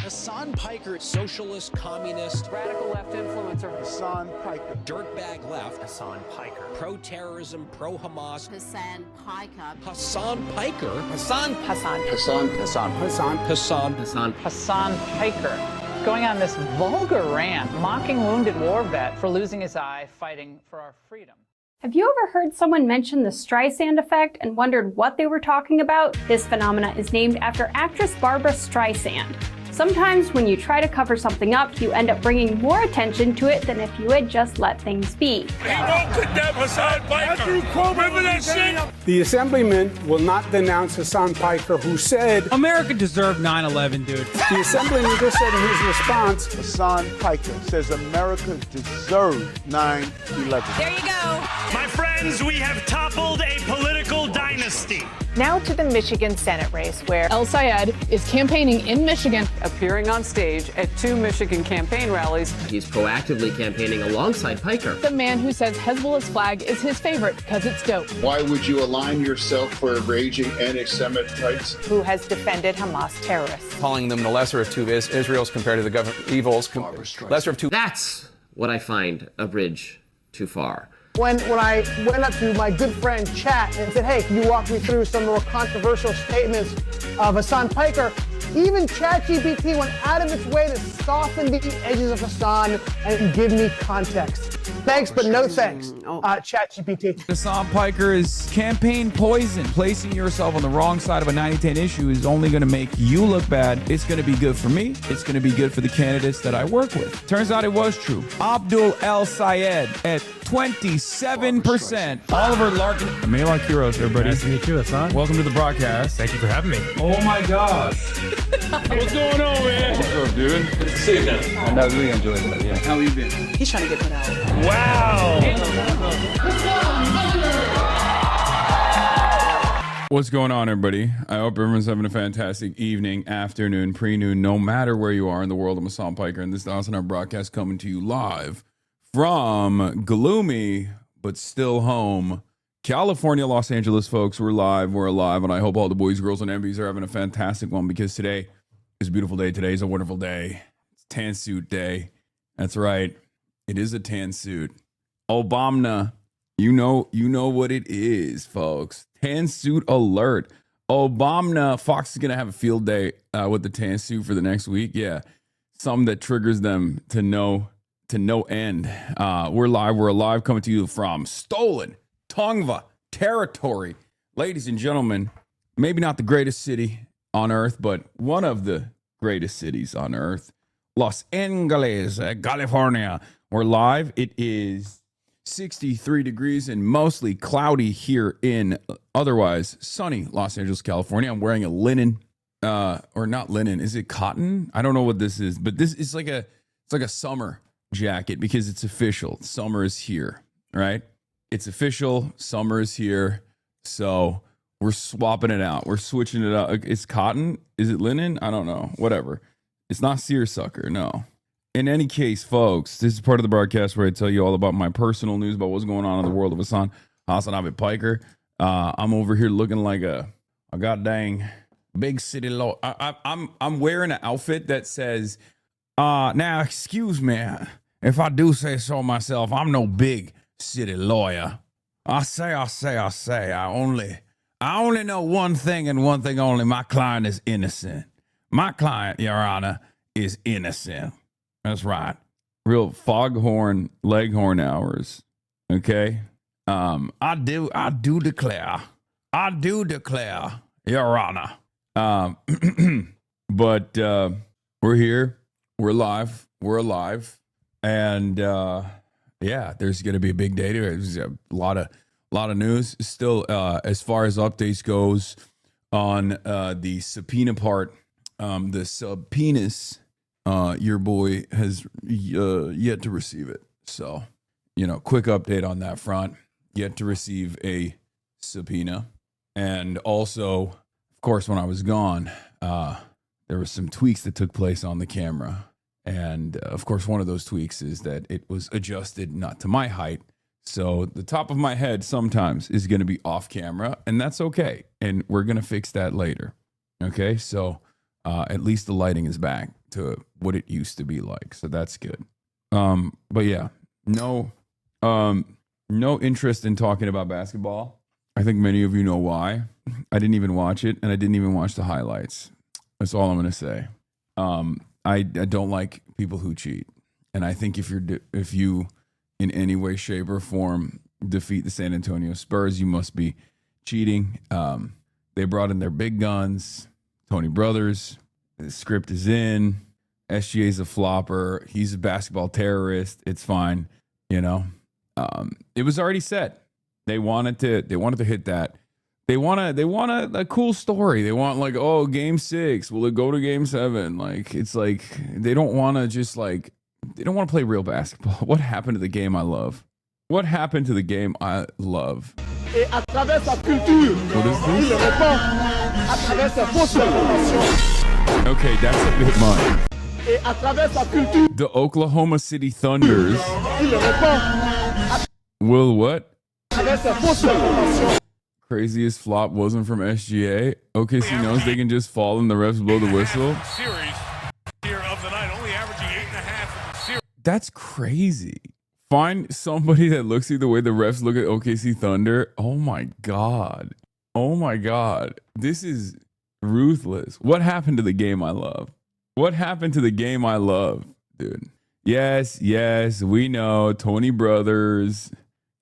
Hasan Piker, socialist, communist, radical left influencer. Hasan Piker. Dirtbag left. Hasan Piker. Pro-terrorism, pro-Hamas. Hasan Piker. Hasan Piker. Hassan Piker. Going on this vulgar rant, mocking wounded war vet for losing his eye fighting for our freedom. Have you ever heard someone mention the Streisand effect and wondered what they were talking about? This phenomena is named after actress Barbara Streisand. Sometimes when you try to cover something up, you end up bringing more attention to it than if you had just let things be. The assemblyman will not denounce Hasan Piker, who said, America deserved 9/11, dude. the assemblyman just said in his response, Hasan Piker says America deserved 9/11. There you go. My friends, we have toppled a political dynasty. Now to the Michigan Senate race, where El Sayed is campaigning in Michigan, Appearing on stage at 2 Michigan campaign rallies. He's proactively campaigning alongside Piker. the man who says Hezbollah's flag is his favorite because it's dope. Why would you align yourself for raging anti-Semites? who has defended Hamas terrorists. calling them the lesser of two Israels compared to the evils. Lesser of two. That's what I find a bridge too far. When I went up to my good friend Chat and said, hey, can you walk me through some more controversial statements of Hasan Piker? Even ChatGPT went out of its way to soften the edges of Hasan and give me context. Thanks, but no thanks, ChatGPT. Hasan Piker is campaign poison. Placing yourself on the wrong side of a 90-10 issue is only going to make you look bad. It's going to be good for me. It's going to be good for the candidates that I work with. Turns out it was true. Abdul El Sayed at 27%. Oliver Larkin. Amelon Kiros, everybody. Nice to meet you, Hasan. Welcome to the broadcast. Thank you for having me. Oh my gosh. What's going on, man? What's up, dude? Good to see you, man. I really enjoyed it, yeah. How you been? He's trying to get put out. Wow. What's going on, everybody? I hope everyone's having a fantastic evening, afternoon, pre-noon, no matter where you are in the world. I'm Hasan Piker, and this is the Awesome Hour broadcast coming to you live from gloomy but still home California, Los Angeles, folks. We're alive, and I hope all the boys, girls, and MVs are having a fantastic one, because today is a beautiful day. Today is a wonderful day. It's tan suit day. That's right. It is a tan suit. Obama, you know what it is, folks. Tan suit alert. Obama, Fox is gonna have a field day with the tan suit for the next week. Yeah, something that triggers them to no end. We're alive, coming to you from stolen Tongva territory, ladies and gentlemen. Maybe not the greatest city on earth, but one of the greatest cities on earth, Los Angeles, California. We're live. It is 63 degrees and mostly cloudy here in otherwise sunny Los Angeles, California. I'm wearing a linen, or not linen. Is it cotton? I don't know what this is, but this is like a summer jacket, because it's official. Summer is here, right? It's official. Summer is here. So we're swapping it out. We're switching it out. It's cotton. Is it linen? I don't know. Whatever. It's not seersucker. No. In any case, folks, this is part of the broadcast where I tell you all about my personal news about what's going on in the world of Hasan Piker. I'm over here looking like a goddamn big city lawyer. I'm wearing an outfit that says, now excuse me if I do say so myself, I'm no big city lawyer. I say. I only know one thing and one thing only. My client is innocent. My client, Your Honor, is innocent. That's right. Real foghorn, leghorn hours. Okay. I do declare, Your Honor. But we're here. We're alive. And yeah, there's going to be a big day today. There's a lot of news still as far as updates goes on the subpoena part. The subpoenas, your boy has yet to receive it. So, quick update on that front. Yet to receive a subpoena. And also, of course, when I was gone, there were some tweaks that took place on the camera. And of course, one of those tweaks is that it was adjusted not to my height. So the top of my head sometimes is going to be off camera, and that's okay. And we're going to fix that later. Okay. So At least the lighting is back to what it used to be like, so that's good. But yeah, no interest in talking about basketball. I think many of you know why. I didn't even watch it, and I didn't even watch the highlights. That's all I'm going to say. I don't like people who cheat, and I think if you in any way, shape, or form defeat the San Antonio Spurs, you must be cheating. They brought in their big guns, Tony Brothers. The script is in. SGA's a flopper. He's a basketball terrorist. It's fine, you know. It was already set. They wanted to hit that. They want a cool story. They want like, oh, game 6. Will it go to game 7? Like, it's like they don't want to just like, they don't want to play real basketball. What happened to the game I love? What happened to the game I love? What is this? Okay, that's a bit much. The Oklahoma City Thunders will what? Craziest flop wasn't from SGA. OKC knows they can just fall and the refs blow the whistle. Series here of the night, only averaging 8.5. That's crazy. Find somebody that looks at the way the refs look at OKC Thunder. Oh my God. Oh my God. This is ruthless. What happened to the game I love? What happened to the game I love, dude? Yes, we know. Tony Brothers.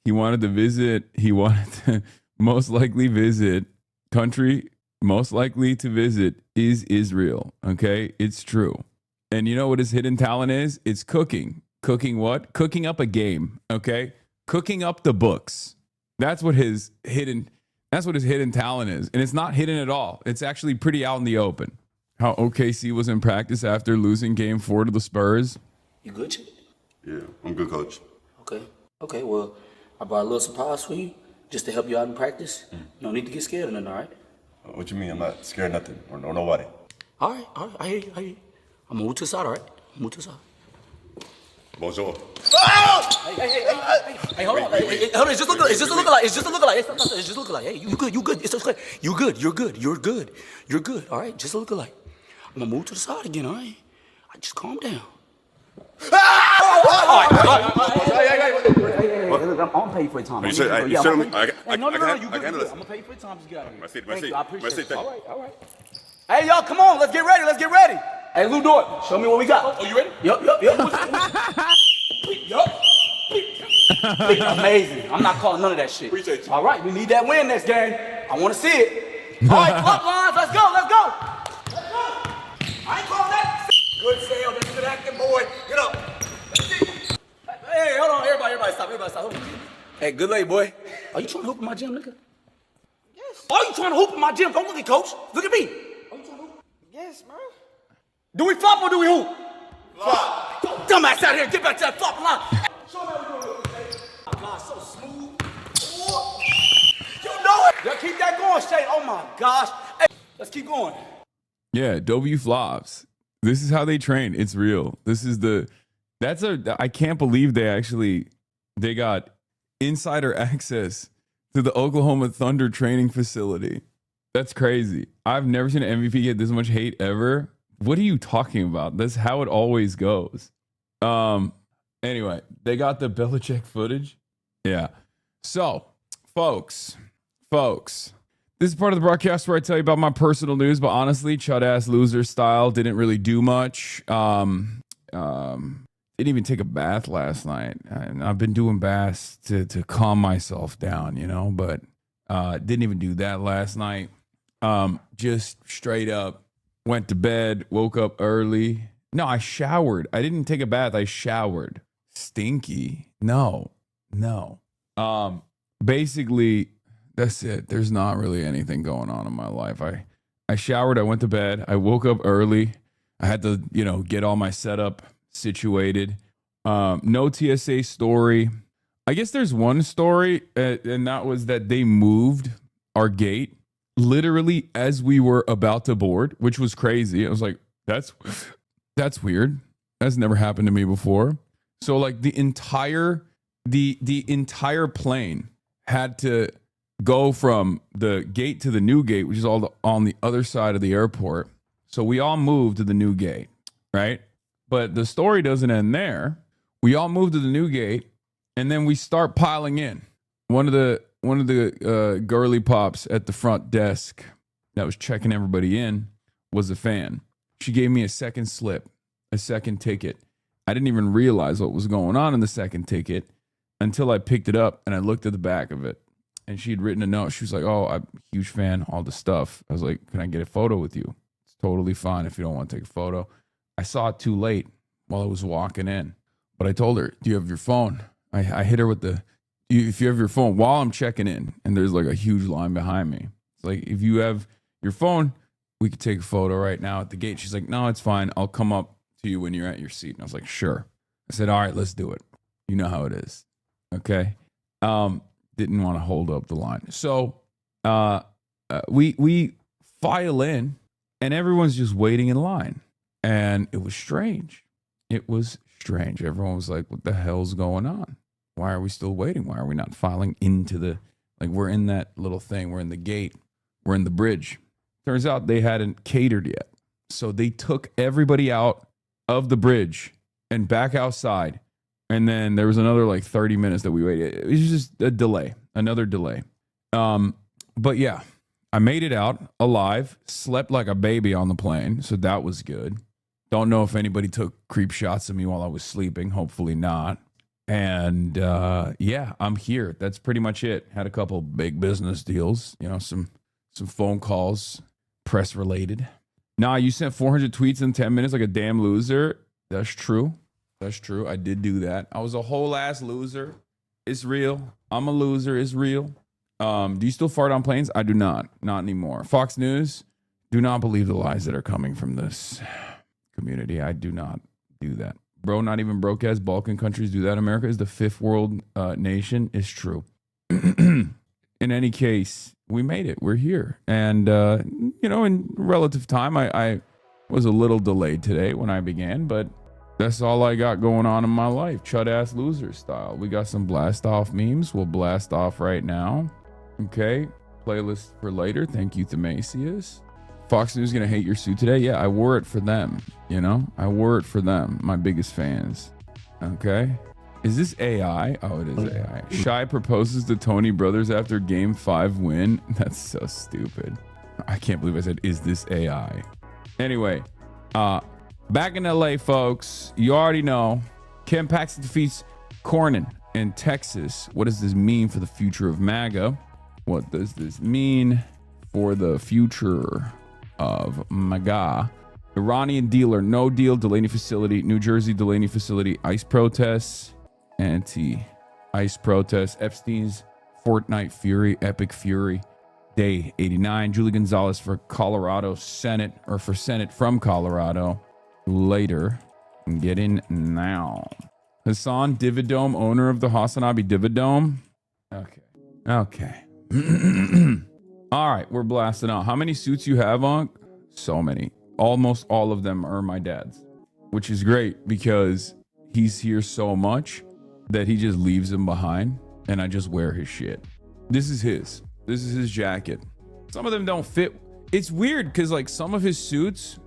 He wanted to visit. He wanted to most likely visit. Country most likely to visit is Israel. Okay? It's true. And you know what his hidden talent is? It's cooking. Cooking what? Cooking up a game. Okay? Cooking up the books. That's what his hidden talent is. And it's not hidden at all. It's actually pretty out in the open. How OKC was in practice after losing game 4 to the Spurs. You good? Yeah, I'm good, coach. Okay, well, I brought a little surprise for you just to help you out in practice. No need to get scared or nothing, all right? What you mean? I'm not scared of nothing or nobody. All right, I hear you. I'm gonna move to the side, all right? Move to the side. Bonjour. Hey, hold on. Hey, hold on. It's just a lookalike. It's just a lookalike. Hey, you good. It's okay. You're good. All right, just a lookalike. I'm gonna move to the side again, all right? Just calm down. I'm gonna pay you for your time. You said I can handle this. I'm gonna pay you for your time. Just get out of here. My seat. I appreciate it. All right. Hey, y'all, come on. Let's get ready. Hey, Lou Dort, show me what we got. Oh, you ready? Yup. Amazing. I'm not calling none of that shit. Appreciate you. All right, we need that win next game. I want to see it. All right, flop lines. Let's go. I ain't calling that. Good sale. That's good acting, boy. Get up. Hey, hold on. Everybody stop. Hey, good lady, boy. Are you trying to hoop in my gym, nigga? Yes. Are you trying to hoop in my gym? Don't look at coach. Look at me. Are you trying to hoop? Yes, man. Do we flop or do we hoop? Flop. Dumbass out here. Get back to that flop line. Show me how we doing it. God, so smooth. You know it. Y'all keep that going, Shane. Oh, my gosh. Hey, let's keep going. Yeah, W flops. This is how they train. It's real. I can't believe they got insider access to the Oklahoma Thunder training facility. That's crazy. I've never seen an MVP get this much hate ever. What are you talking about? That's how it always goes. Anyway, they got the Belichick footage. Yeah. So, folks, this is part of the broadcast where I tell you about my personal news, but honestly, chud-ass loser style didn't really do much. Didn't even take a bath last night. I've been doing baths to calm myself down, but didn't even do that last night. Just straight up went to bed, woke up early. No, I showered. I didn't take a bath. I showered. Stinky. No. Basically, that's it. There's not really anything going on in my life. I showered. I went to bed. I woke up early. I had to, get all my setup situated. No TSA story. I guess there's one story, and that was that they moved our gate literally as we were about to board, which was crazy. I was like, that's weird. That's never happened to me before. So like the entire plane had to go from the gate to the new gate, which is all on the other side of the airport. So we all moved to the new gate, right? But the story doesn't end there. We all moved to the new gate, and then we start piling in. One of the girly pops at the front desk that was checking everybody in was a fan. She gave me a second slip, a second ticket. I didn't even realize what was going on in the second ticket until I picked it up and I looked at the back of it. And she had written a note. She was like, "Oh, I'm a huge fan, all the stuff." I was like, "Can I get a photo with you?" It's totally fine if you don't want to take a photo. I saw it too late while I was walking in. But I told her, "Do you have your phone?" I hit her with if you have your phone while I'm checking in, and there's like a huge line behind me. It's like, if you have your phone, we could take a photo right now at the gate. She's like, "No, it's fine. I'll come up to you when you're at your seat." And I was like, "Sure." I said, "All right, let's do it." You know how it is. Okay. Didn't want to hold up the line. So we file in, and everyone's just waiting in line. And it was strange. It was strange. Everyone was like, "What the hell's going on? Why are we still waiting? Why are we not filing into the, like, we're in that little thing. We're in the gate. We're in the bridge." Turns out they hadn't catered yet. So they took everybody out of the bridge and back outside. And then there was another like 30 minutes that we waited. It was just a delay, another delay. But yeah, I made it out alive, slept like a baby on the plane. So that was good. Don't know if anybody took creep shots of me while I was sleeping. Hopefully not. And yeah, I'm here. That's pretty much it. Had a couple big business deals, you know, some phone calls, press related. Nah, you sent 400 tweets in 10 minutes like a damn loser. That's true. That's true. I did do that. I was a whole ass loser. It's real. I'm a loser. It's real. Do you still fart on planes? I do not. Not anymore. Fox News, do not believe the lies that are coming from this community. I do not do that. Bro, not even broke ass Balkan countries do that. America is the fifth world nation. It's true. In any case, we made it. We're here. And, you know, in relative time, I was a little delayed today when I began, but that's all I got going on in my life. Chud ass loser style. We got some blast off memes. We'll blast off right now. Okay. Playlist for later. Thank you, Themasius. Fox News gonna hate your suit today. Yeah, I wore it for them. You know, I wore it for them. My biggest fans. Okay. Is this AI? Oh, it is AI. Shy proposes to Tony Brothers after Game 5 win. That's so stupid. I can't believe I said, is this AI? Anyway, back in LA, folks, you already know. Ken Paxton defeats Cornyn in Texas. What does this mean for the future of MAGA? What does this mean for the future of MAGA? Iranian dealer, no deal, Delaney facility, New Jersey, Delaney facility, ICE protests, anti-ICE protests, Epstein's Fortnite fury, epic fury, day 89, Julie Gonzalez for Colorado Senate, or for Senate from Colorado, later. Get in now. Hassan Dividome, owner of the Hassanabi Dividome. Okay. All right, we're blasting out. How many suits you have on? So many. Almost all of them are my dad's, which is great because he's here so much that he just leaves them behind and I just wear his shit. This is his jacket. Some of them don't fit. It's weird because like some of his suits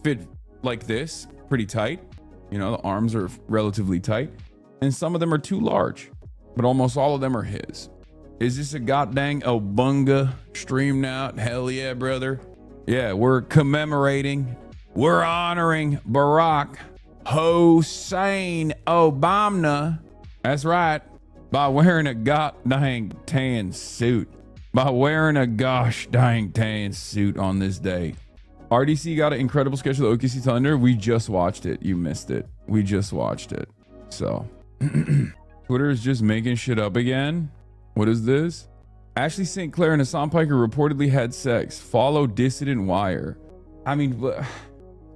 fit like this, pretty tight. You know, the arms are relatively tight. And some of them are too large, but almost all of them are his. Is this a goddamn Obunga stream now? Hell yeah, brother. Yeah, we're commemorating, we're honoring Barack Hussein Obama. That's right. By wearing a goddamn tan suit. By wearing a gosh dang tan suit on this day. RDC got an incredible sketch of the OKC Thunder. We just watched it. You missed it. We just watched it. So, Twitter is just making shit up again. What is this? Ashley St. Clair and Hassan Piker reportedly had sex. Follow Dissident Wire. I mean,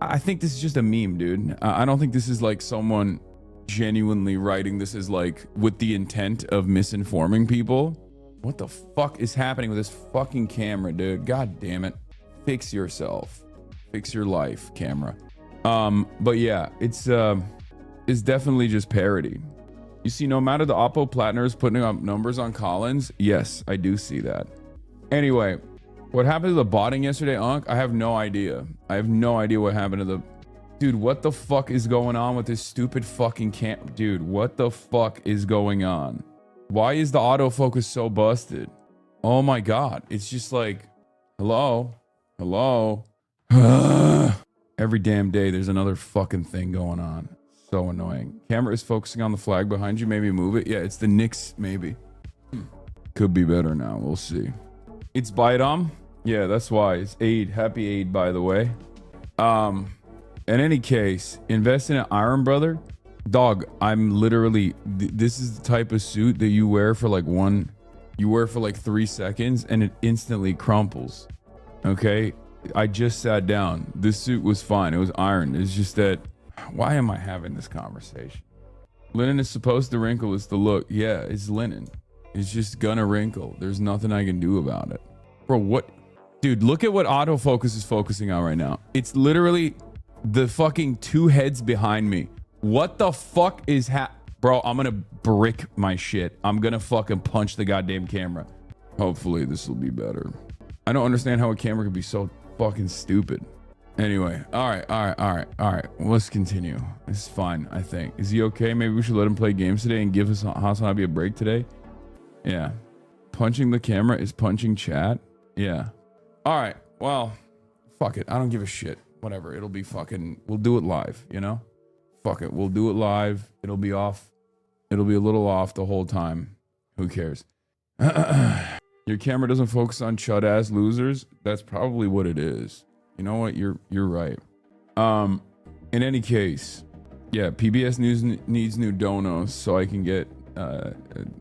I think this is just a meme, dude. I don't think this is like someone genuinely writing this is like with the intent of misinforming people. What the fuck is happening with this fucking camera, dude? God damn it. Fix yourself. Fix your life, camera. But yeah, it's definitely just parody. You see, no matter the Oppo Platinum is putting up numbers on Collins. Yes, I do see that. Anyway, What happened to the botting yesterday, Unc? I have no idea. I have no idea what happened to the... Dude, what the fuck is going on with this stupid fucking Dude, what the fuck is going on? Why is the autofocus so busted? Oh my god. It's just like... Hello? Hello? Every damn day there's another fucking thing going on. So annoying. Camera is focusing on the flag behind you. Maybe move it. Yeah, it's the Knicks, maybe. Could be better now. We'll see. It's Bidom. Yeah, that's why. It's Aid. Happy Aid, by the way. In any case, invest in an Iron Brother. Dog, I'm literally... this is the type of suit that you wear for like you wear for like 3 seconds and it instantly crumples. Okay? I just sat down. This suit was fine. It was ironed. It's just that... Why am I having this conversation? Linen is supposed to wrinkle. It's the look. Yeah, it's linen. It's just gonna wrinkle. There's nothing I can do about it. Bro, what? Dude, look at what autofocus is focusing on right now. It's literally the fucking 2 heads behind me. What the fuck is Bro, I'm gonna brick my shit. I'm gonna fucking punch the goddamn camera. Hopefully this will be better. I don't understand how a camera could be so fucking stupid. Anyway, all right. Let's continue. This is fine, I think. Is he okay? Maybe we should let him play games today and give us Hasanabi a break today. Yeah. Punching the camera is punching chat. Yeah. All right. Well, fuck it. I don't give a shit. Whatever. It'll be fucking... We'll do it live, you know? Fuck it. We'll do it live. It'll be off. It'll be a little off the whole time. Who cares? Your camera doesn't focus on chud-ass losers? That's probably what it is. You know what? You're right. In any case, yeah, PBS News needs new donos so I can get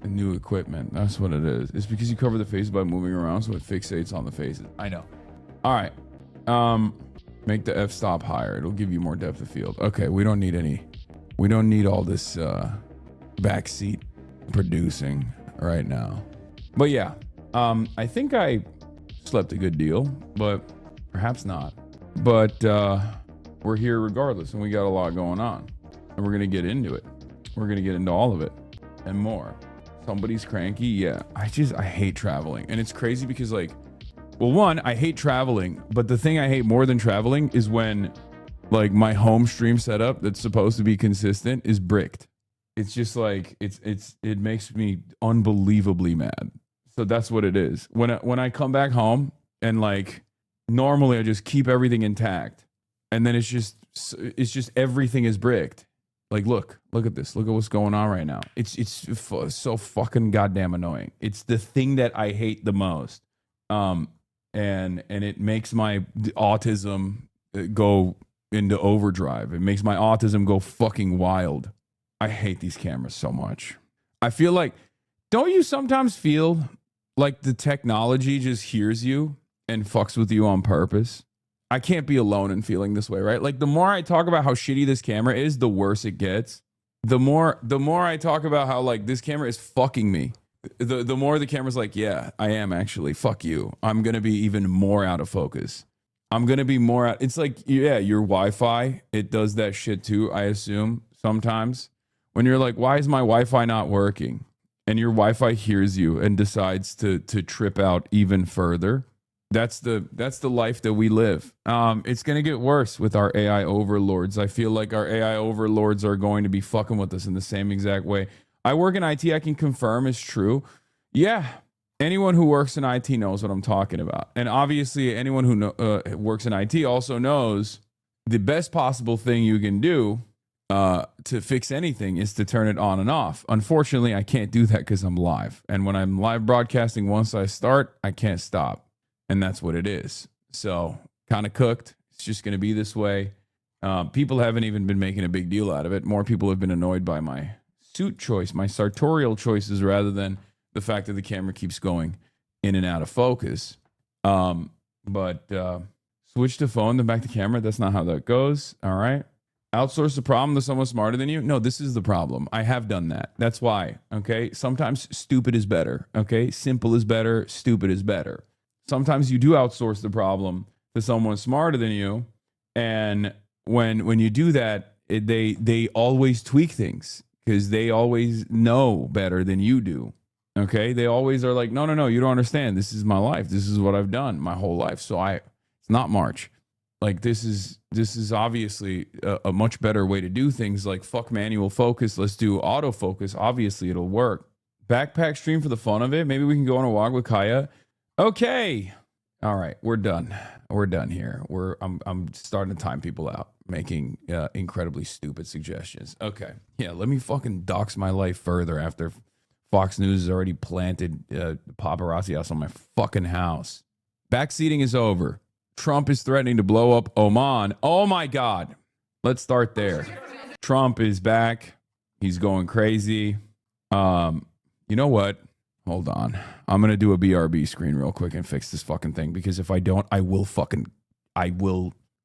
new equipment. That's what it is. It's because you cover the face by moving around, so it fixates on the faces. I know. All right. Make the f-stop higher. It'll give you more depth of field. Okay, we don't need all this backseat producing right now. But yeah, I think I slept a good deal, but perhaps not. But we're here regardless, and we got a lot going on, and we're gonna get into it. We're gonna get into all of it and more. Somebody's cranky. Yeah, I hate traveling, and it's crazy because, like, well, one, I hate traveling, but the thing I hate more than traveling is when, like, my home stream setup that's supposed to be consistent is bricked. It's just like it makes me unbelievably mad. So that's what it is. When I come back home and, like, normally I just keep everything intact, and then it's just everything is bricked. Like, look at this. Look at what's going on right now. It's so fucking goddamn annoying. It's the thing that I hate the most. And it makes my autism go into overdrive. It makes my autism go fucking wild. I hate these cameras so much. I feel like, don't you sometimes feel like the technology just hears you and fucks with you on purpose? I can't be alone in feeling this way, right? Like, the more I talk about how shitty this camera is, the worse it gets. The more I talk about how, like, this camera is fucking me, the more the camera's like, yeah, I am actually, fuck you. I'm going to be even more out of focus. I'm going to be more out. It's like, yeah, your Wi-Fi, it does that shit too, I assume, sometimes. When you're like, why is my Wi-Fi not working? And your Wi-Fi hears you and decides to trip out even further. That's the life that we live. It's going to get worse with our AI overlords. I feel like our AI overlords are going to be fucking with us in the same exact way. I work in IT. I can confirm is true. Yeah. Anyone who works in IT knows what I'm talking about. And obviously anyone who works in IT also knows the best possible thing you can do to fix anything is to turn it on and off. Unfortunately, I can't do that because I'm live. And when I'm live broadcasting, once I start, I can't stop. And that's what it is. So kind of cooked. It's just going to be this way. People haven't even been making a big deal out of it. More people have been annoyed by my suit choice, my sartorial choices, rather than the fact that the camera keeps going in and out of focus. But switch to phone, then back to camera. That's not how that goes. All right. Outsource the problem to someone smarter than you. No, this is the problem. I have done that. That's why. Okay. Sometimes stupid is better. Okay. Simple is better. Stupid is better. Sometimes you do outsource the problem to someone smarter than you. And when you do that, they always tweak things because they always know better than you do. Okay. They always are like, no, you don't understand. This is my life. This is what I've done my whole life. So it's not March. Like this is obviously a much better way to do things. Like fuck manual focus. Let's do autofocus. Obviously it'll work. Backpack stream for the fun of it. Maybe we can go on a walk with Kaya. Okay. All right. We're done. We're done here. I'm starting to time people out, making incredibly stupid suggestions. Okay. Yeah. Let me fucking dox my life further after Fox News has already planted paparazzi house on my fucking house. Backseating is over. Trump is threatening to blow up Oman. Oh my God. Let's start there. Trump is back. He's going crazy. You know what? Hold on. I'm going to do a BRB screen real quick and fix this fucking thing, because if I don't, I will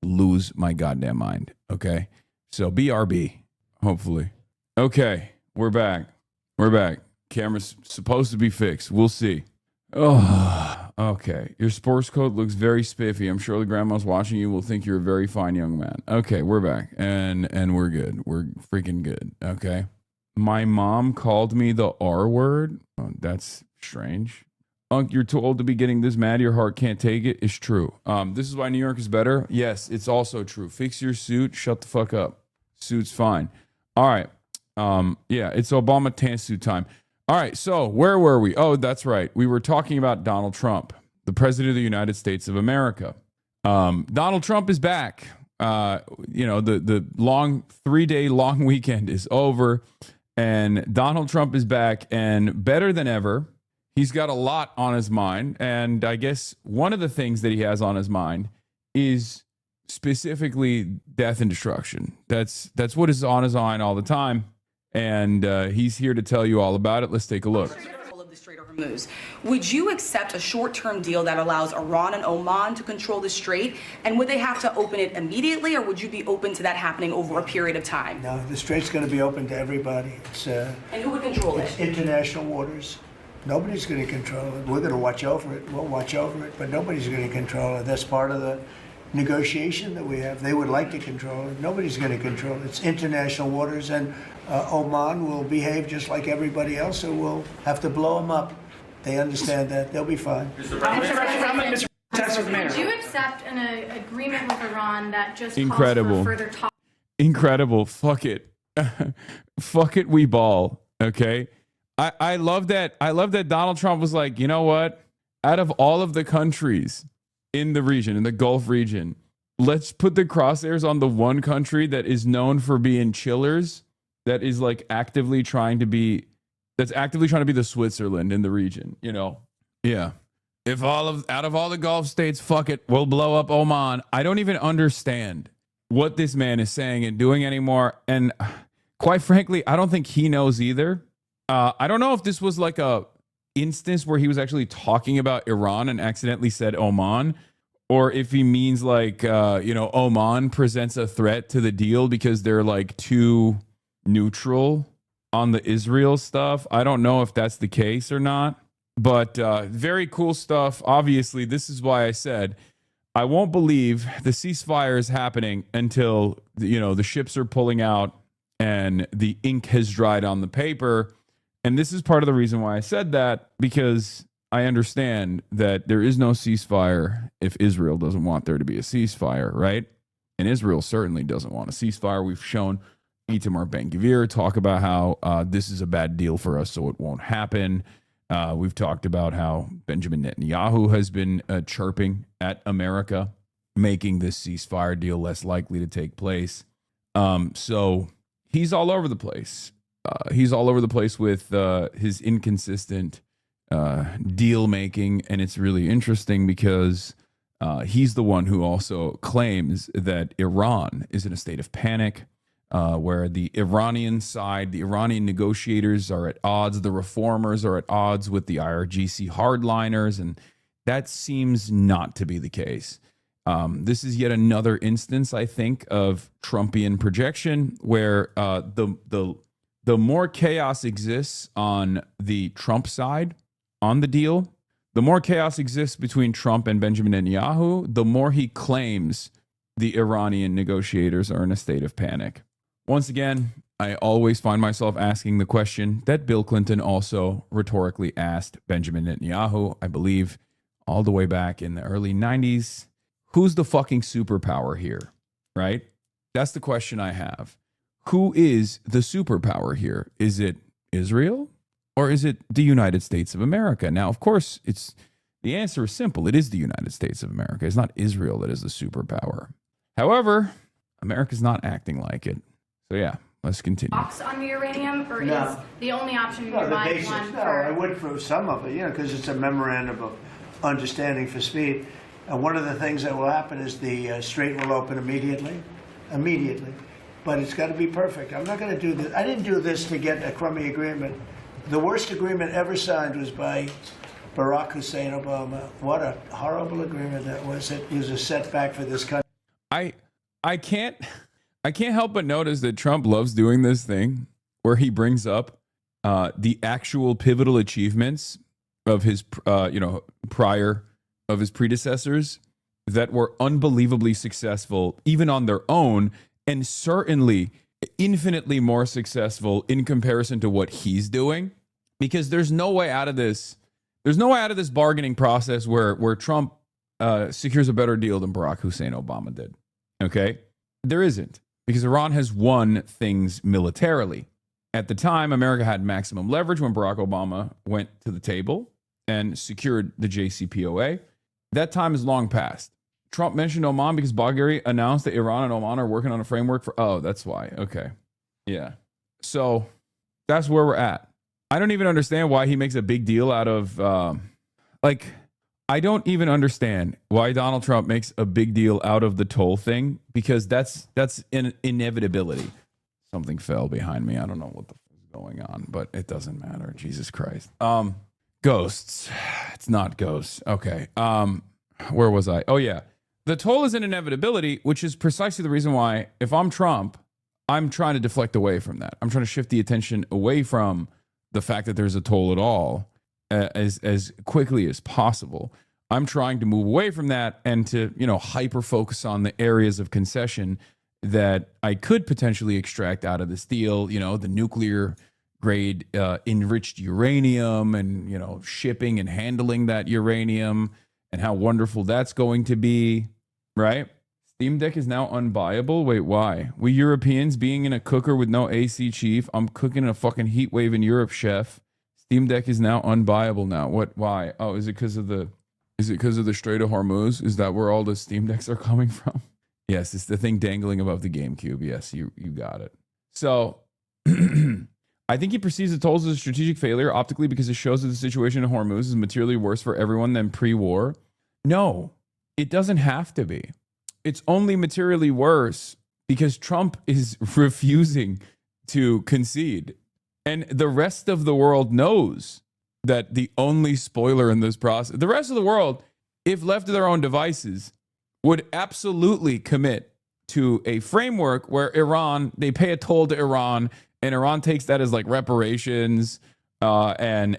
lose my goddamn mind. Okay. So BRB, hopefully. Okay. We're back. Camera's supposed to be fixed. We'll see. Oh, okay. Your sports coat looks very spiffy. I'm sure the grandmas watching you will think you're a very fine young man. Okay, we're back. And we're good. We're freaking good. Okay. My mom called me the R word. Oh, that's strange. Unc, you're too old to be getting this mad. Your heart can't take it. It's true. This is why New York is better. Yes, it's also true. Fix your suit. Shut the fuck up. Suit's fine. All right. Yeah, it's Obama tan suit time. All right, so where were we? Oh, that's right. We were talking about Donald Trump, the president of the United States of America. Donald Trump is back. The long 3-day long weekend is over, and Donald Trump is back, and better than ever. He's got a lot on his mind, and I guess one of the things that he has on his mind is specifically death and destruction. That's what is on his mind all the time. And he's here to tell you all about it. Let's take a look. Of the Strait of Hormuz. Would you accept a short-term deal that allows Iran and Oman to control the strait? And would they have to open it immediately, or would you be open to that happening over a period of time? No, the strait's going to be open to everybody. And who would control it? International waters. Nobody's going to control it. We're going to watch over it. We'll watch over it, but nobody's going to control it. That's part of the negotiation that we have. They would like to control it. Nobody's going to control it. It's international waters, and Oman will behave just like everybody else, so we'll have to blow them up. They understand that. They'll be fine. Would you accept an agreement with Iran that just incredible calls for further talk? Incredible. Fuck it. Fuck it, we ball. Okay. I love that. I love that Donald Trump was like, you know what? Out of all of the countries in the region, in the Gulf region, let's put the crosshairs on the one country that is known for being chillers, that is like actively trying to be the Switzerland in the region, you know? Yeah. If out of all the Gulf states, fuck it, we'll blow up Oman. I don't even understand what this man is saying and doing anymore. And quite frankly, I don't think he knows either. I don't know if this was like a instance where he was actually talking about Iran and accidentally said Oman, or if he means like, Oman presents a threat to the deal because they're like too neutral on the Israel stuff. I don't know if that's the case or not, but very cool stuff. Obviously, this is why I said I won't believe the ceasefire is happening until, the ships are pulling out and the ink has dried on the paper. And this is part of the reason why I said that, because I understand that there is no ceasefire if Israel doesn't want there to be a ceasefire, right? And Israel certainly doesn't want a ceasefire. We've shown Itamar Ben-Gvir talk about how this is a bad deal for us, so it won't happen. We've talked about how Benjamin Netanyahu has been chirping at America, making this ceasefire deal less likely to take place. So he's all over the place. He's all over the place with his inconsistent deal making, and it's really interesting because he's the one who also claims that Iran is in a state of panic, where the Iranian side, the Iranian negotiators are at odds, the reformers are at odds with the IRGC hardliners, and that seems not to be the case. This is yet another instance, I think, of Trumpian projection, where the more chaos exists on the Trump side on the deal, the more chaos exists between Trump and Benjamin Netanyahu, the more he claims the Iranian negotiators are in a state of panic. Once again, I always find myself asking the question that Bill Clinton also rhetorically asked Benjamin Netanyahu, I believe, all the way back in the early 90s. Who's the fucking superpower here, right? That's the question I have. Who is the superpower here? Is it Israel or is it the United States of America? Now, of course, the answer is simple. It is the United States of America. It's not Israel that is the superpower. However, America's not acting like it. So yeah, let's continue. Box on the uranium, or No. is the only option in No, your the mind basics. one No, for? I would for some of it, because it's a memorandum of understanding for speed. And one of the things that will happen is the strait will open immediately. But it's got to be perfect. I'm not going to do this. I didn't do this to get a crummy agreement. The worst agreement ever signed was by Barack Hussein Obama. What a horrible agreement that was. It was a setback for this country. I can't help but notice that Trump loves doing this thing where he brings up the actual pivotal achievements of his his predecessors that were unbelievably successful even on their own, and certainly infinitely more successful in comparison to what he's doing, because there's no way out of this bargaining process where Trump secures a better deal than Barack Hussein Obama did. Okay? There isn't, because Iran has won things militarily. At the time, America had maximum leverage when Barack Obama went to the table and secured the JCPOA. That time is long past. Trump mentioned Oman because Bagheri announced that Iran and Oman are working on a framework for... Oh, that's why. Okay. Yeah. So that's where we're at. I don't even understand why he makes a big deal out of... I don't even understand why Donald Trump makes a big deal out of the toll thing, because that's an inevitability. Something fell behind me. I don't know what the fuck is going on, but it doesn't matter. Jesus Christ. Ghosts. It's not ghosts. Okay. Where was I? Oh, yeah. The toll is an inevitability, which is precisely the reason why, if I'm Trump, I'm trying to deflect away from that. I'm trying to shift the attention away from the fact that there's a toll at all as quickly as possible. I'm trying to move away from that and to, hyper focus on the areas of concession that I could potentially extract out of this deal, the nuclear grade enriched uranium and, shipping and handling that uranium and how wonderful that's going to be, right? Steam Deck is now unbuyable. Wait, why? We Europeans being in a cooker with no AC, chief. I'm cooking in a fucking heat wave in Europe, chef. Steam Deck is now unbuyable now. What? Why? Oh, is it because of the Strait of Hormuz? Is that where all the Steam Decks are coming from? Yes, it's the thing dangling above the GameCube. Yes, you got it. So I think he perceives the tolls as a strategic failure optically because it shows that the situation in Hormuz is materially worse for everyone than pre-war. No, it doesn't have to be. It's only materially worse because Trump is refusing to concede. And the rest of the world knows that the only spoiler in this process, the rest of the world, if left to their own devices, would absolutely commit to a framework where they pay a toll to Iran, and Iran takes that as like reparations, and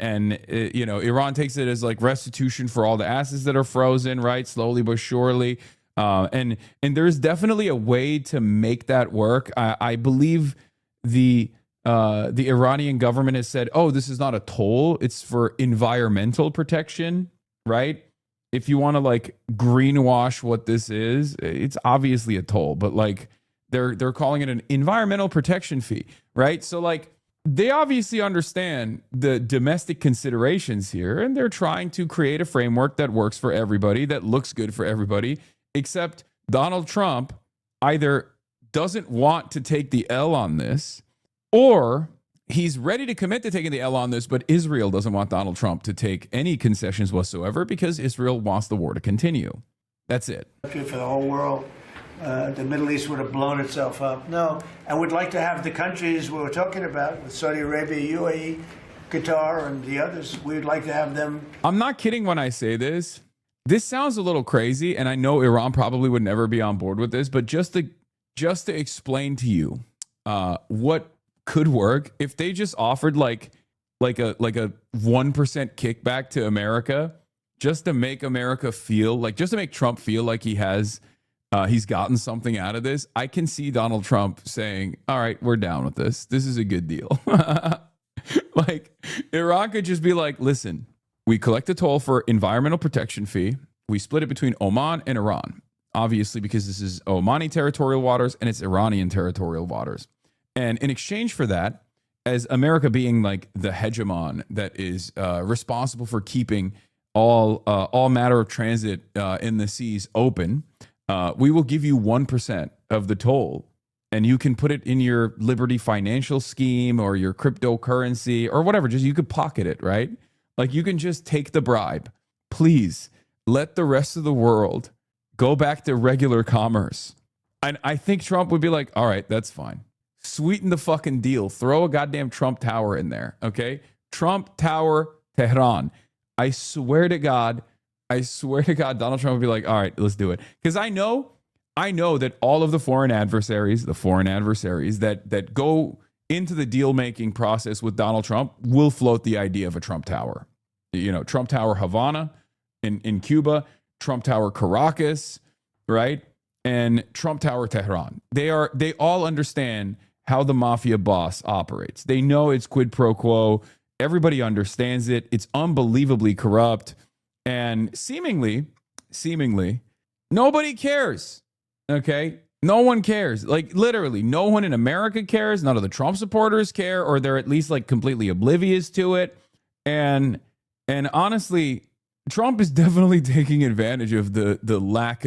Iran takes it as like restitution for all the assets that are frozen, right? Slowly but surely. And there's definitely a way to make that work. I believe the Iranian government has said, oh, this is not a toll. It's for environmental protection, right? If you want to like greenwash what this is, it's obviously a toll, but like they're calling it an environmental protection fee, right? So like they obviously understand the domestic considerations here, and they're trying to create a framework that works for everybody, that looks good for everybody, except Donald Trump either doesn't want to take the L on this, or he's ready to commit to taking the L on this, but Israel doesn't want Donald Trump to take any concessions whatsoever because Israel wants the war to continue. That's it. For the whole world, the Middle East would have blown itself up. No, I would like to have the countries we were talking about, with Saudi Arabia, UAE, Qatar, and the others, we'd like to have them. I'm not kidding when I say this. This sounds a little crazy, and I know Iran probably would never be on board with this, but just to explain to you what could work, if they just offered like a 1% kickback to America, just to make America feel like, just to make Trump feel like he has he's gotten something out of this. I can see Donald Trump saying, all right, we're down with this. This is a good deal. Like, Iran could just be like, listen, we collect a toll for environmental protection fee. We split it between Oman and Iran, obviously, because this is Omani territorial waters and it's Iranian territorial waters. And in exchange for that, as America being like the hegemon that is responsible for keeping all matter of transit in the seas open, we will give you 1% of the toll, and you can put it in your Liberty financial scheme or your cryptocurrency or whatever. Just you could pocket it, right? Like you can just take the bribe. Please let the rest of the world go back to regular commerce. And I think Trump would be like, all right, that's fine. Sweeten the fucking deal. Throw a goddamn Trump Tower in there, okay? Trump Tower, Tehran. I swear to God, Donald Trump would be like, all right, let's do it. Because I know that all of the foreign adversaries that go into the deal-making process with Donald Trump will float the idea of a Trump Tower. You know, Trump Tower Havana in Cuba, Trump Tower Caracas, right? And Trump Tower Tehran. They all understand how the mafia boss operates. They know it's quid pro quo. Everybody understands it. It's unbelievably corrupt. And seemingly, nobody cares. Okay? No one cares. Like literally, no one in America cares. None of the Trump supporters care, or they're at least like completely oblivious to it. And honestly, Trump is definitely taking advantage of the lack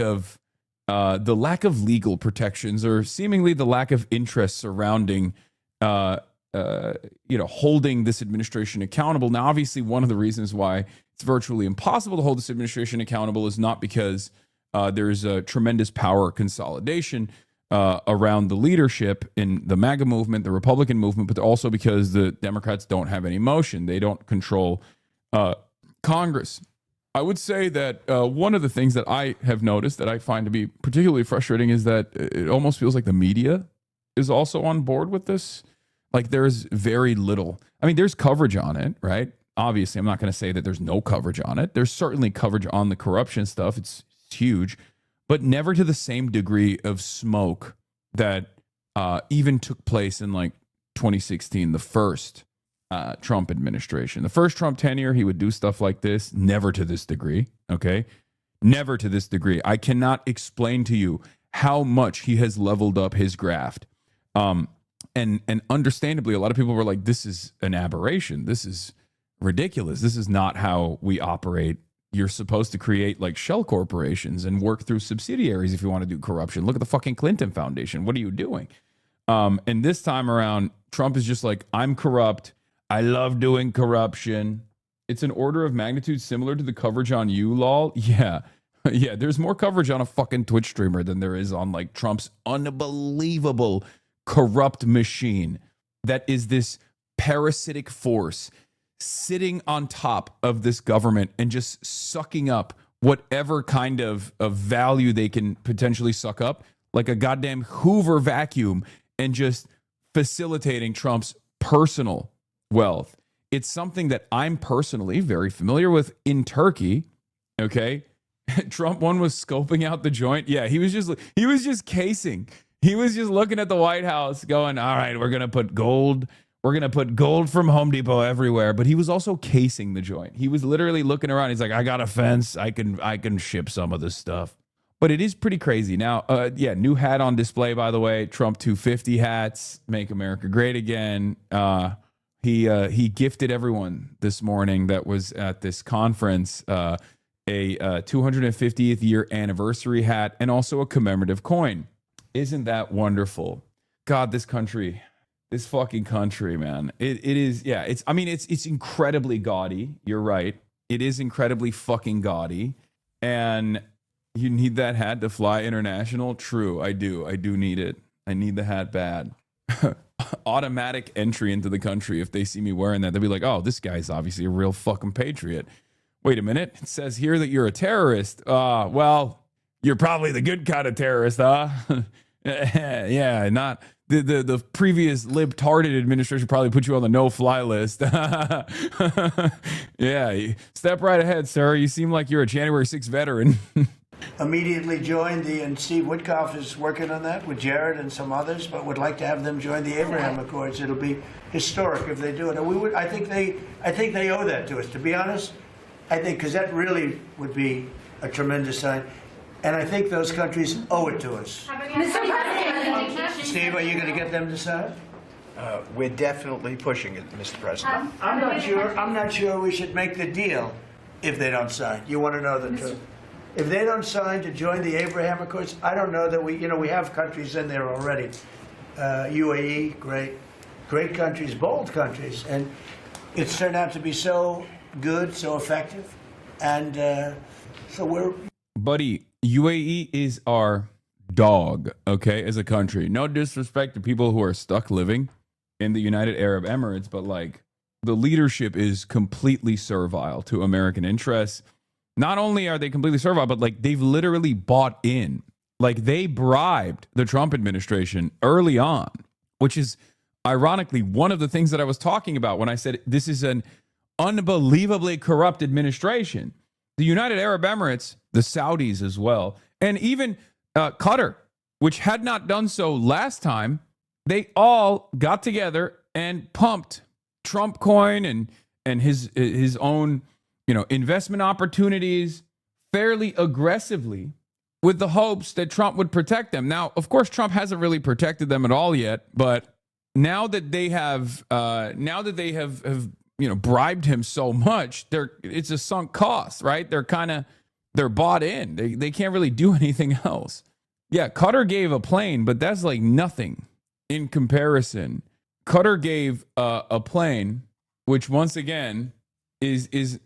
of legal protections, or seemingly the lack of interest surrounding holding this administration accountable. Now, obviously, one of the reasons why it's virtually impossible to hold this administration accountable is not because there's a tremendous power consolidation around the leadership in the MAGA movement, the Republican movement, but also because the Democrats don't have any motion. They don't control Congress. I would say that one of the things that I have noticed that I find to be particularly frustrating is that it almost feels like the media is also on board with this. Like there's very little. I mean, there's coverage on it, right? Obviously, I'm not going to say that there's no coverage on it. There's certainly coverage on the corruption stuff. It's huge, but never to the same degree of smoke that even took place in like 2016, the first Trump administration. The first Trump tenure, he would do stuff like this. Never to this degree, okay? Never to this degree. I cannot explain to you how much he has leveled up his graft. And understandably, a lot of people were like, this is an aberration. This is ridiculous. This is not how we operate. You're supposed to create like shell corporations and work through subsidiaries if you want to do corruption. Look at the fucking Clinton Foundation. What are you doing? And this time around, Trump is just like, I'm corrupt. I love doing corruption. It's an order of magnitude similar to the coverage on you, lol. Yeah. Yeah, there's more coverage on a fucking Twitch streamer than there is on like Trump's unbelievable corrupt machine that is this parasitic force sitting on top of this government and just sucking up whatever kind of value they can potentially suck up, like a goddamn Hoover vacuum, and just facilitating Trump's personal wealth. It's something that I'm personally very familiar with in Turkey. Okay. Trump one was scoping out the joint. Yeah, he was just casing. He was just looking at the White House going, all right, we're going to put gold. We're going to put gold from Home Depot everywhere. But he was also casing the joint. He was literally looking around. He's like, I got a fence. I can ship some of this stuff. But it is pretty crazy. Now, new hat on display, by the way. Trump 250 hats, Make America Great Again. He gifted everyone this morning that was at this conference a 250th year anniversary hat and also a commemorative coin. Isn't that wonderful? God, this country, this fucking country, man. It is, yeah. It's incredibly gaudy. You're right. It is incredibly fucking gaudy. And you need that hat to fly international? True, I do. I do need it. I need the hat bad. Automatic entry into the country. If they see me wearing that, they'll be like, oh, this guy's obviously a real fucking patriot. Wait a minute. It says here that you're a terrorist. Well, you're probably the good kind of terrorist, huh? Yeah, not the previous libtarded administration probably put you on the no-fly list. Yeah, step right ahead, sir. You seem like you're a January 6th veteran. immediately join and Steve Witkoff is working on that with Jared and some others, but would like to have them join the Abraham Accords. It'll be historic if they do it. And I think they owe that to us, to be honest. I think, because that really would be a tremendous sign. And I think those countries owe it to us. Mr. President, Steve, are you going to get them to sign? We're definitely pushing it, Mr. President. I'm not sure we should make the deal if they don't sign. You want to know the truth? If they don't sign to join the Abraham Accords, I don't know that we have countries in there already. UAE, great countries, bold countries, and it's turned out to be so good, so effective, and so we're. Buddy, UAE is our dog, okay, as a country. No disrespect to people who are stuck living in the United Arab Emirates, but like the leadership is completely servile to American interests. Not only are they completely servile, but like they've literally bought in. Like they bribed the Trump administration early on, which is ironically one of the things that I was talking about when I said this is an unbelievably corrupt administration. The United Arab Emirates, the Saudis as well, and even Qatar, which had not done so last time, they all got together and pumped Trump coin and his own, investment opportunities fairly aggressively with the hopes that Trump would protect them. Now, of course, Trump hasn't really protected them at all yet, but now that they have bribed him so much, it's a sunk cost, right? They're bought in. They can't really do anything else. Yeah, Qatar gave a plane, but that's like nothing in comparison. Qatar gave a plane, which once again is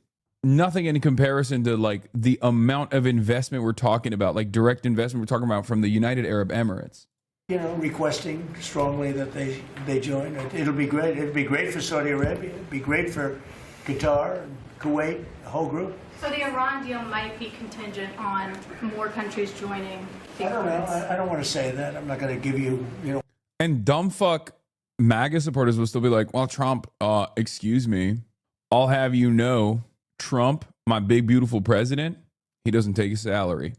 nothing in comparison to like the amount of investment we're talking about, like direct investment we're talking about from the United Arab Emirates. Requesting strongly that they join. It'll be great. It'll be great for Saudi Arabia. It'll be great for Qatar, and Kuwait, the whole group. So the Iran deal might be contingent on more countries joining the I don't know. Accords. I don't want to say that. I'm not going to give you, And dumbfuck MAGA supporters will still be like, well, Trump, excuse me, I'll have you know, Trump, my big, beautiful president, he doesn't take a salary.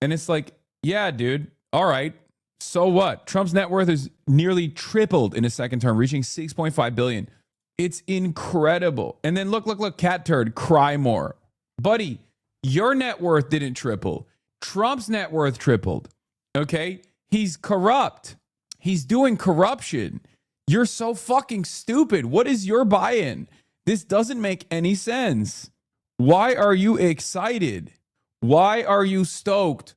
And it's like, yeah, dude, all right. So what? Trump's net worth is nearly tripled in his second term, reaching $6.5 billion. It's incredible. And then look, cat turd, cry more. Buddy, your net worth didn't triple. Trump's net worth tripled. Okay? He's corrupt. He's doing corruption. You're so fucking stupid. What is your buy-in? This doesn't make any sense. Why are you excited? Why are you stoked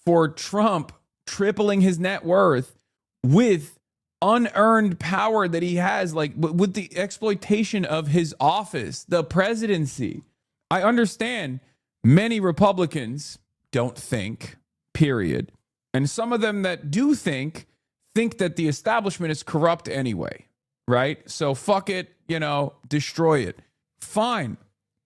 for Trump tripling his net worth with unearned power that he has, like with the exploitation of his office, the presidency? I understand many Republicans don't think, period. And some of them that do think that the establishment is corrupt anyway, right? So fuck it, destroy it. Fine.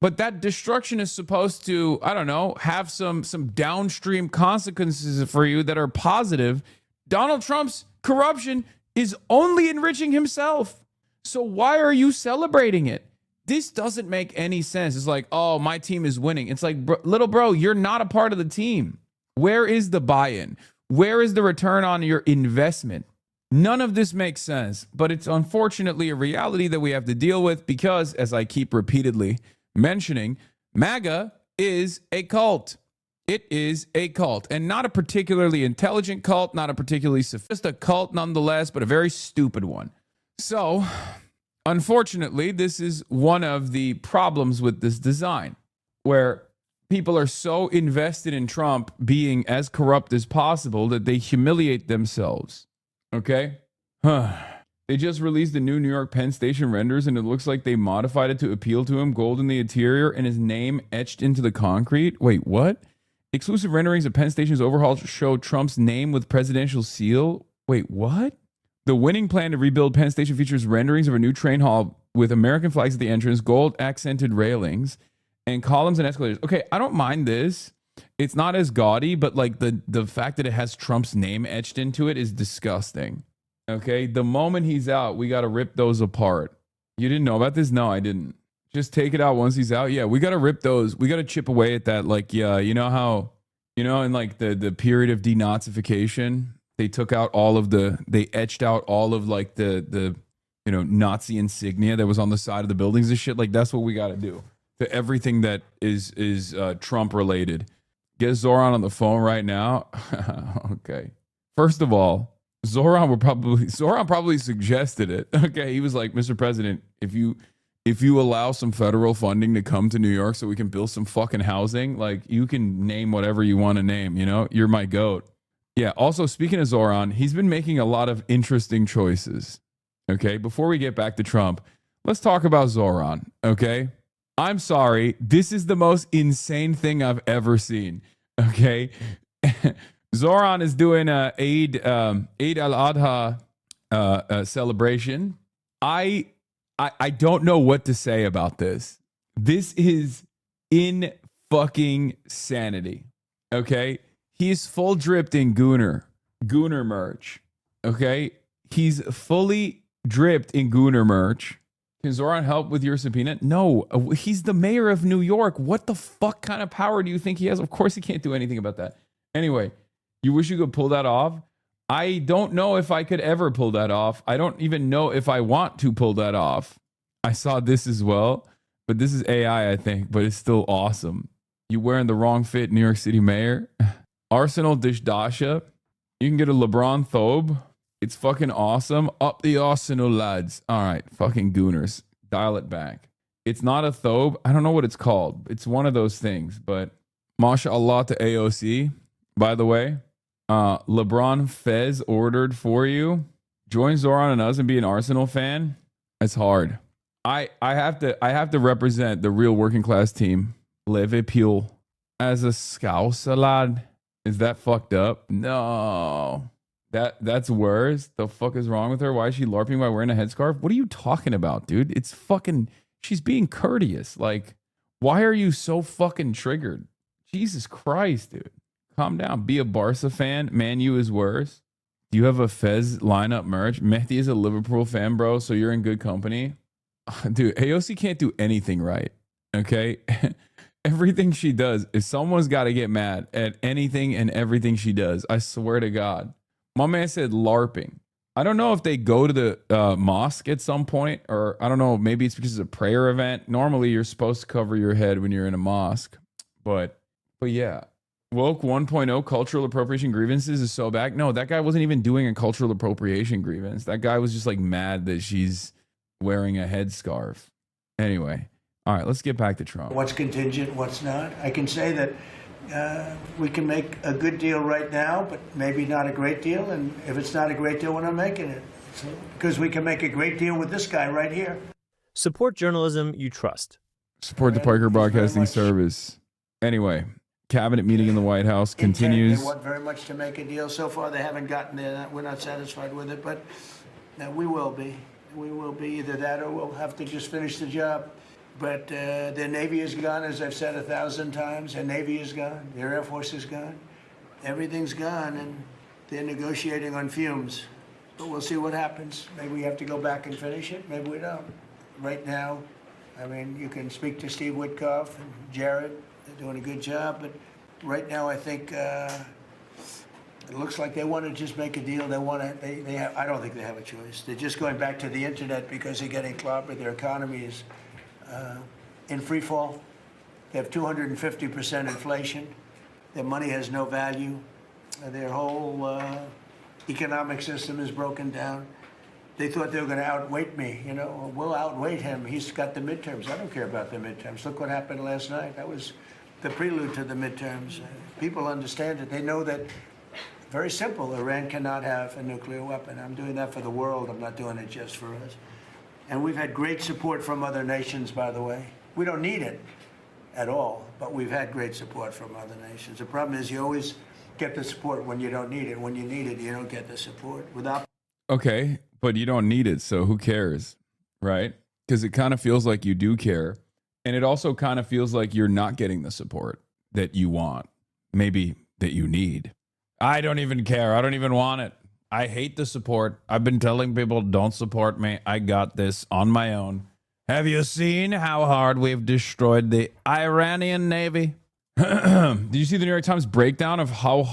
But that destruction is supposed to, I don't know, have some downstream consequences for you that are positive. Donald Trump's corruption is only enriching himself. So why are you celebrating it? This doesn't make any sense. It's like, oh, my team is winning. It's like, little bro, you're not a part of the team. Where is the buy-in? Where is the return on your investment? None of this makes sense, but it's unfortunately a reality that we have to deal with because, as I keep repeatedly mentioning, MAGA is a cult. It is a cult, and not a particularly intelligent cult, not a particularly just a cult nonetheless, but a very stupid one. So, unfortunately, this is one of the problems with this design, where people are so invested in Trump being as corrupt as possible that they humiliate themselves. Okay? They just released the new New York Penn Station renders, and it looks like they modified it to appeal to him. Gold in the interior and his name etched into the concrete. Wait, what? Exclusive renderings of Penn Station's overhaul show Trump's name with presidential seal. Wait, what? The winning plan to rebuild Penn Station features renderings of a new train hall with American flags at the entrance, gold accented railings, and columns and escalators. Okay, I don't mind this. It's not as gaudy, but like the fact that it has Trump's name etched into it is disgusting. Okay, the moment he's out, we got to rip those apart. You didn't know about this? No, I didn't. Just take it out once he's out. Yeah, we got to rip those. We got to chip away at that. Like, yeah, you know how You know, in like the period of denazification, they etched out all of like the Nazi insignia that was on the side of the buildings and shit. Like that's what we got to do to everything that is Trump related. Get Zoran on the phone right now. Okay. First of all, Zoran probably suggested it. Okay, he was like, Mr. President, if you allow some federal funding to come to New York so we can build some fucking housing, like you can name whatever you want to name, you know, you're my goat. Yeah. Also, speaking of Zoran, he's been making a lot of interesting choices. Okay. Before we get back to Trump, let's talk about Zoran. Okay. I'm sorry. This is the most insane thing I've ever seen. Okay. Zoran is doing a Eid al-Adha celebration. I don't know what to say about this. This is in fucking sanity. Okay? He's full dripped in Gooner merch. Okay? He's fully dripped in Gooner merch. Can Zoran help with your subpoena? No, he's the mayor of New York. What the fuck kind of power do you think he has? Of course he can't do anything about that. Anyway, you wish you could pull that off? I don't know if I could ever pull that off. I don't even know if I want to pull that off. I saw this as well, but this is AI, I think, but it's still awesome. You wearing the wrong fit, New York City mayor? Arsenal Dish Dasha. You can get a LeBron Thobe. It's fucking awesome. Up the Arsenal, lads. All right, fucking gooners. Dial it back. It's not a Thobe. I don't know what it's called. It's one of those things, but mashallah to AOC. By the way, LeBron Fez ordered for you. Join Zoran and us and be an Arsenal fan. It's hard. I have to represent the real working class team. Liverpool as a Scouser lad. Is that fucked up? No. That's worse. The fuck is wrong with her? Why is she LARPing by wearing a headscarf? What are you talking about, dude? It's fucking, she's being courteous. Like, why are you so fucking triggered? Jesus Christ, dude. Calm down. Be a Barca fan. Man U is worse. Do you have a Fez lineup merch? Mehdi is a Liverpool fan, bro, so you're in good company. Dude, AOC can't do anything right. Okay? Everything she does, if someone's got to get mad at anything and everything she does, I swear to God. My man said LARPing. I don't know if they go to the mosque at some point, or I don't know, maybe it's because it's a prayer event. Normally, you're supposed to cover your head when you're in a mosque. But yeah. Woke 1.0 cultural appropriation grievances is so back. No, that guy wasn't even doing a cultural appropriation grievance. That guy was just like mad that she's wearing a headscarf. Anyway. All right, let's get back to Trump. What's contingent, what's not? I can say that we can make a good deal right now, but maybe not a great deal. And if it's not a great deal, we're not making it. So, because we can make a great deal with this guy right here. Support journalism you trust. Support the Piker Broadcasting Service. Anyway, cabinet meeting in the White House continues. They want very much to make a deal. So far, they haven't gotten there. We're not satisfied with it, but we will be. We will be either that or we'll have to just finish the job. But their Navy is gone, as I've said 1,000 times. Their Navy is gone. Their Air Force is gone. Everything's gone, and they're negotiating on fumes. But we'll see what happens. Maybe we have to go back and finish it. Maybe we don't. Right now, I mean, you can speak to Steve Witkoff and Jared. They're doing a good job. But right now, I think it looks like they want to just make a deal. They want to. They have. I don't think they have a choice. They're just going back to the internet because they're getting clobbered. Their economy is in free fall. They have 250% inflation. Their money has no value. Their whole economic system is broken down. They thought they were going to outweight me. You know, we'll outweight him. He's got the midterms. I don't care about the midterms. Look what happened last night. That was the prelude to the midterms. People understand it. They know that, very simple, Iran cannot have a nuclear weapon. I'm doing that for the world. I'm not doing it just for us. And we've had great support from other nations, by the way. We don't need it at all, but we've had great support from other nations. The problem is you always get the support when you don't need it. When you need it, you don't get the support. Okay, but you don't need it, so who cares, right? Because it kind of feels like you do care. And it also kind of feels like you're not getting the support that you want, maybe that you need. I don't even care. I don't even want it. I hate the support. I've been telling people, don't support me. I got this on my own. Have you seen how hard we've destroyed the Iranian Navy? Did you see the New York Times breakdown of how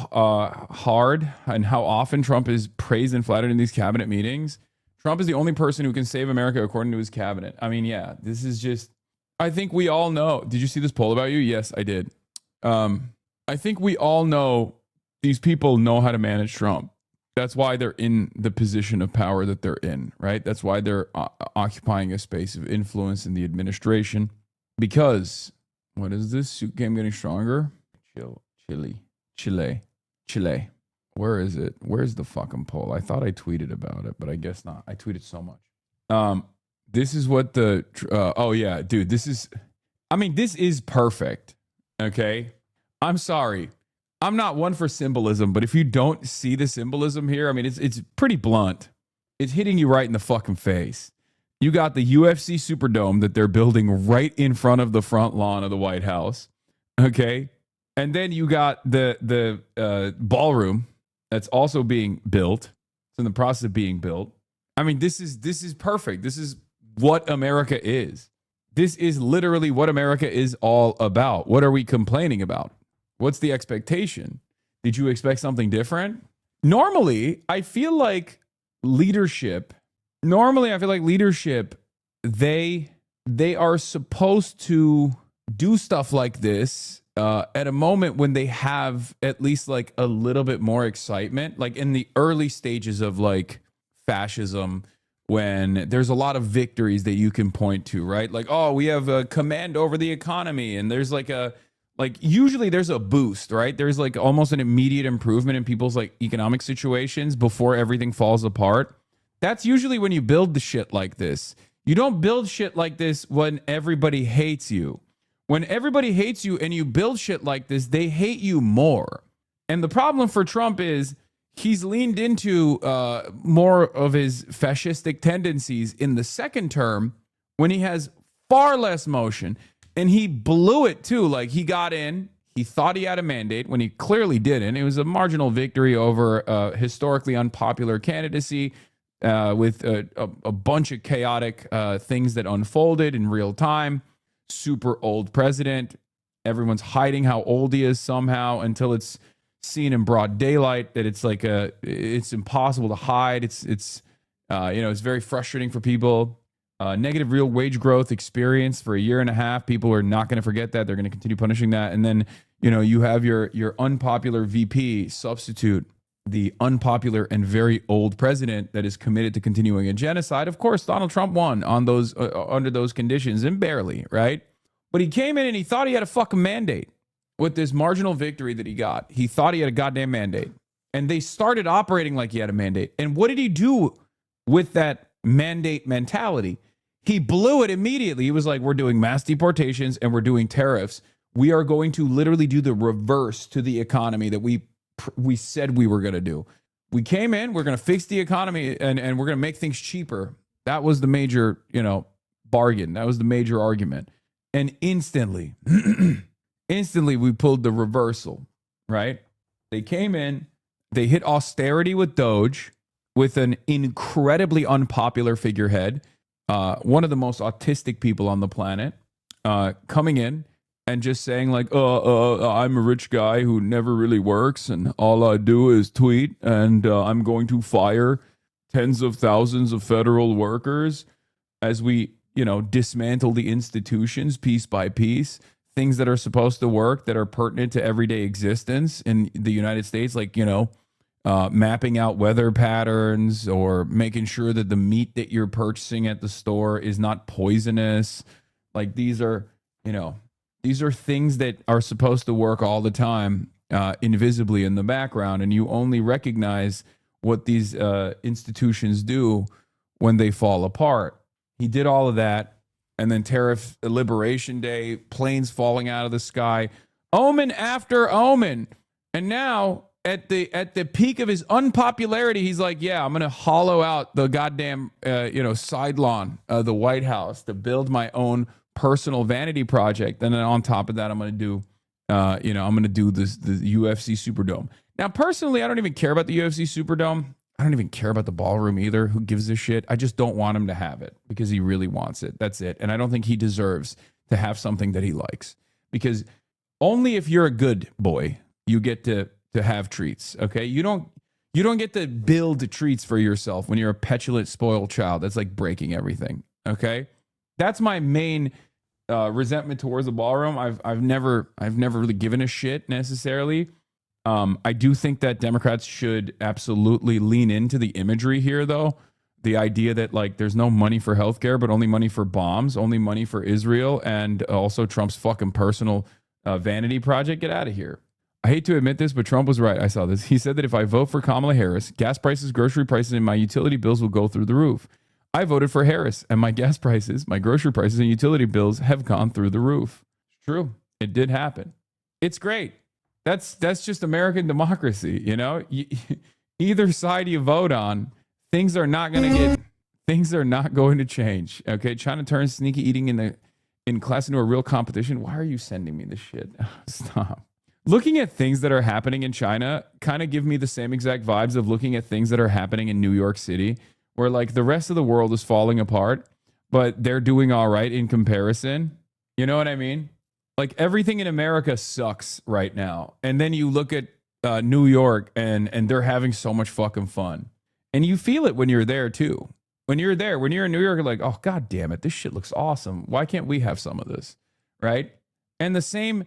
hard and how often Trump is praised and flattered in these cabinet meetings? Trump is the only person who can save America according to his cabinet. I mean, yeah, this is just, I think we all know. Did you see this poll about you? Yes, I did. I think we all know these people know how to manage Trump. That's why they're in the position of power that they're in, right? That's why they're occupying a space of influence in the administration. Because, what is this? Suit game getting stronger? Chile. Where is it? Where's the fucking poll? I thought I tweeted about it, but I guess not. I tweeted so much. This is what the, oh yeah, dude, this is perfect. Okay. I'm sorry. I'm not one for symbolism, but if you don't see the symbolism here, I mean, it's pretty blunt. It's hitting you right in the fucking face. You got the UFC Superdome that they're building right in front of the front lawn of the White House. Okay. And then you got the ballroom that's also being built. It's in the process of being built. I mean, this is perfect. This is what America is. This is literally what America is all about. What are we complaining about? What's the expectation? Did you expect something different? Normally, I feel like leadership, they are supposed to do stuff like this at a moment when they have at least like a little bit more excitement, like in the early stages of like fascism, when there's a lot of victories that you can point to, right? Like, oh, we have a command over the economy, and there's usually there's a boost, right? There's like almost an immediate improvement in people's like economic situations before everything falls apart. That's usually when you build the shit like this. You don't build shit like this when everybody hates you. When everybody hates you and you build shit like this, they hate you more. And the problem for Trump is he's leaned into more of his fascistic tendencies in the second term when he has far less motion. And he blew it too. Like, he got in, he thought he had a mandate when he clearly didn't. It was a marginal victory over a historically unpopular candidacy with a bunch of chaotic things that unfolded in real time. Super old president. Everyone's hiding how old he is somehow until it's seen in broad daylight that it's like it's impossible to hide. It's very frustrating for people. Negative real wage growth experience for a year and a half. People are not going to forget that. They're going to continue punishing that. And then, you have your unpopular VP substitute the unpopular and very old president that is committed to continuing a genocide. Of course, Donald Trump won on those under those conditions, and barely, right? But he came in and he thought he had a fucking mandate with this marginal victory that he got. He thought he had a goddamn mandate. And they started operating like he had a mandate. And what did he do with that mandate mentality? He blew it immediately. He was like, we're doing mass deportations and we're doing tariffs. We are going to literally do the reverse to the economy that we said we were going to do. We came in, we're going to fix the economy and we're going to make things cheaper. That was the major, bargain. That was the major argument. And instantly we pulled the reversal, right? They came in, they hit austerity with Doge, with an incredibly unpopular figurehead, one of the most autistic people on the planet, coming in and just saying like, I'm a rich guy who never really works, and all I do is tweet, and I'm going to fire tens of thousands of federal workers as we, dismantle the institutions piece by piece, things that are supposed to work, that are pertinent to everyday existence in the United States, like, mapping out weather patterns or making sure that the meat that you're purchasing at the store is not poisonous. Like, these are things that are supposed to work all the time, invisibly in the background, and you only recognize what these institutions do when they fall apart. He did all of that, and then Tariff Liberation Day, planes falling out of the sky, omen after omen, and now at the peak of his unpopularity, he's like, yeah, I'm gonna hollow out the goddamn side lawn of the White House to build my own personal vanity project, and then on top of that, I'm gonna do the UFC Superdome. Now, personally, I don't even care about the UFC Superdome. I don't even care about the ballroom either. Who gives a shit? I just don't want him to have it because he really wants it. That's it. And I don't think he deserves to have something that he likes, because only if you're a good boy, you get to have treats. Okay. You don't get to build treats for yourself when you're a petulant, spoiled child. That's like breaking everything. Okay. That's my main resentment towards the ballroom. I've never really given a shit necessarily. I do think that Democrats should absolutely lean into the imagery here, though. The idea that like there's no money for healthcare, but only money for bombs, only money for Israel, and also Trump's fucking personal vanity project. Get out of here. I hate to admit this, but Trump was right. I saw this. He said that if I vote for Kamala Harris, gas prices, grocery prices, and my utility bills will go through the roof. I voted for Harris, and my gas prices, my grocery prices, and utility bills have gone through the roof. It's true. It did happen. It's great. That's just American democracy, you know? Either side you vote on, things are not going to change. Okay, China turns sneaky eating in class into a real competition. Why are you sending me this shit? Stop. Looking at things that are happening in China kind of give me the same exact vibes of looking at things that are happening in New York City, where like the rest of the world is falling apart, but they're doing all right in comparison. You know what I mean? Like everything in America sucks right now. And then you look at New York and they're having so much fucking fun. And you feel it when you're there too. When you're in New York, you're like, oh, God damn it. This shit looks awesome. Why can't we have some of this? Right. And the same,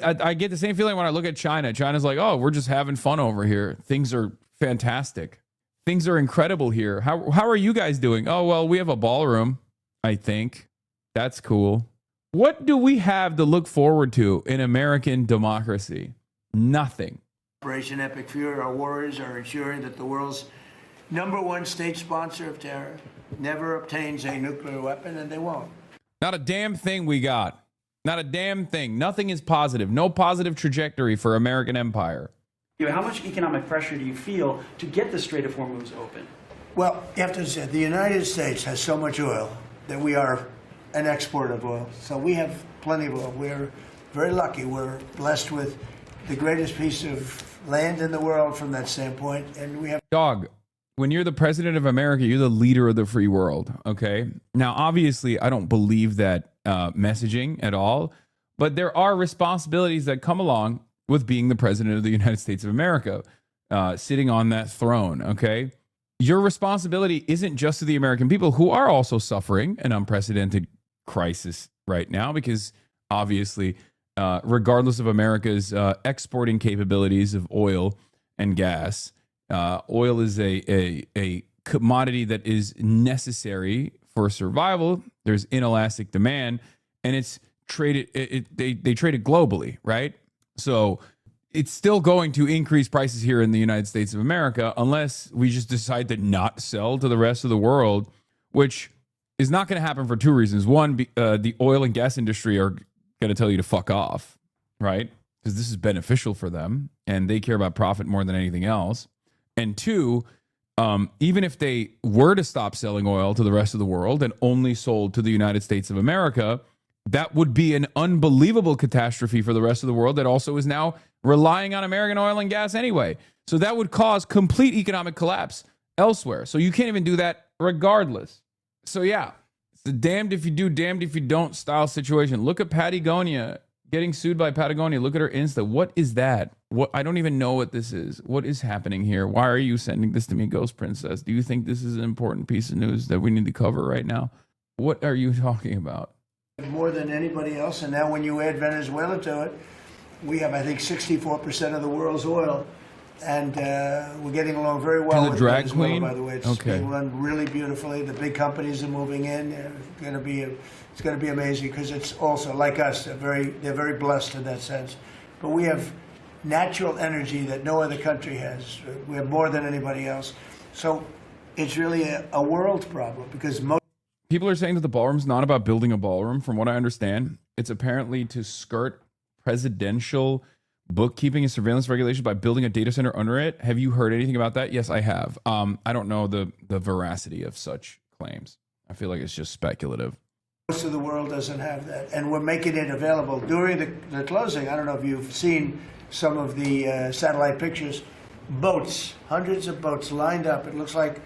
I get the same feeling when I look at China. China's like, oh, we're just having fun over here. Things are fantastic. Things are incredible here. How are you guys doing? Oh, well, we have a ballroom, I think. That's cool. What do we have to look forward to in American democracy? Nothing. Operation Epic Fury, our warriors are ensuring that the world's #1 state sponsor of terror never obtains a nuclear weapon, and they won't. Not a damn thing we got. Not a damn thing. Nothing is positive. No positive trajectory for American empire. How much economic pressure do you feel to get the Strait of Hormuz open? Well, you have to say, the United States has so much oil that we are an exporter of oil. So we have plenty of oil. We're very lucky. We're blessed with the greatest piece of land in the world from that standpoint. And we have... Dog, when you're the president of America, you're the leader of the free world, okay? Now, obviously, I don't believe that messaging at all, but there are responsibilities that come along with being the president of the United States of America, sitting on that throne, okay? Your responsibility isn't just to the American people, who are also suffering an unprecedented crisis right now, because obviously, regardless of America's exporting capabilities of oil and gas, oil is a commodity that is necessary for survival. There's inelastic demand, and it's traded. They trade it globally, right? So it's still going to increase prices here in the United States of America unless we just decide to not sell to the rest of the world, which is not going to happen for two reasons. One, the oil and gas industry are going to tell you to fuck off, right? Because this is beneficial for them and they care about profit more than anything else. And two, even if they were to stop selling oil to the rest of the world and only sold to the United States of America, that would be an unbelievable catastrophe for the rest of the world that also is now relying on American oil and gas anyway. So that would cause complete economic collapse elsewhere. So you can't even do that regardless. So yeah, it's a damned if you do, damned if you don't style situation. Look at Patagonia getting sued by Patagonia. Look at her Insta. What is that? What? I don't even know what this is. What is happening here? Why are you sending this to me, Ghost Princess? Do you think this is an important piece of news that we need to cover right now? What are you talking about? More than anybody else, and now when you add Venezuela to it, we have, I think, 64% of the world's oil, and we're getting along very well with drag Venezuela, queen? by the way. It's being run really beautifully. The big companies are moving in. It's going to be amazing because it's also, like us, they're very blessed in that sense. But we have natural energy that no other country has. We have more than anybody else. So it's really a world problem because most people are saying that the ballroom's not about building a ballroom. From what I understand, it's apparently to skirt presidential bookkeeping and surveillance regulations by building a data center under it. Have you heard anything about that? Yes, I have. I don't know the veracity of such claims. I feel like it's just speculative. Most of the world doesn't have that, and we're making it available. During the closing, I don't know if you've seen some of the satellite pictures, boats, hundreds of boats lined up. It looks like...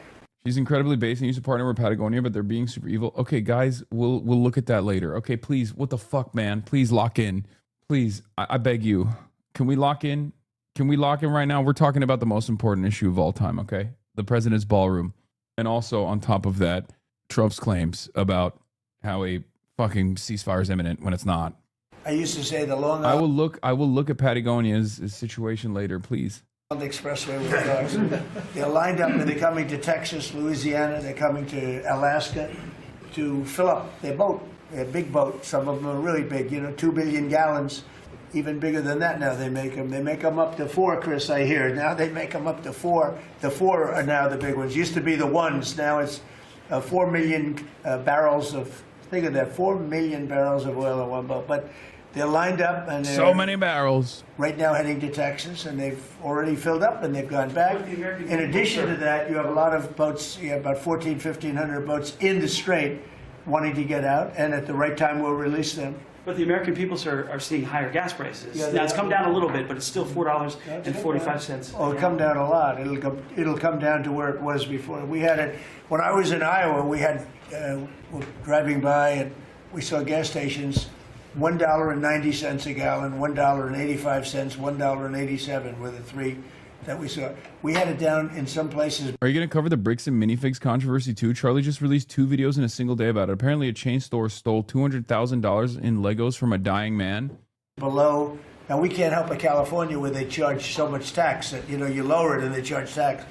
She's incredibly base and used to partner with Patagonia, but they're being super evil. Okay, guys, we'll look at that later. Okay, please, what the fuck, man? Please lock in. please, I beg you, can we lock in? Can we lock in right now? We're talking about the most important issue of all time, okay? The president's ballroom. And also, on top of that, Trump's claims about how a fucking ceasefire is imminent when it's not. I used to say the Long I will look at Patagonia's situation later, please. Island Expressway with cars. They're lined up and they're coming to Texas, Louisiana, they're coming to Alaska to fill up their boat, their big boat. Some of them are really big, 2 billion gallons. Even bigger than that now they make them. They make them up to 4, Chris, I hear. Now they make them up to 4. The 4 are now the big ones. Used to be the 1s. Now it's 4 million barrels of, think of that, 4 million barrels of oil in one boat. But they're lined up and they're so many barrels. Right now heading to Texas, and they've already filled up and they've gone back. In addition to that, you have a lot of boats, you have about 1,500 boats in the strait wanting to get out, and at the right time we'll release them. But the American people, sir, are seeing higher gas prices. Now, it's come down a little bit, but it's still $4.45. Oh, it'll come down a lot. It'll come down to where it was before. We had it, when I was in Iowa, we had, driving by, and we saw gas stations, $1.90 a gallon, $1.85, $1.87 were the 3 that we saw. We had it down in some places. Are you going to cover the bricks and minifigs controversy too? Charlie just released 2 videos in a single day about it. Apparently a chain store stole $200,000 in Legos from a dying man. Below, now we can't help a California where they charge so much tax that, you lower it and they charge tax.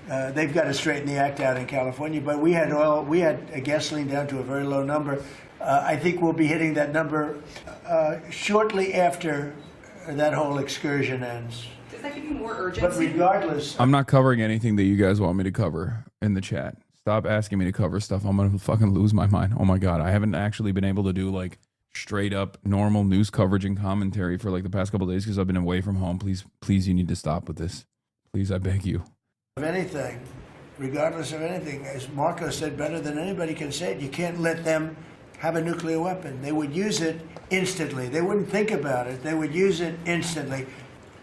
They've got to straighten the act out in California, but we had oil, we had gasoline down to a very low number. I think we'll be hitting that number shortly after that whole excursion ends. Does that give you more urgency? But regardless, I'm not covering anything that you guys want me to cover in the chat. Stop asking me to cover stuff. I'm going to fucking lose my mind. Oh my God. I haven't actually been able to do like straight up normal news coverage and commentary for like the past couple of days because I've been away from home. Please, you need to stop with this. Please, I beg you. of anything, regardless of anything, as Marco said better than anybody can say it, you can't let them have a nuclear weapon. They would use it instantly. They wouldn't think about it. They would use it instantly.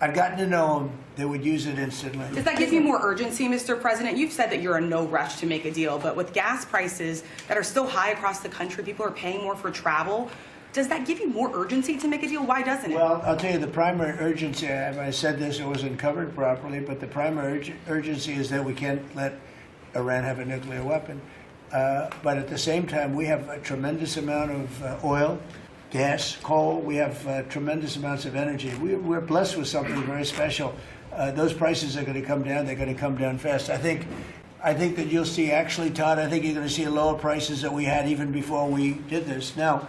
I've gotten to know them. They would use it instantly. Does that give you more urgency, Mr. President? You've said that you're in no rush to make a deal, but with gas prices that are still high across the country, people are paying more for travel. Does that give you more urgency to make a deal? Why doesn't it? Well, I'll tell you, the primary urgency, I said this, it wasn't covered properly, but the primary urgency is that we can't let Iran have a nuclear weapon. But at the same time, we have a tremendous amount of oil, gas, coal. We have tremendous amounts of energy. We're blessed with something very special. Those prices are going to come down. They're going to come down fast. I think that you'll see, actually, Todd, I think you're going to see lower prices that we had even before we did this. Now,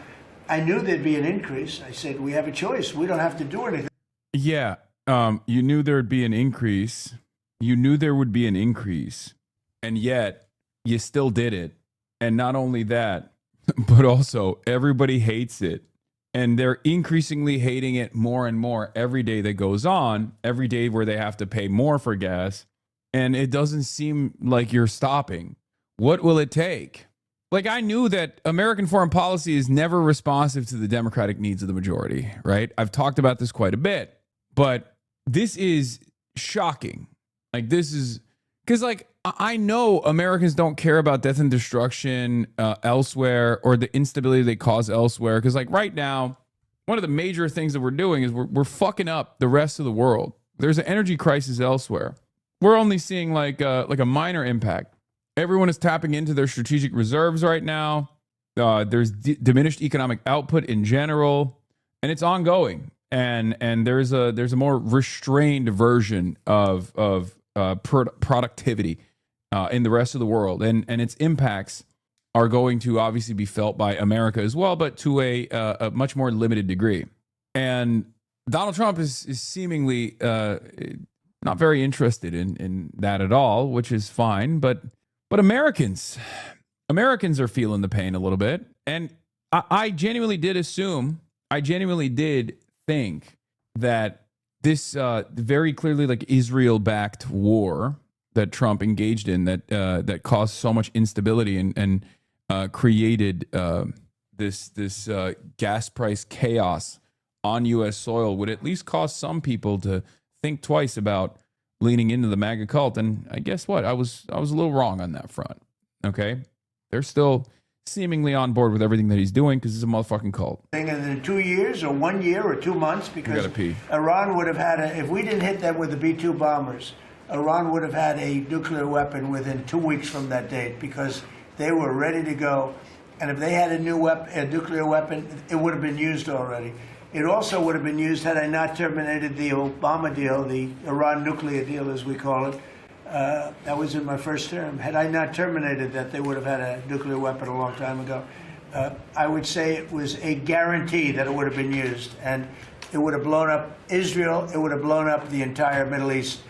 I knew there'd be an increase. I said, we have a choice. We don't have to do anything. Yeah. You knew there'd be an increase. You knew there would be an increase. And yet, you still did it. And not only that, but also everybody hates it. And they're increasingly hating it more and more every day that goes on, every day where they have to pay more for gas. And it doesn't seem like you're stopping. What will it take? Like, I knew that American foreign policy is never responsive to the democratic needs of the majority, right? I've talked about this quite a bit, but this is shocking. Like, this is because, like, I know Americans don't care about death and destruction elsewhere or the instability they cause elsewhere. Because, like, right now, one of the major things that we're doing is we're fucking up the rest of the world. There's an energy crisis elsewhere. We're only seeing like a minor impact. Everyone is tapping into their strategic reserves right now. There's diminished economic output in general, and it's ongoing. And there's a more restrained version of productivity in the rest of the world, and its impacts are going to obviously be felt by America as well, but to a much more limited degree. And Donald Trump is seemingly not very interested in that at all, which is fine. But Americans are feeling the pain a little bit, and I genuinely did think that this very clearly like Israel-backed war that Trump engaged in that caused so much instability and created this gas price chaos on U.S. soil would at least cause some people to think twice about leaning into the MAGA cult. And I guess what? I was a little wrong on that front. Okay, they're still seemingly on board with everything that he's doing because he's a motherfucking cult. And in 2 years or 1 year or 2 months, because gotta pee. Iran would have had if we didn't hit them with the B-2 bombers, Iran would have had a nuclear weapon within 2 weeks from that date because they were ready to go. And if they had a nuclear weapon, it would have been used already. It also would have been used had I not terminated the Obama deal, the Iran nuclear deal, as we call it. That was in my first term. Had I not terminated that, they would have had a nuclear weapon a long time ago. I would say it was a guarantee that it would have been used. And it would have blown up Israel. It would have blown up the entire Middle East.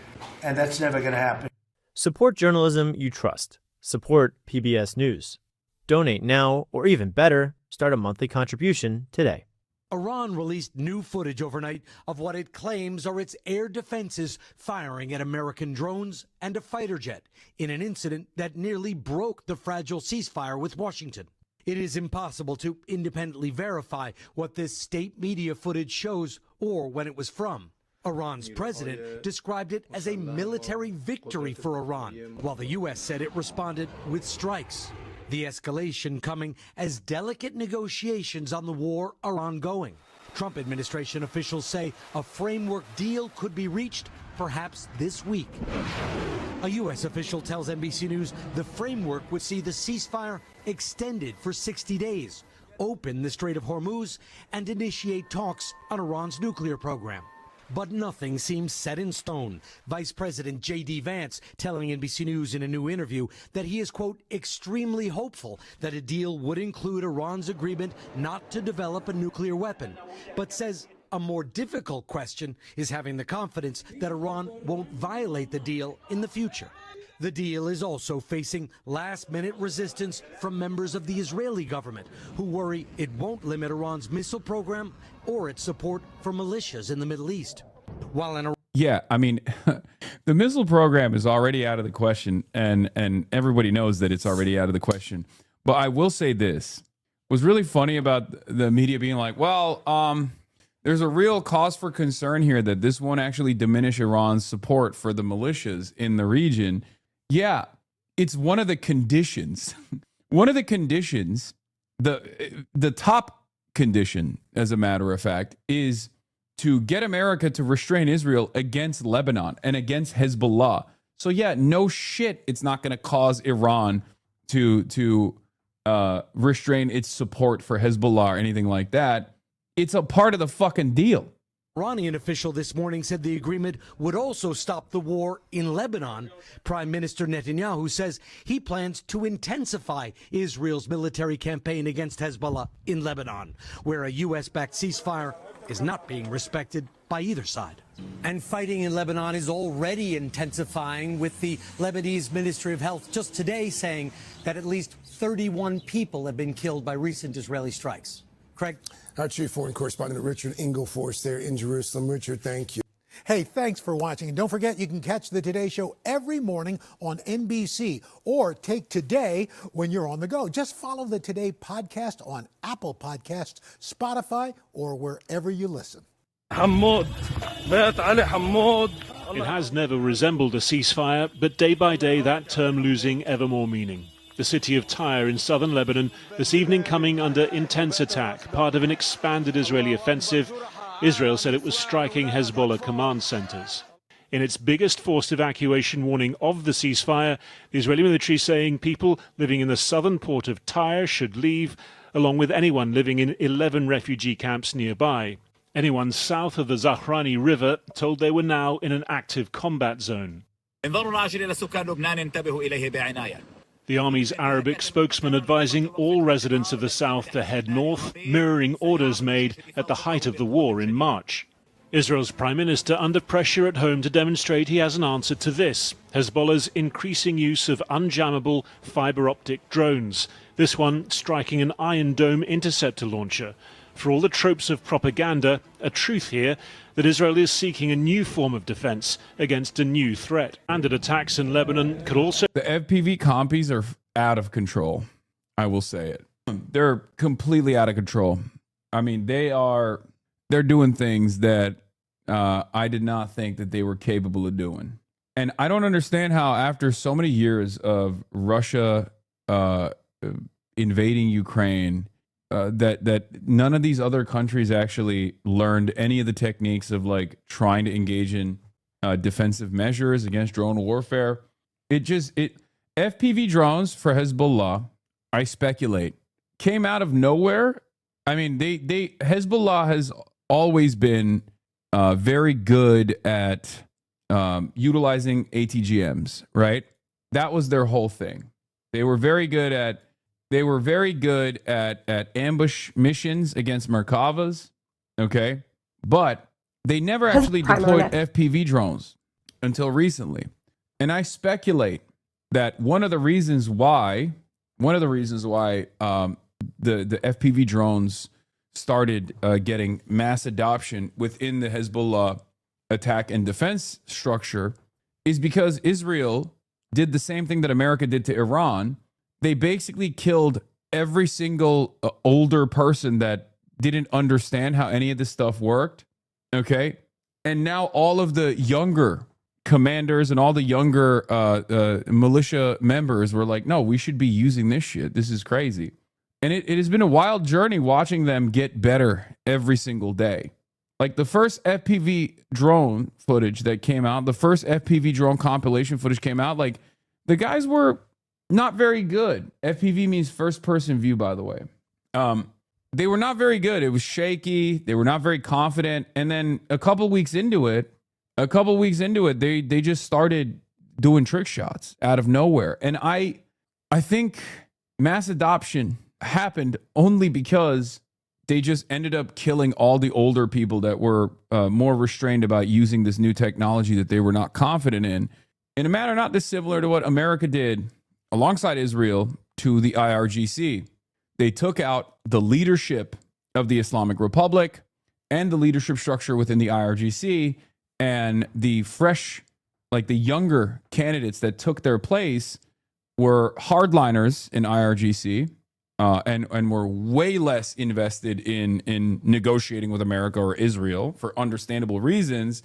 And that's never going to happen. Support journalism you trust. Support PBS News. Donate now, or even better, start a monthly contribution today. Iran released new footage overnight of what it claims are its air defenses firing at American drones and a fighter jet in an incident that nearly broke the fragile ceasefire with Washington. It is impossible to independently verify what this state media footage shows or when it was from. Iran's president described it as a military victory for Iran, while the U.S. said it responded with strikes. The escalation coming as delicate negotiations on the war are ongoing. Trump administration officials say a framework deal could be reached perhaps this week. A U.S. official tells NBC News the framework would see the ceasefire extended for 60 days, open the Strait of Hormuz, and initiate talks on Iran's nuclear program. But nothing seems set in stone. Vice President J.D. Vance telling NBC News in a new interview that he is, quote, extremely hopeful that a deal would include Iran's agreement not to develop a nuclear weapon, but says a more difficult question is having the confidence that Iran won't violate the deal in the future. The deal is also facing last-minute resistance from members of the Israeli government who worry it won't limit Iran's missile program or its support for militias in the Middle East. While in Yeah, I mean, the missile program is already out of the question, and everybody knows that it's already out of the question. But I will say this. What's really funny about the media being like, well, there's a real cause for concern here that this won't actually diminish Iran's support for the militias in the region. Yeah, it's one of the conditions. One of the conditions, the top condition, as a matter of fact, is to get America to restrain Israel against Lebanon and against Hezbollah. So yeah, no shit, it's not going to cause Iran to restrain its support for Hezbollah or anything like that. It's a part of the fucking deal. Iranian official this morning said the agreement would also stop the war in Lebanon. Prime Minister Netanyahu says he plans to intensify Israel's military campaign against Hezbollah in Lebanon, where a U.S.-backed ceasefire is not being respected by either side. And fighting in Lebanon is already intensifying, with the Lebanese Ministry of Health just today saying that at least 31 people have been killed by recent Israeli strikes. Craig? Our chief foreign correspondent, Richard Ingleforce, there in Jerusalem. Richard, thank you. Hey, thanks for watching. And don't forget, you can catch the Today Show every morning on NBC, or take Today when you're on the go. Just follow the Today podcast on Apple Podcasts, Spotify, or wherever you listen. It has never resembled a ceasefire, but day by day that term losing ever more meaning. The city of Tyre in southern Lebanon this evening coming under intense attack, part of an expanded Israeli offensive. Israel said it was striking Hezbollah command centers. In its biggest forced evacuation warning of the ceasefire, the Israeli military saying people living in the southern port of Tyre should leave, along with anyone living in 11 refugee camps nearby. Anyone south of the Zahrani River told they were now in an active combat zone. The Army's Arabic spokesman advising all residents of the south to head north, mirroring orders made at the height of the war in March. Israel's Prime Minister under pressure at home to demonstrate he has an answer to this: Hezbollah's increasing use of unjammable fiber-optic drones, this one striking an Iron Dome interceptor launcher. For all the tropes of propaganda, a truth here that Israel is seeking a new form of defense against a new threat. And attacks in Lebanon could also... The FPV compies are out of control. I will say it. They're completely out of control. I mean, they're doing things that I did not think that they were capable of doing. And I don't understand how, after so many years of Russia invading Ukraine, that none of these other countries actually learned any of the techniques of like trying to engage in defensive measures against drone warfare. FPV drones for Hezbollah, I speculate, came out of nowhere. I mean, Hezbollah has always been very good at utilizing ATGMs, right? That was their whole thing. They were very good at ambush missions against Merkavas, okay? But they never actually deployed FPV drones until recently. And I speculate that one of the reasons why the FPV drones started getting mass adoption within the Hezbollah attack and defense structure is because Israel did the same thing that America did to Iran. They basically killed every single older person that didn't understand how any of this stuff worked. Okay. And now all of the younger commanders and all the younger militia members were like, no, we should be using this shit. This is crazy. And it has been a wild journey watching them get better every single day. Like the first FPV drone footage that came out, the first FPV drone compilation footage came out, like the guys were not very good. FPV means first person view, by the way. They were not very good. It was shaky. They were not very confident. And then a couple weeks into it, they just started doing trick shots out of nowhere. And I think mass adoption happened only because they just ended up killing all the older people that were more restrained about using this new technology that they were not confident in a manner not dissimilar to what America did alongside Israel to the IRGC. They took out the leadership of the Islamic Republic and the leadership structure within the IRGC, and the fresh, like the younger candidates that took their place were hardliners in IRGC, and were way less invested in negotiating with America or Israel for understandable reasons.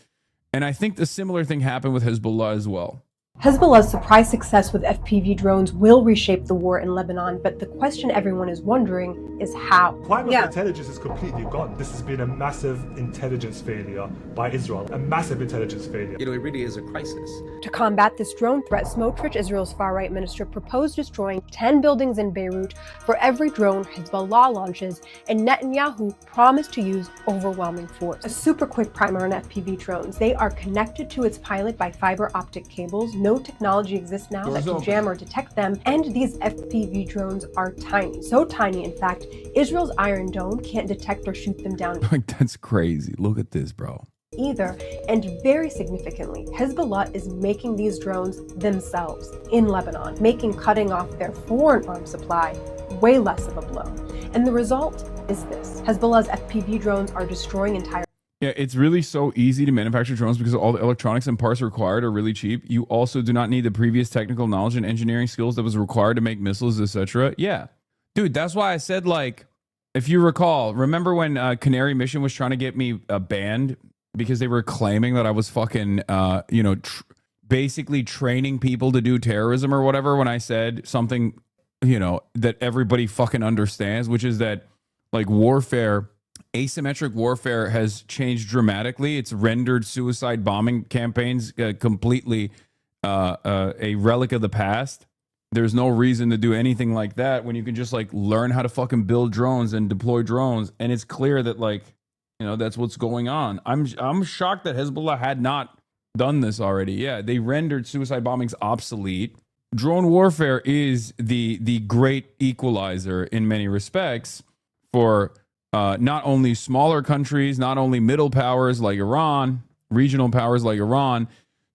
And I think the similar thing happened with Hezbollah as well. Hezbollah's surprise success with FPV drones will reshape the war in Lebanon, but the question everyone is wondering is how. Climate intelligence is completely gone. This has been a massive intelligence failure by Israel, a massive intelligence failure. You know, it really is a crisis. To combat this drone threat, Smotrich, Israel's far-right minister, proposed destroying 10 buildings in Beirut for every drone Hezbollah launches, and Netanyahu promised to use overwhelming force. A super quick primer on FPV drones. They are connected to its pilot by fiber optic cables. No technology exists now that can jam or detect them, and these FPV drones are tiny. So tiny, in fact, Israel's Iron Dome can't detect or shoot them down. Like, that's crazy. Look at this, bro. Either. And very significantly, Hezbollah is making these drones themselves in Lebanon, making cutting off their foreign arms supply way less of a blow. And the result is this. Hezbollah's FPV drones are destroying entire... Yeah, it's really so easy to manufacture drones because all the electronics and parts required are really cheap. You also do not need the previous technical knowledge and engineering skills that was required to make missiles, etc. Yeah. Dude, that's why I said, like, if you recall, remember when Canary Mission was trying to get me banned because they were claiming that I was fucking, basically training people to do terrorism or whatever, when I said something, that everybody fucking understands, which is that, like, warfare... Asymmetric warfare has changed dramatically. It's rendered suicide bombing campaigns completely a relic of the past. There's no reason to do anything like that when you can just like learn how to fucking build drones and deploy drones. And it's clear that that's what's going on. I'm shocked that Hezbollah had not done this already. Yeah, they rendered suicide bombings obsolete. Drone warfare is the great equalizer in many respects for not only smaller countries, not only middle powers like Iran, regional powers like Iran,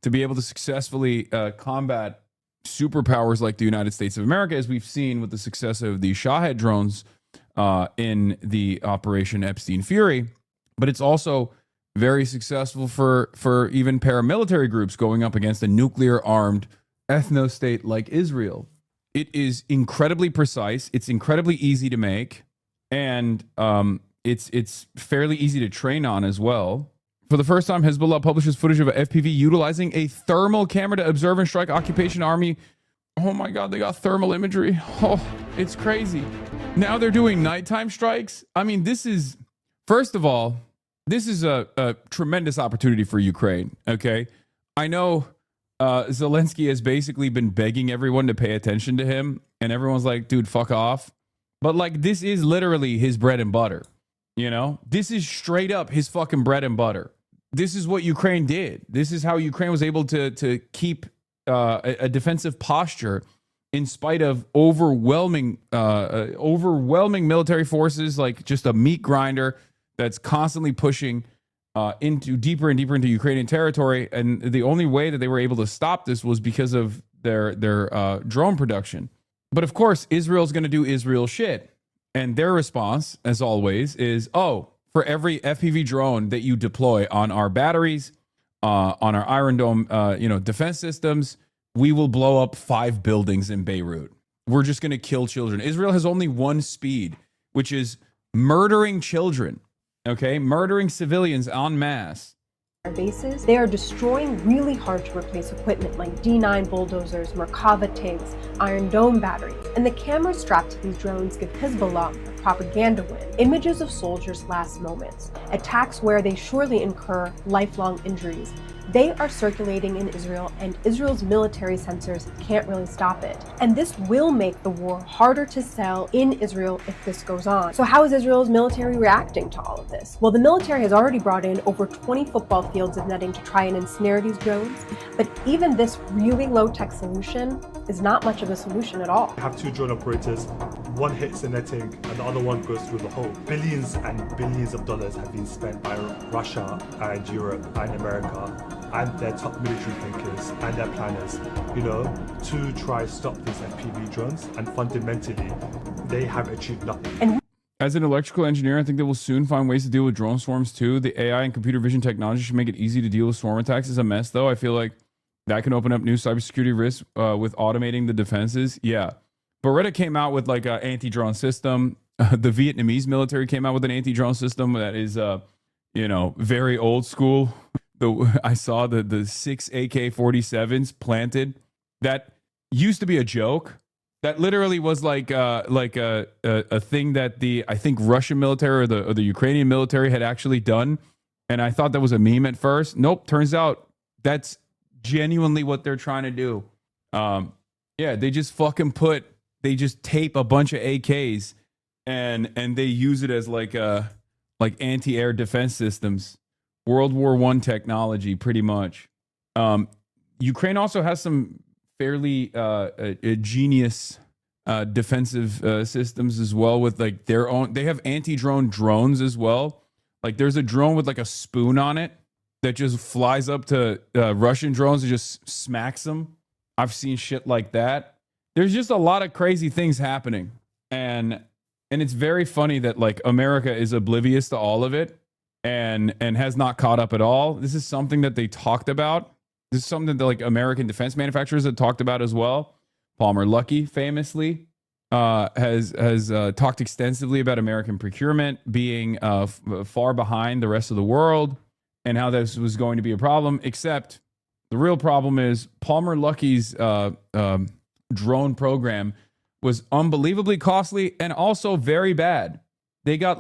to be able to successfully combat superpowers like the United States of America, as we've seen with the success of the Shahed drones in the Operation Epstein Fury. But it's also very successful for even paramilitary groups going up against a nuclear-armed ethno-state like Israel. It is incredibly precise. It's incredibly easy to make. And it's fairly easy to train on as well. For the first time, Hezbollah publishes footage of a FPV utilizing a thermal camera to observe and strike occupation army Oh my God, they got thermal imagery. Oh, it's crazy. Now they're doing nighttime strikes. I mean, first of all, this is a tremendous opportunity for Ukraine, okay? I know Zelensky has basically been begging everyone to pay attention to him, and everyone's like, dude, fuck off. But like, this is literally his bread and butter, you know? This is straight up his fucking bread and butter. This is what Ukraine did. This is how Ukraine was able to keep a defensive posture in spite of overwhelming military forces, like just a meat grinder that's constantly pushing into deeper and deeper into Ukrainian territory. And the only way that they were able to stop this was because of their drone production. But of course, Israel's going to do Israel shit. And their response, as always, is, oh, for every FPV drone that you deploy on our batteries, on our Iron Dome, defense systems, we will blow up 5 buildings in Beirut. We're just going to kill children. Israel has only one speed, which is murdering children, okay? Murdering civilians en masse. Bases, they are destroying really hard to replace equipment like D9 bulldozers, Merkava tanks, Iron Dome batteries, and the cameras strapped to these drones give Hezbollah a propaganda win. Images of soldiers' last moments, attacks where they surely incur lifelong injuries. They are circulating in Israel, and Israel's military censors can't really stop it. And this will make the war harder to sell in Israel if this goes on. So how is Israel's military reacting to all of this? Well, the military has already brought in over 20 football fields of netting to try and ensnare these drones, but even this really low-tech solution is not much of a solution at all. I have 2 drone operators, one hits the netting and the other one goes through the hole. Billions and billions of dollars have been spent by Russia and Europe and America and their top military thinkers and their planners, to try stop these FPV drones, and fundamentally, they have achieved nothing. As an electrical engineer, I think they will soon find ways to deal with drone swarms too. The AI and computer vision technology should make it easy to deal with swarm attacks. It's a mess, though. I feel like that can open up new cybersecurity risks with automating the defenses. Yeah. Beretta came out with like an anti-drone system. The Vietnamese military came out with an anti-drone system that is, very old school. I saw the 6 AK-47s planted. That used to be a joke. That literally was like a thing that I think Russian military or the Ukrainian military had actually done, and I thought that was a meme at first. Nope, turns out that's genuinely what they're trying to do. They just tape a bunch of AKs and they use it as like anti-air defense systems. World War I technology, pretty much. Ukraine also has some fairly genius defensive systems as well, with like their own. They have anti-drone drones as well. Like there's a drone with like a spoon on it that just flies up to Russian drones and just smacks them. I've seen shit like that. There's just a lot of crazy things happening, and it's very funny that like America is oblivious to all of it. And has not caught up at all. This is something that they talked about. This is something that like American defense manufacturers have talked about as well. Palmer Luckey famously has talked extensively about American procurement being far behind the rest of the world and how this was going to be a problem. Except the real problem is Palmer Luckey's drone program was unbelievably costly and also very bad. They got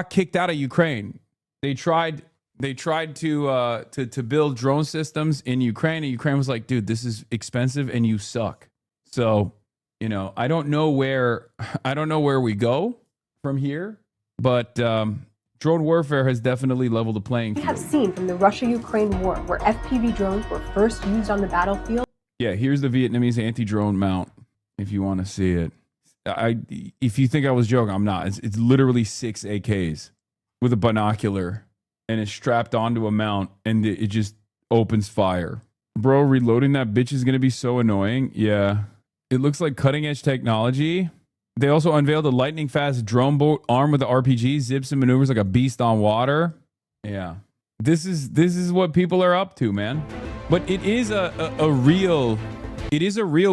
kicked out of Ukraine. They tried to build drone systems in Ukraine, and Ukraine was like, dude, this is expensive and you suck. So, I don't know where we go from here, but drone warfare has definitely leveled the playing field. We have seen from the Russia-Ukraine war where FPV drones were first used on the battlefield. Yeah, here's the Vietnamese anti-drone mount if you want to see it. If you think I was joking, I'm not. It's literally 6 AKs with a binocular, and it's strapped onto a mount, and it just opens fire. Bro, reloading that bitch is going to be so annoying. Yeah. It looks like cutting edge technology. They also unveiled a lightning fast drone boat armed with the RPG, zips and maneuvers like a beast on water. Yeah. This is what people are up to, man. But it is a real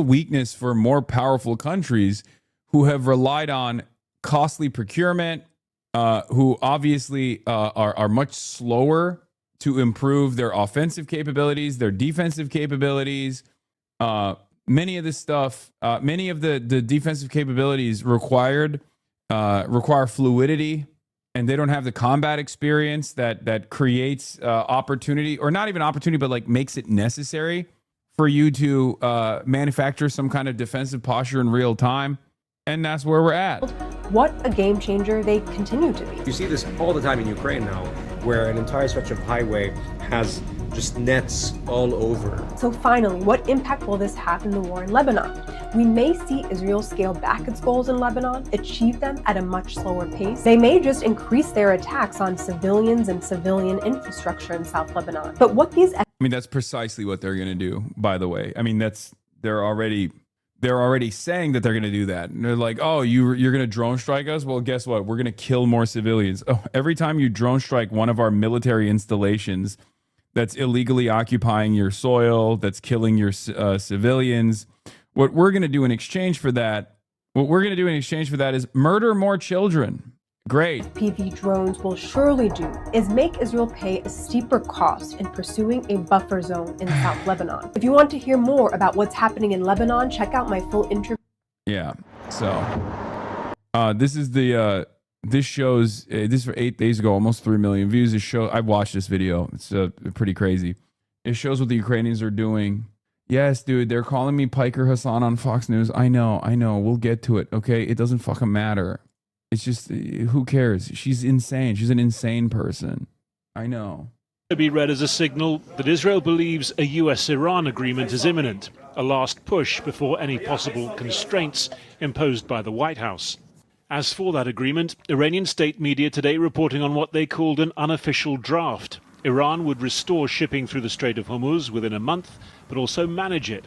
weakness for more powerful countries who have relied on costly procurement, who obviously are much slower to improve their offensive capabilities, their defensive capabilities. many of this stuff, many of the defensive capabilities require fluidity, and they don't have the combat experience that creates opportunity, or not even opportunity, but like makes it necessary for you to manufacture some kind of defensive posture in real time. And that's where we're at. What a game changer they continue to be. You see this all the time in Ukraine now, where an entire stretch of highway has just nets all over. So finally, what impact will this have in the war in Lebanon? We may see Israel scale back its goals in Lebanon, achieve them at a much slower pace. They may just increase their attacks on civilians and civilian infrastructure in South Lebanon. But what these... I mean, that's precisely what they're going to do, by the way. I mean, they're already saying that they're going to do that. And they're like, oh, you're going to drone strike us? Well, guess what? We're going to kill more civilians. Oh, every time you drone strike one of our military installations that's illegally occupying your soil, that's killing your civilians, what we're going to do in exchange for that is murder more children. Great. PV drones will surely do is make Israel pay a steeper cost in pursuing a buffer zone in South Lebanon. If you want to hear more about what's happening in Lebanon, check out my full interview. Yeah. So this is this shows this for 8 days ago, almost 3 million views. I've watched this video. It's pretty crazy. It shows what the Ukrainians are doing. Yes, dude, they're calling me Piker Hassan on Fox News. I know. We'll get to it. Okay, it doesn't fucking matter. It's just, who cares? She's insane. She's an insane person. I know. To be read as a signal that Israel believes a US-Iran agreement is imminent, a last push before any possible constraints imposed by the White House. As for that agreement, Iranian state media today reporting on what they called an unofficial draft. Iran would restore shipping through the Strait of Hormuz within a month, but also manage it.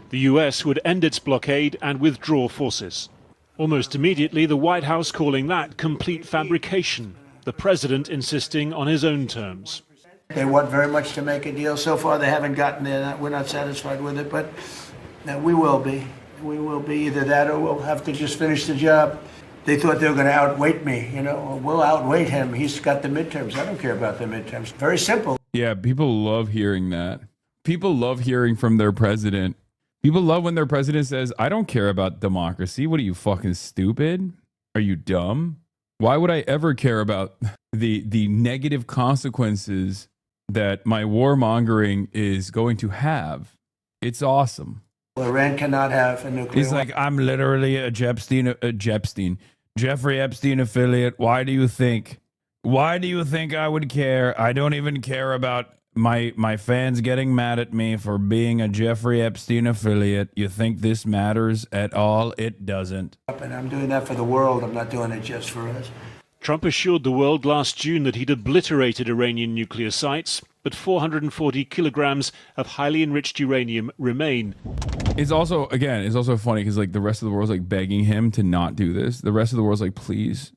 The US would end its blockade and withdraw forces. Almost immediately, the White House calling that complete fabrication, the president insisting on his own terms. They want very much to make a deal. So far, they haven't gotten there. We're not satisfied with it, but we will be. We will be either that or we'll have to just finish the job. They thought they were going to outweight me. We'll outweight him. He's got the midterms. I don't care about the midterms. Very simple. Yeah, people love hearing that. People love hearing from their president. People love when their president says, I don't care about democracy. What are you, fucking stupid? Are you dumb? Why would I ever care about the negative consequences that my warmongering is going to have? It's awesome. Iran cannot have a nuclear... He's like, I'm literally a Jeffrey Epstein affiliate. Why do you think I would care? I don't even care about my fans getting mad at me for being a Jeffrey Epstein affiliate. You think this matters at all? It doesn't. And I'm doing that for the world. I'm not doing it just for us. Trump assured the world last June that he'd obliterated Iranian nuclear sites, but 440 kilograms of highly enriched uranium remain. It's also funny because like the rest of the world's like begging him to not do this. The rest of the world's like, please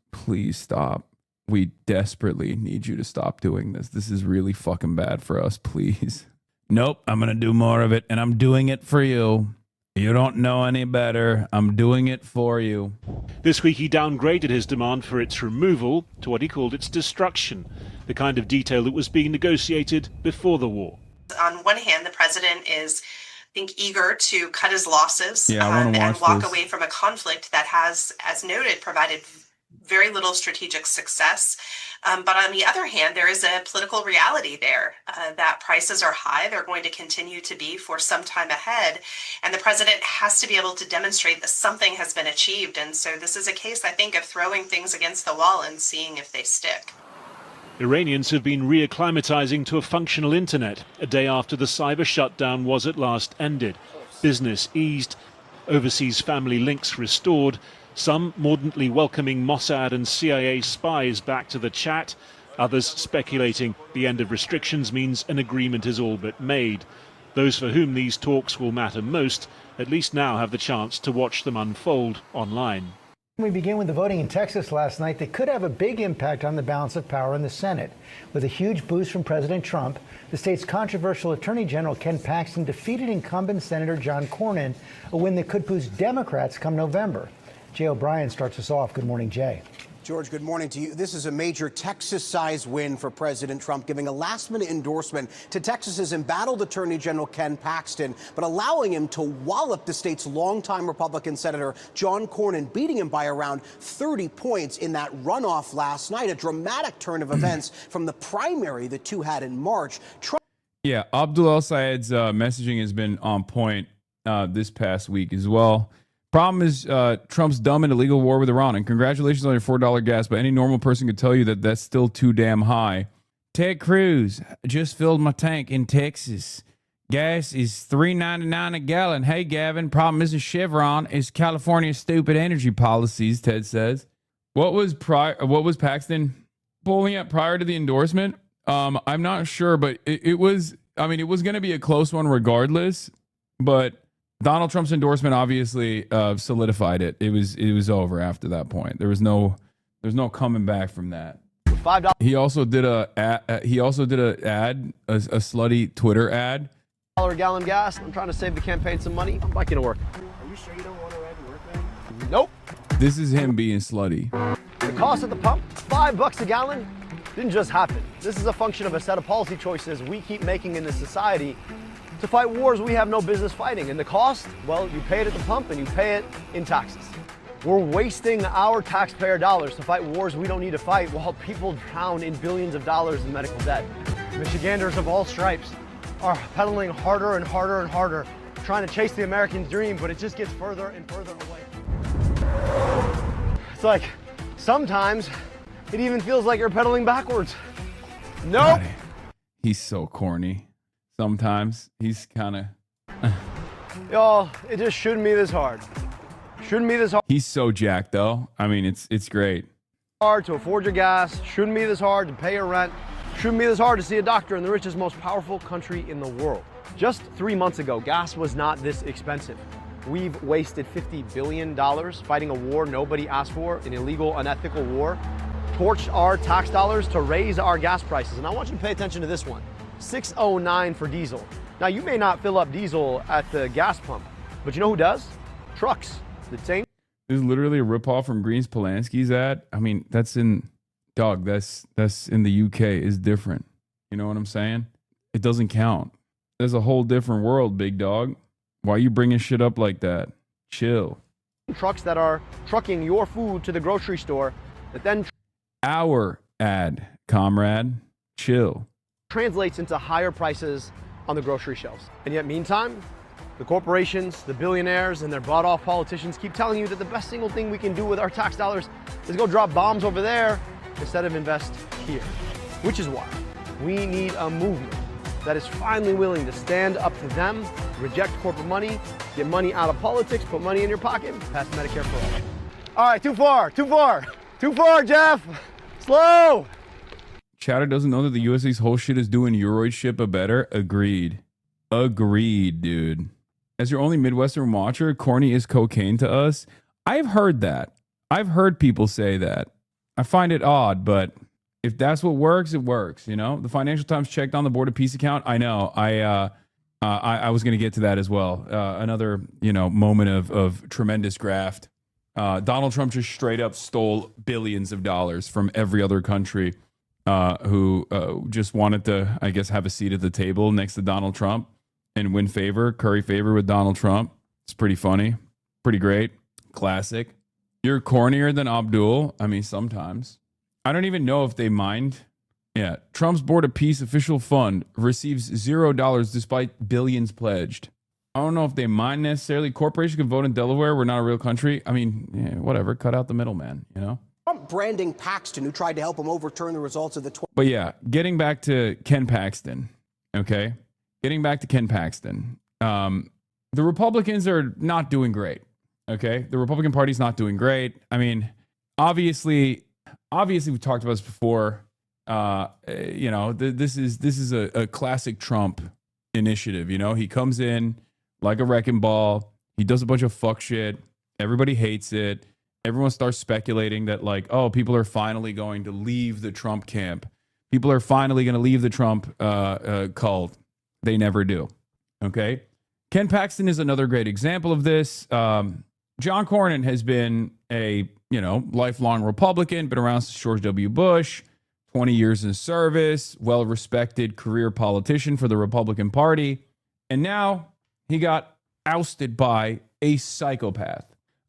stop. We desperately need you to stop doing this. This is really fucking bad for us, please. Nope, I'm going to do more of it, and I'm doing it for you. You don't know any better. I'm doing it for you. This week he downgraded his demand for its removal to what he called its destruction, the kind of detail that was being negotiated before the war. On one hand, the president is, I think, eager to cut his losses and walk away from a conflict that has, as noted, provided very little strategic success. But on the other hand, there is a political reality there that prices are high. They're going to continue to be for some time ahead. And the president has to be able to demonstrate that something has been achieved. And so this is a case, I think, of throwing things against the wall and seeing if they stick. Iranians have been reacclimatizing to a functional internet a day after the cyber shutdown was at last ended. Business eased, overseas family links restored, some mordantly welcoming Mossad and CIA spies back to the chat, others speculating the end of restrictions means an agreement is all but made. Those for whom these talks will matter most at least now have the chance to watch them unfold online. We begin with the voting in Texas last night that could have a big impact on the balance of power in the Senate. With a huge boost from President Trump, the state's controversial Attorney General Ken Paxton defeated incumbent Senator John Cornyn, a win that could boost Democrats come November. Jay O'Brien starts us off. Good morning, Jay. George, good morning to you. This is a major Texas-sized win for President Trump, giving a last-minute endorsement to Texas's embattled Attorney General Ken Paxton, but allowing him to wallop the state's longtime Republican Senator John Cornyn, beating him by around 30 points in that runoff last night, a dramatic turn of events from the primary the two had in March. Yeah, Abdul El-Sayed's messaging has been on point this past week as well. Problem is Trump's dumb and illegal war with Iran. And congratulations on your $4 gas, but any normal person could tell you that that's still too damn high. Ted Cruz, just filled my tank in Texas. Gas is $3.99 a gallon. Hey, Gavin, problem isn't Chevron. It's California's stupid energy policies, Ted says. What was Paxton pulling at prior to the endorsement? I'm not sure, but it was going to be a close one regardless, but Donald Trump's endorsement obviously solidified it. It was over after that point. There's no coming back from that. $5. He also did a slutty Twitter ad. $1 gallon gas. I'm trying to save the campaign some money. I'm not gonna work. Are you sure you don't want to ride to work, man? Nope. This is him being slutty. The cost at the pump, $5 a gallon, didn't just happen. This is a function of a set of policy choices we keep making in this society to fight wars we have no business fighting. And the cost, well, you pay it at the pump and you pay it in taxes. We're wasting our taxpayer dollars to fight wars we don't need to fight while people drown in billions of dollars in medical debt. Michiganders of all stripes are pedaling harder and harder and harder, trying to chase the American dream, but it just gets further and further away. It's like, sometimes it even feels like you're pedaling backwards. Nope. God, he's so corny. Sometimes he's kind of... Y'all, it just shouldn't be this hard. Shouldn't be this hard. He's so jacked, though. I mean, it's great. Hard to afford your gas. Shouldn't be this hard to pay your rent. Shouldn't be this hard to see a doctor in the richest, most powerful country in the world. Just 3 months ago, gas was not this expensive. We've wasted $50 billion fighting a war nobody asked for, an illegal, unethical war. Torched our tax dollars to raise our gas prices. And I want you to pay attention to this one. $6.09 for diesel. Now, you may not fill up diesel at the gas pump, but you know who does? Trucks. The same. This is literally a ripoff from Greens Polanski's ad. I mean, that's in the UK is different. You know what I'm saying? It doesn't count. There's a whole different world, big dog. Why are you bringing shit up like that? Chill. Trucks that are trucking your food to the grocery store that then our ad, comrade. Chill. Translates into higher prices on the grocery shelves. And yet, meantime, the corporations, the billionaires, and their bought-off politicians keep telling you that the best single thing we can do with our tax dollars is go drop bombs over there instead of invest here. Which is why we need a movement that is finally willing to stand up to them, reject corporate money, get money out of politics, put money in your pocket, pass Medicare for all. All right, too far, Jeff. Slow. Chatter doesn't know that the USA's whole shit is doing Euroid shit but better. Agreed, dude. As your only Midwestern watcher, corny is cocaine to us. I've heard that. I've heard people say that. I find it odd, but if that's what works, it works. You know, the Financial Times checked on the Board of Peace account. I know. I was going to get to that as well. Another moment of tremendous graft. Donald Trump just straight up stole billions of dollars from every other country who just wanted to, I guess, have a seat at the table next to Donald Trump and win favor, curry favor with Donald Trump. It's pretty funny, pretty great, classic. You're cornier than Abdul. I mean, sometimes. I don't even know if they mind. Yeah, Trump's Board of Peace official fund receives $0 despite billions pledged. I don't know if they mind necessarily. Corporations can vote in Delaware. We're not a real country. I mean, yeah, whatever. Cut out the middleman, you know? Trump branding Paxton, who tried to help him overturn the results of the... But yeah, getting back to Ken Paxton, okay? Getting back to Ken Paxton. The Republicans are not doing great, okay? The Republican Party's not doing great. I mean, obviously we've talked about this before. This is a classic Trump initiative. You know, he comes in like a wrecking ball. He does a bunch of fuck shit. Everybody hates it. Everyone starts speculating that, like, oh, people are finally going to leave the Trump camp. People are finally going to leave the Trump cult. They never do. Okay. Ken Paxton is another great example of this. John Cornyn has been a lifelong Republican, been around since George W. Bush, 20 years in service, well-respected career politician for the Republican Party. And now he got ousted by a psychopath.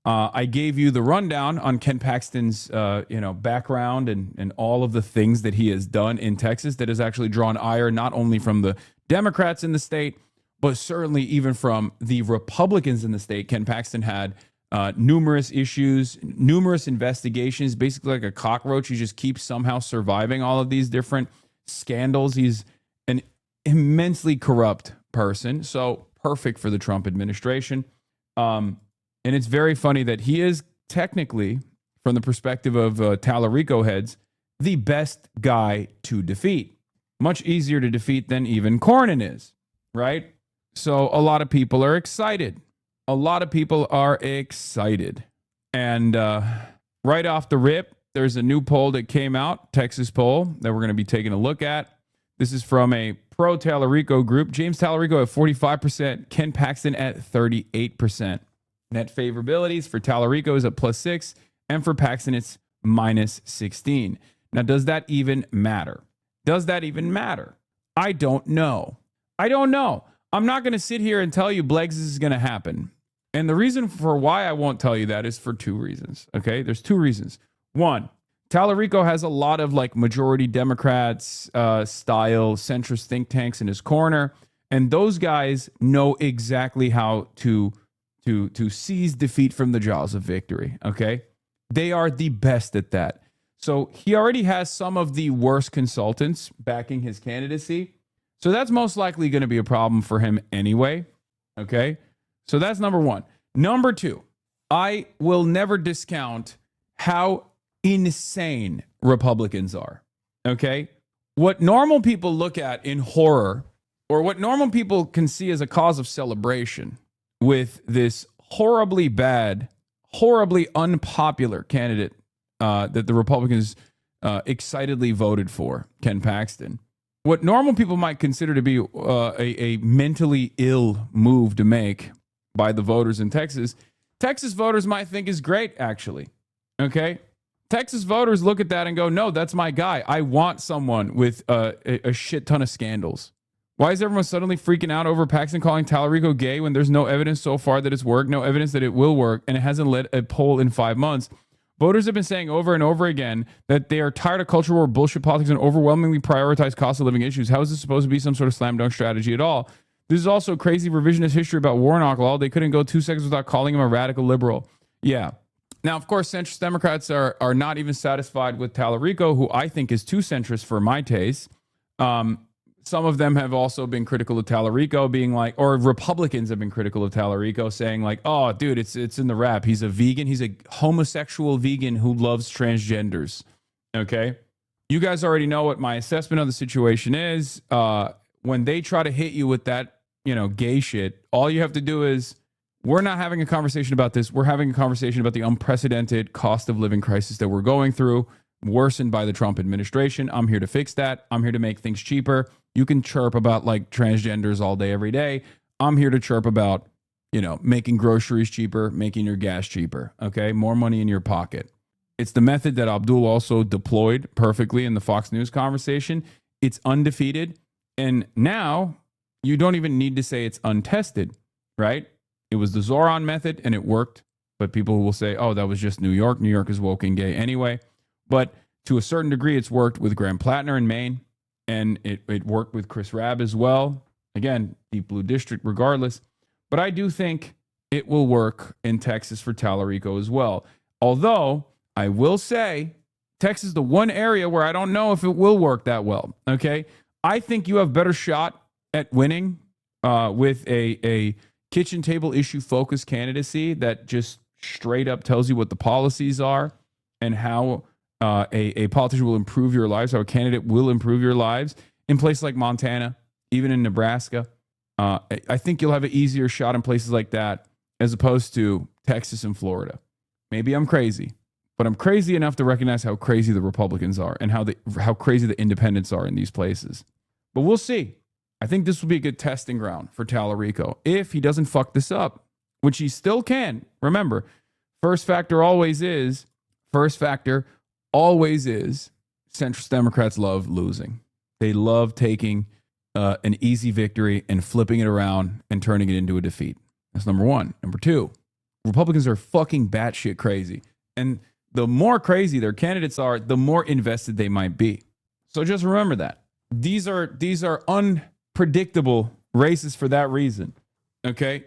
I gave you the rundown on Ken Paxton's, background and all of the things that he has done in Texas that has actually drawn ire not only from the Democrats in the state, but certainly even from the Republicans in the state. Ken Paxton had numerous issues, numerous investigations, basically like a cockroach. He just keeps somehow surviving all of these different scandals. He's an immensely corrupt person, so perfect for the Trump administration. And it's very funny that he is technically, from the perspective of Tallarico heads, the best guy to defeat. Much easier to defeat than even Cornyn is, right? So a lot of people are excited. And right off the rip, there's a new poll that came out, Texas poll, that we're going to be taking a look at. This is from a pro-Tallarico group. James Tallarico at 45%, Ken Paxton at 38%. Net favorabilities for Tallarico is at +6, and for Paxton it's -16. Now, does that even matter? I don't know. I'm not going to sit here and tell you, Blegs, this is going to happen. And the reason for why I won't tell you that is for two reasons, okay? There's two reasons. One, Tallarico has a lot of majority Democrats style centrist think tanks in his corner, and those guys know exactly how to seize defeat from the jaws of victory, okay? They are the best at that. So he already has some of the worst consultants backing his candidacy. So that's most likely going to be a problem for him anyway, okay? So that's number one. Number two, I will never discount how insane Republicans are, okay? What normal people look at in horror, or what normal people can see as a cause of celebration, with this horribly bad, horribly unpopular candidate that the Republicans excitedly voted for, Ken Paxton. What normal people might consider to be a mentally ill move to make by the voters in Texas, Texas voters might think is great, actually. Okay? Texas voters look at that and go, no, that's my guy. I want someone with a shit ton of scandals. Why is everyone suddenly freaking out over Paxton calling Tallarico gay when there's no evidence so far that it's worked, no evidence that it will work, and it hasn't led a poll in 5 months? Voters have been saying over and over again that they are tired of culture war, bullshit politics, and overwhelmingly prioritize cost of living issues. How is this supposed to be some sort of slam dunk strategy at all? This is also crazy revisionist history about Warnock law. They couldn't go 2 seconds without calling him a radical liberal. Yeah. Now, of course, centrist Democrats are not even satisfied with Tallarico, who I think is too centrist for my taste. Some of them have also been critical of Tallarico, being like, or Republicans have been critical of Tallarico, saying like, oh, dude, it's in the rap. He's a vegan. He's a homosexual vegan who loves transgenders. Okay? You guys already know what my assessment of the situation is. When they try to hit you with that, gay shit, all you have to do is, we're not having a conversation about this. We're having a conversation about the unprecedented cost of living crisis that we're going through, worsened by the Trump administration. I'm here to fix that. I'm here to make things cheaper. You can chirp about like transgenders all day, every day. I'm here to chirp about, making groceries cheaper, making your gas cheaper. Okay. More money in your pocket. It's the method that Abdul also deployed perfectly in the Fox News conversation. It's undefeated. And now you don't even need to say it's untested, right? It was the Zoran method and it worked. But people will say, oh, that was just New York. New York is woke and gay anyway. But to a certain degree, it's worked with Graham Plattner in Maine. And it worked with Chris Rabb as well. Again, deep blue district regardless. But I do think it will work in Texas for Tallarico as well. Although, I will say, Texas is the one area where I don't know if it will work that well. Okay? I think you have better shot at winning with a kitchen table issue focused candidacy that just straight up tells you what the policies are and how a politician will improve your lives, how a candidate will improve your lives in places like Montana, even in Nebraska. I think you'll have an easier shot in places like that as opposed to Texas and Florida. Maybe I'm crazy, but I'm crazy enough to recognize how crazy the Republicans are and how crazy the independents are in these places. But we'll see. I think this will be a good testing ground for Tallarico if he doesn't fuck this up, which he still can. Remember, first factor always is First factor always is centrist Democrats love losing. They love taking an easy victory and flipping it around and turning it into a defeat. That's number one. Number two, Republicans are fucking batshit crazy. And the more crazy their candidates are, the more invested they might be. So just remember that. These are unpredictable races for that reason. Okay?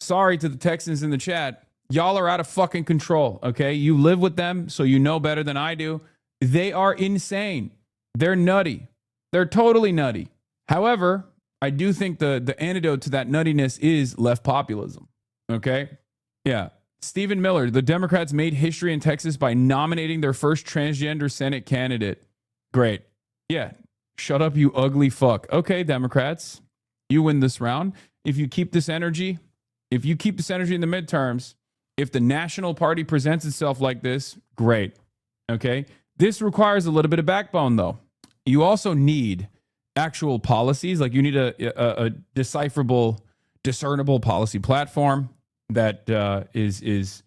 Sorry to the Texans in the chat. Y'all are out of fucking control. Okay? You live with them, so you know better than I do. They are insane. They're nutty. They're totally nutty. However, I do think the antidote to that nuttiness is left populism. Okay? Yeah. Stephen Miller, the Democrats made history in Texas by nominating their first transgender Senate candidate. Great. Yeah. Shut up, you ugly fuck. Okay, Democrats, you win this round. If you keep this energy in the midterms, if the national party presents itself like this, great. Okay? This requires a little bit of backbone, though. You also need actual policies. Like you need a decipherable, discernible policy platform that is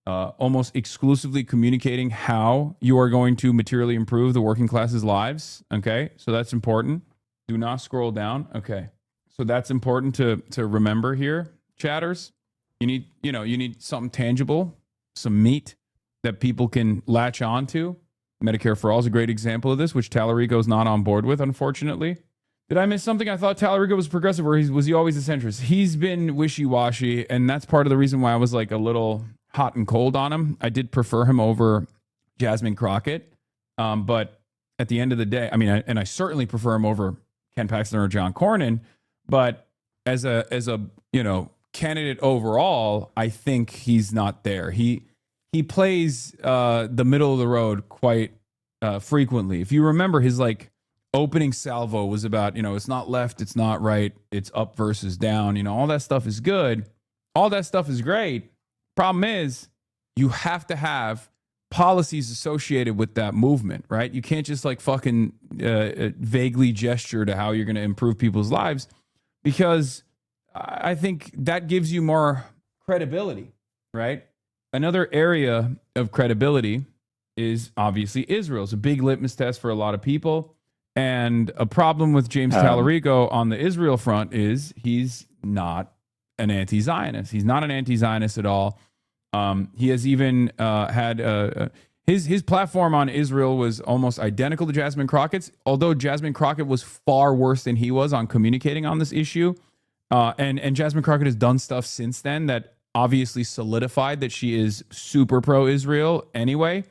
almost exclusively communicating how you are going to materially improve the working class's lives. Okay, so that's important. Do not scroll down. Okay, so that's important to remember here, chatters. You need something tangible, some meat that people can latch on to. Medicare for All is a great example of this, which Tallarico is not on board with, unfortunately. Did I miss something? I thought Tallarico was progressive, or was he always a centrist? He's been wishy-washy, and that's part of the reason why I was like a little hot and cold on him. I did prefer him over Jasmine Crockett, but at the end of the day, I mean, I certainly prefer him over Ken Paxton or John Cornyn, but as a candidate overall, I think he's not there. He plays the middle of the road quite frequently. If you remember, his opening salvo was about, it's not left, it's not right, it's up versus down. All that stuff is good. All that stuff is great. Problem is, you have to have policies associated with that movement, right? You can't just fucking vaguely gesture to how you're going to improve people's lives, because I think that gives you more credibility, right? Another area of credibility is obviously Israel. It's a big litmus test for a lot of people. And a problem with James Tallarico on the Israel front is he's not an anti-Zionist. He's not an anti-Zionist at all. He has even had his platform on Israel was almost identical to Jasmine Crockett's, although Jasmine Crockett was far worse than he was on communicating on this issue. And Jasmine Crockett has done stuff since then that obviously solidified that she is super pro-Israel anyway.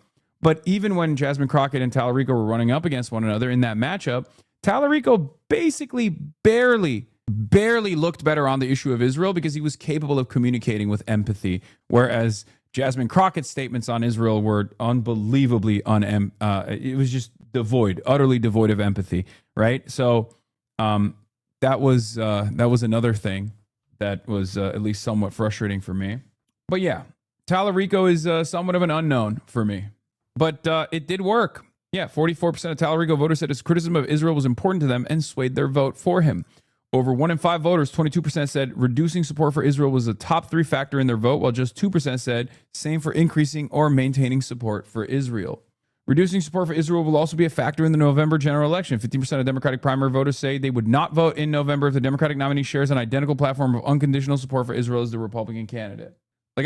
But even when Jasmine Crockett and Tallarico were running up against one another in that matchup, Tallarico basically barely looked better on the issue of Israel because he was capable of communicating with empathy, whereas Jasmine Crockett's statements on Israel were unbelievably it was just utterly devoid of empathy, right? So that was another thing that was at least somewhat frustrating for me. But yeah, Tallarico is somewhat of an unknown for me. But it did work. Yeah, 44% of Tallarico voters said his criticism of Israel was important to them and swayed their vote for him. Over 1 in 5 voters, 22% said reducing support for Israel was a top 3 factor in their vote, while just 2% said same for increasing or maintaining support for Israel. Reducing support for Israel will also be a factor in the November general election. 15% of Democratic primary voters say they would not vote in November if the Democratic nominee shares an identical platform of unconditional support for Israel as the Republican candidate.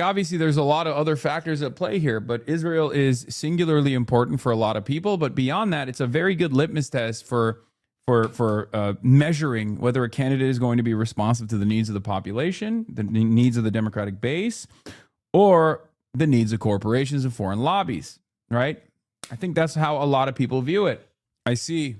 Obviously, there's a lot of other factors at play here, but Israel is singularly important for a lot of people. But beyond that, it's a very good litmus test for measuring whether a candidate is going to be responsive to the needs of the population, the needs of the Democratic base, or the needs of corporations and foreign lobbies, right? I think that's how a lot of people view it. I see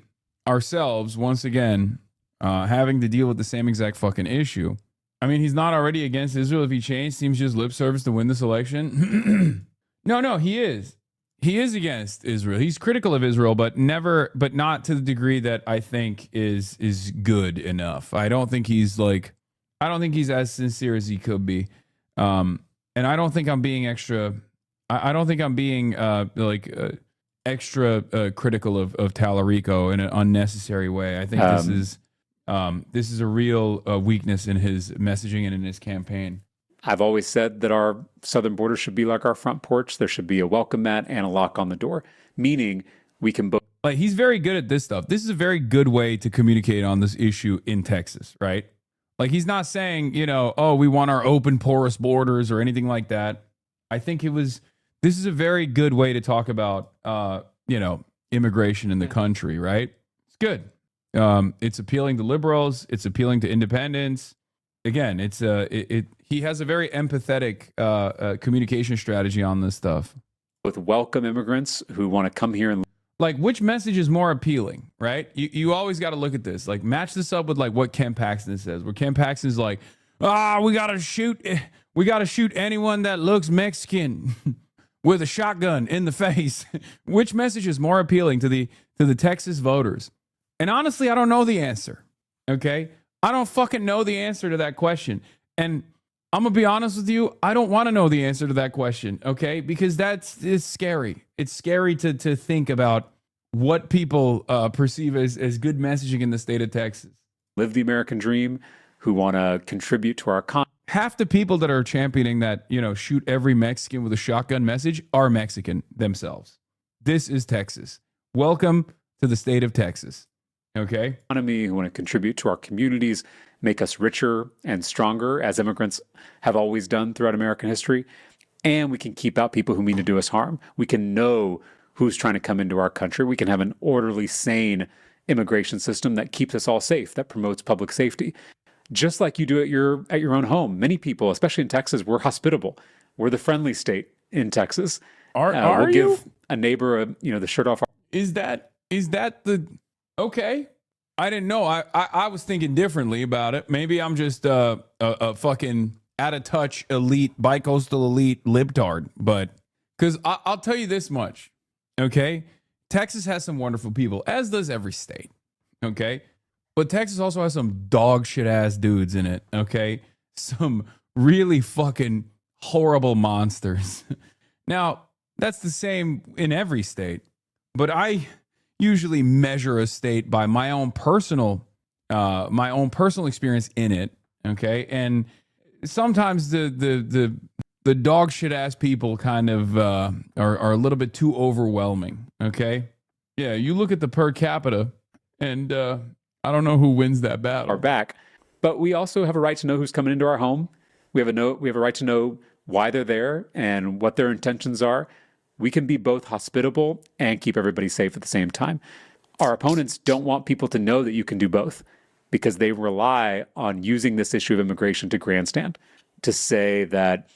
ourselves, once again, having to deal with the same exact fucking issue. I mean, he's not already against Israel if he changed. Seems just lip service to win this election. No, he is. He is against Israel. He's critical of Israel, but not to the degree that I think is good enough. I don't think he's as sincere as he could be. And I don't think I'm being extra. I don't think I'm being extra critical of Tallarico in an unnecessary way. I think this is a real weakness in his messaging and in his campaign. I've always said that our southern border should be like our front porch. There should be a welcome mat and a lock on the door, meaning we can both. Like, he's very good at this stuff. This is a very good way to communicate on this issue in Texas, right? Like, he's not saying, you know, oh, we want our open, porous borders or anything like that. I think this is a very good way to talk about, you know, immigration in the country, right? It's good. It's appealing to liberals. It's appealing to independents. Again, he has a very empathetic communication strategy on this stuff. With welcome immigrants who want to come here and like, which message is more appealing, right? You always got to look at this. Like, match this up with like what Ken Paxton says. Where Ken Paxton is like, we gotta shoot anyone that looks Mexican with a shotgun in the face. Which message is more appealing to the Texas voters? And honestly, I don't know the answer. Okay, I don't fucking know the answer to that question. And I'm gonna be honest with you, I don't want to know the answer to that question, okay? Because it's scary. It's scary to think about what people perceive as good messaging in the state of Texas. Live the American dream, who want to contribute to our economy. Half the people that are championing that, you know, shoot every Mexican with a shotgun message are Mexican themselves. This is Texas. Welcome to the state of Texas. Okay. Economy, who want to contribute to our communities, make us richer and stronger, as immigrants have always done throughout American history. And we can keep out people who mean to do us harm. We can know who's trying to come into our country. We can have an orderly, sane immigration system that keeps us all safe, that promotes public safety. Just like you do at your own home. Many people, especially in Texas, we're hospitable. We're the friendly state in Texas. We'll give a neighbor the shirt off. Is that the... Okay. I didn't know. I was thinking differently about it. Maybe I'm just a fucking out-of-touch elite, bi-coastal elite libtard. But because I'll tell you this much, okay? Texas has some wonderful people, as does every state, okay? But Texas also has some dog shit-ass dudes in it, okay? Some really fucking horrible monsters. Now, that's the same in every state. But I usually measure a state by my own personal experience in it. Okay. And sometimes the dog shit ass people kind of are a little bit too overwhelming. Okay. Yeah. You look at the per capita and I don't know who wins that battle. Our back, but we also have a right to know who's coming into our home. We have a right to know why they're there and what their intentions are. We can be both hospitable and keep everybody safe at the same time. Our opponents don't want people to know that you can do both because they rely on using this issue of immigration to grandstand, to say that,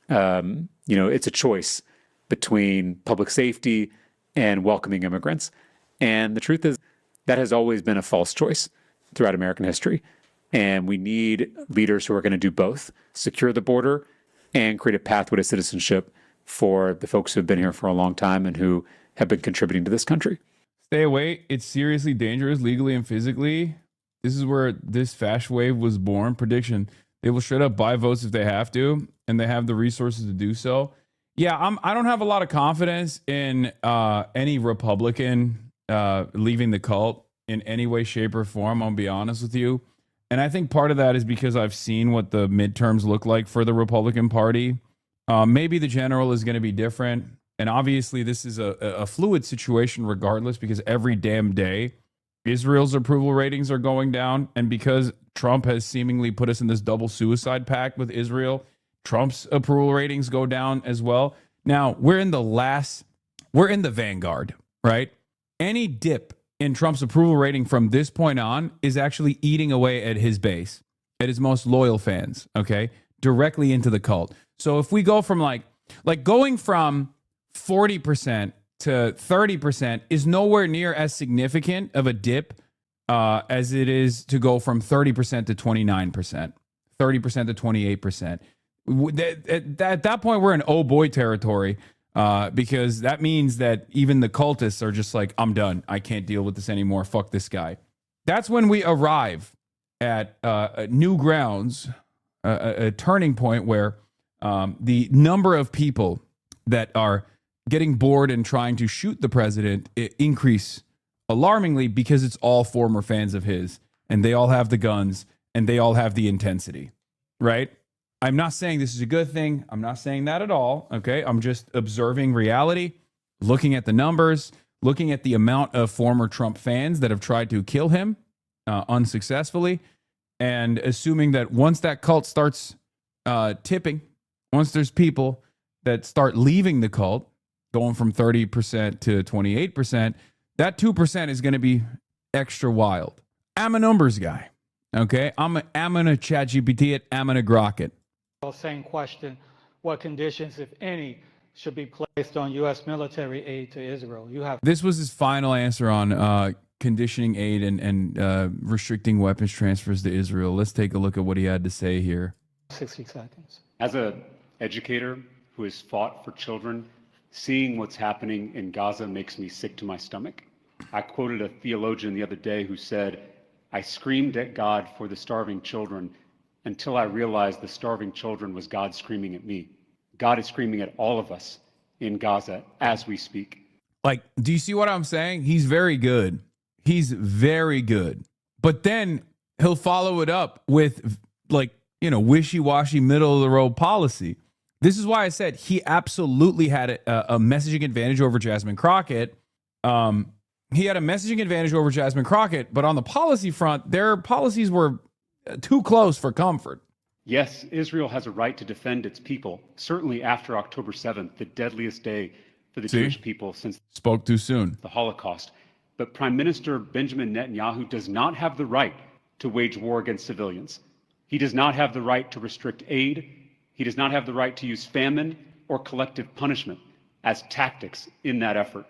it's a choice between public safety and welcoming immigrants. And the truth is that has always been a false choice throughout American history. And we need leaders who are going to do both, secure the border and create a pathway to citizenship for the folks who have been here for a long time and who have been contributing to this country. Stay away. It's seriously dangerous legally and physically. This is where this fascist wave was born. Prediction. They will straight up buy votes if they have to, and they have the resources to do so. Yeah, I don't have a lot of confidence in any Republican leaving the cult in any way, shape, or form. I'll be honest with you. And I think part of that is because I've seen what the midterms look like for the Republican Party. Maybe the general is going to be different. And obviously, this is a fluid situation regardless, because every damn day, Israel's approval ratings are going down. And because Trump has seemingly put us in this double suicide pact with Israel, Trump's approval ratings go down as well. Now, we're in the vanguard, right? Any dip in Trump's approval rating from this point on is actually eating away at his base, at his most loyal fans, okay? Directly into the cult. So if we go from like going from 40% to 30% is nowhere near as significant of a dip as it is to go from 30% to 29%, 30% to 28%. At that point, we're in oh boy territory because that means that even the cultists are just like, I'm done. I can't deal with this anymore. Fuck this guy. That's when we arrive at new grounds, a turning point where the number of people that are getting bored and trying to shoot the president increase alarmingly, because it's all former fans of his, and they all have the guns and they all have the intensity, right? I'm not saying this is a good thing. I'm not saying that at all. Okay. I'm just observing reality, looking at the numbers, looking at the amount of former Trump fans that have tried to kill him unsuccessfully, and assuming that once that cult starts tipping, once there's people that start leaving the cult, going from 30% to 28%, that 2% is going to be extra wild. I'm a numbers guy. Okay. I'm going to ChatGPT it. I'm going to grok it. Same question. What conditions, if any, should be placed on U.S. military aid to Israel? This was his final answer on conditioning aid and restricting weapons transfers to Israel. Let's take a look at what he had to say here. 60 seconds. As an educator who has fought for children, seeing what's happening in Gaza makes me sick to my stomach. I quoted a theologian the other day who said, "I screamed at God for the starving children until I realized the starving children was God screaming at me." God is screaming at all of us in Gaza as we speak. Like, do you see what I'm saying? He's very good. He's very good. But then he'll follow it up with, like, you know, wishy-washy, middle-of-the-road policy. This is why I said he absolutely had a messaging advantage over Jasmine Crockett. He had a messaging advantage over Jasmine Crockett, but on the policy front, their policies were too close for comfort. Yes, Israel has a right to defend its people, certainly after October 7th, the deadliest day for the Jewish people since Spoke too soon. the Holocaust. But Prime Minister Benjamin Netanyahu does not have the right to wage war against civilians. He does not have the right to restrict aid. He does not have the right to use famine or collective punishment as tactics in that effort.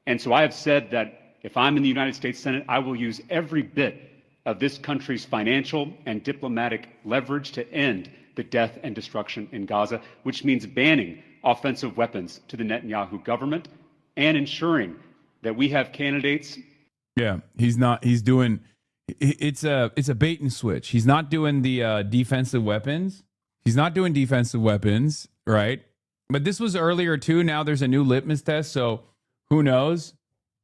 And so I have said that if I'm in the United States Senate, I will use every bit of this country's financial and diplomatic leverage to end the death and destruction in Gaza, which means banning offensive weapons to the Netanyahu government and ensuring that we have candidates. Yeah, he's doing, it's a bait and switch. He's not doing the defensive weapons. He's not doing defensive weapons, right? But this was earlier too. Now there's a new litmus test. So who knows?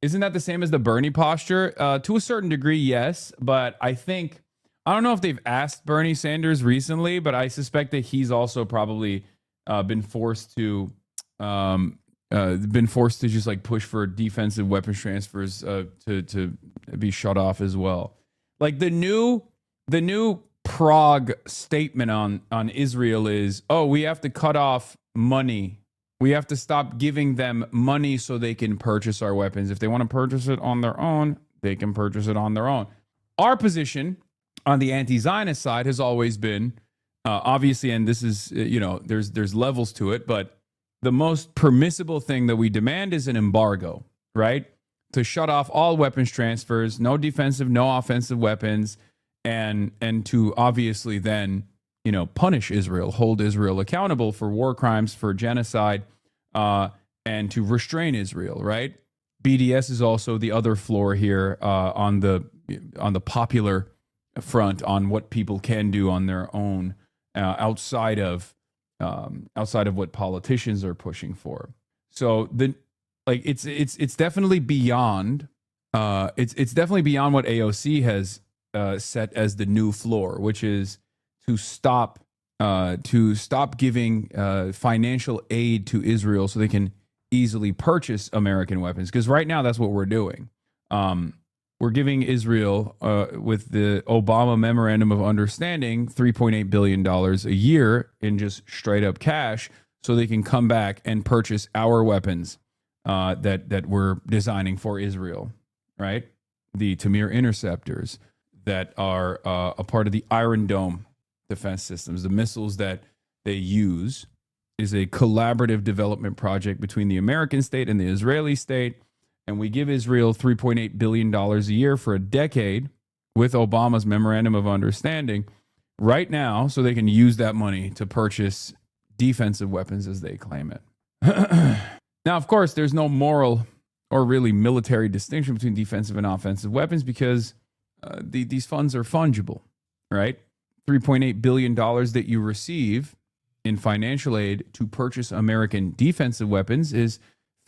Isn't that the same as the Bernie posture? To a certain degree, yes. But I don't know if they've asked Bernie Sanders recently, but I suspect that he's also probably been forced to just like push for defensive weapons transfers to be shut off as well. Like the new Prague statement on Israel is, oh, we have to cut off money. We have to stop giving them money so they can purchase our weapons. If they want to purchase it on their own, they can purchase it on their own. Our position on the anti-Zionist side has always been, obviously, and this is, there's levels to it, but the most permissible thing that we demand is an embargo, right? To shut off all weapons transfers, no defensive, no offensive weapons, and to obviously then, punish Israel, hold Israel accountable for war crimes, for genocide, and to restrain Israel, right? BDS is also the other floor here on the popular front on what people can do on their own outside of what politicians are pushing for. So it's definitely beyond it's definitely beyond what AOC has set as the new floor, which is to stop giving financial aid to Israel so they can easily purchase American weapons. Because right now that's what we're doing. We're giving Israel, with the Obama Memorandum of Understanding, $3.8 billion a year in just straight up cash so they can come back and purchase our weapons that we're designing for Israel, right? The Tamir interceptors that are a part of the Iron Dome defense systems. The missiles that they use is a collaborative development project between the American state and the Israeli state. And we give Israel $3.8 billion a year for a decade with Obama's Memorandum of Understanding right now so they can use that money to purchase defensive weapons as they claim it. Now, of course, there's no moral or really military distinction between defensive and offensive weapons because these funds are fungible, right? $3.8 billion that you receive in financial aid to purchase American defensive weapons is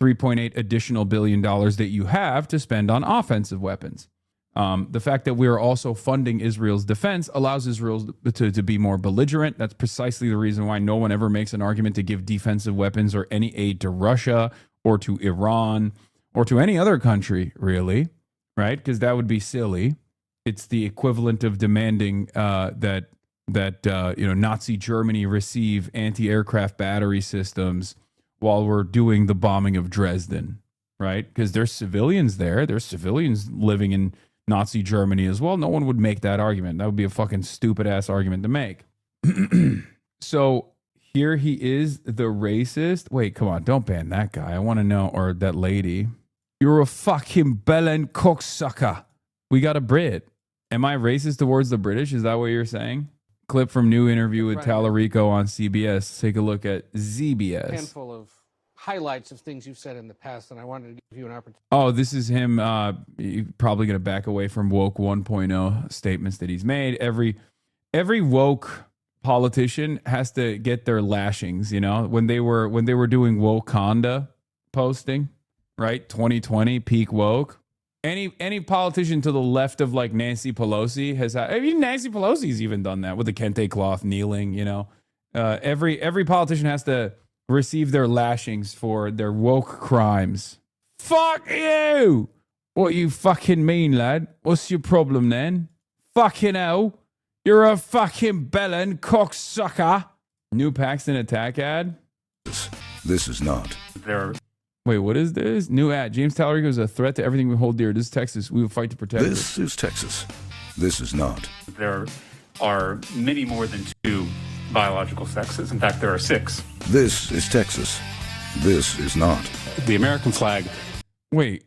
$3.8 additional billion that you have to spend on offensive weapons. The fact that we are also funding Israel's defense allows Israel to be more belligerent. That's precisely the reason why no one ever makes an argument to give defensive weapons or any aid to Russia or to Iran or to any other country, really, right? Because that would be silly. It's the equivalent of demanding that Nazi Germany receive anti-aircraft battery systems while we're doing the bombing of Dresden, right? Because there's civilians there. There's civilians living in Nazi Germany as well. No one would make that argument. That would be a fucking stupid ass argument to make. So here he is, the racist. Wait, come on, don't ban that guy. I want to know, or that lady. You're a fucking bellend cocksucker. We got a Brit. Am I racist towards the British? Is that what you're saying? Clip from new interview with Tallarico on CBS. Take a look at ZBS. Handful of highlights of things you've said in the past, and I wanted to give you an opportunity. Oh, this is him probably going to back away from woke 1.0 statements that he's made. Every woke politician has to get their lashings, you know, when they were doing Wakanda posting, right? 2020 peak woke. Any politician to the left of like Nancy Pelosi has had, I mean, Nancy Pelosi's even done that with the kente cloth kneeling, you know. Every politician has to receive their lashings for their woke crimes. Fuck you! What you fucking mean, lad? What's your problem then? Fucking hell. You're a fucking bellend cocksucker. New Paxton attack ad? This is not. Wait, what is this? New ad. James Tallarico is a threat to everything we hold dear. This is Texas. We will fight to protect This is Texas. This is not. There are many more than 2 biological sexes. In fact, there are 6. This is Texas. This is not. The American flag. Wait,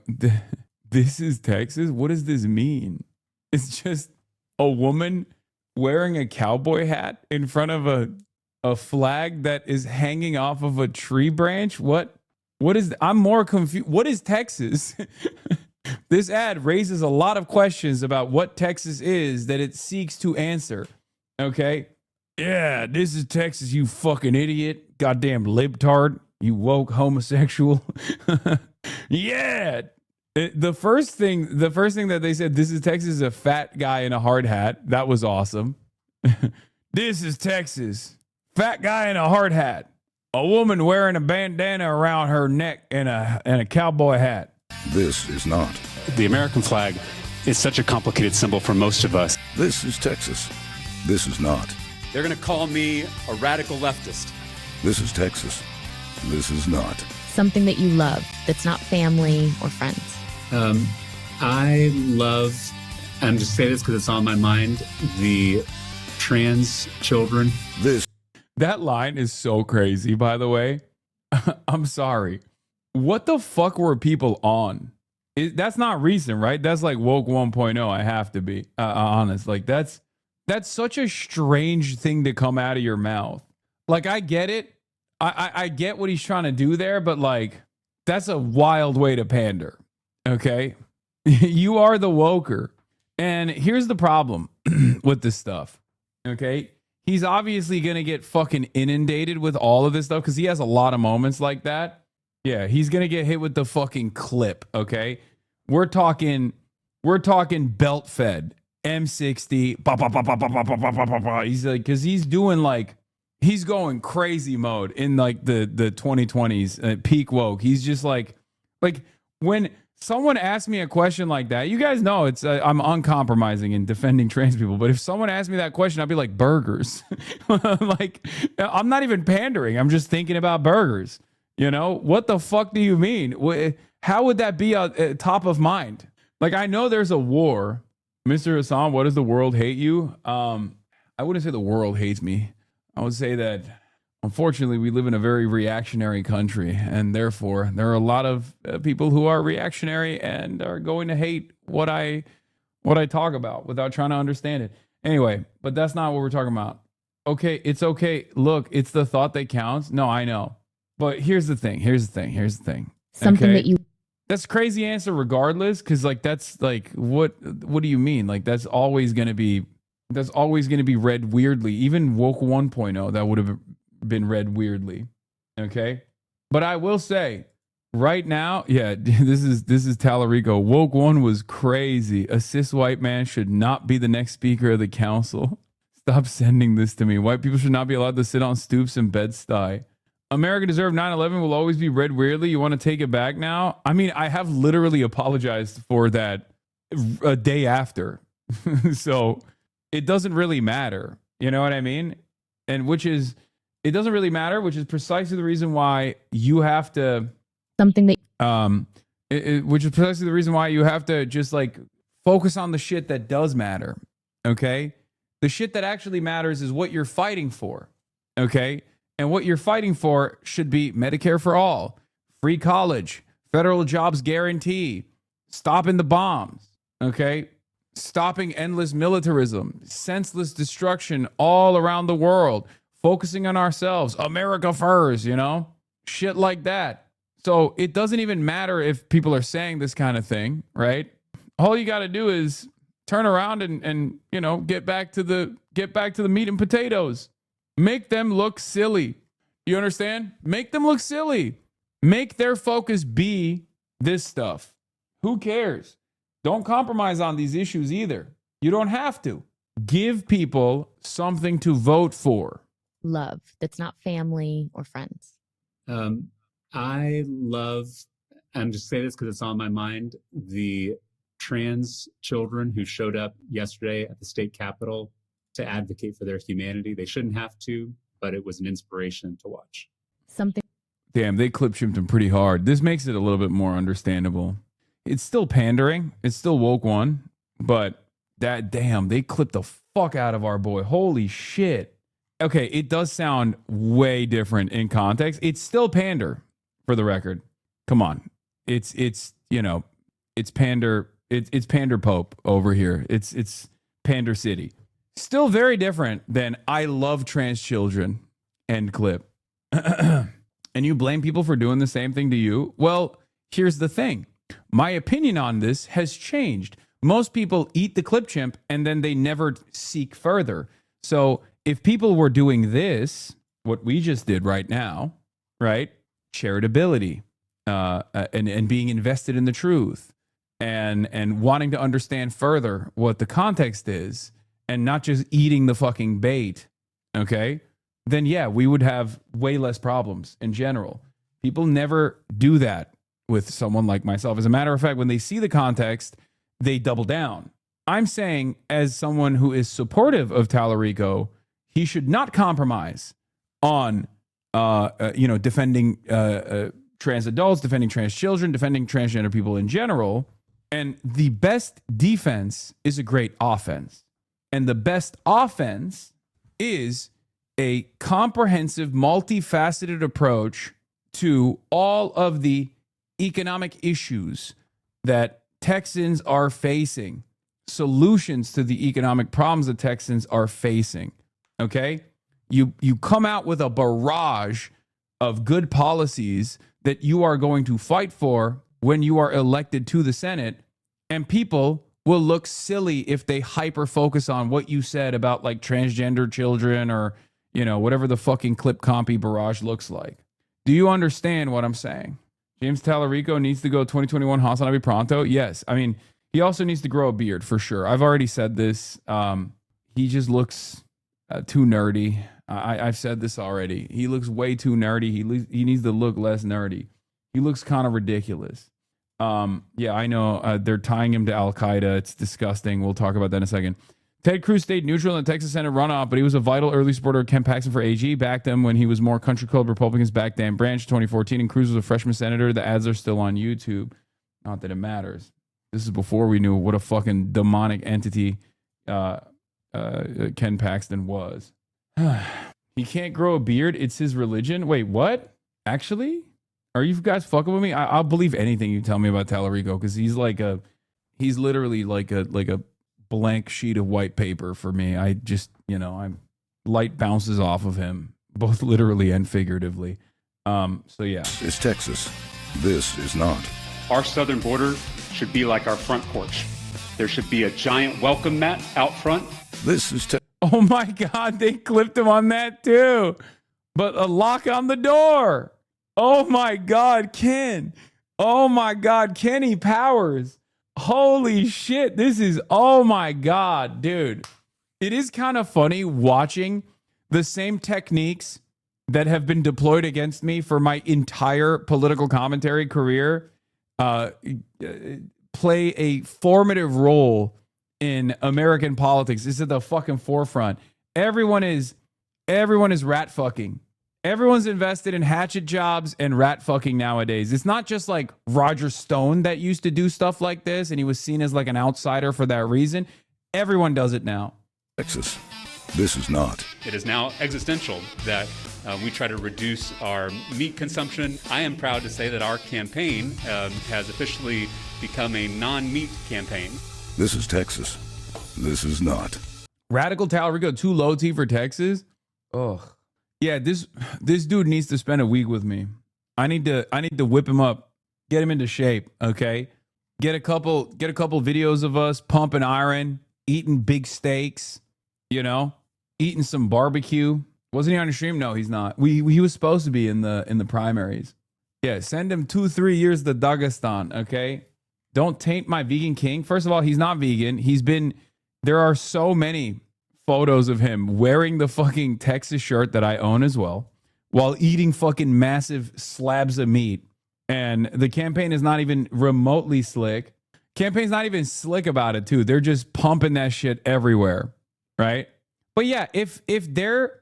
this is Texas? What does this mean? It's just a woman wearing a cowboy hat in front of a flag that is hanging off of a tree branch? What is, I'm more confused. What is Texas? This ad raises a lot of questions about what Texas is that it seeks to answer. Okay? Yeah, this is Texas, you fucking idiot. Goddamn libtard. You woke homosexual. Yeah. The first thing that they said, this is Texas, is a fat guy in a hard hat. That was awesome. This is Texas. Fat guy in a hard hat. A woman wearing a bandana around her neck and a cowboy hat. This is not. The American flag is such a complicated symbol for most of us. This is Texas. This is not. They're going to call me a radical leftist. This is Texas. This is not. Something that you love that's not family or friends. I love, I'm just saying this because it's on my mind, the trans children. That line is so crazy, by the way. I'm sorry. What the fuck were people on? That's not recent, right? That's like woke 1.0. I have to be honest. Like that's such a strange thing to come out of your mouth. Like, I get it. I get what he's trying to do there, but like, that's a wild way to pander. Okay? You are the woker. And here's the problem with this stuff. Okay? He's obviously going to get fucking inundated with all of this stuff because he has a lot of moments like that. Yeah, he's going to get hit with the fucking clip, okay? We're talking belt fed, M60. He's like, because he's doing like, he's going crazy mode in like the 2020s, peak woke. He's just like when someone asks me a question like that, you guys know it's I'm uncompromising in defending trans people. But if someone asked me that question, I'd be like, burgers. Like, I'm not even pandering. I'm just thinking about burgers. You know, what the fuck do you mean? How would that be top of mind? Like, I know there's a war. Mr. Hassan, what does the world hate you? I wouldn't say the world hates me. I would say that, unfortunately, we live in a very reactionary country, and therefore there are a lot of people who are reactionary and are going to hate what I talk about without trying to understand it. Anyway, but that's not what we're talking about. Okay, it's okay. Look, it's the thought that counts. No, I know. But here's the thing. Something that you... That's a crazy answer regardless, because like that's like what do you mean? Like that's always gonna be read weirdly. Even woke 1.0, that would have been read weirdly. Okay? But I will say, right now, yeah, this is Tallarico. Woke one was crazy. A cis white man should not be the next speaker of the council. Stop sending this to me. White people should not be allowed to sit on stoops in Bed-Stuy. America deserved 9/11 will always be read weirdly. You want to take it back now? I mean, I have literally apologized for that a day after. So it doesn't really matter. You know what I mean? And it doesn't really matter, which is precisely the reason why you have to something that which is precisely the reason why you have to just like focus on the shit that does matter. Okay? The shit that actually matters is what you're fighting for. Okay? And what you're fighting for should be Medicare for all, free college, federal jobs guarantee, stopping the bombs, okay? Stopping endless militarism, senseless destruction all around the world, focusing on ourselves, America first, you know? Shit like that. So it doesn't even matter if people are saying this kind of thing, right? All you got to do is turn around and you know, get back to the meat and potatoes. Make them look silly. You understand? Make them look silly. Make their focus be this stuff. Who cares? Don't compromise on these issues either. You don't have to. Give people something to vote for. love that's not family or friends? I love, I'm just saying this because it's on my mind, the trans children who showed up yesterday at the state capitol to advocate for their humanity. They shouldn't have to, but it was an inspiration to watch. Damn, they clip shipped him pretty hard. This makes it a little bit more understandable. It's still pandering. It's still woke one, but they clipped the fuck out of our boy. Holy shit. Okay, it does sound way different in context. It's still pander, for the record. Come on. It's pander. It's pander Pope over here. It's pander city. Still very different than I love trans children end clip. And you blame people for doing the same thing to you? Well, here's the thing. My opinion on this has changed. Most people eat the clip chimp and then they never seek further. So if people were doing this, what we just did right now, right? Charitability, and being invested in the truth and wanting to understand further what the context is and not just eating the fucking bait, okay? Then yeah, we would have way less problems in general. People never do that with someone like myself. As a matter of fact, when they see the context, they double down. I'm saying, as someone who is supportive of Tallarico, he should not compromise on, defending trans adults, defending trans children, defending transgender people in general. And the best defense is a great offense. And the best offense is a comprehensive, multifaceted approach to all of the economic issues that Texans are facing, solutions to the economic problems that Texans are facing. Okay? You come out with a barrage of good policies that you are going to fight for when you are elected to the Senate, and people will look silly if they hyper focus on what you said about like transgender children or, you know, whatever the fucking clip compy barrage looks like. Do you understand what I'm saying? James Tallarico needs to go 2021 Hasanabe pronto. Yes. I mean, he also needs to grow a beard for sure. I've already said this. He just looks too nerdy. I've said this already. He looks way too nerdy. He needs to look less nerdy. He looks kind of ridiculous. Yeah, I know. They're tying him to Al-Qaeda. It's disgusting. We'll talk about that in a second. Ted Cruz stayed neutral in the Texas Senate runoff, but he was a vital early supporter of Ken Paxton for AG. Backed him when he was more country club Republicans backed Dan Branch 2014, and Cruz was a freshman senator. The ads are still on YouTube. Not that it matters. This is before we knew what a fucking demonic entity Ken Paxton was. He can't grow a beard. It's his religion. Wait, what? Actually? Are you guys fucking with me? I'll believe anything you tell me about Tallarico, because he's literally like a blank sheet of white paper for me. I just, light bounces off of him, both literally and figuratively. So yeah. It's Texas. This is not. Our southern border should be like our front porch. There should be a giant welcome mat out front. This is Texas. Oh my God, they clipped him on that too. But a lock on the door. Oh my God, Ken. Oh my God, Kenny Powers. Holy shit. This is, oh my God, dude. It is kind of funny watching the same techniques that have been deployed against me for my entire political commentary career play a formative role in American politics. It's at the fucking forefront. Everyone is rat fucking. Everyone's invested in hatchet jobs and rat fucking nowadays. It's not just like Roger Stone that used to do stuff like this and he was seen as like an outsider for that reason. Everyone does it now. Texas, this is not. It is now existential that we try to reduce our meat consumption. I am proud to say that our campaign has officially become a non-meat campaign. This is Texas. This is not. Radical Talarico, too low T for Texas? Ugh. Yeah, this dude needs to spend a week with me. I need to whip him up, get him into shape, okay? Get a couple videos of us pumping iron, eating big steaks, you know, eating some barbecue. Wasn't he on the stream? No, he's not. He was supposed to be in the primaries. Yeah, send him 2-3 years to Dagestan, okay? Don't taint my vegan king. First of all, he's not vegan. There are so many photos of him wearing the fucking Texas shirt that I own as well, while eating fucking massive slabs of meat. And the campaign is not even remotely slick. Campaign's not even slick about it, too. They're just pumping that shit everywhere, right? But yeah, if their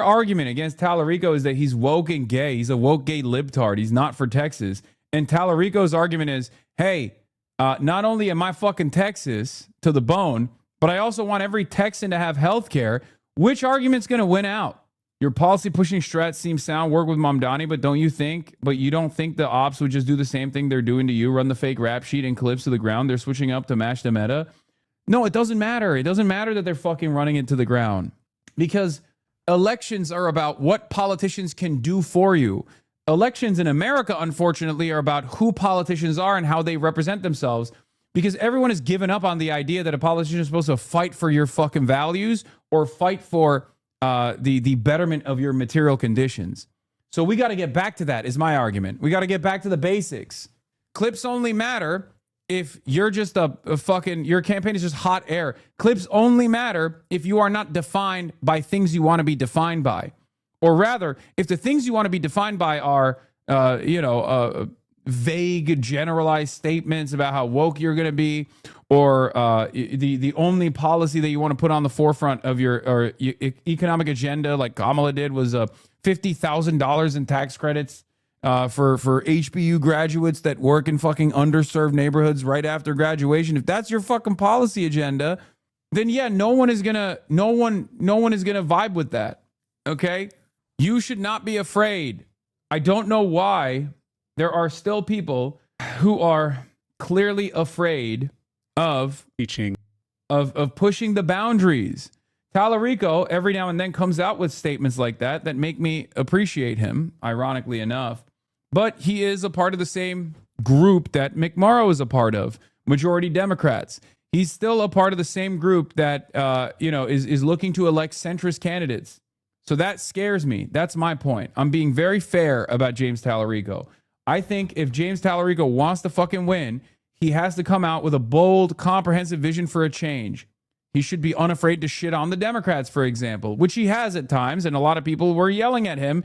argument against Talarico is that he's woke and gay, he's a woke gay libtard, he's not for Texas, and Talarico's argument is, hey, not only am I fucking Texas to the bone, but I also want every Texan to have health care. Which argument's going to win out? Your policy pushing strats seems sound, work with Mamdani, but you don't think the ops would just do the same thing they're doing to you, run the fake rap sheet and clips to the ground? They're switching up to match the meta. No, it doesn't matter. It doesn't matter that they're fucking running it to the ground, because elections are about what politicians can do for you. Elections in America, unfortunately, are about who politicians are and how they represent themselves, because everyone has given up on the idea that a politician is supposed to fight for your fucking values or fight for the betterment of your material conditions. So we got to get back to that, is my argument. We got to get back to the basics. Clips only matter if you're just your campaign is just hot air. Clips only matter if you are not defined by things you want to be defined by. Or rather, if the things you want to be defined by are, vague, generalized statements about how woke you're going to be, or the only policy that you want to put on the forefront of your economic agenda, like Kamala did, was $50,000 in tax credits for HBU graduates that work in fucking underserved neighborhoods right after graduation. If that's your fucking policy agenda, then yeah, no one is gonna vibe with that. Okay? You should not be afraid. I don't know why there are still people who are clearly afraid of teaching, of pushing the boundaries. Talarico every now and then comes out with statements like that make me appreciate him, ironically enough. But he is a part of the same group that McMorrow is a part of, majority Democrats. He's still a part of the same group that is looking to elect centrist candidates. So that scares me. That's my point. I'm being very fair about James Talarico. I think if James Talarico wants to fucking win, he has to come out with a bold, comprehensive vision for a change. He should be unafraid to shit on the Democrats, for example, which he has at times, and a lot of people were yelling at him.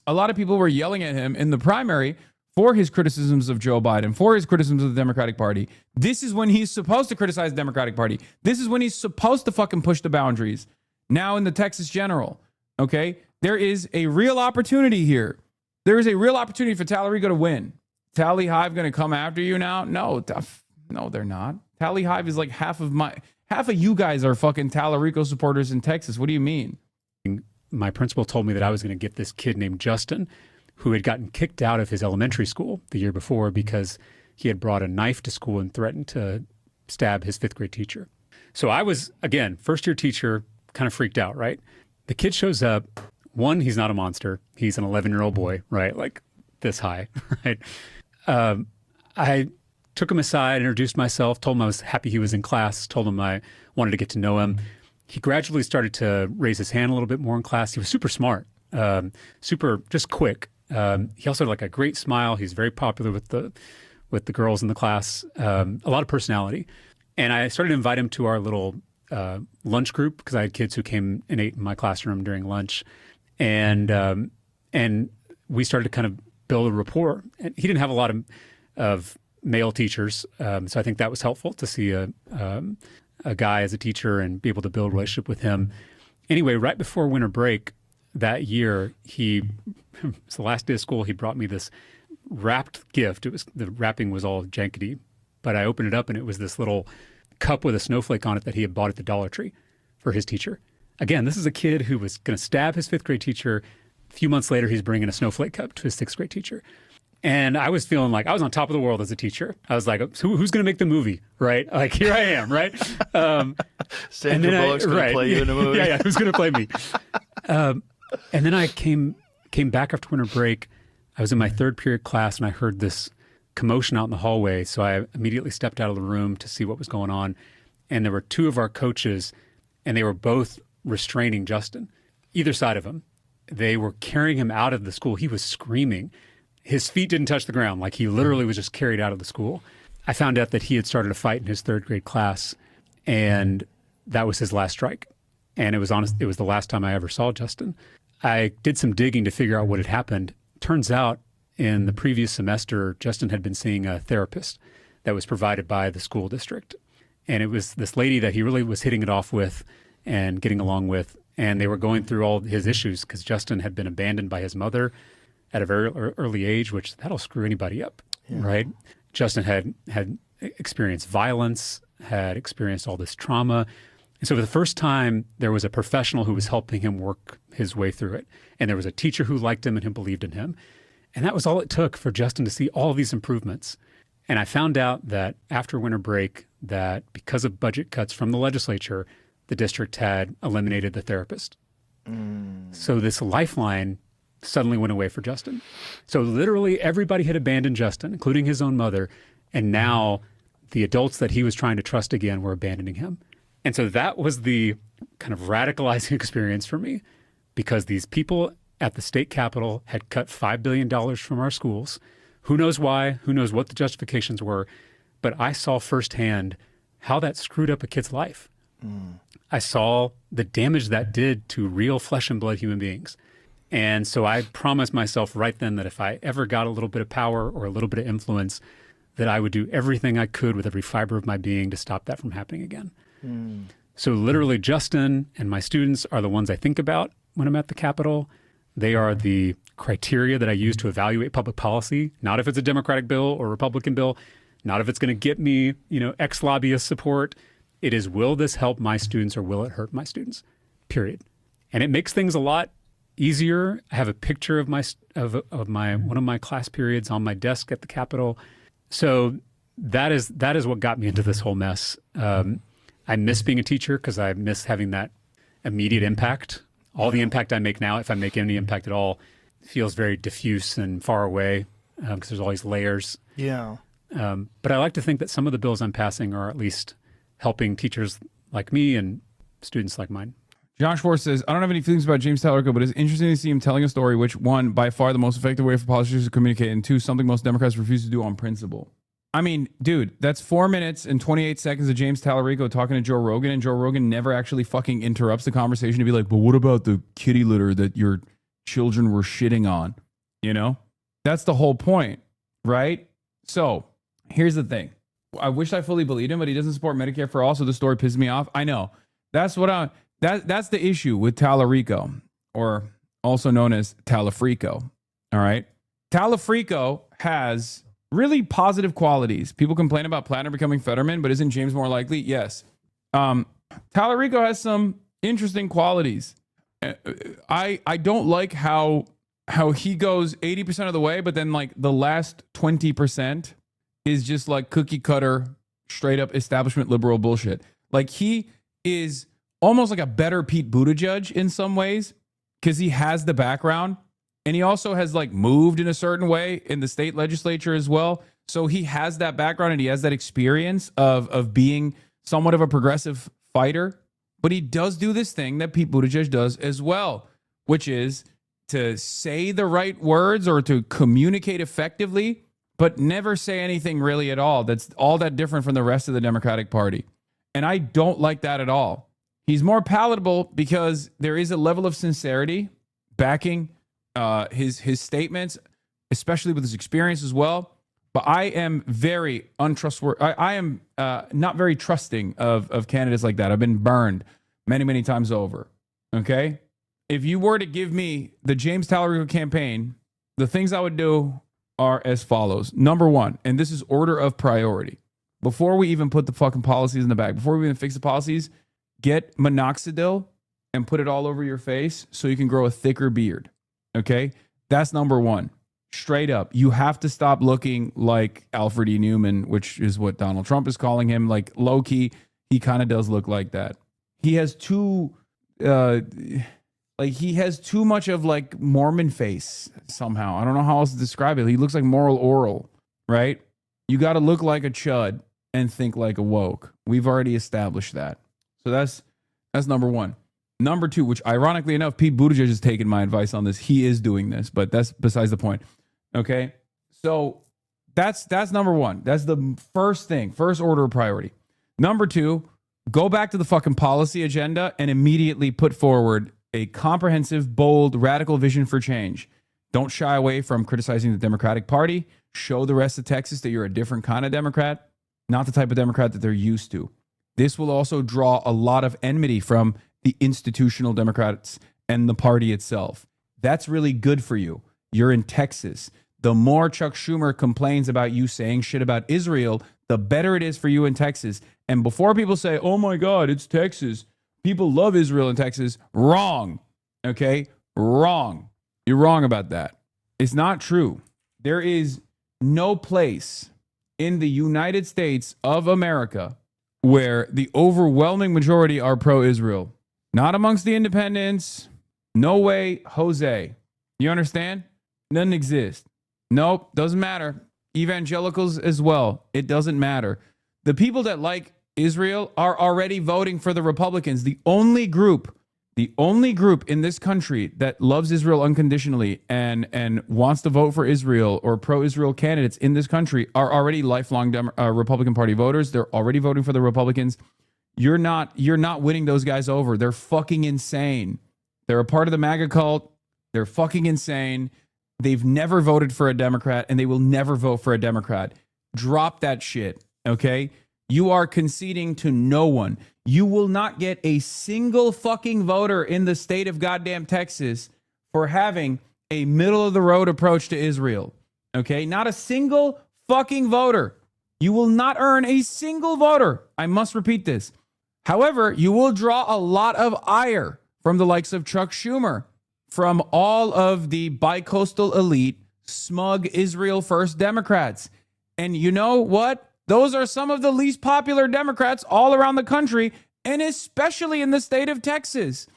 A lot of people were yelling at him in the primary for his criticisms of Joe Biden, for his criticisms of the Democratic Party. This is when he's supposed to criticize the Democratic Party. This is when he's supposed to fucking push the boundaries. Now in the Texas General, okay? There is a real opportunity here. There is a real opportunity for Talarico to win. Tally Hive going to come after you now? No, they're not. Tally Hive is like half of you guys are fucking Talarico supporters in Texas. What do you mean? My principal told me that I was going to get this kid named Justin, who had gotten kicked out of his elementary school the year before because he had brought a knife to school and threatened to stab his 5th grade teacher. So I was, again, first-year teacher, kind of freaked out, right? The kid shows up. One, he's not a monster. He's an 11-year-old boy, right? Like this high, right? I took him aside, introduced myself, told him I was happy he was in class, told him I wanted to get to know him. He gradually started to raise his hand a little bit more in class. He was super smart. super just quick. He also had like a great smile. He's very popular with the girls in the class. A lot of personality. And I started to invite him to our little lunch group because I had kids who came and ate in my classroom during lunch, and we started to kind of build a rapport. And he didn't have a lot of male teachers, so I think that was helpful to see a guy as a teacher and be able to build a relationship with him. Anyway, right before winter break that year, it's the last day of school. He brought me this wrapped gift. The wrapping was all jankety, but I opened it up and it was this little cup with a snowflake on it that he had bought at the Dollar Tree for his teacher. Again, this is a kid who was going to stab his 5th grade teacher. A few months later, he's bringing a snowflake cup to his 6th grade teacher. And I was feeling like I was on top of the world as a teacher. I was like, who's going to make the movie, right? Like, here I am, right? Sandra Bullock's going to play you in a movie. Yeah, who's going to play me? And then I came back after winter break. I was in my 3rd period class, and I heard this commotion out in the hallway. So I immediately stepped out of the room to see what was going on. And there were 2 of our coaches, and they were both restraining Justin, either side of him. They were carrying him out of the school. He was screaming. His feet didn't touch the ground. Like, he literally was just carried out of the school. I found out that he had started a fight in his 3rd grade class, and that was his last strike. And it was the last time I ever saw Justin. I did some digging to figure out what had happened. Turns out in the previous semester, Justin had been seeing a therapist that was provided by the school district. And it was this lady that he really was hitting it off with and getting along with. And they were going through all his issues because Justin had been abandoned by his mother at a very early age, which that'll screw anybody up, right? Justin had experienced violence, had experienced all this trauma. And so for the first time, there was a professional who was helping him work his way through it. And there was a teacher who liked him and who believed in him. And that was all it took for Justin to see all of these improvements. And I found out that after winter break, that because of budget cuts from the legislature, the district had eliminated the therapist. So this lifeline suddenly went away for Justin. So literally everybody had abandoned Justin, including his own mother. And now the adults that he was trying to trust again were abandoning him. And so that was the kind of radicalizing experience for me, because these people at the state capitol had cut $5 billion from our schools. Who knows why? Who knows what the justifications were? But I saw firsthand how that screwed up a kid's life. I saw the damage that did to real flesh and blood human beings. And so I promised myself right then that if I ever got a little bit of power or a little bit of influence, that I would do everything I could with every fiber of my being to stop that from happening again. So literally Justin and my students are the ones I think about when I'm at the Capitol. They are the criteria that I use to evaluate public policy, not if it's a Democratic bill or Republican bill, not if it's going to get me, ex-lobbyist support. It is, will this help my students or will it hurt my students? Period. And it makes things a lot easier. I have a picture of one of my class periods on my desk at the Capitol. So that is what got me into this whole mess. I miss being a teacher because I miss having that immediate impact. All the impact I make now, if I make any impact at all, feels very diffuse and far away because there's all these layers. Yeah. But I like to think that some of the bills I'm passing are at least helping teachers like me and students like mine. Josh Force says, I don't have any feelings about James Talerico, but it's interesting to see him telling a story which, one, by far the most effective way for politicians to communicate, and two, something most Democrats refuse to do on principle. I mean, dude, that's 4 minutes and 28 seconds of James Talerico talking to Joe Rogan, and Joe Rogan never actually fucking interrupts the conversation to be like, but what about the kitty litter that your children were shitting on? That's the whole point, right? So here's the thing. I wish I fully believed him, but he doesn't support Medicare for all, so the story pisses me off. I know. That's the issue with Talerico, or also known as Talefrico. All right. Talefrico has really positive qualities. People complain about Plattner becoming Fetterman, but isn't James more likely? Yes. Talerico has some interesting qualities. I don't like how he goes 80% of the way, but then like the last 20% is just like cookie cutter, straight up establishment liberal bullshit. Like, he is almost like a better Pete Buttigieg in some ways, because he has the background, and he also has like moved in a certain way in the state legislature as well. So he has that background and he has that experience of being somewhat of a progressive fighter. But he does do this thing that Pete Buttigieg does as well, which is to say the right words or to communicate effectively, but never say anything really at all that's all that different from the rest of the Democratic Party. And I don't like that at all. He's more palatable because there is a level of sincerity backing his statements, especially with his experience as well. But I am very untrustworthy. I am not very trusting of candidates like that. I've been burned many, many times over. Okay? If you were to give me the James Tallarico campaign, the things I would do are as follows. Number one, and this is order of priority. Before we even put the fucking policies in the bag, before we even fix the policies, get minoxidil and put it all over your face so you can grow a thicker beard. Okay? That's number one. Straight up. You have to stop looking like Alfred E. Newman, which is what Donald Trump is calling him. Like, low-key, he kind of does look like that. He has too much of like Mormon face somehow. I don't know how else to describe it. He looks like Moral Oral, right? You got to look like a chud and think like a woke. We've already established that. So that's number one. Number two, which ironically enough, Pete Buttigieg has taken my advice on this. He is doing this, but that's besides the point. Okay. So that's number one. That's the first thing, first order of priority. Number two, go back to the fucking policy agenda and immediately put forward a comprehensive, bold, radical vision for change. Don't shy away from criticizing the Democratic Party. Show the rest of Texas that you're a different kind of Democrat, not the type of Democrat that they're used to. This will also draw a lot of enmity from the institutional Democrats and the party itself. That's really good for you. You're in Texas. The more Chuck Schumer complains about you saying shit about Israel, the better it is for you in Texas. And before people say, oh my God, it's Texas, people love Israel in Texas, wrong. Okay? Wrong. You're wrong about that. It's not true. There is no place in the United States of America where the overwhelming majority are pro-Israel. Not amongst the independents. No way, Jose. You understand? Doesn't exist. Nope, doesn't matter. Evangelicals as well. It doesn't matter. The people that like Israel are already voting for the Republicans. The only group in this country that loves Israel unconditionally and wants to vote for Israel or pro-Israel candidates in this country are already lifelong Republican Party voters. They're already voting for the Republicans. You're not winning those guys over. They're fucking insane. They're a part of the MAGA cult. They're fucking insane. They've never voted for a Democrat and they will never vote for a Democrat. Drop that shit, okay? You are conceding to no one. You will not get a single fucking voter in the state of goddamn Texas for having a middle-of-the-road approach to Israel. Okay? Not a single fucking voter. You will not earn a single voter. I must repeat this. However, you will draw a lot of ire from the likes of Chuck Schumer, from all of the bicoastal elite, smug Israel First Democrats. And you know what? Those are some of the least popular Democrats all around the country, and especially in the state of Texas.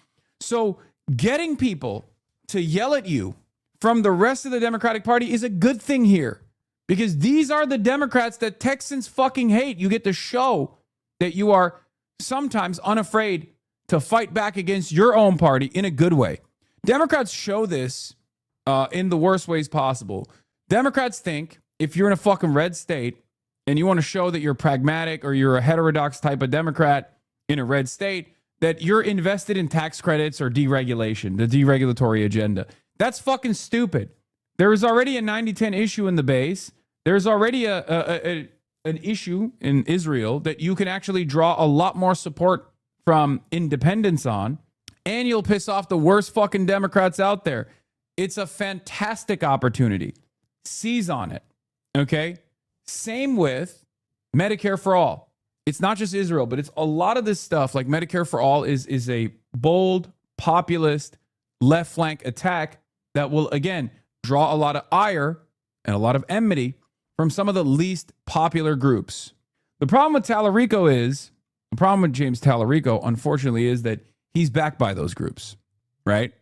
So getting people to yell at you from the rest of the Democratic Party is a good thing here, because these are the Democrats that Texans fucking hate. You get to show that you are sometimes unafraid to fight back against your own party in a good way. Democrats show this in the worst ways possible. Democrats think if you're in a fucking red state and you want to show that you're pragmatic or you're a heterodox type of Democrat in a red state, that you're invested in tax credits or deregulation, the deregulatory agenda. That's fucking stupid. There is already a 90-10 issue in the base. There's already an issue in Israel that you can actually draw a lot more support from independents on, and you'll piss off the worst fucking Democrats out there. It's a fantastic opportunity. Seize on it. Okay? Same with Medicare for All. It's not just Israel, but it's a lot of this stuff. Like Medicare for All is a bold, populist, left flank attack that will, again, draw a lot of ire and a lot of enmity from some of the least popular groups. The problem with James Tallarico, unfortunately, is that he's backed by those groups, right?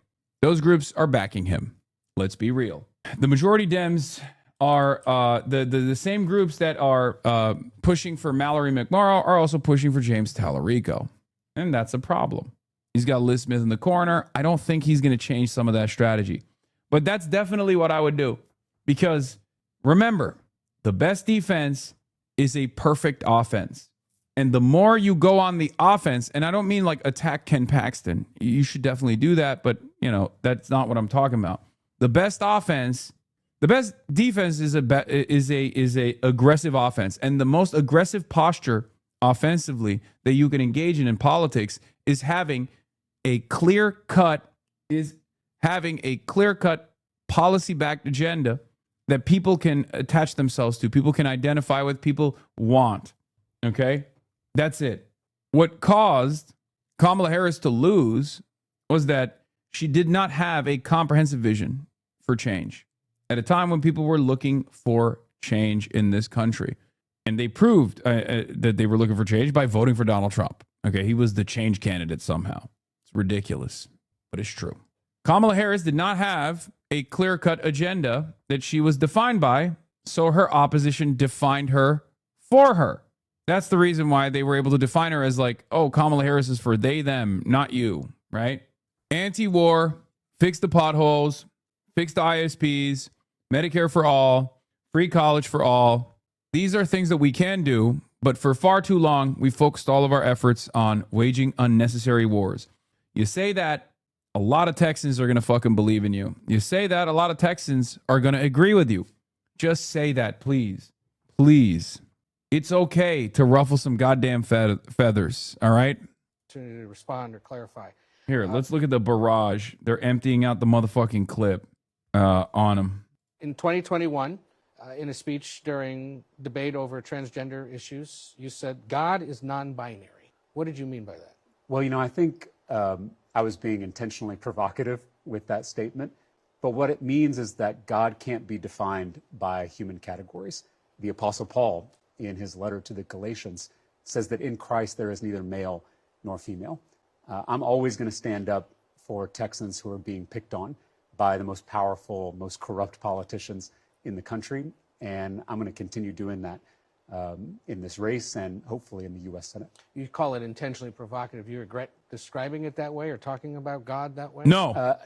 Those groups are backing him. Let's be real. The majority Dems are the same groups that are pushing for Mallory McMorrow are also pushing for James Tallarico. And that's a problem. He's got Liz Smith in the corner. I don't think he's going to change some of that strategy. But that's definitely what I would do. Because remember, the best defense is a perfect offense. And the more you go on the offense, and I don't mean like attack Ken Paxton. You should definitely do that, but that's not what I'm talking about. The best offense, the best defense is a aggressive offense. And the most aggressive posture offensively that you can engage in politics is having a clear-cut policy-backed agenda that people can attach themselves to, people can identify with, people want. Okay? That's it. What caused Kamala Harris to lose was that she did not have a comprehensive vision for change at a time when people were looking for change in this country. And they proved that they were looking for change by voting for Donald Trump. Okay, he was the change candidate somehow. It's ridiculous, but it's true. Kamala Harris did not have a clear-cut agenda that she was defined by, so her opposition defined her for her. That's the reason why they were able to define her as like, oh, Kamala Harris is for they, them, not you, right? Anti-war, fix the potholes, fix the ISPs, Medicare for all, free college for all. These are things that we can do, but for far too long, we focused all of our efforts on waging unnecessary wars. You say that, a lot of Texans are going to fucking believe in you. You say that, a lot of Texans are going to agree with you. Just say that, please. Please. It's okay to ruffle some goddamn feathers, all right? To respond or clarify. Here, let's look at the barrage. They're emptying out the motherfucking clip on them. In 2021, in a speech during debate over transgender issues, you said God is non-binary. What did you mean by that? Well, I think I was being intentionally provocative with that statement. But what it means is that God can't be defined by human categories. The Apostle Paul, in his letter to the Galatians, says that in Christ there is neither male nor female. I'm always going to stand up for Texans who are being picked on by the most powerful, most corrupt politicians in the country. And I'm going to continue doing that in this race and hopefully in the U.S. Senate. You call it intentionally provocative. Do you regret describing it that way or talking about God that way? No.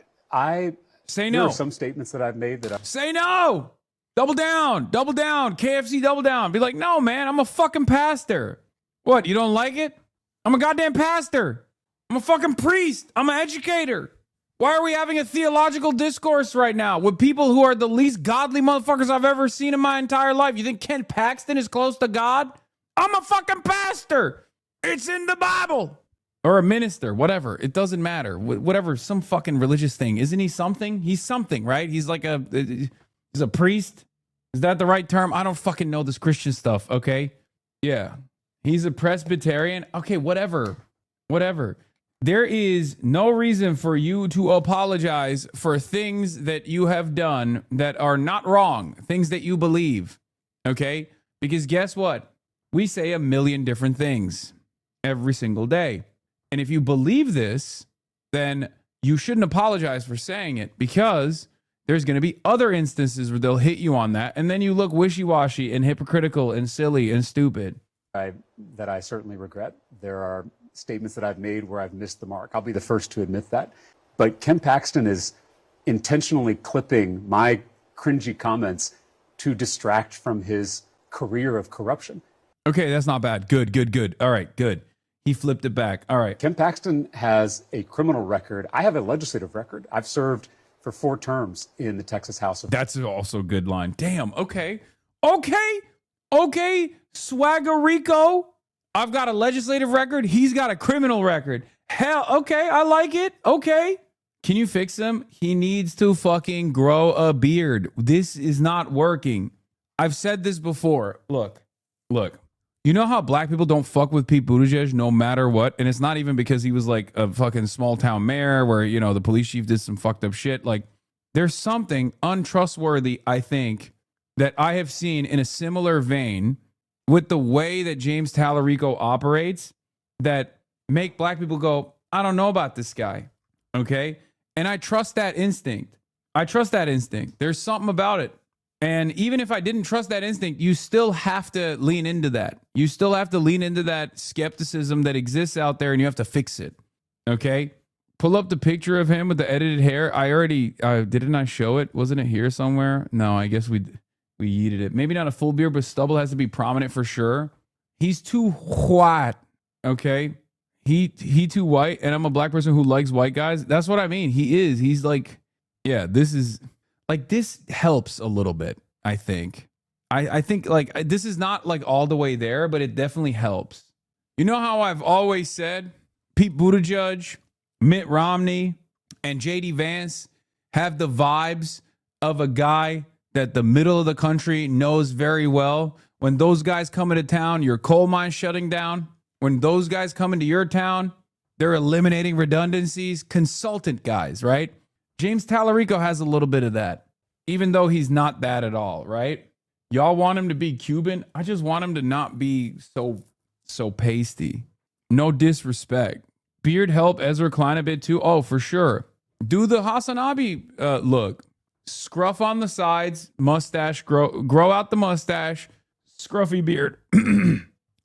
Say no. There are some statements that I've made that Say no. Double down. Double down. KFC double down. Be like, no, man, I'm a fucking pastor. What, you don't like it? I'm a goddamn pastor. I'm a fucking priest. I'm an educator. Why are we having a theological discourse right now with people who are the least godly motherfuckers I've ever seen in my entire life? You think Ken Paxton is close to God? I'm a fucking pastor. It's in the Bible. Or a minister, whatever. It doesn't matter. Whatever, some fucking religious thing. Isn't he something? He's something, right? He's like he's a priest. Is that the right term? I don't fucking know this Christian stuff, okay? Yeah. He's a Presbyterian. Okay, whatever. Whatever. There is no reason for you to apologize for things that you have done that are not wrong, things that you believe, okay? Because guess what? We say a million different things every single day. And if you believe this, then you shouldn't apologize for saying it because there's going to be other instances where they'll hit you on that. And then you look wishy-washy and hypocritical and silly and stupid. That I certainly regret. There are statements that I've made where I've missed the mark. I'll be the first to admit that. But Ken Paxton is intentionally clipping my cringy comments to distract from his career of corruption. Okay, that's not bad. Good. All right, good. He flipped it back. All right. Ken Paxton has a criminal record. I have a legislative record. I've served for 4 terms in the Texas House of... That's also a good line. Damn, okay. Swaggerico. I've got a legislative record. He's got a criminal record. Hell, okay, I like it. Okay. Can you fix him? He needs to fucking grow a beard. This is not working. I've said this before. Look. You know how black people don't fuck with Pete Buttigieg no matter what? And it's not even because he was like a fucking small town mayor where, the police chief did some fucked up shit. Like, there's something untrustworthy, I think, that I have seen in a similar vein with the way that James Tallarico operates that make black people go, I don't know about this guy. Okay? And I trust that instinct. There's something about it. And even if I didn't trust that instinct, you still have to lean into that. You still have to lean into that skepticism that exists out there and you have to fix it. Okay? Pull up the picture of him with the edited hair. I already didn't I show it? Wasn't it here somewhere? No, I guess we yeeted it. Maybe not a full beard, but stubble has to be prominent for sure. He's too white. Okay, he too white, and I'm a black person who likes white guys. That's what I mean. He is. He's like, yeah. This is like this helps a little bit. I think. I think like this is not like all the way there, but it definitely helps. You know how I've always said Pete Buttigieg, Mitt Romney, and JD Vance have the vibes of a guy that the middle of the country knows very well. When those guys come into town, your coal mine's shutting down. When those guys come into your town, they're eliminating redundancies. Consultant guys, right? James Tallarico has a little bit of that, even though he's not that at all, right? Y'all want him to be Cuban. I just want him to not be so pasty. No disrespect. Beard help Ezra Klein a bit too. Oh, for sure. Do the Hasanabi look. Scruff on the sides, mustache, grow out the mustache, scruffy beard.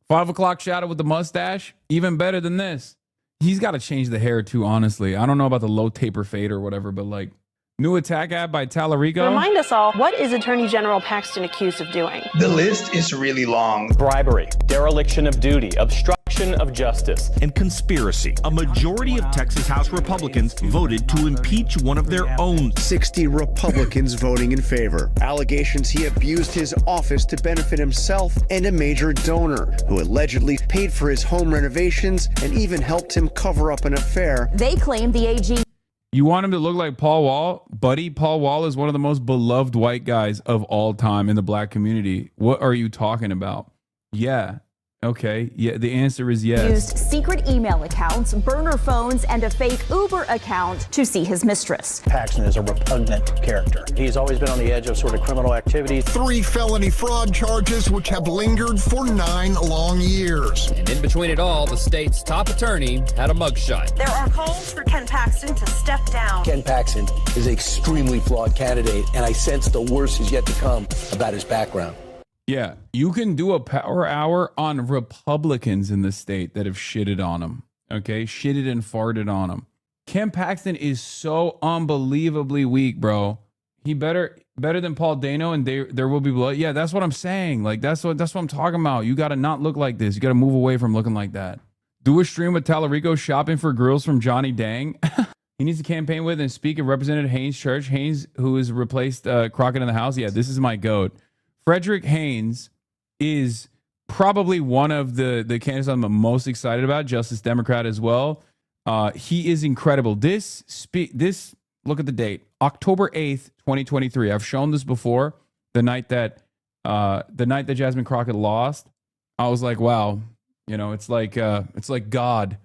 5 o'clock shadow with the mustache, even better than this. He's got to change the hair too, honestly. I don't know about the low taper fade or whatever, but like new attack ad by Tallarico. Remind us all, what is Attorney General Paxton accused of doing? The list is really long. Bribery, dereliction of duty, obstruction of justice, and conspiracy. A majority of Texas House Republicans voted to impeach one of their own. 60 Republicans voting in favor. Allegations he abused his office to benefit himself and a major donor who allegedly paid for his home renovations and even helped him cover up an affair. They claim the AG. You want him to look like Paul Wall? Buddy, Paul Wall is one of the most beloved white guys of all time in the black community. What are you talking about? Yeah. Okay. Yeah. The answer is yes. Used secret email accounts, burner phones, and a fake Uber account to see his mistress. Paxton is a repugnant character. He's always been on the edge of sort of criminal activity. 3 felony fraud charges which have lingered for 9 long years. And in between it all, the state's top attorney had a mugshot. There are calls for Ken Paxton to step down. Ken Paxton is an extremely flawed candidate, and I sense the worst is yet to come about his background. Yeah, you can do a power hour on Republicans in the state that have shitted on him. Okay, shitted and farted on him. Ken Paxton is so unbelievably weak, bro. He better than Paul Dano and There Will Be Blood. Yeah, that's what I'm saying. Like that's what I'm talking about. You got to not look like this. You got to move away from looking like that. Do a stream with Tallarico shopping for grills from Johnny Dang. He needs to campaign with and speak at Representative Haynes Church. Haynes, who has replaced Crockett in the House. Yeah, this is my goat. Frederick Haynes is probably one of the candidates I'm most excited about, Justice Democrat as well. He is incredible. This look at the date, October 8th, 2023. I've shown this before. The night that Jasmine Crockett lost, I was like, wow, you know, it's like God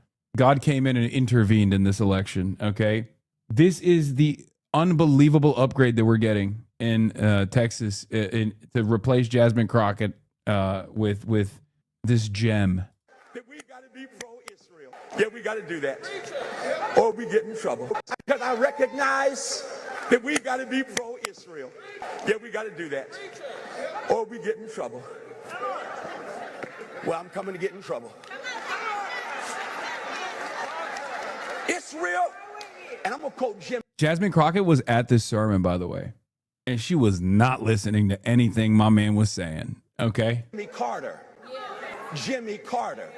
came in and intervened in this election. Okay, this is the unbelievable upgrade that we're getting in Texas to replace Jasmine Crockett with this gem. That we got to be pro-Israel. Yeah, we got to do that, or we get in trouble. Because I recognize that we got to be pro-Israel. Yeah, we got to do that, or we get in trouble. Well, I'm coming to get in trouble. Israel, and I'm gonna quote Jim. Jasmine Crockett was at this sermon, by the way, and she was not listening to anything my man was saying. Okay. Jimmy Carter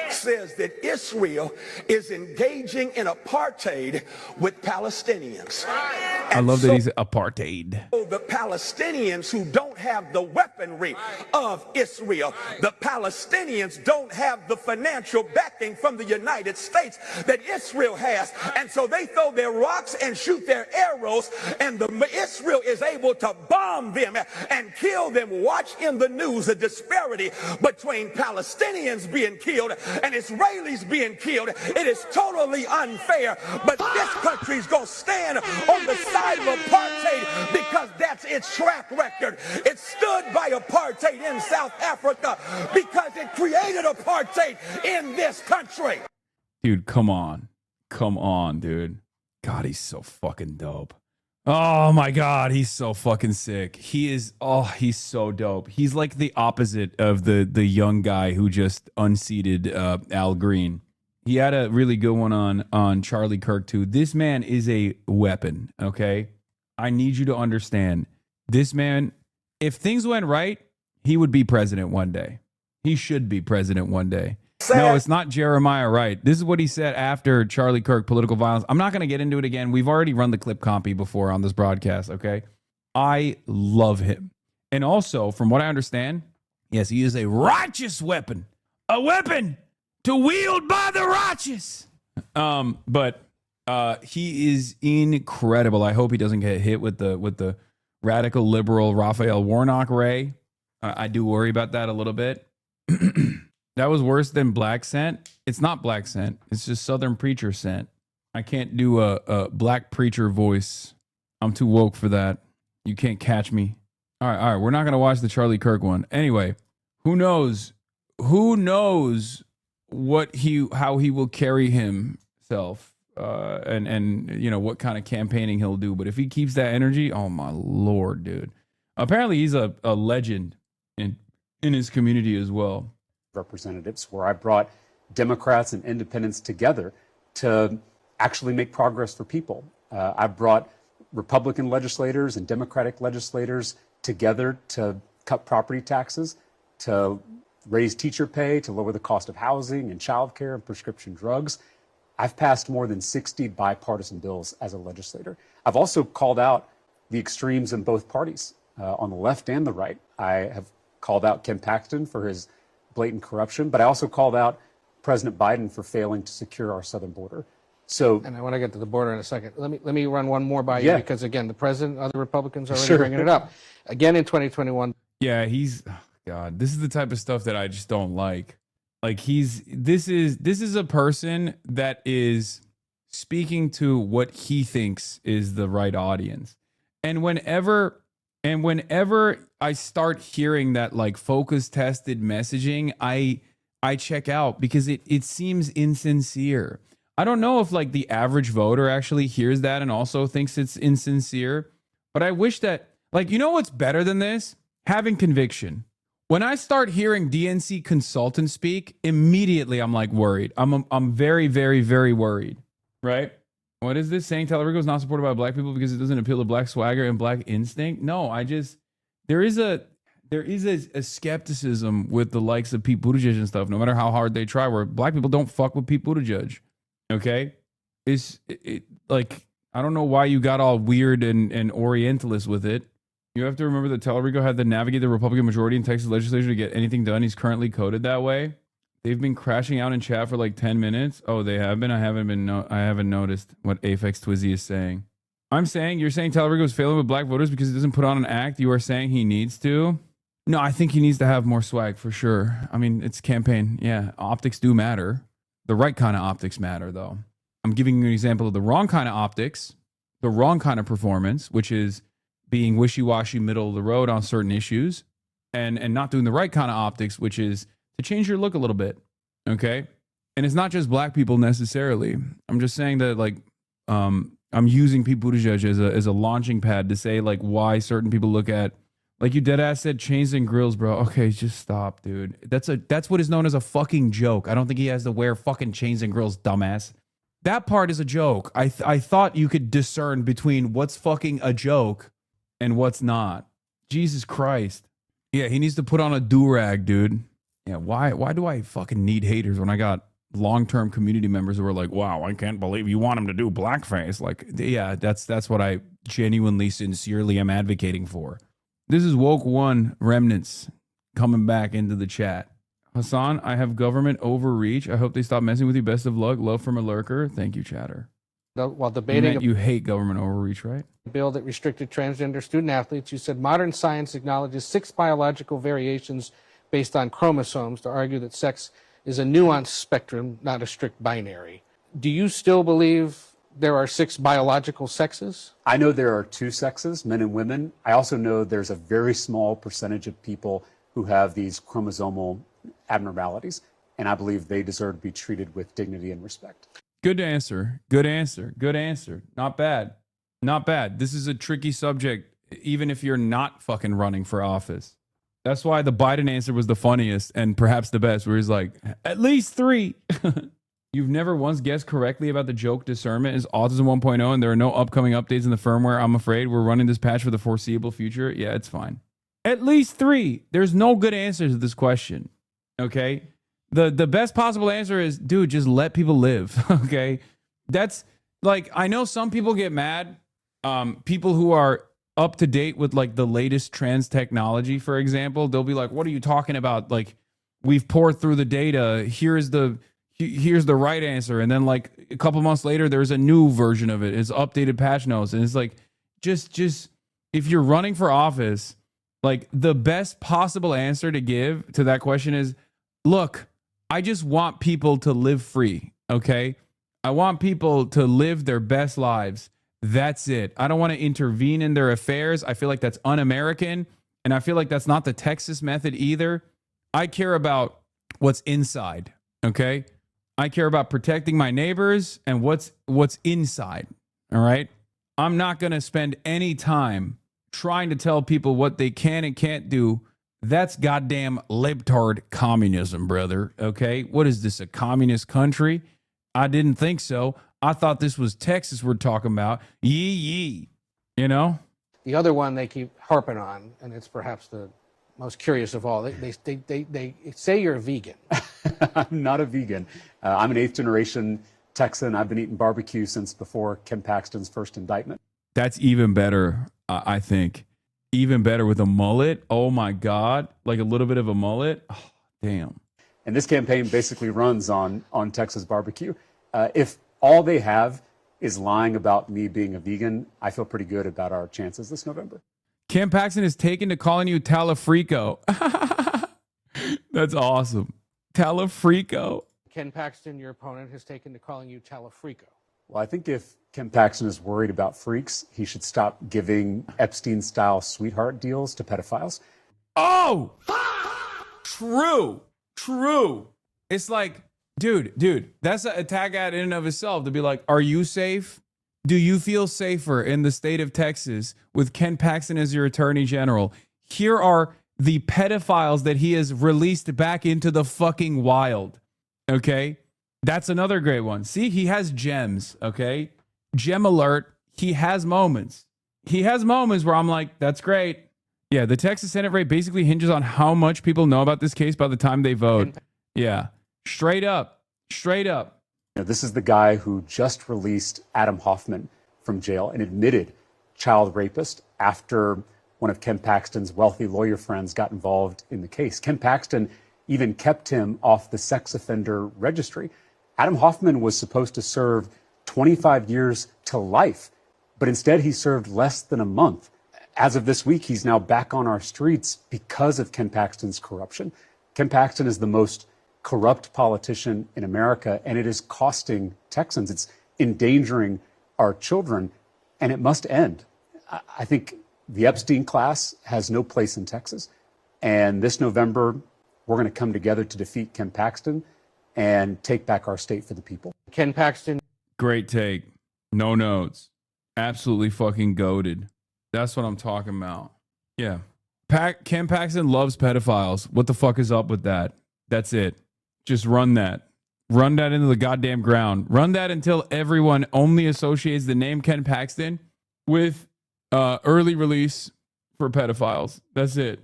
says that Israel is engaging in apartheid with Palestinians. I love that he's apartheid. The Palestinians who don't have the weaponry of Israel, the Palestinians don't have the financial backing from the United States that Israel has. And so they throw their rocks and shoot their arrows, and Israel is able to bomb them and kill them. Watch in the news the disparity between Palestinians being killed and Israelis being killed. It is totally unfair, but this country's gonna stand on the side of apartheid because that's its track record. It stood by apartheid in South Africa because it created apartheid in this country. Dude, come on, dude. God, he's so fucking dope. Oh my God, he's so fucking sick. He's so dope. He's like the opposite of the young guy who just unseated Al Green. he had a really good one on Charlie Kirk too. This man is a weapon, okay? I need you to understand. This man, if things went right, he would be president one day. He should be president one day. No, it's not Jeremiah Wright. This is what he said after Charlie Kirk, political violence. I'm not going to get into it again. We've already run the clip copy before on this broadcast, okay? I love him. And also, from what I understand, yes, he is a righteous weapon. A weapon to wield by the righteous. But he is incredible. I hope he doesn't get hit with the radical liberal Raphael Warnock ray. I do worry about that a little bit. That was worse than Black Scent. It's not Black Scent. It's just Southern Preacher Scent. I can't do a black preacher voice. I'm too woke for that. You can't catch me. All right. We're not going to watch the Charlie Kirk one. Anyway, who knows? Who knows how he will carry himself and you know, what kind of campaigning he'll do. But if he keeps that energy, oh my Lord, dude. Apparently he's a legend in his community as well. Representatives, where I brought Democrats and independents together to actually make progress for people. I brought Republican legislators and Democratic legislators together to cut property taxes, to raise teacher pay, to lower the cost of housing and childcare and prescription drugs. I've passed more than 60 bipartisan bills as a legislator. I've also called out the extremes in both parties, on the left and the right. I have called out Ken Paxton for his blatant corruption, but I also called out President Biden for failing to secure our southern border. So, and I want to get to the border in a second. Let me run one more by you, because again, the president, other Republicans are already bringing it up. Again in 2021. Yeah, God, this is the type of stuff that I just don't like. Like this is a person that is speaking to what he thinks is the right audience. And whenever I start hearing that like focus tested messaging, I check out, because it seems insincere. I don't know if like the average voter actually hears that and also thinks it's insincere, but I wish that, like, you know what's better than this? Having conviction. When I start hearing DNC consultants speak, immediately I'm like worried. I'm very, very, very worried, right? What is this saying? Talarico is not supported by black people because it doesn't appeal to black swagger and black instinct. No, there is a skepticism with the likes of Pete Buttigieg and stuff, no matter how hard they try, where black people don't fuck with Pete Buttigieg. Okay? Like, I don't know why you got all weird and orientalist with it. You have to remember that Talarico had to navigate the Republican majority in Texas legislature to get anything done. He's currently coded that way. They've been crashing out in chat for like 10 minutes. Oh, they have been? I haven't noticed what Aphex Twizzy is saying. You're saying Talarico is failing with black voters because he doesn't put on an act. You are saying he needs to? No, I think he needs to have more swag for sure. I mean, it's campaign. Yeah, optics do matter. The right kind of optics matter, though. I'm giving you an example of the wrong kind of optics, the wrong kind of performance, which is being wishy-washy, middle of the road on certain issues, and not doing the right kind of optics, which is to change your look a little bit, okay? And it's not just black people necessarily. I'm just saying that, like, I'm using Pete Buttigieg as a launching pad to say, like, why certain people look at, like you deadass said, chains and grills, bro. Okay, just stop, dude. That's what is known as a fucking joke. I don't think he has to wear fucking chains and grills, dumbass. That part is a joke. I thought you could discern between what's fucking a joke and what's not. Jesus Christ. Yeah, he needs to put on a do-rag, dude. Yeah, why do I fucking need haters when I got long-term community members who are like, wow, I can't believe you want him to do blackface. Like, yeah, that's what I genuinely, sincerely am advocating for. This is Woke One Remnants coming back into the chat. Hassan, I have government overreach. I hope they stop messing with you. Best of luck. Love from a lurker. Thank you, chatter. While debating, you hate government overreach, right? A bill that restricted transgender student athletes, you said modern science acknowledges 6 biological variations based on chromosomes to argue that sex is a nuanced spectrum, not a strict binary. Do you still believe there are 6 biological sexes? I know there are 2 sexes, men and women. I also know there's a very small percentage of people who have these chromosomal abnormalities, and I believe they deserve to be treated with dignity and respect. Good answer. Good answer. Good answer. Not bad. Not bad. This is a tricky subject, even if you're not fucking running for office. That's why the Biden answer was the funniest and perhaps the best, where he's like, at least 3. You've never once guessed correctly about the joke discernment is Autism 1.0 and there are no upcoming updates in the firmware. I'm afraid we're running this patch for the foreseeable future. Yeah, it's fine. At least 3. There's no good answer to this question. Okay? The best possible answer is, dude, just let people live. Okay? That's like, I know some people get mad. People who are up to date with like the latest trans technology, for example, they'll be like, what are you talking about? Like, we've poured through the data. Here's the right answer. And then like a couple months later, there's a new version of it. It's updated patch notes. And it's like, just if you're running for office, like the best possible answer to give to that question is, look, I just want people to live free. Okay. I want people to live their best lives. That's it. I don't want to intervene in their affairs. I feel like that's un-American. And I feel like that's not the Texas method either. I care about what's inside. Okay. I care about protecting my neighbors and what's inside. All right. I'm not going to spend any time trying to tell people what they can and can't do. That's goddamn libtard communism, brother. Okay. What is this? A communist country? I didn't think so. I thought this was Texas we're talking about. Yee. You know? The other one they keep harping on, and it's perhaps the most curious of all, they say you're a vegan. I'm not a vegan. I'm an 8th generation Texan. I've been eating barbecue since before Ken Paxton's first indictment. That's even better, I think. Even better with a mullet. Oh my God. Like a little bit of a mullet. Oh, damn. And this campaign basically runs on Texas barbecue. If all they have is lying about me being a vegan, I feel pretty good about our chances this November. Ken Paxton is taken to calling you Talafrico. That's awesome. Talafrico. Ken Paxton, your opponent, has taken to calling you Talafrico. Well, I think if Ken Paxton is worried about freaks, he should stop giving Epstein-style sweetheart deals to pedophiles. Oh! True. It's like, dude, that's an attack ad in and of itself to be like, are you safe? Do you feel safer in the state of Texas with Ken Paxton as your attorney general? Here are the pedophiles that he has released back into the fucking wild. Okay? That's another great one. See, he has gems. Okay? Gem alert. He has moments. He has moments where I'm like, that's great. Yeah, the Texas Senate rate basically hinges on how much people know about this case by the time they vote. Yeah. Straight up. This is the guy who just released Adam Hoffman from jail and admitted child rapist after one of Ken Paxton's wealthy lawyer friends got involved in the case. Ken Paxton even kept him off the sex offender registry. Adam Hoffman was supposed to serve 25 years to life, but instead he served less than a month. As of this week, he's now back on our streets because of Ken Paxton's corruption. Ken Paxton is the most corrupt politician in America, and it is costing Texans. It's endangering our children, and it must end. I think the Epstein class has no place in Texas, and this November, we're going to come together to defeat Ken Paxton and take back our state for the people. Ken Paxton. Great take. No notes. Absolutely fucking goated. That's what I'm talking about. Yeah. Ken Paxton loves pedophiles. What the fuck is up with that? That's it. Just run that. Run that into the goddamn ground. Run that until everyone only associates the name Ken Paxton with early release for pedophiles. That's it.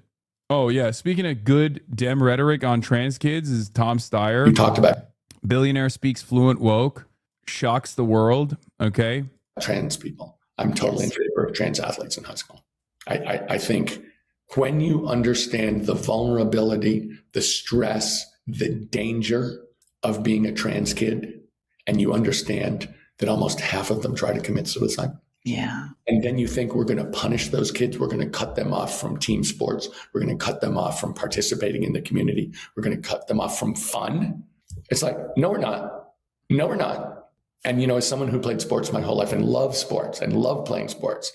Oh, yeah. Speaking of good Dem rhetoric on trans kids is Tom Steyer. You talked about billionaire speaks fluent woke, shocks the world. Okay. Trans people. I'm totally in favor of trans athletes in high school. I think when you understand the vulnerability, the stress, the danger of being a trans kid, and you understand that almost half of them try to commit suicide. Yeah. And then you think we're going to punish those kids. We're going to cut them off from team sports. We're going to cut them off from participating in the community. We're going to cut them off from fun. It's like, no, we're not. No, we're not. And, you know, as someone who played sports my whole life and loves sports and love playing sports,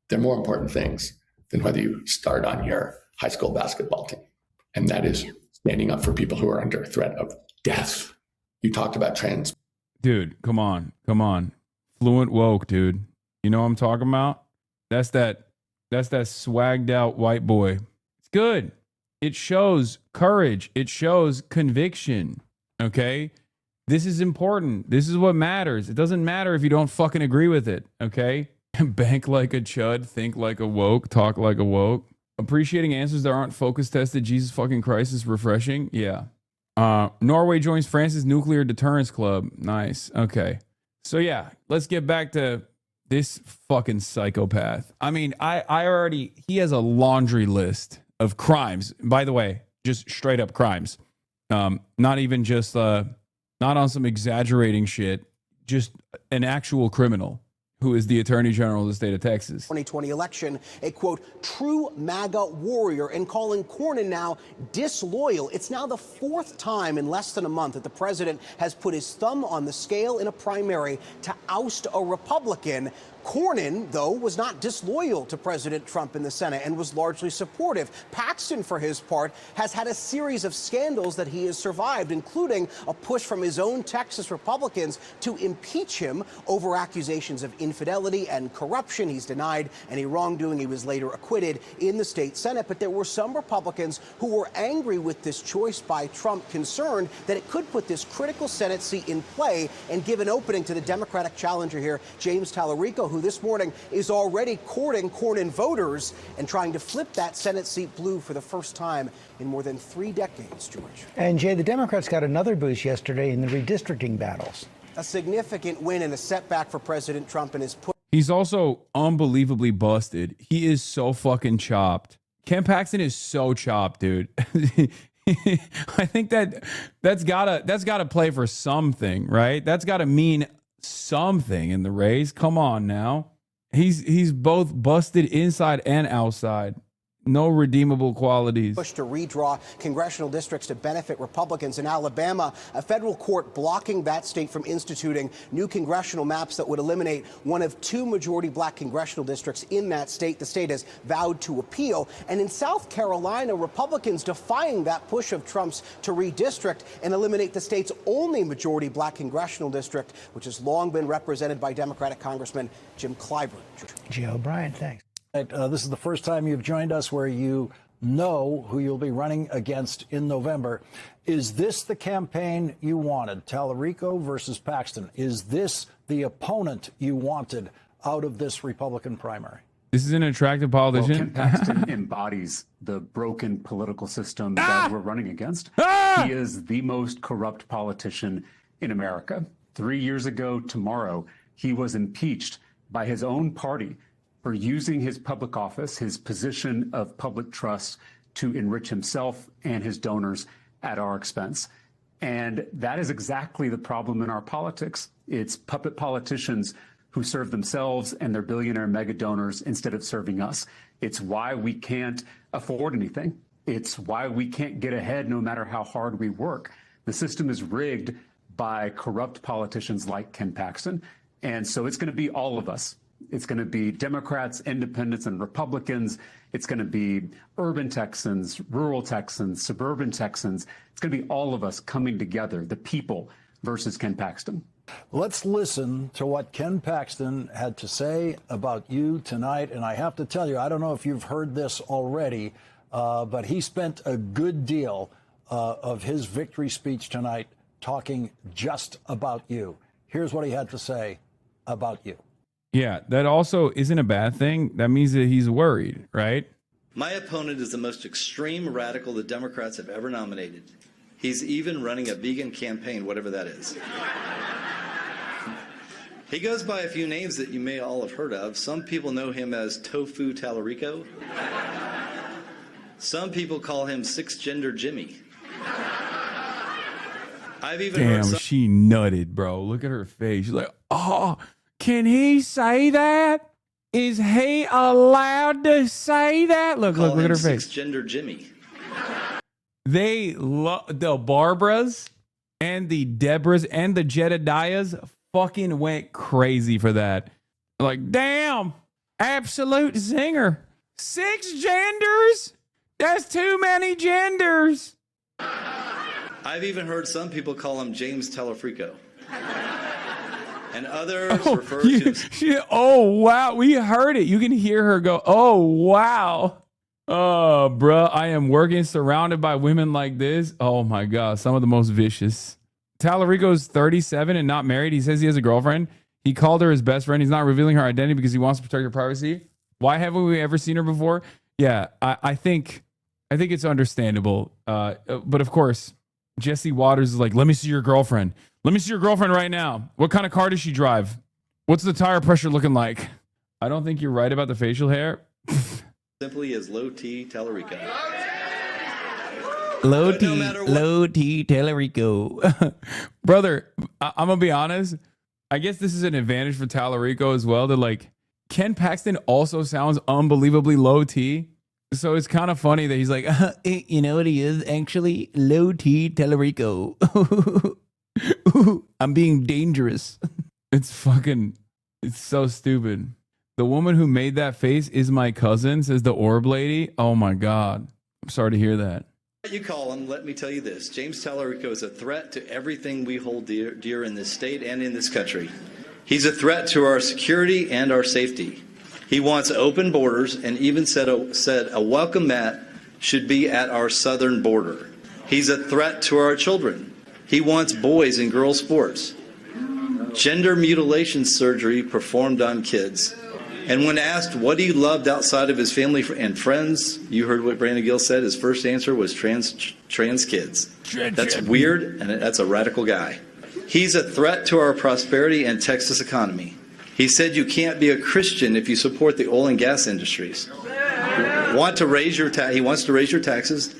there are more important things than whether you start on your high school basketball team. And that is standing up for people who are under threat of death. You talked about trans. Dude, come on. Fluent woke, dude. You know what I'm talking about? That's that swagged out white boy. It's good. It shows courage. It shows conviction. Okay? This is important. This is what matters. It doesn't matter if you don't fucking agree with it, okay? Bank like a chud, think like a woke, talk like a woke. Appreciating answers that aren't focus tested. Jesus fucking Christ is refreshing. Yeah. Norway joins France's nuclear deterrence club. Nice. Okay. So yeah, let's get back to this fucking psychopath. I mean, he has a laundry list of crimes. By the way, just straight up crimes. Not even just, not on some exaggerating shit, just an actual criminal who is the Attorney General of the state of Texas. 2020 election, a quote, true MAGA warrior, and calling Cornyn now disloyal. It's now the fourth time in less than a month that the president has put his thumb on the scale in a primary to oust a Republican. Cornyn, though, was not disloyal to President Trump in the Senate and was largely supportive. Paxton, for his part, has had a series of scandals that he has survived, including a push from his own Texas Republicans to impeach him over accusations of infidelity and corruption. He's denied any wrongdoing. He was later acquitted in the state Senate. But there were some Republicans who were angry with this choice by Trump, concerned that it could put this critical Senate seat in play and give an opening to the Democratic challenger here, James Tallarico, who this morning is already courting Cornyn voters and trying to flip that Senate seat blue for the first time in more than 3 decades, George. And Jay, the Democrats got another boost yesterday in the redistricting battles. A significant win and a setback for President Trump and his push. He's also unbelievably busted. He is so fucking chopped. Ken Paxton is so chopped, dude. I think that's gotta play for something, right? That's gotta mean something in the race. Come on now. He's both busted inside and outside. No redeemable qualities. Push to redraw congressional districts to benefit Republicans in Alabama. A federal court blocking that state from instituting new congressional maps that would eliminate one of 2 majority black congressional districts in that state. The state has vowed to appeal. And in South Carolina, Republicans defying that push of Trump's to redistrict and eliminate the state's only majority black congressional district, which has long been represented by Democratic Congressman Jim Clyburn. Joe O'Brien, thanks. This is the first time you've joined us where you know who you'll be running against in November. Is this the campaign you wanted, Tallarico versus Paxton? Is this the opponent you wanted out of this Republican primary? This is an attractive politician. Well, Ken Paxton embodies the broken political system that we're running against. He is the most corrupt politician in America. 3 years ago tomorrow, he was impeached by his own party for using his public office, his position of public trust, to enrich himself and his donors at our expense. And that is exactly the problem in our politics. It's puppet politicians who serve themselves and their billionaire mega donors instead of serving us. It's why we can't afford anything. It's why we can't get ahead no matter how hard we work. The system is rigged by corrupt politicians like Ken Paxton. And so it's going to be all of us. It's going to be Democrats, independents, and Republicans. It's going to be urban Texans, rural Texans, suburban Texans. It's going to be all of us coming together, the people versus Ken Paxton. Let's listen to what Ken Paxton had to say about you tonight. And I have to tell you, I don't know if you've heard this already, but he spent a good deal of his victory speech tonight talking just about you. Here's what he had to say about you. Yeah, that also isn't a bad thing. That means that he's worried, right? My opponent is the most extreme radical the Democrats have ever nominated. He's even running a vegan campaign, whatever that is. He goes by a few names that you may all have heard of. Some people know him as Tofu Tallarico. Some people call him Six-Gender Jimmy. I've even heard some... she nutted, bro. Look at her face. She's like, oh... Can he say that? Is he allowed to say that? Look at her face. Six-Gender Jimmy. The Barbaras and the Debras and the Jedediahs fucking went crazy for that. Like, damn, absolute zinger. 6 genders? That's too many genders. I've even heard some people call him James Tallarico. And others refer to... oh, wow. We heard it. You can hear her go, oh, wow. Oh, bruh, I am working surrounded by women like this. Oh, my God. Some of the most vicious. Tallarico's 37 and not married. He says he has a girlfriend. He called her his best friend. He's not revealing her identity because he wants to protect her privacy. Why haven't we ever seen her before? Yeah, I think it's understandable. But of course, Jesse Waters is like, let me see your girlfriend. Let me see your girlfriend right now. What kind of car does she drive? What's the tire pressure looking like? I don't think you're right about the facial hair. Simply as Low T Tallarico. Low T Tallarico. Brother, I'm going to be honest. I guess this is an advantage for Tallarico as well. That like Ken Paxton also sounds unbelievably low T. So it's kind of funny that he's like, you know what he is? Actually, Low T Tallarico. I'm being dangerous. It's so stupid. The woman who made that face is my cousin, says the orb lady. Oh my God. I'm sorry to hear that. You call him, let me tell you this. James Tallarico is a threat to everything we hold dear in this state and in this country. He's a threat to our security and our safety. He wants open borders and even said a welcome mat should be at our southern border. He's a threat to our children. He wants boys and girls sports, gender mutilation surgery performed on kids. And when asked what he loved outside of his family and friends, you heard what Brandon Gill said. His first answer was trans kids. That's weird, and that's a radical guy. He's a threat to our prosperity and Texas economy. He said you can't be a Christian if you support the oil and gas industries. He wants to raise your taxes,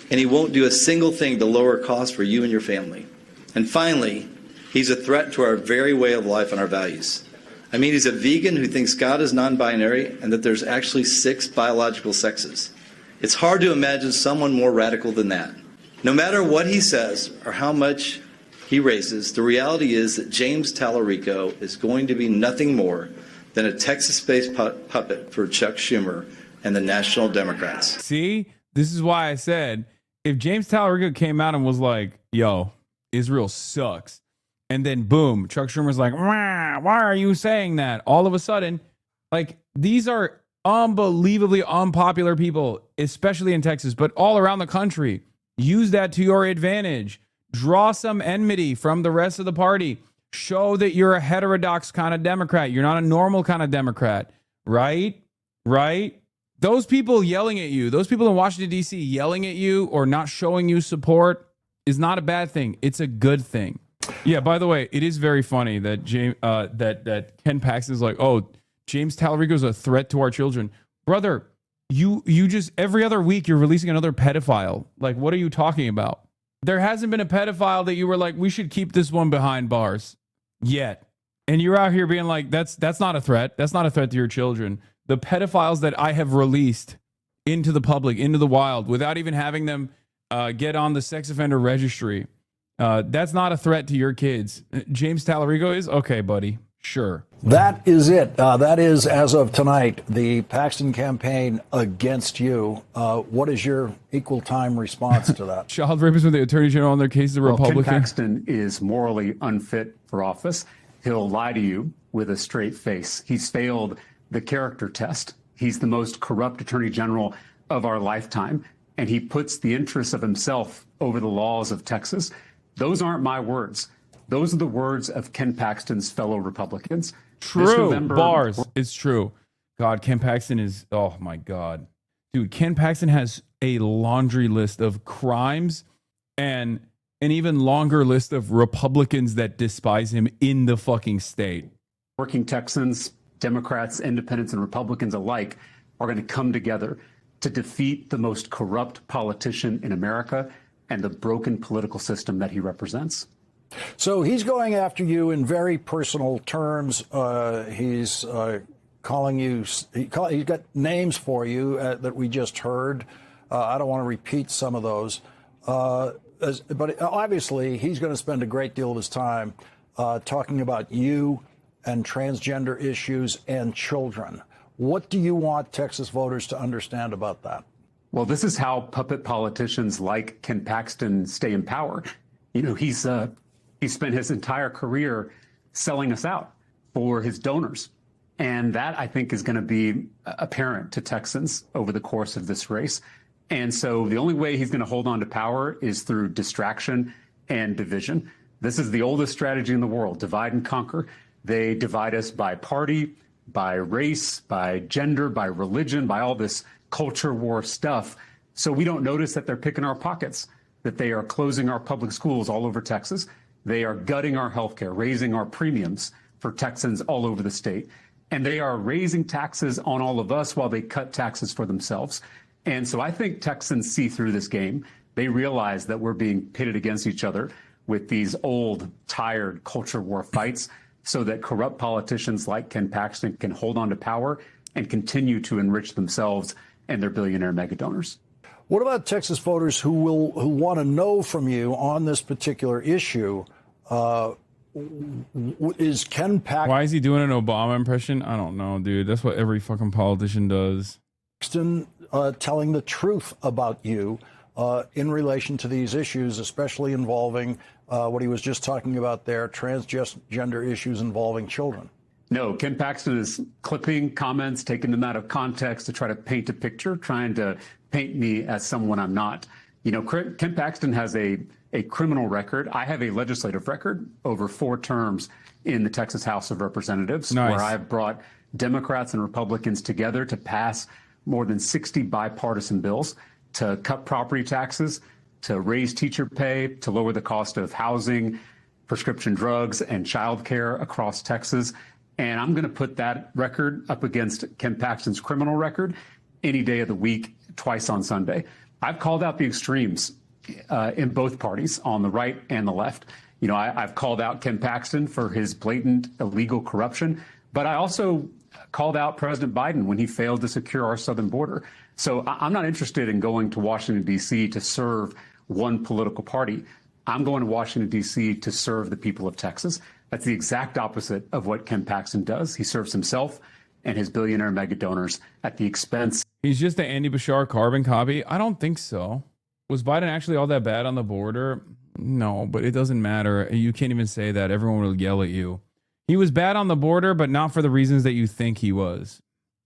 and he won't do a single thing to lower costs for you and your family. And finally, he's a threat to our very way of life and our values. I mean, he's a vegan who thinks God is non-binary and that there's actually 6 biological sexes. It's hard to imagine someone more radical than that. No matter what he says or how much he raises, the reality is that James Tallarico is going to be nothing more than a Texas-based puppet for Chuck Schumer and the National Democrats. See, this is why I said, if James Tallarico came out and was like, yo, Israel sucks, and then boom, Chuck Schumer's like, why are you saying that? All of a sudden, like, these are unbelievably unpopular people, especially in Texas, but all around the country. Use that to your advantage. Draw some enmity from the rest of the party. Show that you're a heterodox kind of Democrat. You're not a normal kind of Democrat, right? Right? Those people yelling at you, those people in Washington, D.C. yelling at you or not showing you support is not a bad thing. It's a good thing. Yeah, by the way, it is very funny that that Ken Paxton is like, oh, James Tallarico is a threat to our children. Brother, you just every other week you're releasing another pedophile. Like, what are you talking about? There hasn't been a pedophile that you were like, we should keep this one behind bars yet. And you're out here being like, that's not a threat. That's not a threat to your children. The pedophiles that I have released into the public, into the wild, without even having them get on the sex offender registry, that's not a threat to your kids. James Tallarico is? Okay, buddy. Sure. That is it. That is, as of tonight, the Paxton campaign against you. What is your equal time response to that? Child rapists with the Attorney General on their case is a Republican. Ken Paxton is morally unfit for office. He'll lie to you with a straight face. He's failed the character test. He's the most corrupt Attorney General of our lifetime, and he puts the interests of himself over the laws of Texas. Those aren't my words. Those are the words of Ken Paxton's fellow Republicans. True. Bars. It's true. God, Ken Paxton is, oh my God. Dude, Ken Paxton has a laundry list of crimes and an even longer list of Republicans that despise him in the fucking state. Working Texans, Democrats, independents, and Republicans alike are going to come together to defeat the most corrupt politician in America and the broken political system that he represents. So he's going after you in very personal terms. He's calling you. He's got names for you that we just heard. I don't want to repeat some of those, but obviously he's going to spend a great deal of his time talking about you and transgender issues and children. What do you want Texas voters to understand about that? Well, this is how puppet politicians like Ken Paxton stay in power. You know, he spent his entire career selling us out for his donors. And that, I think, is going to be apparent to Texans over the course of this race. And so the only way he's going to hold on to power is through distraction and division. This is the oldest strategy in the world, divide and conquer. They divide us by party, by race, by gender, by religion, by all this culture war stuff. So we don't notice that they're picking our pockets, that they are closing our public schools all over Texas. They are gutting our healthcare, raising our premiums for Texans all over the state. And they are raising taxes on all of us while they cut taxes for themselves. And so I think Texans see through this game. They realize that we're being pitted against each other with these old, tired culture war fights so that corrupt politicians like Ken Paxton can hold on to power and continue to enrich themselves and their billionaire mega donors. What about Texas voters who want to know from you on this particular issue? Is Ken Paxton... Why is he doing an Obama impression? I don't know, dude. That's what every fucking politician does. Paxton telling the truth about you in relation to these issues, especially involving what he was just talking about there, transgender issues involving children? No, Ken Paxton is clipping comments, taking them out of context to try to paint a picture, trying to paint me as someone I'm not. You know, Ken Paxton has a criminal record. I have a legislative record over 4 terms in the Texas House of Representatives, nice, where I've brought Democrats and Republicans together to pass more than 60 bipartisan bills to cut property taxes, to raise teacher pay, to lower the cost of housing, prescription drugs, and child care across Texas. And I'm going to put that record up against Ken Paxton's criminal record any day of the week, twice on Sunday. I've called out the extremes in both parties, on the right and the left. You know, I've called out Ken Paxton for his blatant illegal corruption, but I also called out President Biden when he failed to secure our southern border. So I'm not interested in going to Washington, D.C. to serve one political party. I'm going to Washington, D.C. to serve the people of Texas. That's the exact opposite of what Ken Paxton does. He serves himself and his billionaire mega donors at the expense. He's just the Andy Bashar carbon copy. I don't think so. Was Biden actually all that bad on the border? No, but it doesn't matter. You can't even say that. Everyone will yell at you. He was bad on the border, but not for the reasons that you think he was.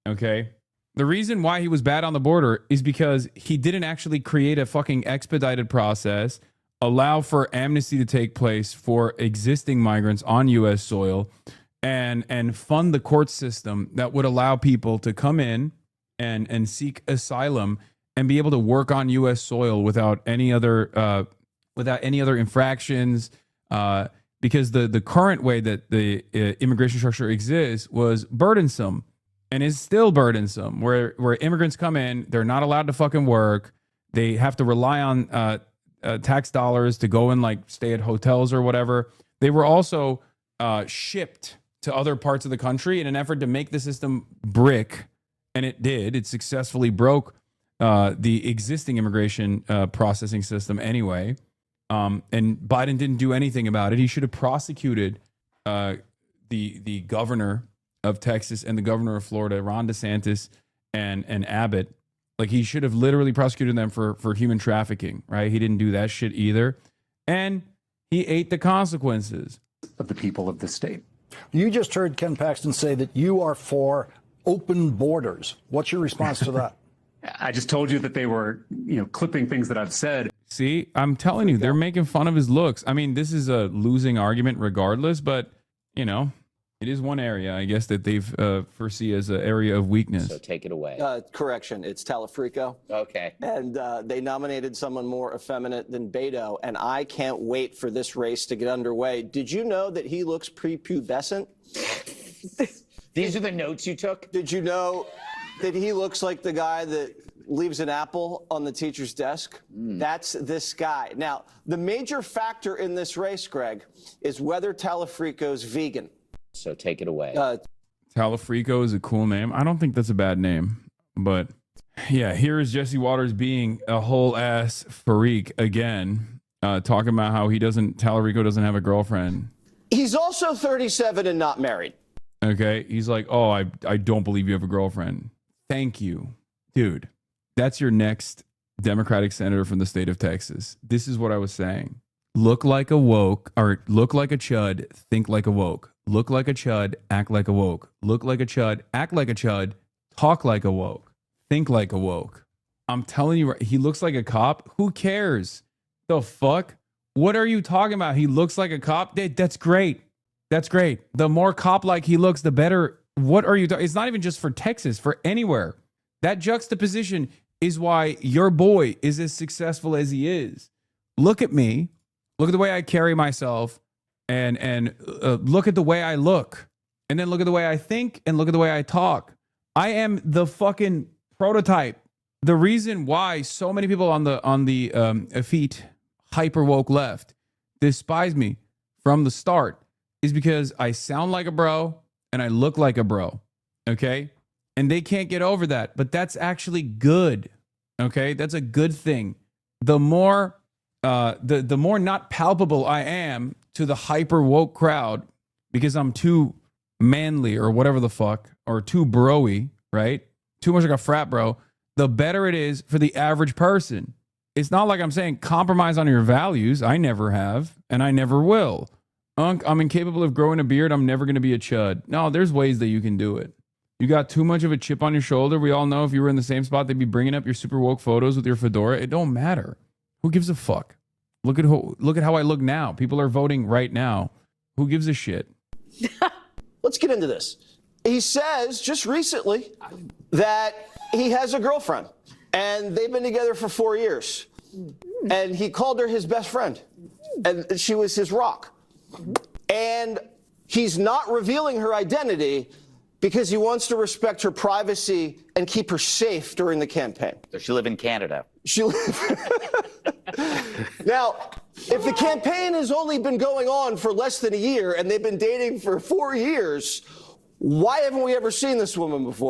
Okay? The reason why he was bad on the border is because he didn't actually create a fucking expedited process, allow for amnesty to take place for existing migrants on U.S. soil, and fund the court system that would allow people to come in and seek asylum and be able to work on U.S. soil without any other infractions. Because the current way that the immigration structure exists was burdensome and is still burdensome, where immigrants come in, they're not allowed to fucking work. They have to rely on tax dollars to go and like stay at hotels or whatever. They were also shipped to other parts of the country in an effort to make the system brick. And it did. It successfully broke the existing immigration processing system anyway. And Biden didn't do anything about it. He should have prosecuted the governor of Texas and the governor of Florida, Ron DeSantis and Abbott. Like, he should have literally prosecuted them for human trafficking, right? He didn't do that shit either. And he ate the consequences of the people of the state. You just heard Ken Paxton say that you are for open borders. What's your response to that? I just told you that they were, clipping things that I've said. See, I'm telling you, they're making fun of his looks. I mean, this is a losing argument regardless, but, it is one area, I guess, that they've foresee as an area of weakness. So take it away. Correction, it's Talafrico. Okay. And they nominated someone more effeminate than Beto, and I can't wait for this race to get underway. Did you know that he looks prepubescent? These are the notes you took? Did you know that he looks like the guy that leaves an apple on the teacher's desk? That's this guy. Now, the major factor in this race, Greg, is whether Talafrico's vegan. So take it away. Talafrico is a cool name. I don't think that's a bad name. But yeah, here is Jesse Waters being a whole ass freak again, talking about how Talarico doesn't have a girlfriend. He's also 37 and not married. Okay. He's like, oh, I don't believe you have a girlfriend. Thank you. Dude, that's your next Democratic senator from the state of Texas. This is what I was saying. Look like a woke, or look like a chud, think like a woke. Look like a chud, act like a woke. Look like a chud, act like a chud, talk like a woke. Think like a woke. I'm telling you, he looks like a cop. Who cares? The fuck? What are you talking about? He looks like a cop. That's great. That's great. The more cop-like he looks, the better. What are you talking? It's not even just for Texas, for anywhere. That juxtaposition is why your boy is as successful as he is. Look at me. Look at the way I carry myself, and look at the way I look, and then look at the way I think, and look at the way I talk. I am the fucking prototype. The reason why so many people on the effete hyper woke left despise me from the start is because I sound like a bro and I look like a bro. Okay, and they can't get over that, but that's actually good. Okay, that's a good thing. The more the more not palpable I am to the hyper woke crowd because I'm too manly or whatever the fuck, or too bro-y, right? Too much like a frat bro, the better it is for the average person. It's not like I'm saying compromise on your values. I never have, and I never will. I'm incapable of growing a beard. I'm never going to be a chud. No, there's ways that you can do it. You got too much of a chip on your shoulder. We all know if you were in the same spot, they'd be bringing up your super woke photos with your fedora. It don't matter. Who gives a fuck? Look at how I look now. People are voting right now. Who gives a shit? Let's get into this. He says just recently that he has a girlfriend and they've been together for 4 years. And he called her his best friend. And she was his rock. And he's not revealing her identity because he wants to respect her privacy and keep her safe during the campaign. Does she live in Canada? Now, if the campaign has only been going on for less than a year and they've been dating for 4 years, why haven't we ever seen this woman before?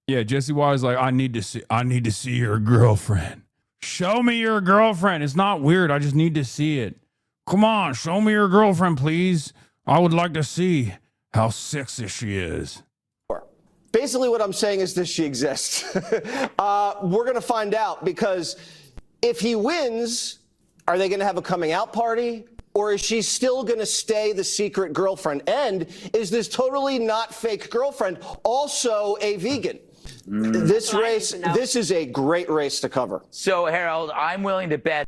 Yeah, Jesse Watt's like, I need to see your girlfriend. Show me your girlfriend. It's not weird. I just need to see it. Come on, show me your girlfriend, please. I would like to see how sexy she is. Basically, what I'm saying is this: she exists. We're going to find out, because if he wins, are they going to have a coming out party? Or is she still going to stay the secret girlfriend? And is this totally not fake girlfriend also a vegan? This race, this is a great race to cover. So, Harold, I'm willing to bet.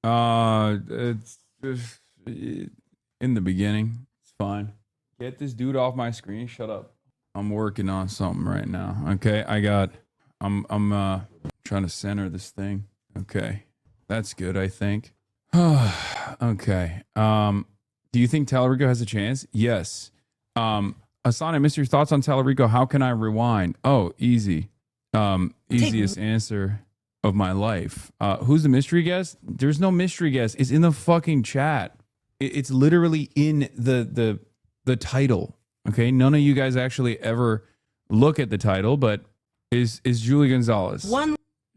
It's just in the beginning. It's fine. Get this dude off my screen. Shut up. I'm working on something right now. Okay, I'm trying to center this thing. Okay, that's good, I think. Okay. Do you think Tallarico has a chance? Yes. Hassan, I missed your thoughts on Tallarico. How can I rewind? Oh, easy. Easiest answer of my life. Who's the mystery guest? There's no mystery guest. It's in the fucking chat. It's literally in the title. Okay, none of you guys actually ever look at the title, but is Julie Gonzalez.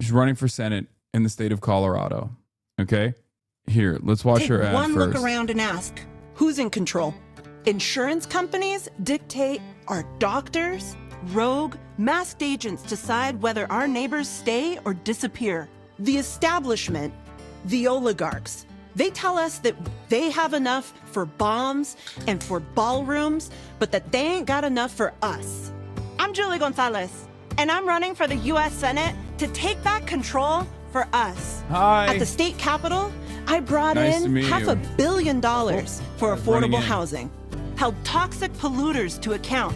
She's running for Senate in the state of Colorado. Okay, here, let's watch her ad one first. Look around and ask, who's in control? Insurance companies dictate our doctors, rogue, masked agents decide whether our neighbors stay or disappear. The establishment, the oligarchs, they tell us that they have enough for bombs and for ballrooms, but that they ain't got enough for us. I'm Julie Gonzalez, and I'm running for the U.S. Senate to take back control for us. Hi. At the state capitol, I brought Nice to in meet $500 you. million for running affordable in. housing, held toxic polluters to account.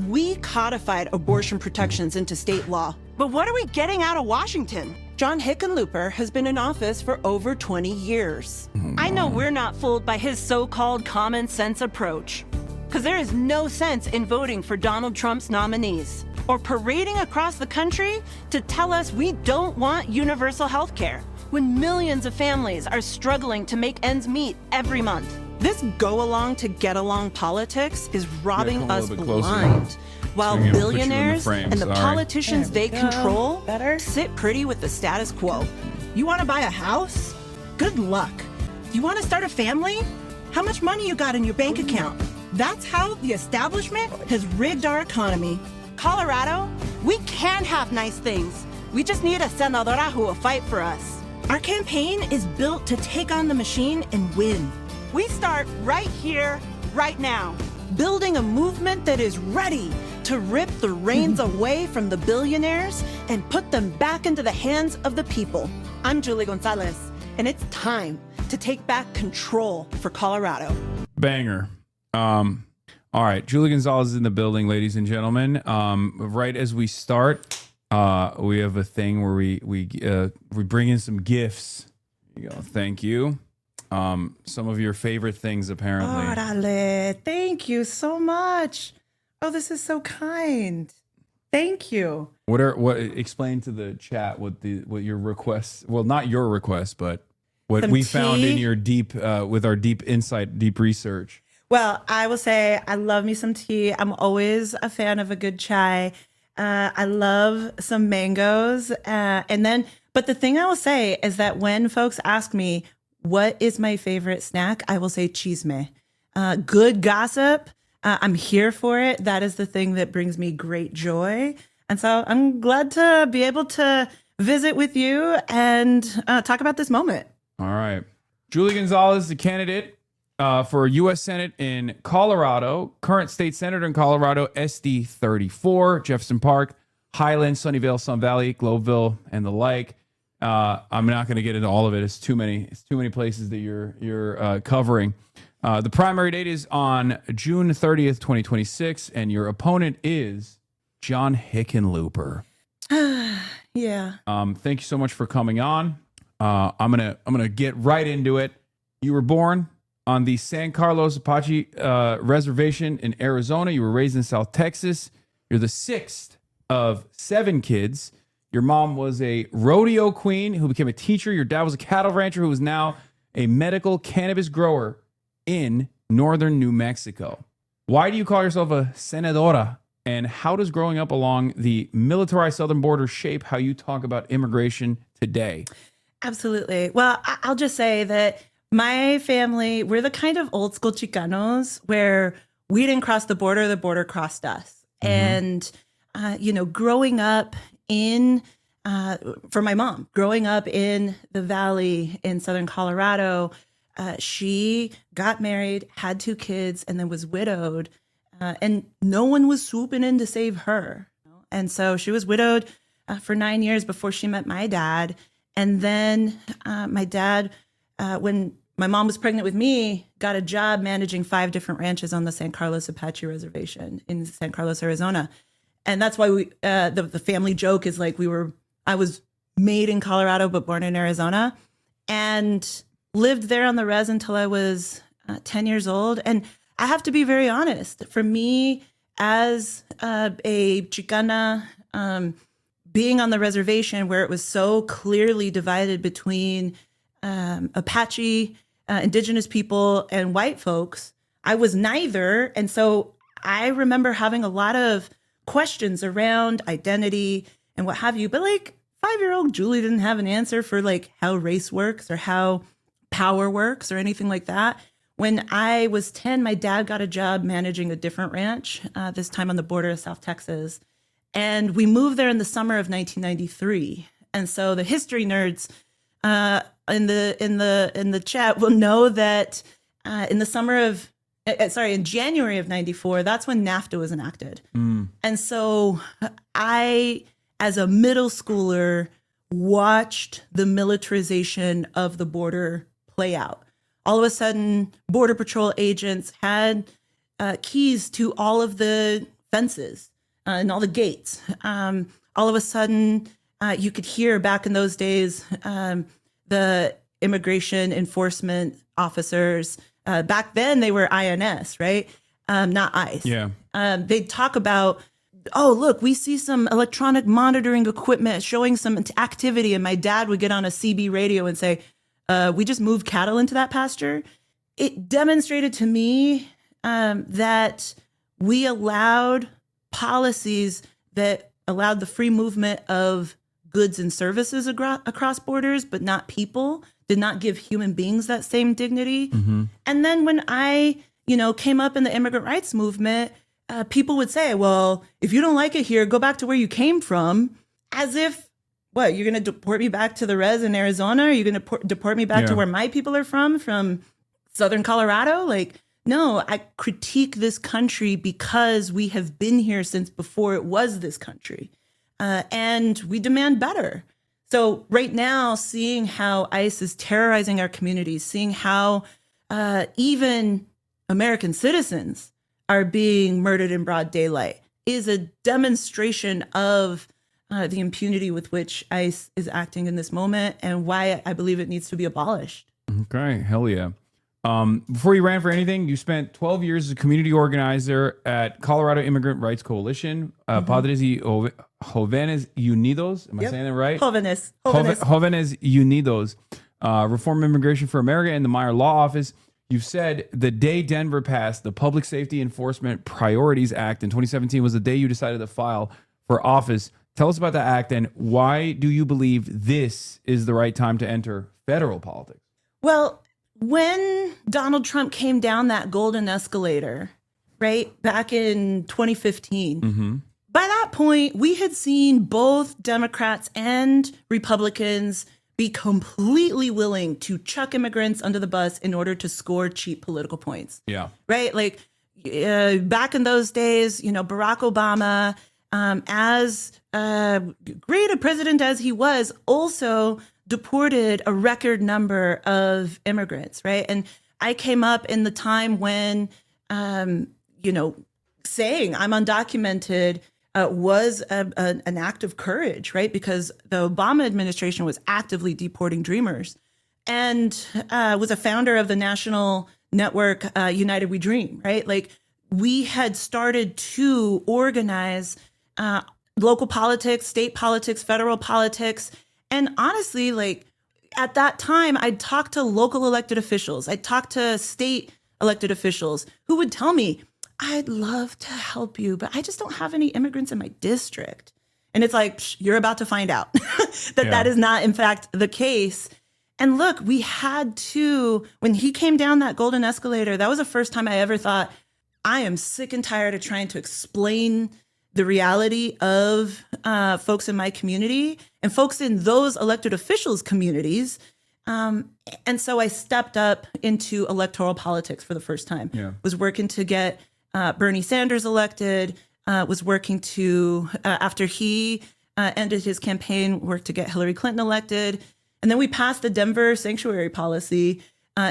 We codified abortion protections into state law. But what are we getting out of Washington? John Hickenlooper has been in office for over 20 years. I know we're not fooled by his so-called common sense approach. Because there is no sense in voting for Donald Trump's nominees or parading across the country to tell us we don't want universal health care when millions of families are struggling to make ends meet every month. This go-along to get-along politics is robbing come a us little bit closer. blind. While So I'm gonna put you in the billionaires frame, and the sorry. politicians they There we go. control sit pretty with the status quo. You want to buy a house? Good luck. You want to start a family? How much money you got in your bank account? That's how the establishment has rigged our economy. Colorado, we can have nice things. We just need a senadora who will fight for us. Our campaign is built to take on the machine and win. We start right here, right now. Building a movement that is ready to rip the reins away from the billionaires and put them back into the hands of the people. I'm Julie Gonzalez, And it's time to take back control for Colorado. Banger. All right, Julie Gonzalez is in the building, ladies and gentlemen. Right as we start, we have a thing where we bring in some gifts. Here you go. Thank you. Some of your favorite things, apparently. Órale, thank you so much. Oh, this is so kind. Thank you. Explain to the chat what your requests? Well, not your request, but what Some we found in tea? your deep with our deep insight, deep research. Well, I will say I love me some tea. I'm always a fan of a good chai. I love some mangoes. But the thing I will say is that when folks ask me, what is my favorite snack? I will say chisme. Good gossip. I'm here for it. That is the thing that brings me great joy. And so I'm glad to be able to visit with you and talk about this moment. All right. Julie Gonzalez, the candidate for U.S. Senate in Colorado, current state senator in Colorado, SD 34, Jefferson Park, Highland, Sunnyvale, Sun Valley, Globeville, and the like. I'm not going to get into all of it. It's too many places that you're covering. The primary date is on June 30th, 2026, and your opponent is John Hickenlooper. Yeah. Thank you so much for coming on. I'm gonna get right into it. You were born on the San Carlos Apache Reservation in Arizona. You were raised in South Texas. You're the sixth of 7 kids. Your mom was a rodeo queen who became a teacher. Your dad was a cattle rancher who is now a medical cannabis grower in northern New Mexico. Why do you call yourself a senadora? And how does growing up along the militarized southern border shape how you talk about immigration today? Absolutely. Well, I'll just say that my family, we're the kind of old school Chicanos where we didn't cross the border crossed us. And, growing up for my mom, growing up in the Valley in Southern Colorado, she got married, had 2 kids, and then was widowed. And no one was swooping in to save her. And so she was widowed for 9 years before she met my dad. And then my dad, when my mom was pregnant with me, got a job managing 5 different ranches on the San Carlos Apache Reservation in San Carlos, Arizona. And that's why the family joke is like I was made in Colorado but born in Arizona, and lived there on the res until I was 10 years old. And I have to be very honest. For me, as a Chicana, being on the reservation where it was so clearly divided between Apache, indigenous people, and white folks, I was neither. And so I remember having a lot of questions around identity and what have you. But 5-year-old Julie didn't have an answer for how race works or how power works or anything like that. When I was 10, my dad got a job managing a different ranch, this time on the border of South Texas. And we moved there in the summer of 1993. And so the history nerds in the chat will know that in January of 94, that's when NAFTA was enacted. And so I, as a middle schooler, watched the militarization of the border play out. All of a sudden, Border Patrol agents had keys to all of the fences and all the gates. All of a sudden, you could hear back in those days, the immigration enforcement officers, back then they were INS, right? Not ICE. Yeah. They'd talk about, oh, look, we see some electronic monitoring equipment showing some activity. And my dad would get on a CB radio and say, we just moved cattle into that pasture. It demonstrated to me that we allowed policies that allowed the free movement of goods and services across borders, but not people, did not give human beings that same dignity. And then when I, came up in the immigrant rights movement, people would say, well, if you don't like it here, go back to where you came from, as if, what, you're going to deport me back to the res in Arizona? Are you going to deport me back to where my people are from Southern Colorado? No, I critique this country because we have been here since before it was this country. And we demand better. So right now, seeing how ICE is terrorizing our communities, seeing how even American citizens are being murdered in broad daylight is a demonstration of the impunity with which ICE is acting in this moment and why I believe it needs to be abolished. Okay, hell yeah. Before you ran for anything, you spent 12 years as a community organizer at Colorado Immigrant Rights Coalition, Padres y Jóvenes Unidos. Am I saying that right? Jóvenes. Jóvenes Unidos, Reform Immigration for America, and the Meyer Law Office. You've said the day Denver passed the Public Safety Enforcement Priorities Act in 2017 was the day you decided to file for office. Tell us about the act and why do you believe this is the right time to enter federal politics? Well, when Donald Trump came down that golden escalator, right, back in 2015, by that point, we had seen both Democrats and Republicans be completely willing to chuck immigrants under the bus in order to score cheap political points. Yeah. Right? Like back in those days, Barack Obama, as great a president as he was, also deported a record number of immigrants, right? And I came up in the time when, saying I'm undocumented was an act of courage, right? Because the Obama administration was actively deporting Dreamers and was a founder of the national network United We Dream, right? Like we had started to organize local politics, state politics, federal politics. And honestly, like at that time, I'd talk to local elected officials. I'd talk to state elected officials who would tell me, I'd love to help you, but I just don't have any immigrants in my district. And it's like, you're about to find out that is not, in fact, the case. And look, we had to, when he came down that golden escalator, that was the first time I ever thought, I am sick and tired of trying to explain the reality of folks in my community and folks in those elected officials' communities. And so I stepped up into electoral politics for the first time. Was working to get Bernie Sanders elected, was working to, after he ended his campaign, worked to get Hillary Clinton elected. And then we passed the Denver sanctuary policy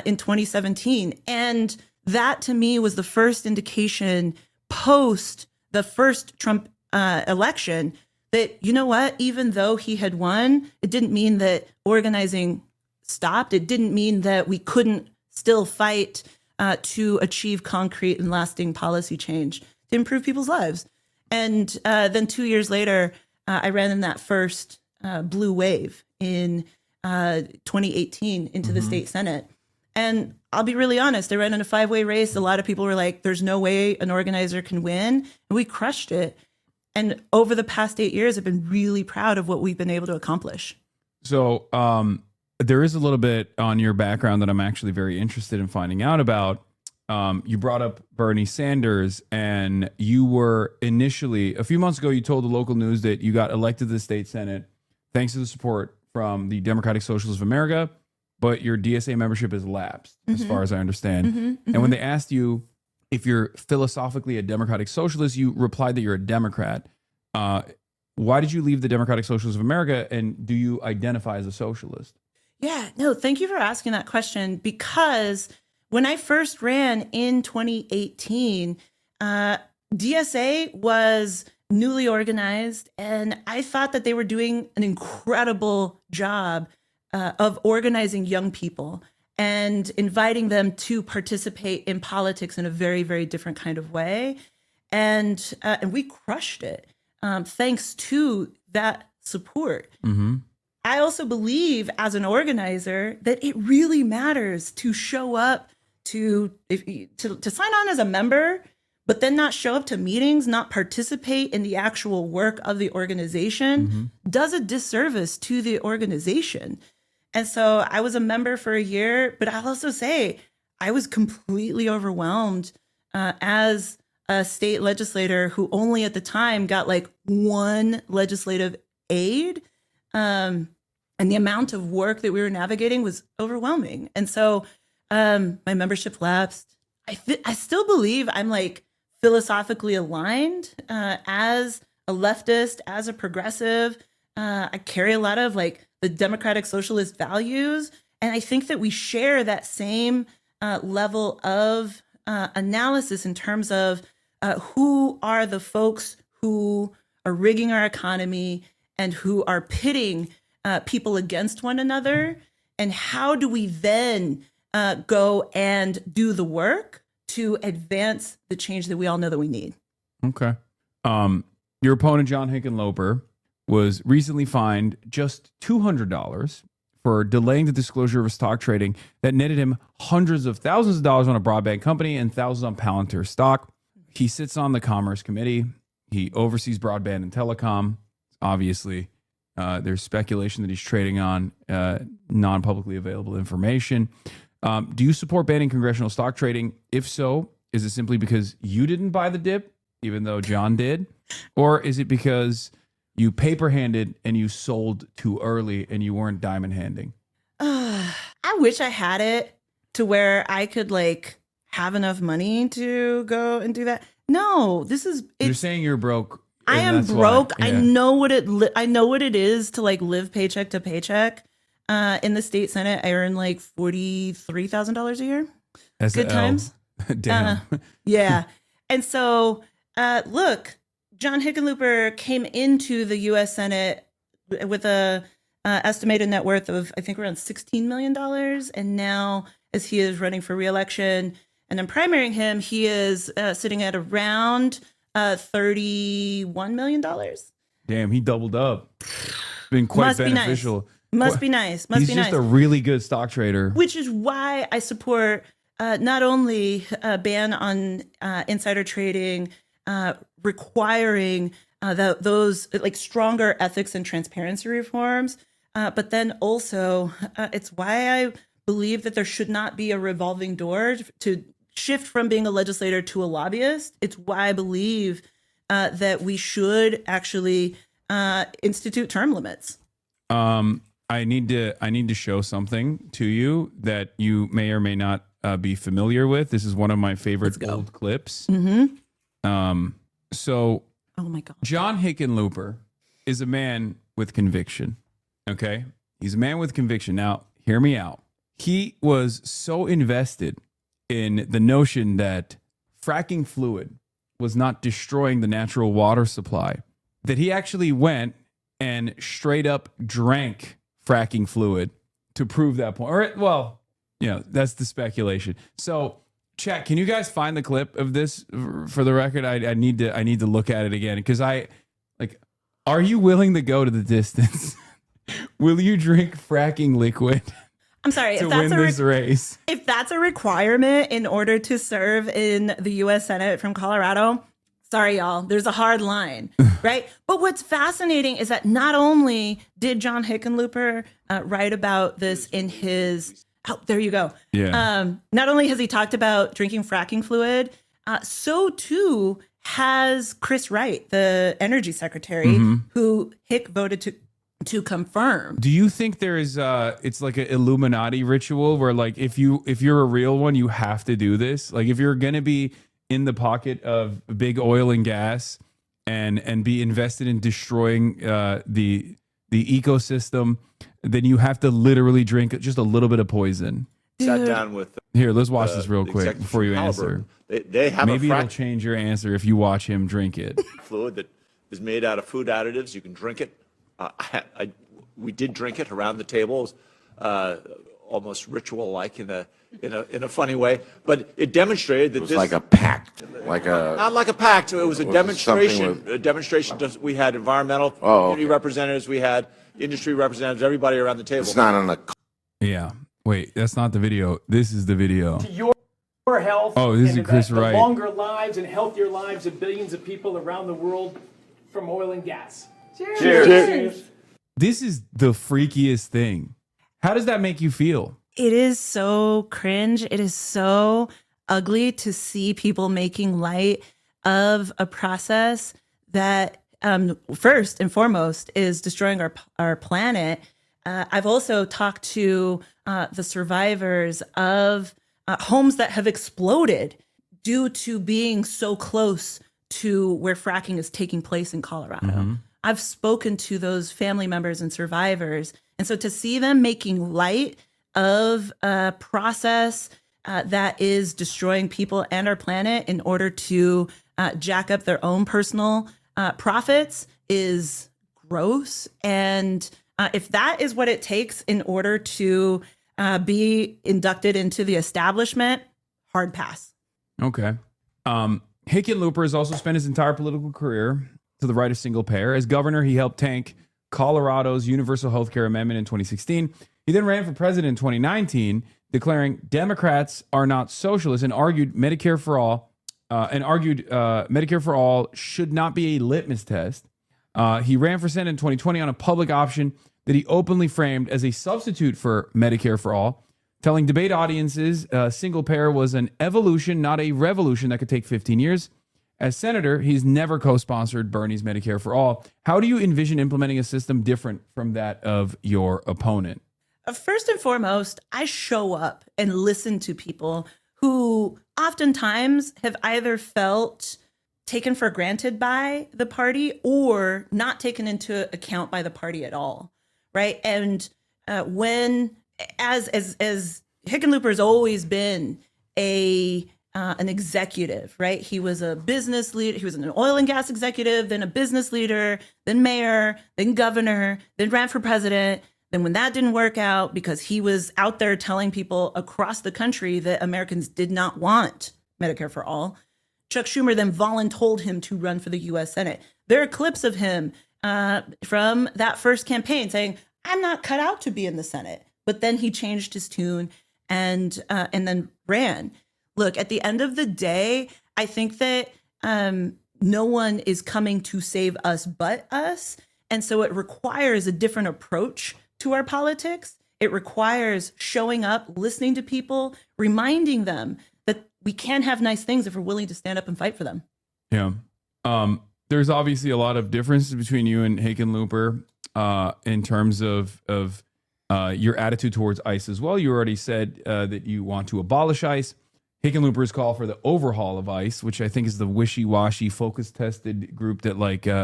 in 2017. And that to me was the first indication post the first Trump election that, you know what, even though he had won, it didn't mean that organizing stopped. It didn't mean that we couldn't still fight to achieve concrete and lasting policy change to improve people's lives. And then 2 years later, I ran in that first blue wave in 2018 into the state Senate. And I'll be really honest, I ran in a 5-way race. A lot of people were like, there's no way an organizer can win. And we crushed it. And over the past 8 years, I've been really proud of what we've been able to accomplish. So there is a little bit on your background that I'm actually very interested in finding out about. You brought up Bernie Sanders, and you were initially, a few months ago, you told the local news that you got elected to the state Senate thanks to the support from the Democratic Socialists of America, but your DSA membership has lapsed, as far as I understand. And when they asked you if you're philosophically a Democratic Socialist, you replied that you're a Democrat. Why did you leave the Democratic Socialists of America, and do you identify as a socialist? Yeah, no, thank you for asking that question, because when I first ran in 2018, DSA was newly organized, and I thought that they were doing an incredible job of organizing young people and inviting them to participate in politics in a very, very different kind of way. And we crushed it thanks to that support. I also believe as an organizer that it really matters to show up to sign on as a member, but then not show up to meetings, not participate in the actual work of the organization, does a disservice to the organization. And so I was a member for a year, but I'll also say I was completely overwhelmed as a state legislator who only at the time got like one legislative aid. And the amount of work that we were navigating was overwhelming. And so my membership lapsed. I still believe I'm like philosophically aligned as a leftist, as a progressive. I carry a lot of like the democratic socialist values. And I think that we share that same level of analysis in terms of who are the folks who are rigging our economy and who are pitting people against one another. And how do we then go and do the work to advance the change that we all know that we need? Okay. Your opponent, John Hickenlooper, was recently fined just $200 for delaying the disclosure of stock trading that netted him hundreds of thousands of dollars on a broadband company and thousands on Palantir stock. He sits on the Commerce Committee. He oversees broadband and telecom. Obviously, there's speculation that he's trading on non-publicly available information. Do you support banning congressional stock trading? If so, is it simply because you didn't buy the dip, even though John did? Or is it because you paper-handed and you sold too early and you weren't diamond handing? I wish I had it to where I could like have enough money to go and do that. No, You're saying you're broke. I am broke. Yeah. I know what it is to like live paycheck to paycheck. In the state Senate, I earn like $43,000 a year. That's good times. Damn. Yeah. And so, look, John Hickenlooper came into the U.S. Senate with a estimated net worth of, I think, around $16 million. And now, as he is running for re-election and I'm primarying him, he is sitting at around $31 million. Damn, he doubled up. Been quite beneficial. Must be nice. He's just a really good stock trader. Which is why I support not only a ban on insider trading, requiring those like stronger ethics and transparency reforms, but then also it's why I believe that there should not be a revolving door to shift from being a legislator to a lobbyist. It's why I believe that we should actually institute term limits. I need to show something to you that you may or may not be familiar with. This is one of my favorite old clips. Mm-hmm. So, oh my God, John Hickenlooper is a man with conviction. Okay, he's a man with conviction. Now, hear me out. He was so invested in the notion that fracking fluid was not destroying the natural water supply that he actually went and straight up drank fracking fluid to prove that point. Or, well, you know, that's the speculation. So, chat, can you guys find the clip of this for the record? I need to look at it again because are you willing to go to the distance? Will you drink fracking liquid? I'm sorry, to win this race? If that's a requirement in order to serve in the U.S. Senate from Colorado, sorry, y'all, there's a hard line, right? But what's fascinating is that not only did John Hickenlooper write about this in his, oh, there you go. Yeah. Not only has he talked about drinking fracking fluid, so too has Chris Wright, the energy secretary, who Hick voted to confirm. Do you think there is it's like an Illuminati ritual where like if you're a real one, you have to do this? Like if you're gonna be in the pocket of big oil and gas and be invested in destroying the ecosystem, then you have to literally drink just a little bit of poison. Sat down with here. Let's watch this real quick before you answer. They have maybe it'll change your answer if you watch him drink it. Fluid that is made out of food additives. You can drink it. We did drink it around the table, almost ritual-like in a funny way. But it demonstrated that it was like a pact, not like a pact. It was a demonstration. A demonstration. We had environmental community representatives. We had industry representatives. Everybody around the table. It's not on a. Yeah. Wait, that's not the video. This is the video. To your health. Oh, this is Chris Wright. Longer lives and healthier lives of billions of people around the world from oil and gas. Cheers. Cheers. This is the freakiest thing. How does that make you feel? It is so cringe. It is so ugly to see people making light of a process that first and foremost is destroying our planet. I've also talked to the survivors of homes that have exploded due to being so close to where fracking is taking place in Colorado. I've spoken to those family members and survivors. And so to see them making light of a process that is destroying people and our planet in order to jack up their own personal profits is gross. And if that is what it takes in order to be inducted into the establishment, hard pass. Okay. Hickenlooper has also spent his entire political career to the right of single payer. As governor, he helped tank Colorado's universal health care amendment in 2016. He then ran for president in 2019, declaring Democrats are not socialists and argued Medicare for all should not be a litmus test. He ran for Senate in 2020 on a public option that he openly framed as a substitute for Medicare for all, telling debate audiences single payer was an evolution, not a revolution that could take 15 years. As senator, he's never co-sponsored Bernie's Medicare for all. How do you envision implementing a system different from that of your opponent? First and foremost, I show up and listen to people who oftentimes have either felt taken for granted by the party or not taken into account by the party at all, right? And as Hickenlooper has always been an executive, right? He was a business leader. He was an oil and gas executive, then a business leader, then mayor, then governor, then ran for president. Then when that didn't work out because he was out there telling people across the country that Americans did not want Medicare for all, Chuck Schumer then voluntold him to run for the U.S. Senate. There are clips of him from that first campaign saying, I'm not cut out to be in the Senate. But then he changed his tune and then ran. Look, at the end of the day, I think that no one is coming to save us but us. And so it requires a different approach to our politics. It requires showing up, listening to people, reminding them that we can have nice things if we're willing to stand up and fight for them. Yeah. There's obviously a lot of differences between you and Hickenlooper in terms of your attitude towards ICE as well. You already said that you want to abolish ICE. Hickenlooper's call for the overhaul of ICE, which I think is the wishy-washy focus-tested group that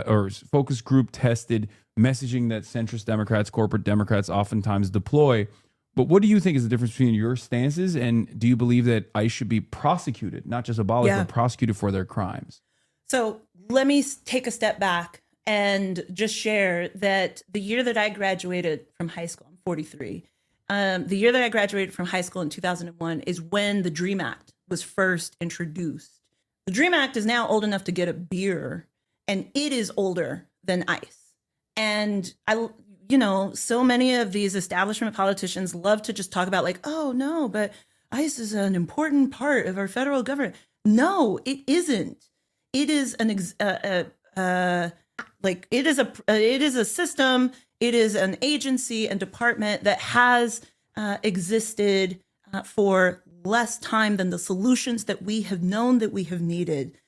or focus group-tested messaging that centrist Democrats, corporate Democrats oftentimes deploy. But what do you think is the difference between your stances, and do you believe that ICE should be prosecuted, not just abolished, but prosecuted for their crimes? So let me take a step back and just share that the year that I graduated from high school, I'm 43, the year that I graduated from high school in 2001 is when the DREAM Act was first introduced. The DREAM Act is now old enough to get a beer, and it is older than ICE. And so many of these establishment politicians love to just talk about like, oh no, but ICE is an important part of our federal government. No, it isn't. It is it is a system. It is an agency and department that has existed for less time than the solutions that we have known that we have needed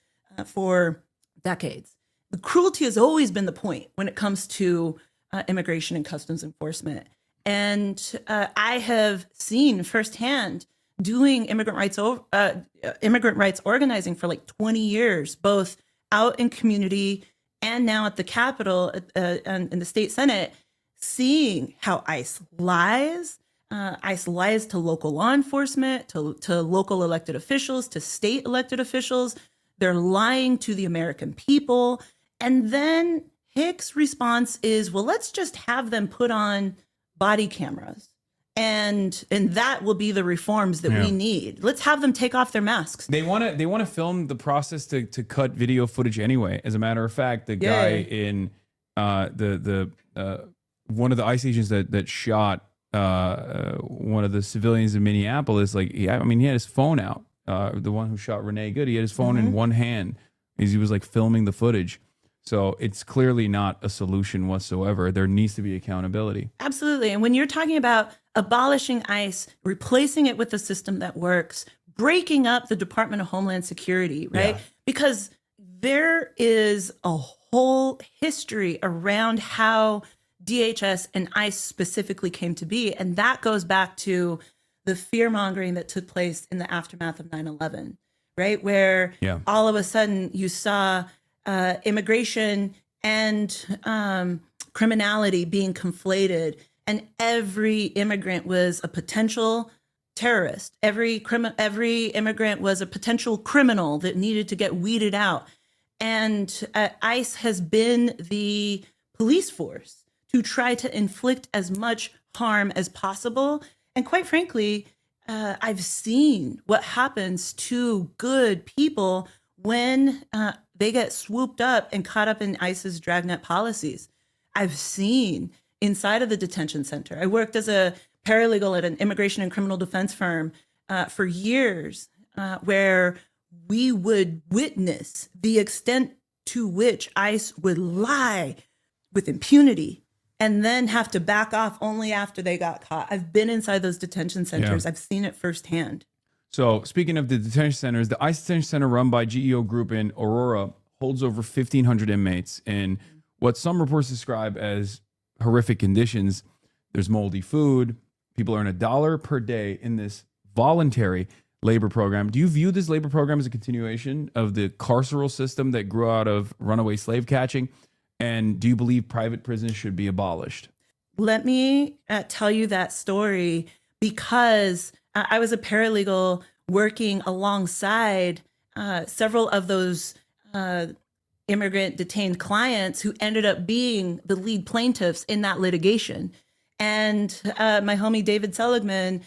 for decades. The cruelty has always been the point when it comes to immigration and customs enforcement. And I have seen firsthand doing immigrant rights organizing for like 20 years, both out in community and now at the Capitol and in the state Senate, seeing how ICE lies. ICE lies to local law enforcement, to local elected officials, to state elected officials. They're lying to the American people. And then Hick's response is, well, let's just have them put on body cameras. And that will be the reforms that we need. Let's have them take off their masks. They want to film the process to cut video footage anyway. As a matter of fact, the guy in the one of the ICE agents that shot one of the civilians in Minneapolis, he had his phone out. The one who shot Renee Good, he had his phone in one hand as he was filming the footage. So it's clearly not a solution whatsoever. There needs to be accountability. Absolutely. And when you're talking about abolishing ICE, replacing it with a system that works, breaking up the Department of Homeland Security, right? Yeah. Because there is a whole history around how DHS and ICE specifically came to be. And that goes back to the fear mongering that took place in the aftermath of 9/11, right? Where all of a sudden you saw immigration and criminality being conflated, and every immigrant was a potential terrorist. Every immigrant was a potential criminal that needed to get weeded out. And ICE has been the police force to try to inflict as much harm as possible. And quite frankly, I've seen what happens to good people when they get swooped up and caught up in ICE's dragnet policies. I've seen inside of the detention center. I worked as a paralegal at an immigration and criminal defense firm for years, where we would witness the extent to which ICE would lie with impunity and then have to back off only after they got caught. I've been inside those detention centers. Yeah. I've seen it firsthand. So speaking of the detention centers, the ICE detention center run by GEO Group in Aurora holds over 1,500 inmates in what some reports describe as horrific conditions. There's moldy food. People earn $1 per day in this voluntary labor program. Do you view this labor program as a continuation of the carceral system that grew out of runaway slave catching? And do you believe private prisons should be abolished? Let me tell you that story because I was a paralegal working alongside several of those immigrant detained clients who ended up being the lead plaintiffs in that litigation. And my homie David Seligman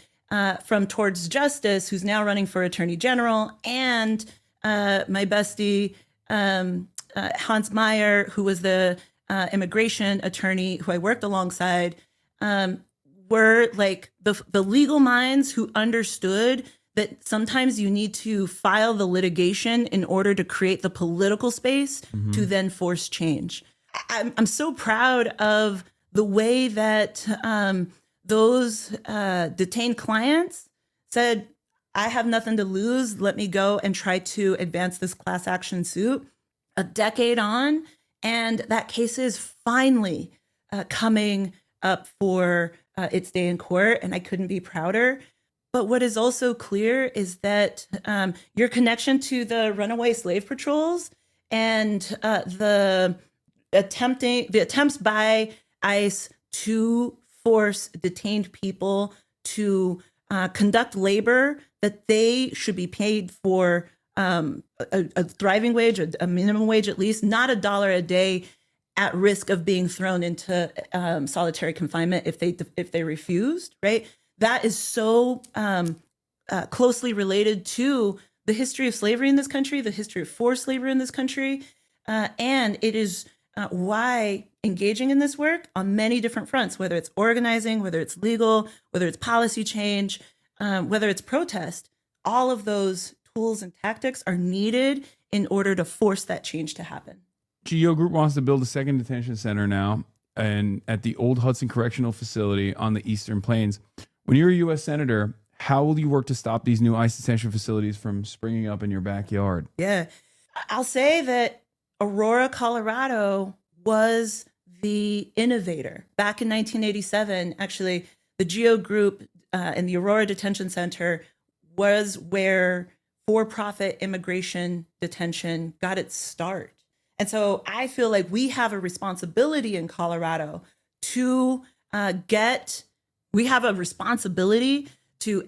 from Towards Justice, who's now running for Attorney General, and my bestie Hans Meyer, who was the immigration attorney who I worked alongside, were like the legal minds who understood that sometimes you need to file the litigation in order to create the political space to then force change. I'm so proud of the way that those detained clients said, I have nothing to lose. Let me go and try to advance this class action suit a decade on. And that case is finally coming up for its day in court. And I couldn't be prouder. But what is also clear is that your connection to the runaway slave patrols and the attempts by ICE to force detained people to conduct labor that they should be paid for a thriving wage, a minimum wage at least, not $1 a day, at risk of being thrown into solitary confinement if they refused, right? That is so closely related to the history of slavery in this country, the history of forced labor in this country. And it is why engaging in this work on many different fronts, whether it's organizing, whether it's legal, whether it's policy change, whether it's protest, all of those tools and tactics are needed in order to force that change to happen. GEO Group wants to build a second detention center now and at the Old Hudson Correctional Facility on the Eastern Plains. When you're a U.S. Senator, how will you work to stop these new ICE detention facilities from springing up in your backyard? Yeah, I'll say that Aurora, Colorado was the innovator. Back in 1987, actually, the GEO Group and the Aurora Detention Center was where for-profit immigration detention got its start. And so I feel like we have a responsibility in Colorado to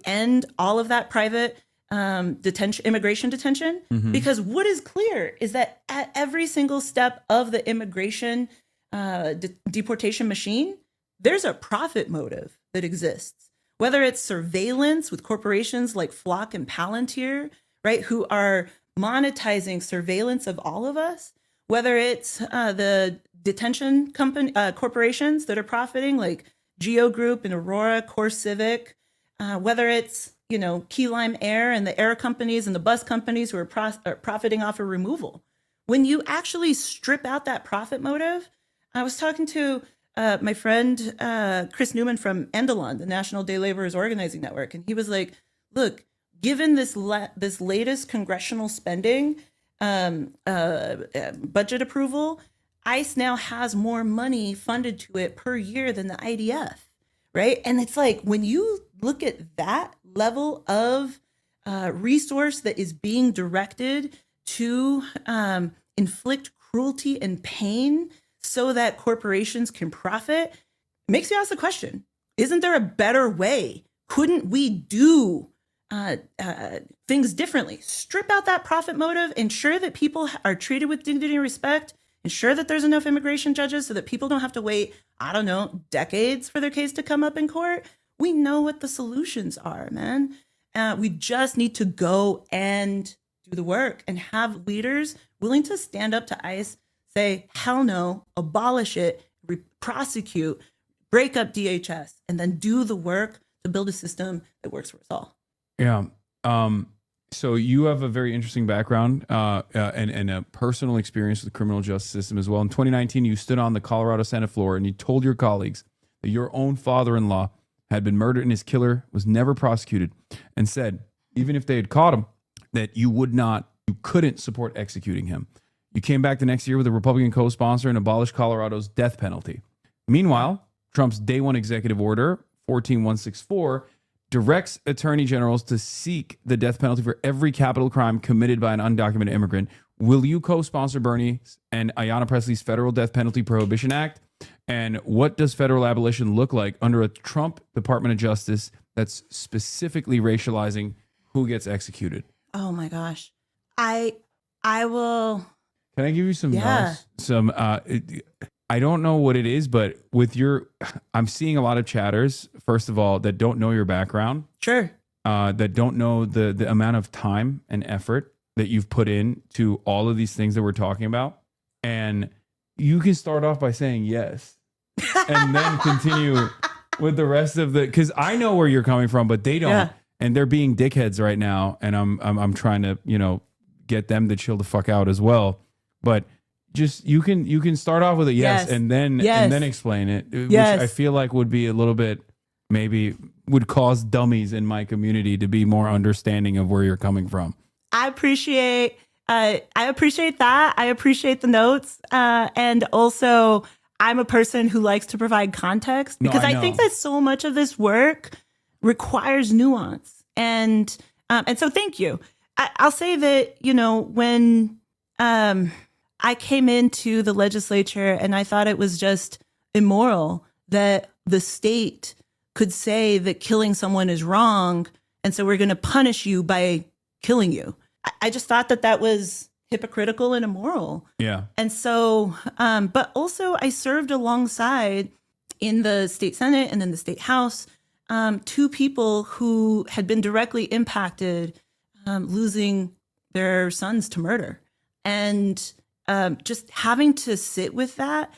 end all of that private immigration detention, because what is clear is that at every single step of the immigration deportation machine, there's a profit motive that exists, whether it's surveillance with corporations like Flock and Palantir, right, who are monetizing surveillance of all of us, whether it's the detention corporations that are profiting like GEO Group and Aurora, CoreCivic, whether it's, Key Lime Air and the air companies and the bus companies who are profiting off of removal. When you actually strip out that profit motive, I was talking to my friend Chris Newman from Endelon, the National Day Laborers Organizing Network, and he was like, look, given this latest congressional spending budget approval, ICE now has more money funded to it per year than the IDF, right? And it's like, when you look at that level of resource that is being directed to inflict cruelty and pain so that corporations can profit, makes you ask the question, isn't there a better way? Couldn't we do things differently? Strip out that profit motive, ensure that people are treated with dignity and respect, ensure that there's enough immigration judges so that people don't have to wait, I don't know, decades for their case to come up in court. We know what the solutions are, man. We just need to go and do the work and have leaders willing to stand up to ICE, say, hell no, abolish it, prosecute, break up DHS, and then do the work to build a system that works for us all. Yeah. So you have a very interesting background and a personal experience with the criminal justice system as well. In 2019, you stood on the Colorado Senate floor and you told your colleagues that your own father-in-law had been murdered and his killer was never prosecuted, and said, even if they had caught him, that you couldn't support executing him. You came back the next year with a Republican co-sponsor and abolished Colorado's death penalty. Meanwhile, Trump's day one executive order, 14164, directs attorney generals to seek the death penalty for every capital crime committed by an undocumented immigrant. Will you co-sponsor Bernie and Ayanna Pressley's federal death penalty prohibition act? And what does federal abolition look like under a Trump Department of Justice that's specifically racializing who gets executed? Oh my gosh. I will. Can I give you some notes? I don't know what it is, but I'm seeing a lot of chatters, first of all, that don't know your background. Sure. That don't know the amount of time and effort that you've put in to all of these things that we're talking about. And you can start off by saying yes and then continue with the rest of because I know where you're coming from, but they don't. Yeah. And they're being dickheads right now. And I'm trying to, get them to chill the fuck out as well. But just you can start off with a yes. and then explain it, which I feel like would be a little bit, maybe would cause dummies in my community to be more understanding of where you're coming from. I appreciate that. I appreciate the notes. And also I'm a person who likes to provide context because I think that so much of this work requires nuance. And so thank you. I'll say that, when I came into the legislature and I thought it was just immoral that the state could say that killing someone is wrong. And so we're going to punish you by killing you. I just thought that was hypocritical and immoral. Yeah. And so, but also I served alongside in the state Senate and in the state House, two people who had been directly impacted losing their sons to murder. And just having to sit with that,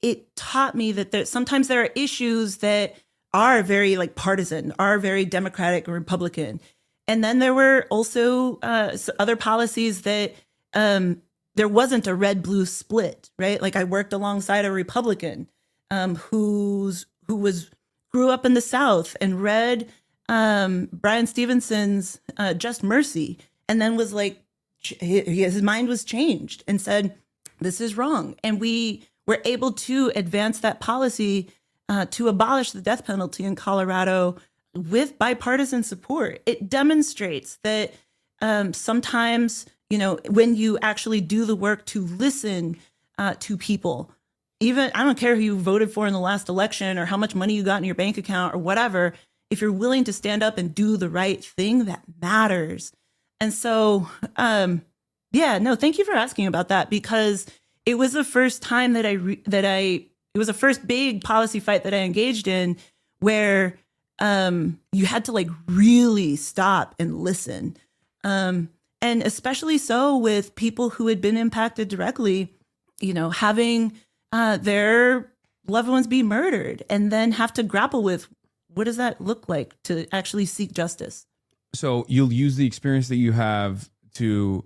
it taught me that sometimes there are issues that are very partisan, are very Democratic or Republican. And then there were also other policies that there wasn't a red-blue split, right? Like I worked alongside a Republican who grew up in the South and read Brian Stevenson's Just Mercy, and then was his mind was changed and said, this is wrong. And we were able to advance that policy to abolish the death penalty in Colorado with bipartisan support. It demonstrates that sometimes, when you actually do the work to listen to people, even I don't care who you voted for in the last election or how much money you got in your bank account or whatever, if you're willing to stand up and do the right thing, that matters. And so, thank you for asking about that, because it was the first time that it was the first big policy fight that I engaged in where you had to really stop and listen. And especially so with people who had been impacted directly, having their loved ones be murdered and then have to grapple with what does that look like to actually seek justice? So you'll use the experience that you have to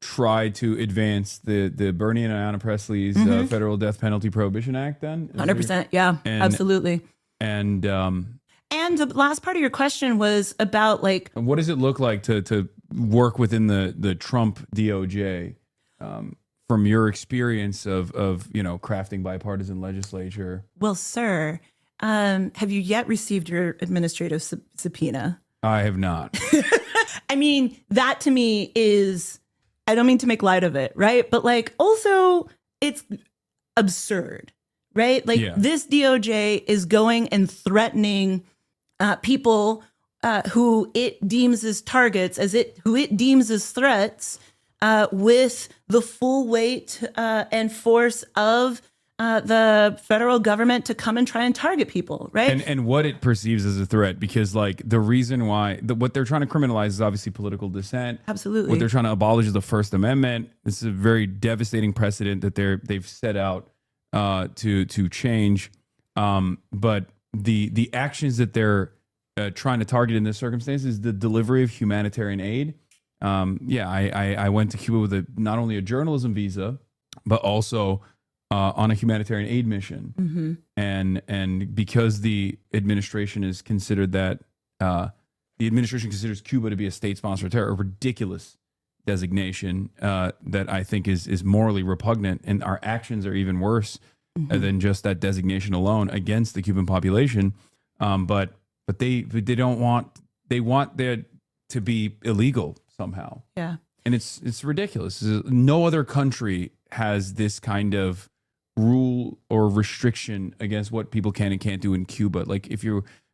try to advance the Bernie and Ayanna Pressley's federal death penalty prohibition act then? 100%. Yeah, absolutely. And the last part of your question was about what does it look like to work within the Trump DOJ from your experience of crafting bipartisan legislature? Well, sir, have you yet received your administrative subpoena? I have not. I mean, that to me is, I don't mean to make light of it, right? But also absurd, right? Like Yeah. this DOJ is going and threatening people who it deems as targets, who it deems as threats, with the full weight and force of the federal government to come and try and target people, right? And what it perceives as a threat, because like the reason why what they're trying to criminalize is obviously political dissent. Absolutely. What they're trying to abolish is the First Amendment. This is a very devastating precedent that they've set out to change. But the actions that they're trying to target in this circumstance is the delivery of humanitarian aid. I went to Cuba with not only a journalism visa, but also on a humanitarian aid mission. Mm-hmm. And because the administration is considered that the administration considers Cuba to be a state sponsor of terror, a ridiculous designation that I think is morally repugnant, and our actions are even worse than just that designation alone against the Cuban population. But they want there to be illegal somehow. Yeah. And it's ridiculous. No other country has this kind of rule or restriction against what people can and can't do in Cuba. Like if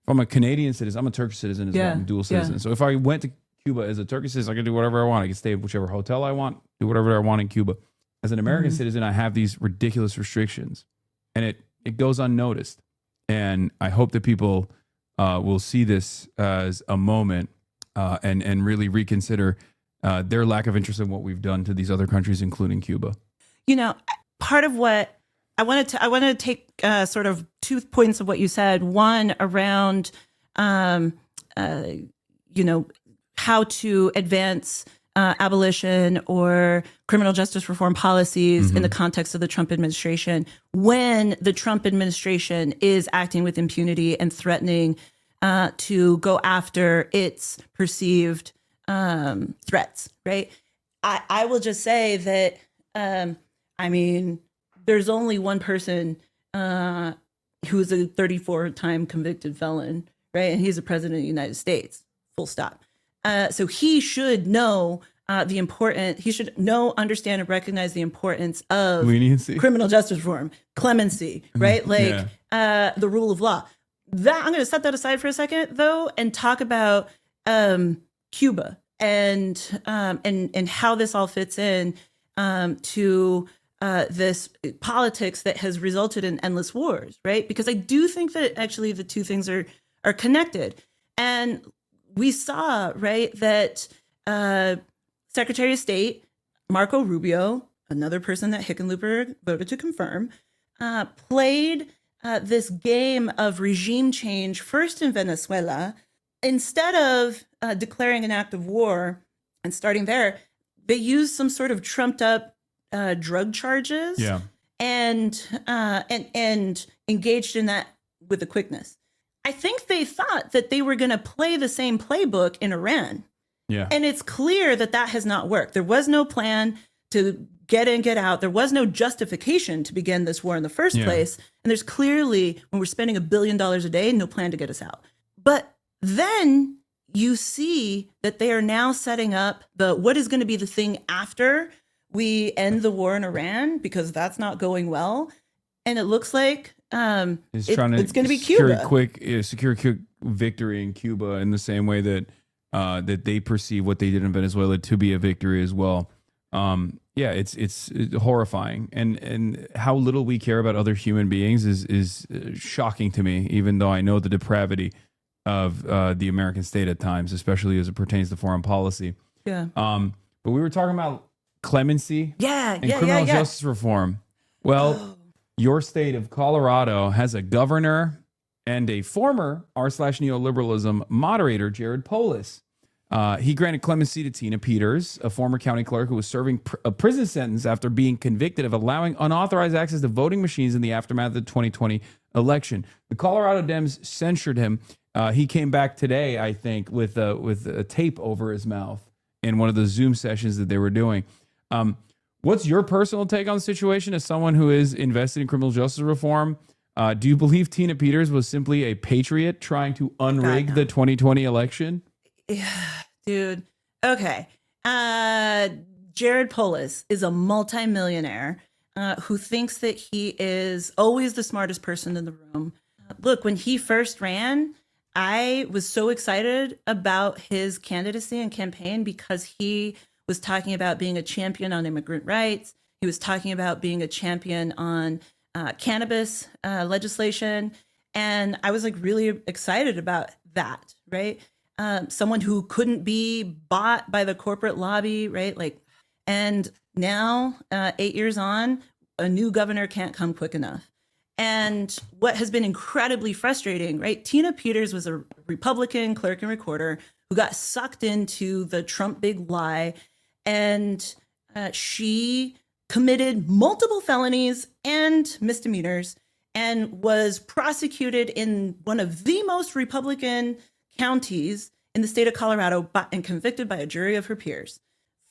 I'm a Canadian citizen, I'm a Turkish citizen as well, I'm a dual citizen. So if I went to Cuba as a Turkish citizen, I could do whatever I want. I could stay at whichever hotel I want, do whatever I want in Cuba. As an American citizen, I have these ridiculous restrictions, and it goes unnoticed. And I hope that people will see this as a moment and really reconsider their lack of interest in what we've done to these other countries, including Cuba. You know, part of what I wanted to take sort of 2 points of what you said. One around, how to advance abolition or criminal justice reform policies in the context of the Trump administration, when the Trump administration is acting with impunity and threatening to go after its perceived threats, right? I will just say that, there's only one person who's a 34-time convicted felon, right? And he's the president of the United States, full stop. So he should know he should know, understand, and recognize the importance of leniency, criminal justice reform, clemency, right? Like the rule of law. That I'm going to set that aside for a second, though, and talk about Cuba and how this all fits in to this politics that has resulted in endless wars, right? Because I do think that actually the two things are connected. And we saw, right, that Secretary of State Marco Rubio, another person that Hickenlooper voted to confirm, played this game of regime change first in Venezuela. Instead of declaring an act of war and starting there, they used some sort of trumped up drug charges, and engaged in that with a quickness. I think they thought that they were going to play the same playbook in Iran. Yeah. And it's clear that that has not worked. There was no plan to get in, get out. There was no justification to begin this war in the first place. And there's clearly, when we're spending $1 billion a day, no plan to get us out. But then you see that they are now setting up what is going to be the thing after we end the war in Iran, because that's not going well. And it looks like it's going to be Cuba. Secure a quick victory in Cuba in the same way that that they perceive what they did in Venezuela to be a victory as well. It's horrifying, and how little we care about other human beings is shocking to me. Even though I know the depravity of the American state at times, especially as it pertains to foreign policy. Yeah. But we were talking about clemency and criminal justice reform. Well, your state of Colorado has a governor and a former r/neoliberalism moderator, Jared Polis. He granted clemency to Tina Peters, a former county clerk who was serving a prison sentence after being convicted of allowing unauthorized access to voting machines in the aftermath of the 2020 election. The Colorado Dems censured him. He came back today, I think, with a tape over his mouth in one of the Zoom sessions that they were doing. What's your personal take on the situation as someone who is invested in criminal justice reform? Do you believe Tina Peters was simply a patriot trying to unrig the 2020 election? Dude. Okay. Jared Polis is a multimillionaire who thinks that he is always the smartest person in the room. Look, when he first ran, I was so excited about his candidacy and campaign because he was talking about being a champion on immigrant rights. He was talking about being a champion on cannabis legislation. And I was like really excited about that, right? Someone who couldn't be bought by the corporate lobby, right? Like, and now 8 years on, a new governor can't come quick enough. And what has been incredibly frustrating, right? Tina Peters was a Republican clerk and recorder who got sucked into the Trump big lie. And she committed multiple felonies and misdemeanors and was prosecuted in one of the most Republican counties in the state of Colorado and convicted by a jury of her peers.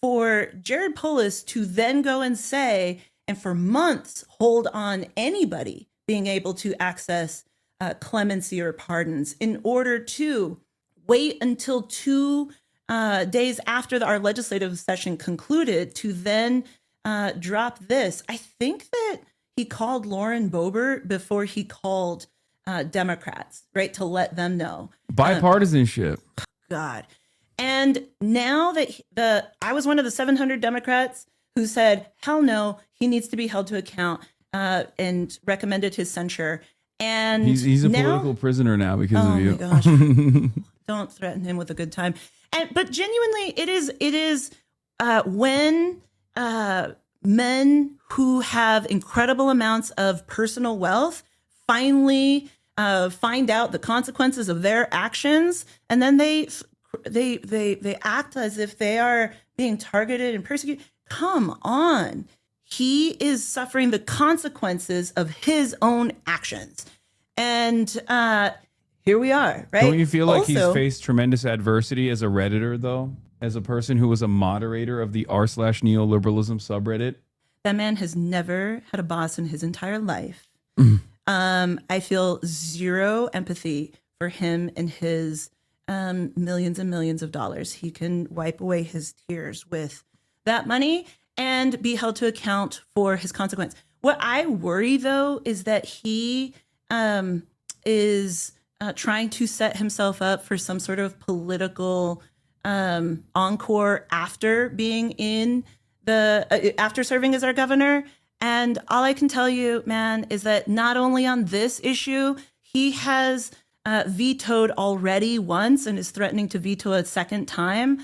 For Jared Polis to then go and say, and for months hold on anybody being able to access clemency or pardons in order to wait until 2 days after our legislative session concluded to then drop this. I think that he called Lauren Boebert before he called Democrats, right, to let them know. Bipartisanship. God. And now that I was one of the 700 Democrats who said, hell no, he needs to be held to account and recommended his censure. And he's a political prisoner now because of you. Oh my gosh. Don't threaten him with a good time. But genuinely, it is when men who have incredible amounts of personal wealth finally find out the consequences of their actions, and then they act as if they are being targeted and persecuted. Come on. He is suffering the consequences of his own actions. And here we are, right? Don't you feel like Also, he's faced tremendous adversity as a Redditor, though? As a person who was a moderator of the r/neoliberalism subreddit? that man has never had a boss in his entire life. I feel zero empathy for him and his millions and millions of dollars. He can wipe away his tears with that money and be held to account for his consequence. What I worry, though, is that he is trying to set himself up for some sort of political encore after being in after serving as our governor. And all I can tell you, man, is that not only on this issue, he has vetoed already once and is threatening to veto a second time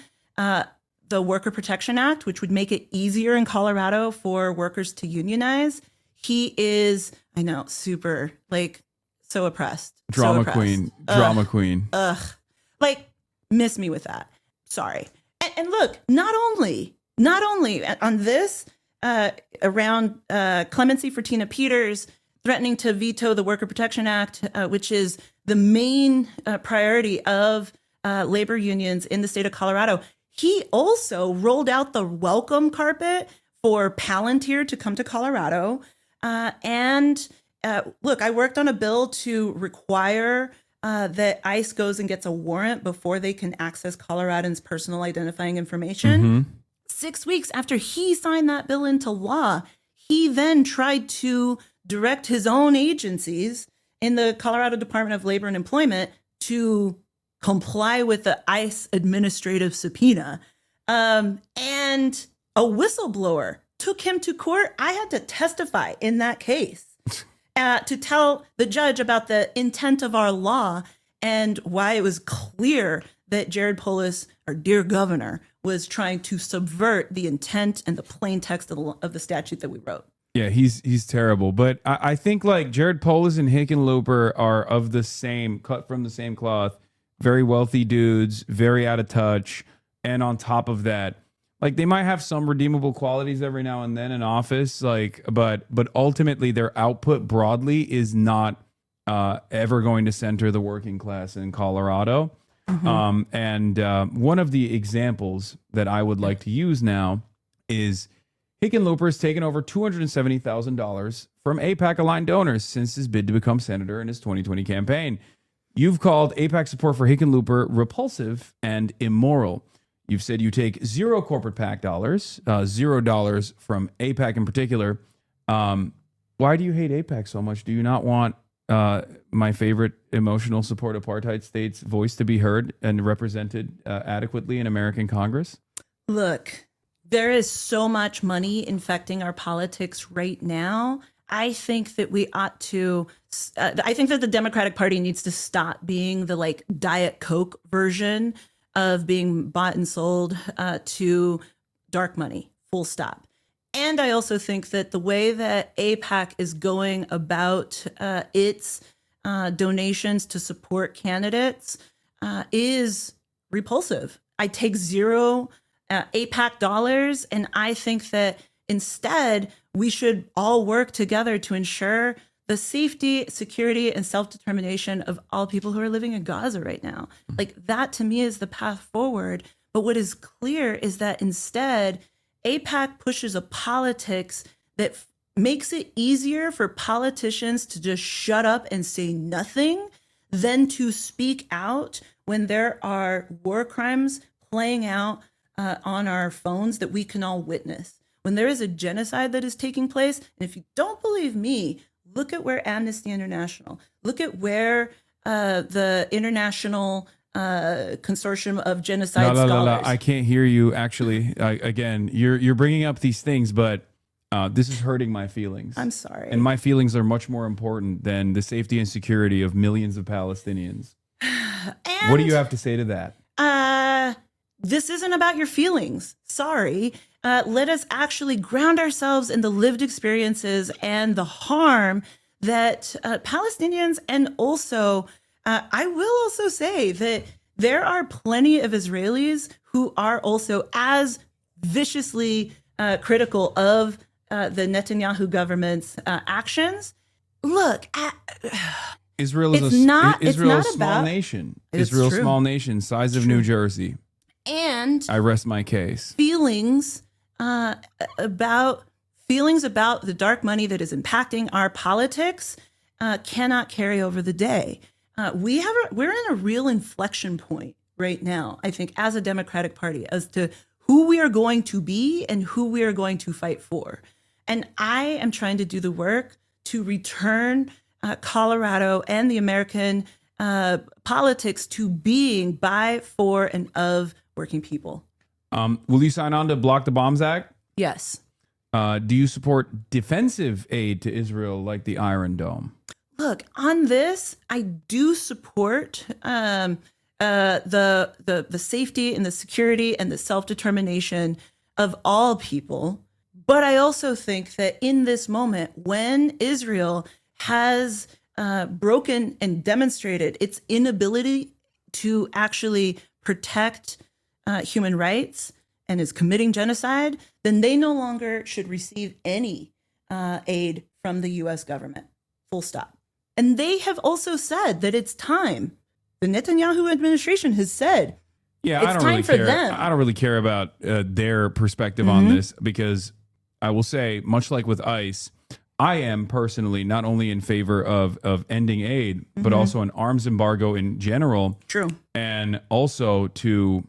the Worker Protection Act, which would make it easier in Colorado for workers to unionize. He is, I know, super, like, so oppressed. Drama so oppressed. queen. Drama queen. Like, miss me with that. Sorry. And look, not only on this, around clemency for Tina Peters, threatening to veto the Worker Protection Act, which is the main priority of labor unions in the state of Colorado. He also rolled out the welcome carpet for Palantir to come to Colorado. Look, I worked on a bill to require that ICE goes and gets a warrant before they can access Coloradans' personal identifying information. Mm-hmm. 6 weeks after he signed that bill into law, he then tried to direct his own agencies in the Colorado Department of Labor and Employment to comply with the ICE administrative subpoena. And a whistleblower took him to court. I had to testify in that case to tell the judge about the intent of our law and why it was clear that Jared Polis, our dear governor, was trying to subvert the intent and the plain text of the statute that we wrote. Yeah, he's terrible. But I think like Jared Polis and Hickenlooper are of the same, cut from the same cloth, very wealthy dudes, very out of touch. And on top of that, like they might have some redeemable qualities every now and then in office, like, but ultimately their output broadly is not ever going to center the working class in Colorado. Mm-hmm. One of the examples that I would like to use now is Hickenlooper has taken over $270,000 from AIPAC-aligned donors since his bid to become senator in his 2020 campaign. You've called AIPAC support for Hickenlooper repulsive and immoral. You've said you take zero corporate PAC dollars, $0 from AIPAC in particular, Why do you hate AIPAC so much? Do you not want my favorite emotional support apartheid state's voice to be heard and represented adequately in American Congress? Look, there is so much money infecting our politics right now. I think that we ought to, I think that the Democratic Party needs to stop being the like Diet Coke version of being bought and sold to dark money, full stop. And I also think that the way that AIPAC is going about its donations to support candidates is repulsive. I take zero AIPAC dollars, and I think that instead we should all work together to ensure the safety, security, and self-determination of all people who are living in Gaza right now. Like, that to me is the path forward. But what is clear is that instead, AIPAC pushes a politics that makes it easier for politicians to just shut up and say nothing than to speak out when there are war crimes playing out on our phones that we can all witness. When there is a genocide that is taking place, and if you don't believe me, look at where Amnesty International, look at where the International Consortium of Genocide Scholars. I can't hear you. Actually, again, you're bringing up these things, but this is hurting my feelings. I'm sorry. And my feelings are much more important than the safety and security of millions of Palestinians. What do you have to say to that? This isn't about your feelings. Sorry. Let us actually ground ourselves in the lived experiences and the harm that Palestinians, and also, I will also say that there are plenty of Israelis who are also as viciously critical of the Netanyahu government's actions. Look, Israel is it's a not small about, nation. It's Israel, true. small nation, size of New Jersey. And I rest my case. Feelings about the dark money that is impacting our politics cannot carry over the day. We're in a real inflection point right now, I think, as a Democratic Party, as to who we are going to be and who we are going to fight for. And I am trying to do the work to return Colorado and the American politics to being by, for, and of working people. Will you sign on to Block the Bombs Act? Yes. Do you support defensive aid to Israel like the Iron Dome? Look, on this, I do support the safety and the security and the self-determination of all people. But I also think that in this moment, when Israel has broken and demonstrated its inability to actually protect human rights and is committing genocide, then they no longer should receive any aid from the U.S. government. Full stop. And they have also said that it's time. The Netanyahu administration has said, yeah, it's I don't time really for care. them. I don't really care about their perspective on this, because I will say, much like with ICE, I am personally not only in favor of ending aid, but also an arms embargo in general. True. And also to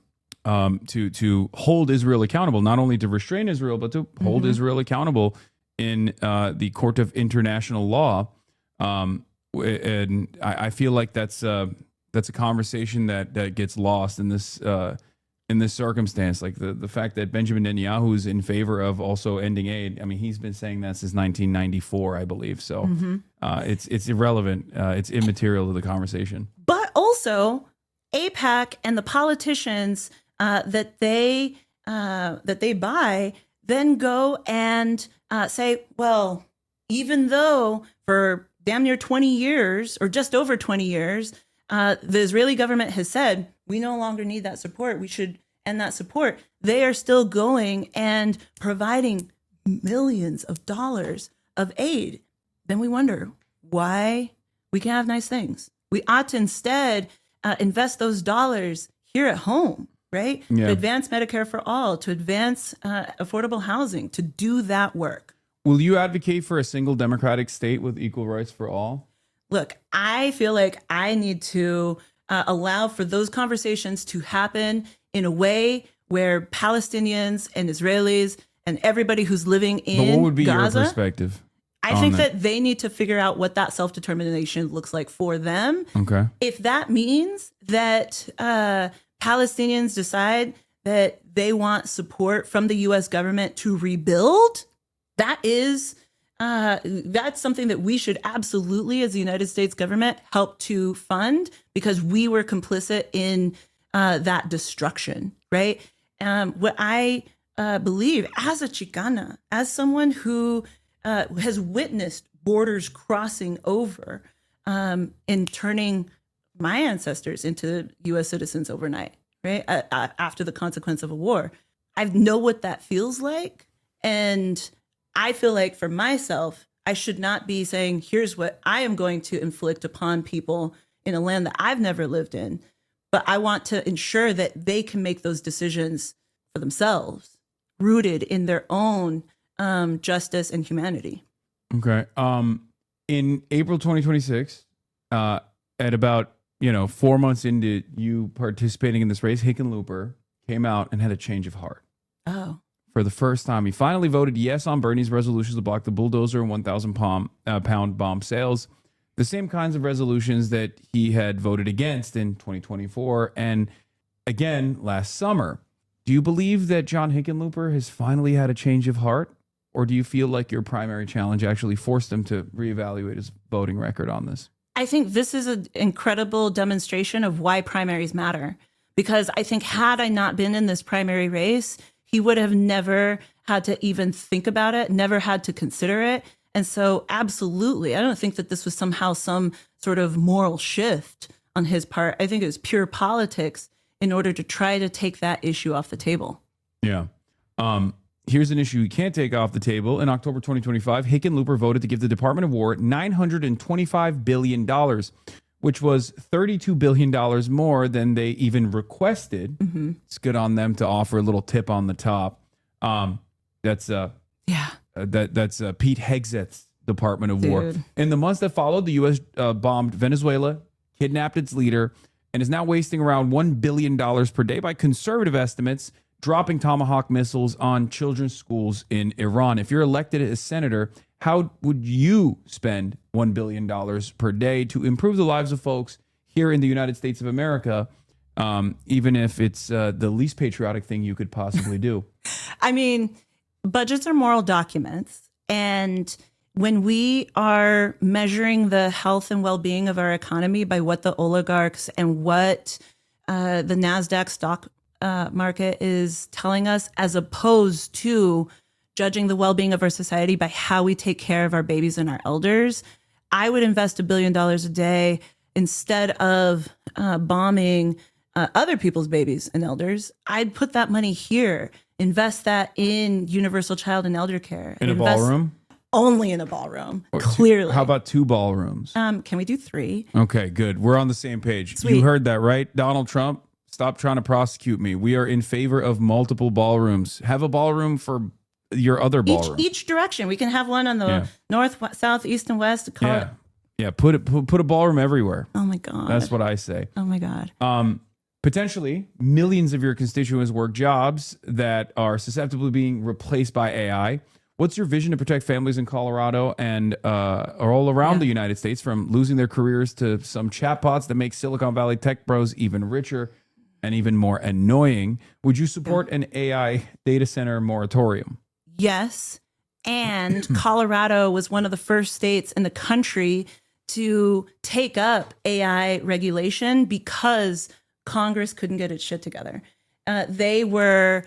hold Israel accountable, not only to restrain Israel, but to hold Israel accountable in the Court of International Law. And I feel like that's a conversation that gets lost in this circumstance. Like the fact that Benjamin Netanyahu is in favor of also ending aid. I mean, he's been saying that since 1994, I believe. So it's irrelevant. It's immaterial to the conversation. But also, AIPAC and the politicians that they buy then go and say, well, even though for damn near 20 years or just over 20 years, the Israeli government has said, we no longer need that support. We should end that support. They are still going and providing millions of dollars of aid. Then we wonder why we can have nice things. We ought to instead invest those dollars here at home, right? Yeah. To advance Medicare for all, to advance affordable housing, to do that work. Will you advocate for a single democratic state with equal rights for all? Look, I feel like I need to allow for those conversations to happen in a way where Palestinians and Israelis and everybody who's living in But what would be Gaza, your perspective? I think that they need to figure out what that self-determination looks like for them. Okay. If that means that Palestinians decide that they want support from the U.S. government to rebuild, that's something that we should absolutely, as the United States government, help to fund, because we were complicit in that destruction, right? What I believe, as a Chicana, as someone who has witnessed borders crossing over and turning my ancestors into U.S. citizens overnight, right? After the consequence of a war. I know what that feels like. And I feel like for myself, I should not be saying, here's what I am going to inflict upon people in a land that I've never lived in. But I want to ensure that they can make those decisions for themselves, rooted in their own justice and humanity. Okay. In April 2026, at about 4 months into you participating in this race, Hickenlooper came out and had a change of heart. Oh. For the first time, he finally voted yes on Bernie's resolutions to block the bulldozer and 1,000-pound bomb sales, the same kinds of resolutions that he had voted against in 2024 and again last summer. Do you believe that John Hickenlooper has finally had a change of heart? Or do you feel like your primary challenge actually forced him to reevaluate his voting record on this? I think this is an incredible demonstration of why primaries matter. Because I think had I not been in this primary race, he would have never had to even think about it, never had to consider it. And so absolutely, I don't think that this was somehow some sort of moral shift on his part. I think it was pure politics in order to try to take that issue off the table. Yeah. Here's an issue you can't take off the table. In October 2025, Hickenlooper voted to give the Department of War $925 billion, which was $32 billion more than they even requested. Mm-hmm. It's good on them to offer a little tip on the top. That's Pete Hegseth's Department of War. In the months that followed, the U.S. Bombed Venezuela, kidnapped its leader, and is now wasting around $1 billion per day by conservative estimates, dropping Tomahawk missiles on children's schools in Iran. If you're elected as senator, how would you spend $1 billion per day to improve the lives of folks here in the United States of America, even if it's the least patriotic thing you could possibly do? I mean, budgets are moral documents. And when we are measuring the health and well-being of our economy by what the oligarchs and what the NASDAQ stock market is telling us, as opposed to judging the well-being of our society by how we take care of our babies and our elders, I would invest $1 billion a day instead of bombing other people's babies and elders. I'd put that money here, invest that in universal child and elder care. In a ballroom? Only in a ballroom, Or clearly. How about 2 ballrooms? Can we do 3? Okay, good. We're on the same page. Sweet. You heard that, right? Donald Trump, stop trying to prosecute me. We are in favor of multiple ballrooms. Have a ballroom for your other ballroom. Each direction. We can have one on the north, south, east, and west. Yeah, put a ballroom everywhere. Oh my God. That's what I say. Oh my God. Potentially, millions of your constituents work jobs that are susceptible to being replaced by AI. What's your vision to protect families in Colorado and all around the United States from losing their careers to some chatbots that make Silicon Valley tech bros even richer and even more annoying? Would you support an AI data center moratorium? Yes. And Colorado was one of the first states in the country to take up AI regulation because Congress couldn't get its shit together. They were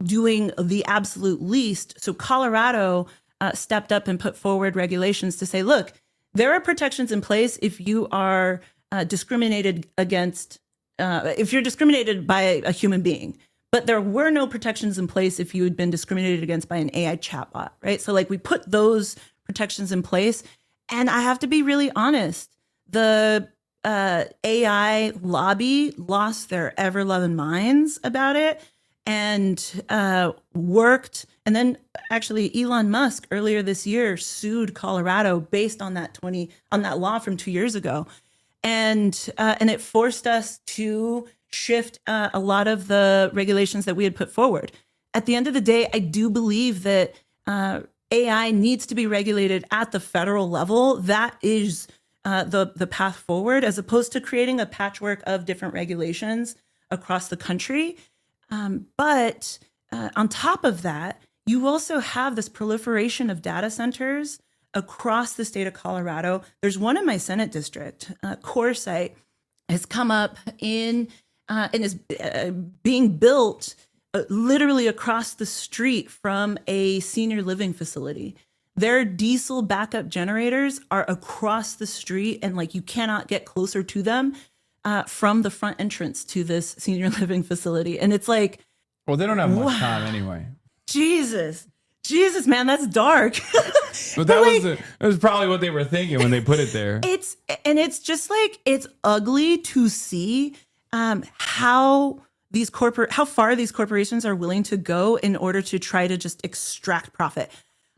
doing the absolute least. So Colorado stepped up and put forward regulations to say, look, there are protections in place if you are discriminated against, if you're discriminated by a human being. But there were no protections in place if you had been discriminated against by an AI chatbot, right? So like we put those protections in place. And I have to be really honest, the AI lobby lost their ever-loving minds about it and worked. And then actually Elon Musk earlier this year sued Colorado based on that law from 2 years ago. And it forced us to shift a lot of the regulations that we had put forward. At the end of the day, I do believe that AI needs to be regulated at the federal level. That is the path forward, as opposed to creating a patchwork of different regulations across the country. But on top of that, you also have this proliferation of data centers across the state of Colorado. There's one in my Senate district. CoreSite has come up and is being built literally across the street from a senior living facility. Their diesel backup generators are across the street, and like you cannot get closer to them from the front entrance to this senior living facility. And it's like, well, they don't have much time anyway. Jesus, man, that's dark. But that was probably what they were thinking when they put it there. It's just like, it's ugly to see how far these corporations are willing to go in order to try to just extract profit.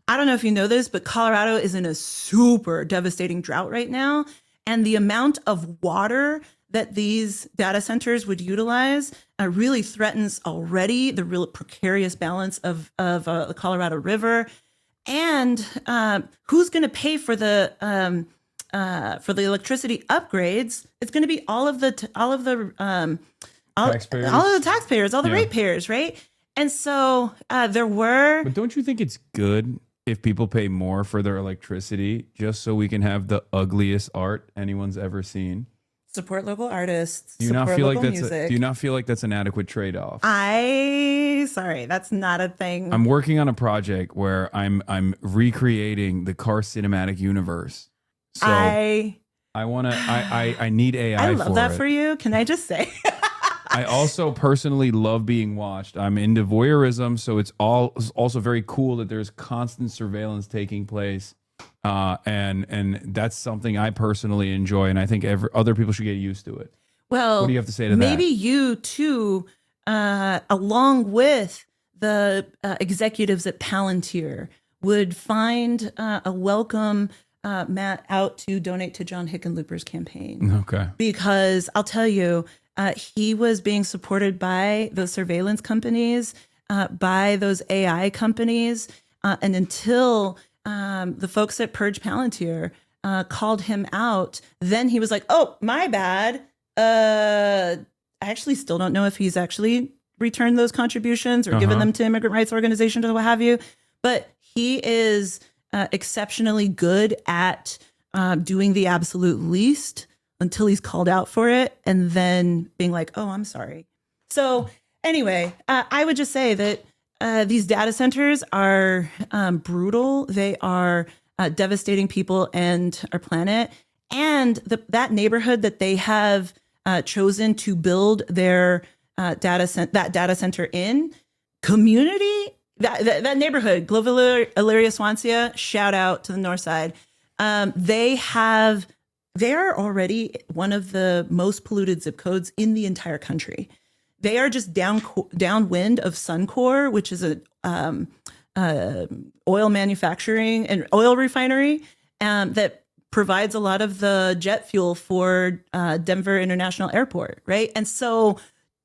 I don't know if you know this, but Colorado is in a super devastating drought right now. And the amount of water that these data centers would utilize really threatens already the real precarious balance of the Colorado River. And who's going to pay for the electricity upgrades? It's going to be all of the taxpayers, all the ratepayers, right? And so But don't you think it's good if people pay more for their electricity just so we can have the ugliest art anyone's ever seen? Support local artists. Do you not feel like that's an adequate trade-off? Sorry, that's not a thing. I'm working on a project where I'm recreating the Car cinematic universe. So I need AI. I love that for you. Can I just say? I also personally love being watched. I'm into voyeurism, so it's also very cool that there's constant surveillance taking place. And that's something I personally enjoy, and I think other people should get used to it. Well, what do you have to say to that? Maybe you too, along with the executives at Palantir, would find a welcome mat out to donate to John Hickenlooper's campaign. Okay. Because I'll tell you, he was being supported by those surveillance companies, by those AI companies, and until the folks at Purge Palantir called him out, then he was like, oh, my bad. I actually still don't know if he's actually returned those contributions or given them to immigrant rights organizations or what have you. But he is exceptionally good at doing the absolute least until he's called out for it and then being like, oh, I'm sorry. So anyway, I would just say that these data centers are brutal. They are devastating people and our planet. And that neighborhood that they have chosen to build their data center in, community, that neighborhood, Global Elyria Swansea, shout out to the north side. They're already one of the most polluted zip codes in the entire country. They are just downwind of Suncor, which is a oil manufacturing and oil refinery that provides a lot of the jet fuel for Denver International Airport, right? And so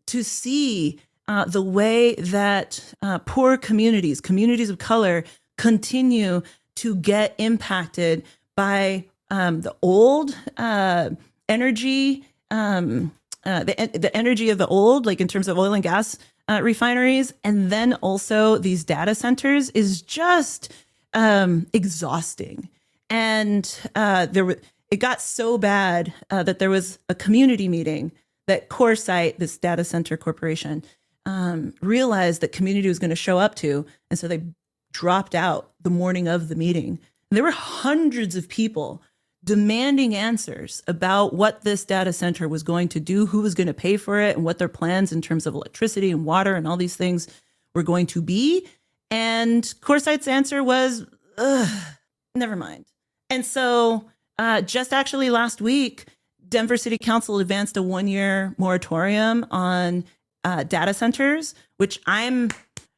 to see the way that poor communities of color continue to get impacted by the old energy, the energy of the old, like in terms of oil and gas refineries, and then also these data centers is just exhausting. And it got so bad that there was a community meeting that CoreSite, this data center corporation, realized that community was going to show up to, and so they dropped out the morning of the meeting. And there were hundreds of people demanding answers about what this data center was going to do, who was going to pay for it, and what their plans in terms of electricity and water and all these things were going to be. And CoreSite's answer was, never mind. And so just actually last week, Denver City Council advanced a 1-year moratorium on data centers, which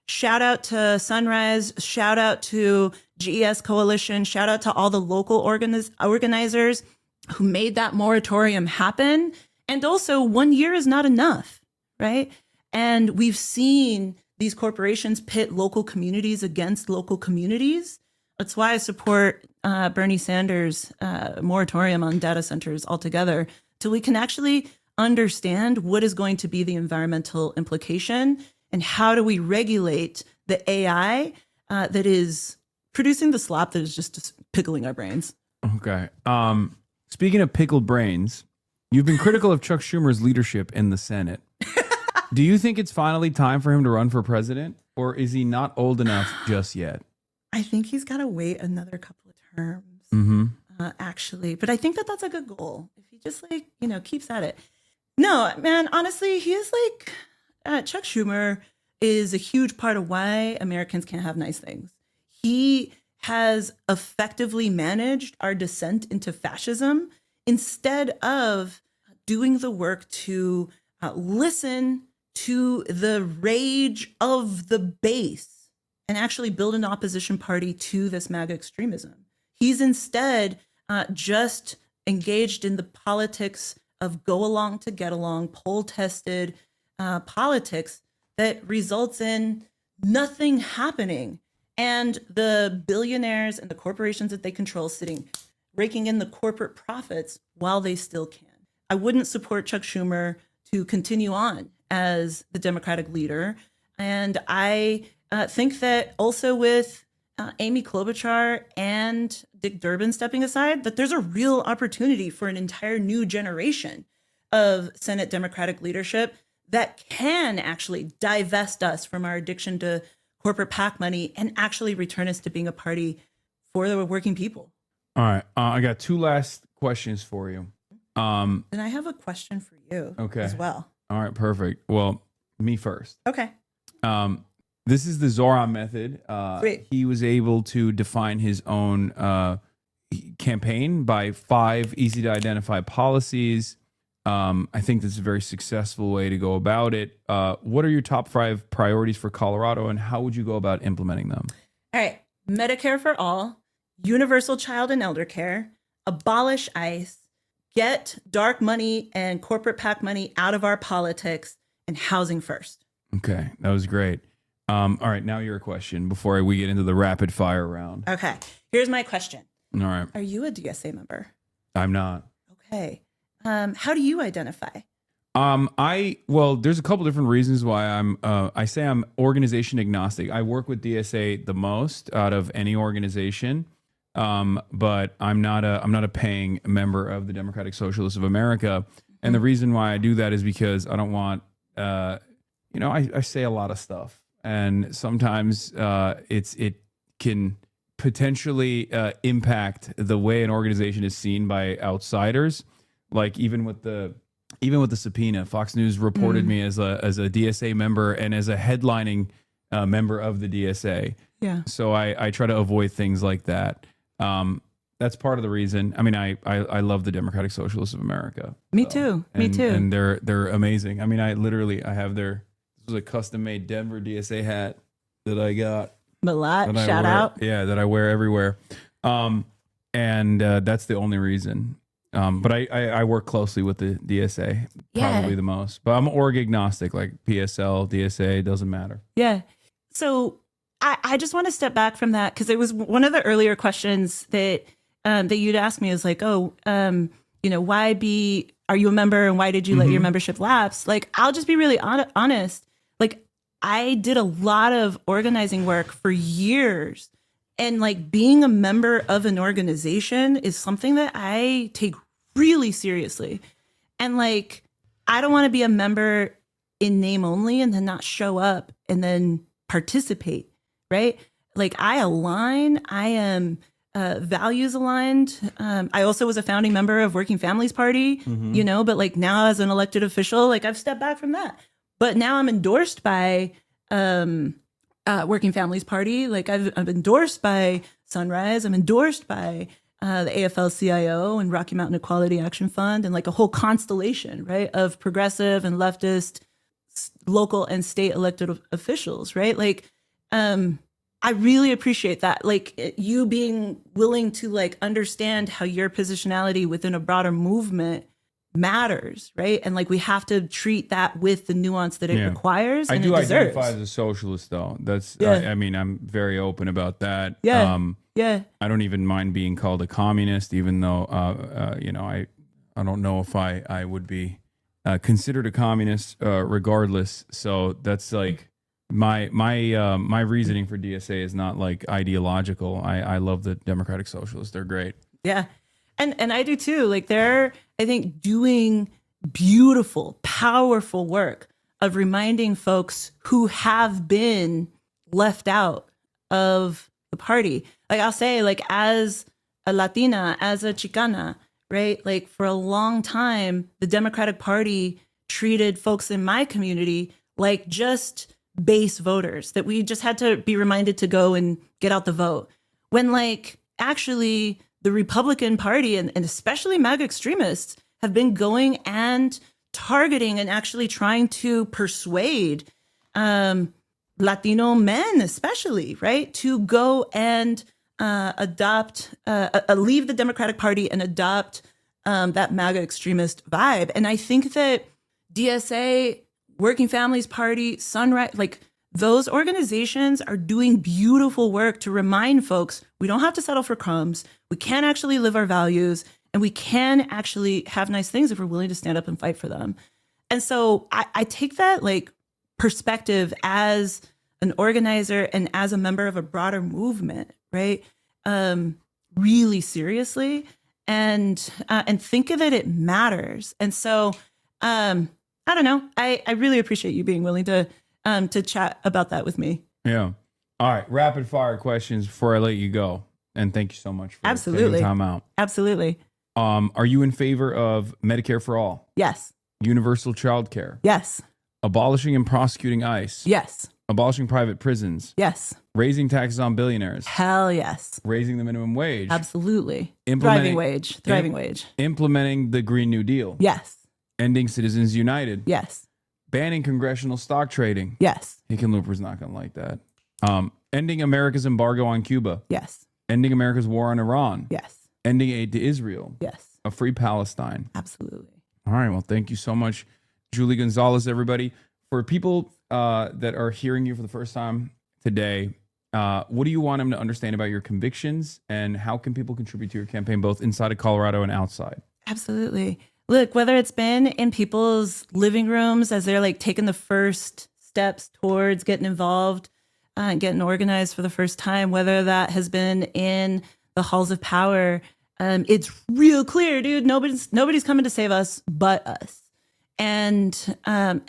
shout out to Sunrise, shout out to GES Coalition, shout out to all the local organizers who made that moratorium happen. And also 1 year is not enough, right? And we've seen these corporations pit local communities against local communities That's why I support Bernie Sanders' moratorium on data centers altogether, till we can actually understand what is going to be the environmental implication and how do we regulate the AI that is producing the slop that is just pickling our brains. Okay. Speaking of pickled brains, you've been critical of Chuck Schumer's leadership in the Senate. Do you think it's finally time for him to run for president, or is he not old enough just yet? I think he's got to wait another couple of terms, actually. But I think that that's a good goal. If he just keeps at it. No, man, honestly, he is Chuck Schumer is a huge part of why Americans can't have nice things. He has effectively managed our descent into fascism instead of doing the work to listen to the rage of the base and actually build an opposition party to this MAGA extremism. He's instead just engaged in the politics of go along to get along, poll-tested politics that results in nothing happening. And the billionaires and the corporations that they control raking in the corporate profits while they still can. I wouldn't support Chuck Schumer to continue on as the Democratic leader. And I think that also with Amy Klobuchar and Dick Durbin stepping aside, that there's a real opportunity for an entire new generation of Senate Democratic leadership that can actually divest us from our addiction to corporate PAC money and actually return us to being a party for the working people. All right. I got two last questions for you. And I have a question for you as well. All right, perfect. Well, me first. Okay. This is the Zoran method. He was able to define his own campaign by 5 easy to identify policies. I think this is a very successful way to go about it. What are your top 5 priorities for Colorado, and how would you go about implementing them? All right. Medicare for all, universal child and elder care, abolish ICE, get dark money and corporate PAC money out of our politics, and housing first. Okay, that was great. All right, now your question before we get into the rapid fire round. Okay, here's my question. All right. Are you a DSA member? I'm not. Okay. How do you identify? There's a couple different reasons why I say I'm organization agnostic. I work with DSA the most out of any organization. But I'm not a paying member of the Democratic Socialists of America. And the reason why I do that is because I don't want, I say a lot of stuff, and sometimes it can potentially impact the way an organization is seen by outsiders. Like even with the subpoena, Fox News reported me as a DSA member and as a headlining member of the DSA. Yeah. So I try to avoid things like that. That's part of the reason. I mean, I love the Democratic Socialists of America. Me too. And they're amazing. I mean, I have this was a custom made Denver DSA hat that I got. Malat, shout out. Yeah, that I wear everywhere. And that's the only reason. But I work closely with the DSA probably the most. But I'm org agnostic, like PSL, DSA, doesn't matter. Yeah. So I just want to step back from that because it was one of the earlier questions that you'd asked me is like, why are you a member and why did you let your membership lapse? Like, I'll just be really honest. Like, I did a lot of organizing work for years, and like being a member of an organization is something that I take really seriously. And like, I don't want to be a member in name only and then not show up and then participate. Right? Like I am values aligned. I also was a founding member of Working Families Party, but like now as an elected official, like I've stepped back from that. But now I'm endorsed by Working Families Party. Like I've endorsed by Sunrise. I'm endorsed by the AFL-CIO and Rocky Mountain Equality Action Fund and like a whole constellation, right, of progressive and leftist local and state elected officials, right? Like, I really appreciate that. Like you being willing to like understand how your positionality within a broader movement matters, right? And like we have to treat that with the nuance that it requires. I and do it deserves. identify as a socialist, though. That's Yeah. I mean, I'm very open about that. Yeah. I don't even mind being called a communist, even though I don't know if I would be considered a communist regardless. So that's like my reasoning for DSA is not like ideological. I love the Democratic Socialists. They're great. Yeah. And I do too. Like they're, I think, doing beautiful, powerful work of reminding folks who have been left out of the party. Like I'll say, like as a Latina, as a Chicana, right? Like for a long time, the Democratic Party treated folks in my community like just base voters that we just had to be reminded to go and get out the vote. When like actually the Republican Party and especially MAGA extremists have been going and targeting and actually trying to persuade Latino men, especially, right, to go and leave the Democratic Party and adopt that MAGA extremist vibe. And I think that DSA, Working Families Party, Sunrise, like those organizations are doing beautiful work to remind folks we don't have to settle for crumbs. We can actually live our values and we can actually have nice things if we're willing to stand up and fight for them. And so I take that like perspective as an organizer and as a member of a broader movement, right? Really seriously and think of it matters. And so I don't know. I really appreciate you being willing to chat about that with me. Yeah. All right. Rapid fire questions before I let you go. And thank you so much for Absolutely. taking time out. Absolutely. Are you in favor of Medicare for all? Yes. Universal child care? Yes. Abolishing and prosecuting ICE? Yes. Abolishing private prisons? Yes. Raising taxes on billionaires? Hell yes. Raising the minimum wage? Absolutely. Implementing- Thriving wage. Implementing the Green New Deal? Yes. Ending Citizens United? Yes. Banning congressional stock trading? Yes. Hickenlooper's not going to like that. Ending America's embargo on Cuba? Yes. Ending America's war on Iran? Yes. Ending aid to Israel? Yes. A free Palestine? Absolutely. All right. Well, thank you so much, Julie Gonzalez, everybody. For people that are hearing you for the first time today, what do you want them to understand about your convictions and how can people contribute to your campaign, both inside of Colorado and outside? Absolutely. Look, whether it's been in people's living rooms as they're like taking the first steps towards getting involved and getting organized for the first time, whether that has been in the halls of power, it's real clear, dude. Nobody's coming to save us but us. And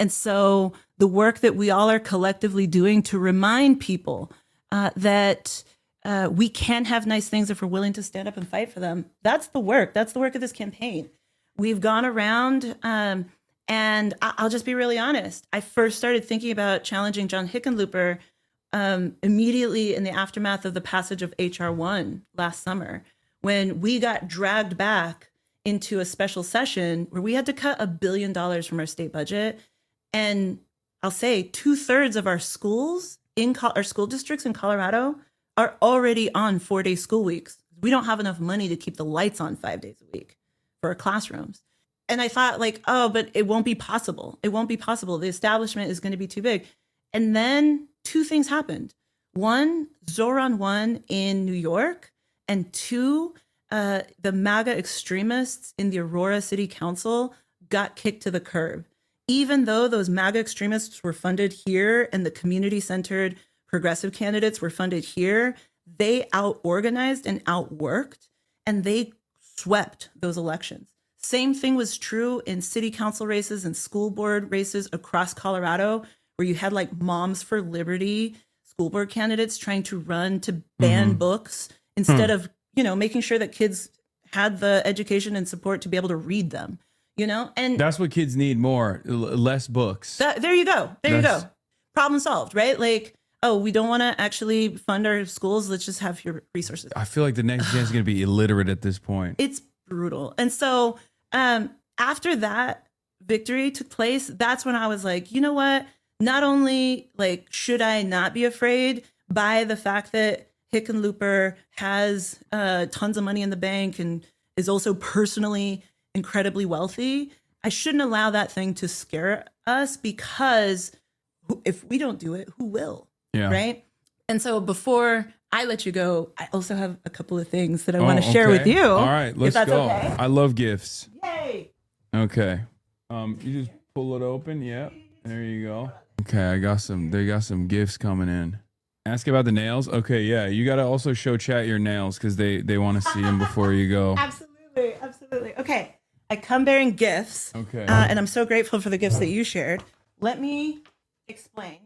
so the work that we all are collectively doing to remind people that we can have nice things if we're willing to stand up and fight for them. That's the work. That's the work of this campaign. We've gone around, and I'll just be really honest. I first started thinking about challenging John Hickenlooper immediately in the aftermath of the passage of H.R. 1 last summer, when we got dragged back into a special session where we had to cut $1 billion from our state budget. And I'll say 2/3 of our schools our school districts in Colorado are already on 4-day school weeks. We don't have enough money to keep the lights on 5 days a week for our classrooms. And I thought like, oh, but it won't be possible. It won't be possible. The establishment is going to be too big. And then 2 things happened. 1, Zoran won in New York, and 2, the MAGA extremists in the Aurora City Council got kicked to the curb. Even though those MAGA extremists were funded here and the community-centered progressive candidates were funded here, they out-organized and outworked, and they swept those elections. Same thing was true in city council races and school board races across Colorado, where you had like Moms for Liberty school board candidates trying to run to ban books instead of, making sure that kids had the education and support to be able to read them, and That's what kids need more, less books. there you go. There you go. Problem solved, right? Like, oh, we don't want to actually fund our schools. Let's just have your resources. I feel like the next gen is going to be illiterate at this point. It's brutal. And so after that victory took place, that's when I was like, you know what? Not only like should I not be afraid by the fact that Hickenlooper has tons of money in the bank and is also personally incredibly wealthy. I shouldn't allow that thing to scare us, because if we don't do it, who will? Yeah. Right. And so before I let you go, I also have a couple of things that I want to share with you. All right, let's if that's go. Okay. I love gifts. Yay. Okay. You just pull it open. Yep. There you go. Okay, they got some gifts coming in. Ask about the nails. Okay, yeah. You got to also show chat your nails, because they want to see them before you go. Absolutely. Okay. I come bearing gifts. Okay. And I'm so grateful for the gifts that you shared. Let me explain.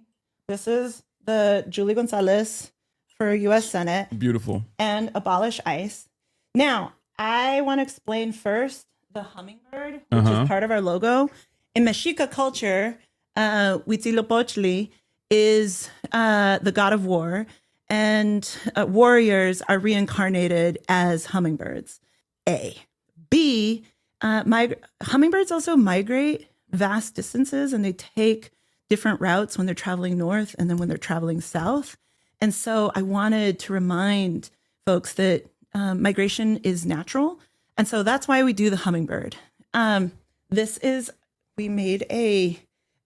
This is the Julie Gonzalez for U.S. Senate. Beautiful. And Abolish ICE. Now, I want to explain first the hummingbird, which is part of our logo. In Mexica culture, Huitzilopochtli is the god of war, and warriors are reincarnated as hummingbirds. A. B. Hummingbirds also migrate vast distances, and they take different routes when they're traveling north and then when they're traveling south. And so I wanted to remind folks that migration is natural. And so that's why we do the hummingbird. We made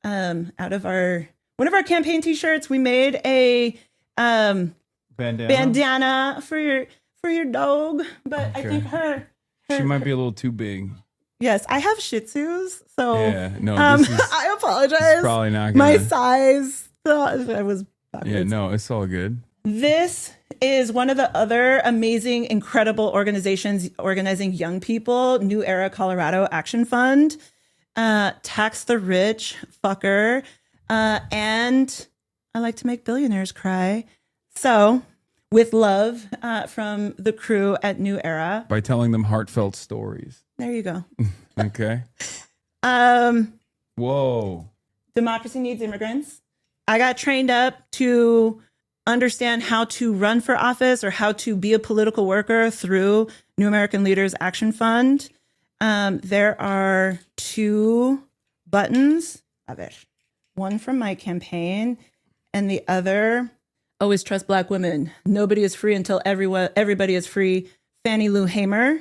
out of one of our campaign t-shirts, we made a bandana for your dog. But I think she might be a little too big. Yes, I have Shih Tzus, so yeah, no, I apologize. Probably not gonna... my size. I was backwards. Yeah, no, it's all good. This is one of the other amazing, incredible organizations organizing young people. New Era Colorado Action Fund, Tax the Rich Fucker, and I like to make billionaires cry. So, with love from the crew at New Era. By telling them heartfelt stories. There you go. Okay. Whoa. Democracy needs immigrants. I got trained up to understand how to run for office or how to be a political worker through New American Leaders Action Fund. There are 2 buttons. One from my campaign and the other, always trust Black women. Nobody is free until everybody is free. Fannie Lou Hamer.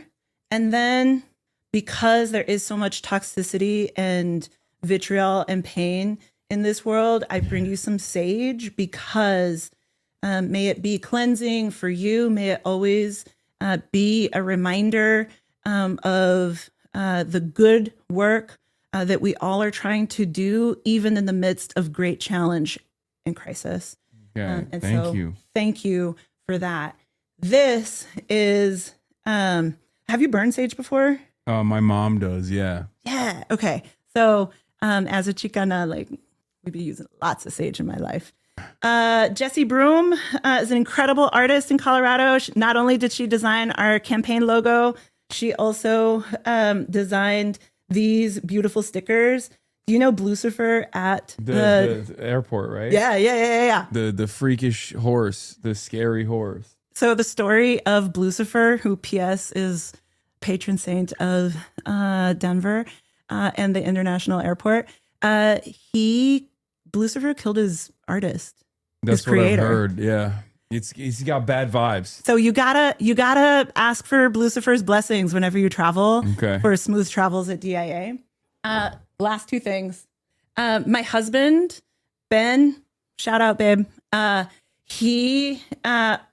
And then, because there is so much toxicity and vitriol and pain in this world, I bring you some sage, because may it be cleansing for you. May it always be a reminder of the good work that we all are trying to do, even in the midst of great challenge and crisis. Okay, Thank you for that. This is, have you burned sage before? My mom does, yeah. Yeah, okay. So as a Chicana, we've been using lots of sage in my life. Jessie Broom is an incredible artist in Colorado. Not only did she design our campaign logo, she also designed these beautiful stickers. Do you know Blucifer at the airport, right? Yeah. The freakish horse, the scary horse. So the story of Blucifer, who P.S. is patron saint of Denver and the international airport, Blucifer killed his artist. That's his creator. What I've heard. Yeah, he's got bad vibes. So you gotta ask for Blucifer's blessings whenever you travel. Okay. For smooth travels at DIA. Last 2 things. My husband Ben, shout out babe. He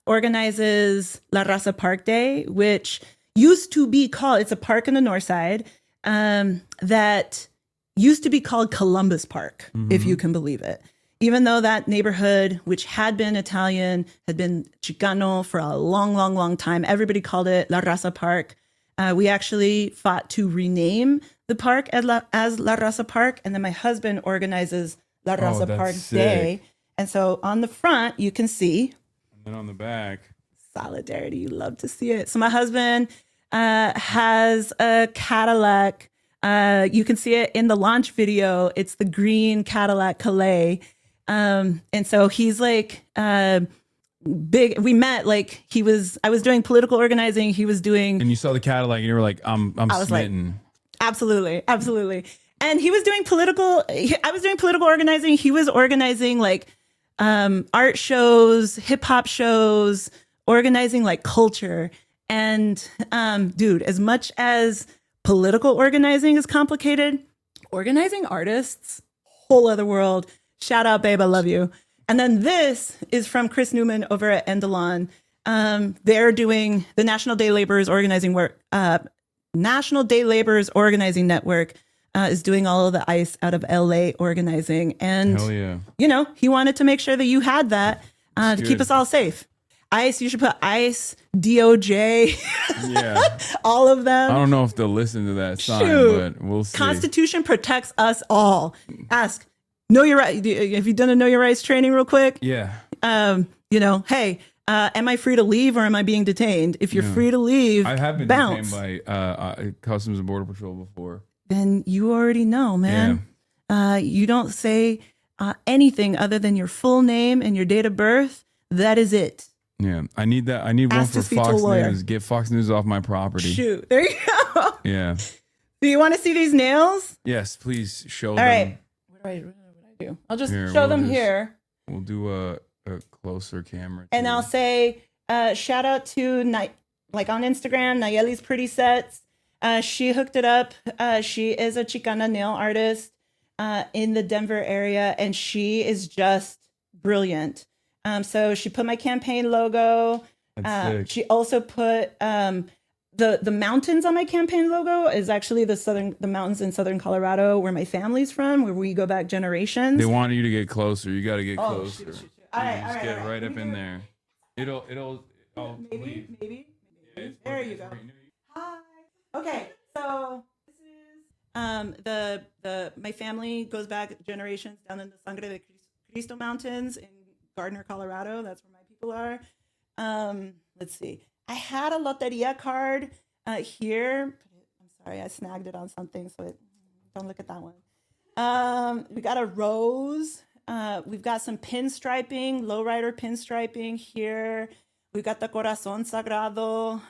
organizes La Raza Park Day, which used to be called. It's a park in the north side that used to be called Columbus Park, if you can believe it. Even though that neighborhood, which had been Italian, had been Chicano for a long, long, long time, everybody called it La Raza Park. We actually fought to rename the park as La Raza Park, and then my husband organizes La Raza Park Day. And so on the front, you can see. And then on the back. Solidarity, you love to see it. So my husband has a Cadillac. You can see it in the launch video. It's the green Cadillac Calais. And so he's like big. We met I was doing political organizing. He was doing. And you saw the Cadillac and you were like, I'm smitten. Like, absolutely. And he was doing I was doing political organizing. He was organizing art shows, hip hop shows, organizing culture. And dude, as much as Political organizing is complicated. Organizing artists, whole other world. Shout out, babe, I love you. And then this is from Chris Newman over at Endelon. They're doing the National Day Laborers Organizing work. National Day Laborers Organizing Network is doing all of the ICE out of LA organizing. And, Hell yeah. you know, he wanted to make sure that you had that to keep us all safe. ICE, you should put ICE, DOJ, Yeah. all of them. I don't know if they'll listen to that sign, Shoot. but we'll see. Constitution protects us all. Ask, know your right. Have you done a know your rights training real quick? Yeah. You know, hey, am I free to leave or am I being detained? If you're free to leave, I have been bounce. detained by Customs and Border Patrol before. Then you already know, man. You don't say anything other than your full name and your date of birth. That is it. Yeah, I need that. I need Ask one to for speak to a Fox lawyer. News. Get Fox News off my property. Shoot, there you go. Yeah. Do you want to see these nails? Yes, please show All them. right. What do I do? I'll just Here, show we'll them just- here. We'll do a closer camera. And I'll say, shout out to, like on Instagram, Nayeli's Pretty Sets. She hooked it up. She is a Chicana nail artist in the Denver area, and she is just brilliant. So she put my campaign logo. That's sick. She also put the mountains on my campaign logo is actually the mountains in southern Colorado where my family's from, where we go back generations. They want you to get closer. You got to get closer. Shoot. All right, Just all get right. right up in there. It'll. Oh, Maybe. There you go. Hi. Okay, so this is my family goes back generations down in the Sangre de Cristo Mountains in Gardner, Colorado. That's where my people are. Let's see. I had a loteria card here. I'm sorry, I snagged it on something, so don't look at that one. We got a rose. We've got some pinstriping, lowrider pinstriping here. We've got the Corazón Sagrado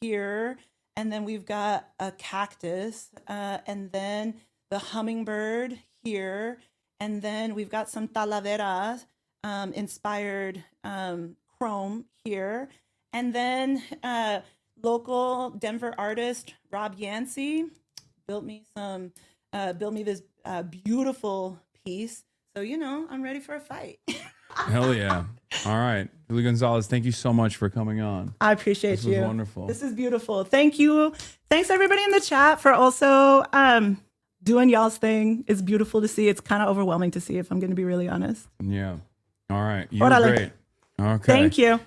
here. And then we've got a cactus. And then the hummingbird here. And then we've got some Talavera inspired chrome here. And then local Denver artist Rob Yancey built me this beautiful piece. So, you know, I'm ready for a fight. Hell yeah. All right. Julie Gonzalez, thank you so much for coming on. I appreciate this you. This was wonderful. This is beautiful. Thank you. Thanks, everybody in the chat, for also doing y'all's thing. It's beautiful to see. It's kind of overwhelming to see, if I'm going to be really honest. Yeah. All right. You're Órale. great. Okay. Thank you.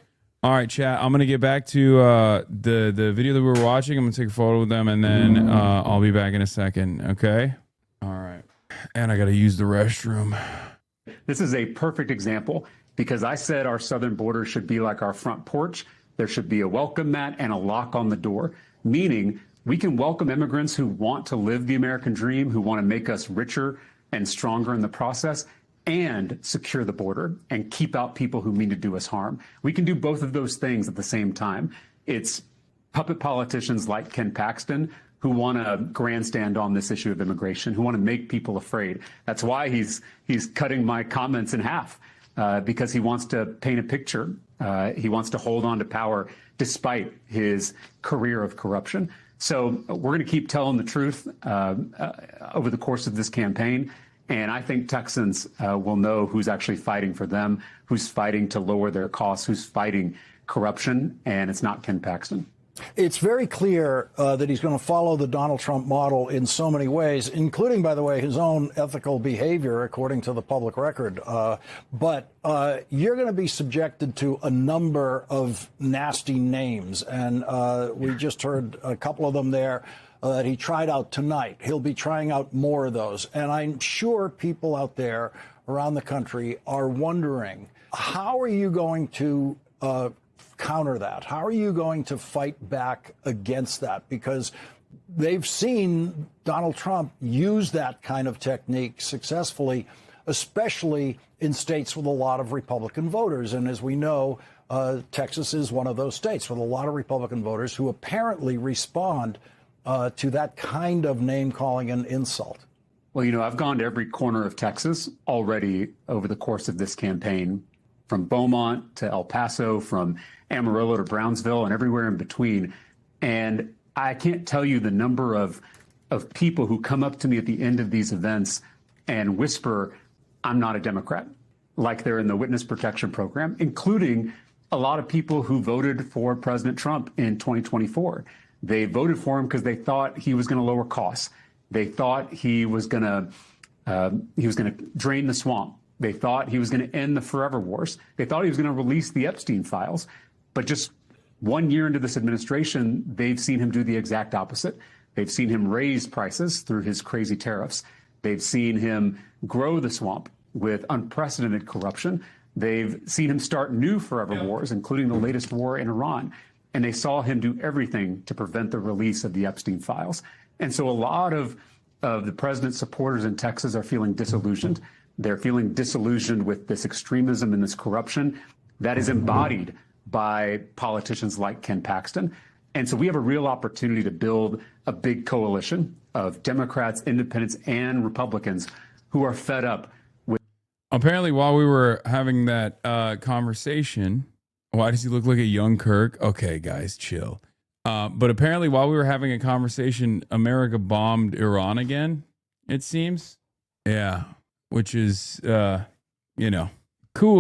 All right, chat. I'm going to get back to the video that we were watching. I'm going to take a photo with them, and then I'll be back in a second. Okay? All right. And I got to use the restroom. This is a perfect example because I said our southern border should be like our front porch. There should be a welcome mat and a lock on the door, meaning we can welcome immigrants who want to live the American dream, who want to make us richer and stronger in the process, and secure the border and keep out people who mean to do us harm. We can do both of those things at the same time. It's puppet politicians like Ken Paxton who want to grandstand on this issue of immigration, who want to make people afraid. That's why he's cutting my comments in half, because he wants to paint a picture. He wants to hold on to power despite his career of corruption. So we're going to keep telling the truth over the course of this campaign. And I think Texans will know who's actually fighting for them, who's fighting to lower their costs, who's fighting corruption, and it's not Ken Paxton. It's very clear that he's going to follow the Donald Trump model in so many ways, including, by the way, his own ethical behavior, according to the public record. But you're going to be subjected to a number of nasty names. And we just heard a couple of them there that he tried out tonight. He'll be trying out more of those. And I'm sure people out there around the country are wondering, how are you going to counter that? How are you going to fight back against that? Because they've seen Donald Trump use that kind of technique successfully, especially in states with a lot of Republican voters. And as we know, Texas is one of those states with a lot of Republican voters who apparently respond to that kind of name calling and insult. Well, you know, I've gone to every corner of Texas already over the course of this campaign, from Beaumont to El Paso, from Amarillo to Brownsville, and everywhere in between. And I can't tell you the number of people who come up to me at the end of these events and whisper, I'm not a Democrat, like they're in the witness protection program, including a lot of people who voted for President Trump in 2024. They voted for him because they thought he was going to lower costs. They thought he was going to drain the swamp. They thought he was going to end the forever wars. They thought he was going to release the Epstein files. But just 1 year into this administration, they've seen him do the exact opposite. They've seen him raise prices through his crazy tariffs. They've seen him grow the swamp with unprecedented corruption. They've seen him start new forever wars, including the latest war in Iran. And they saw him do everything to prevent the release of the Epstein files. And so a lot of the president's supporters in Texas are feeling disillusioned. They're feeling disillusioned with this extremism and this corruption that is embodied by politicians like Ken Paxton. And so we have a real opportunity to build a big coalition of Democrats, independents, and Republicans who are fed up with. Apparently, while we were having that conversation, why does he look like a young Kirk? Okay, guys, chill. But apparently, while we were having a conversation, America bombed Iran again, it seems. Yeah, which is, cool,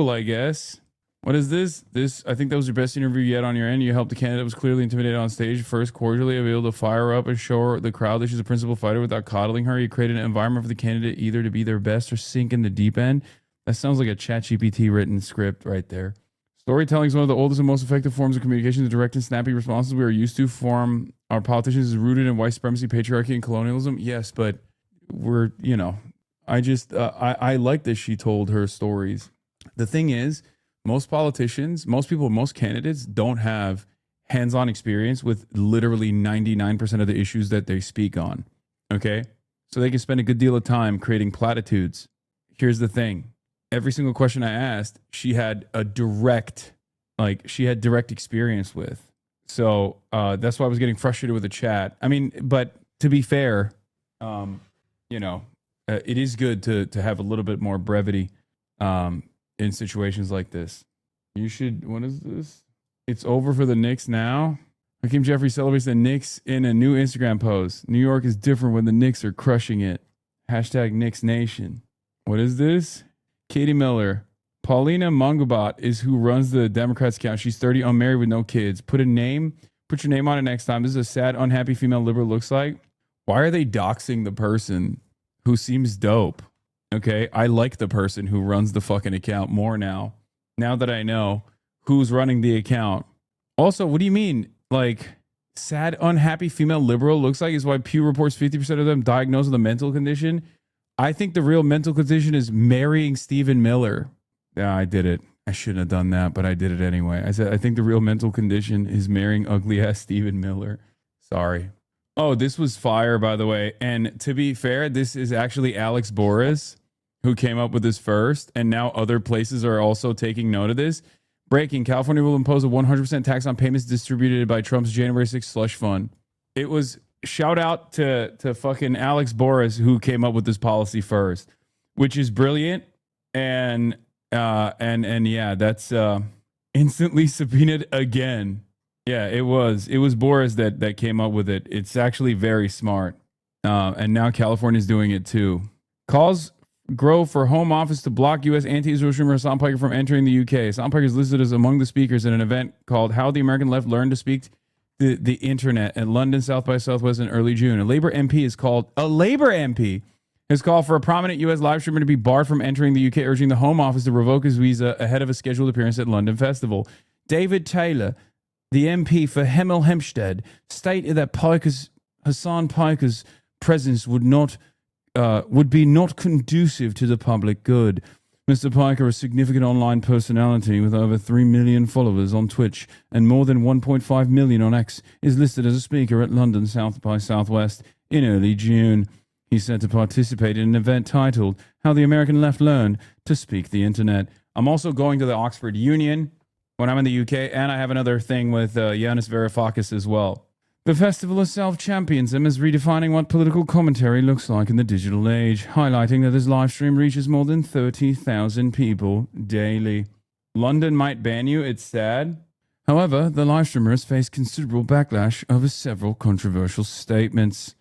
I guess. What is this? I think that was your best interview yet on your end. You helped the candidate was clearly intimidated on stage. First, cordially able to fire her up and show the crowd that she's a principal fighter without coddling her. You created an environment for the candidate either to be their best or sink in the deep end. That sounds like a ChatGPT written script right there. Storytelling is one of the oldest and most effective forms of communication. The direct and snappy responses we are used to from our politicians is rooted in white supremacy, patriarchy, and colonialism. Yes, but we're, I like that she told her stories. The thing is, most politicians, most people, most candidates don't have hands-on experience with literally 99% of the issues that they speak on. Okay? So they can spend a good deal of time creating platitudes. Here's the thing. Every single question I asked, she had direct experience with. So that's why I was getting frustrated with the chat. I mean, but to be fair, it is good to have a little bit more brevity in situations like this. You should, what is this? It's over for the Knicks now. Hakeem Jeffrey celebrates the Knicks in a new Instagram post. New York is different when the Knicks are crushing it. Hashtag Knicks Nation. What is this? Katie Miller. Paulina Mangubat is who runs the Democrats account. She's 30, unmarried with no kids. Put your name on it next time. This is a sad, unhappy female liberal looks like. Why are they doxing the person who seems dope? Okay, I like the person who runs the fucking account more now that I know who's running the account. Also, what do you mean? Like, sad, unhappy female liberal looks like is why Pew reports 50% of them diagnosed with a mental condition. I think the real mental condition is marrying Stephen Miller. Yeah, I did it. I shouldn't have done that, but I did it anyway. I said, I think the real mental condition is marrying ugly ass Stephen Miller. Sorry. Oh, this was fire, by the way. And to be fair, this is actually Alex Boris who came up with this first, and now other places are also taking note of this. Breaking, California will impose a 100% tax on payments distributed by Trump's January 6th slush fund. It was shout out to fucking Alex Boris who came up with this policy first, which is brilliant. And yeah, that's instantly subpoenaed again. Yeah, it was Boris that came up with it. It's actually very smart. And now California's doing it too. Calls grow for Home Office to block U.S. anti-Israel streamer Hassan Piker from entering the UK. Hassan Piker is listed as among the speakers at an event called How the American Left Learned to Speak the Internet at London South by Southwest in early June. A Labour MP has called for a prominent U.S. live streamer to be barred from entering the UK, urging the Home Office to revoke his visa ahead of a scheduled appearance at London Festival. David Taylor, the MP for Hemel Hempstead, stated that Hassan Piker's presence would be not conducive to the public good. Mr. Piker, a significant online personality with over 3 million followers on Twitch and more than 1.5 million on X, is listed as a speaker at London South by Southwest in early June. He's said to participate in an event titled How the American Left Learned to Speak the Internet. I'm also going to the Oxford Union when I'm in the UK, and I have another thing with Yanis Varoufakis as well. The festival itself champions him as redefining what political commentary looks like in the digital age, highlighting that his live stream reaches more than 30,000 people daily. London might ban you. It's sad. However, the live streamer has faced considerable backlash over several controversial statements.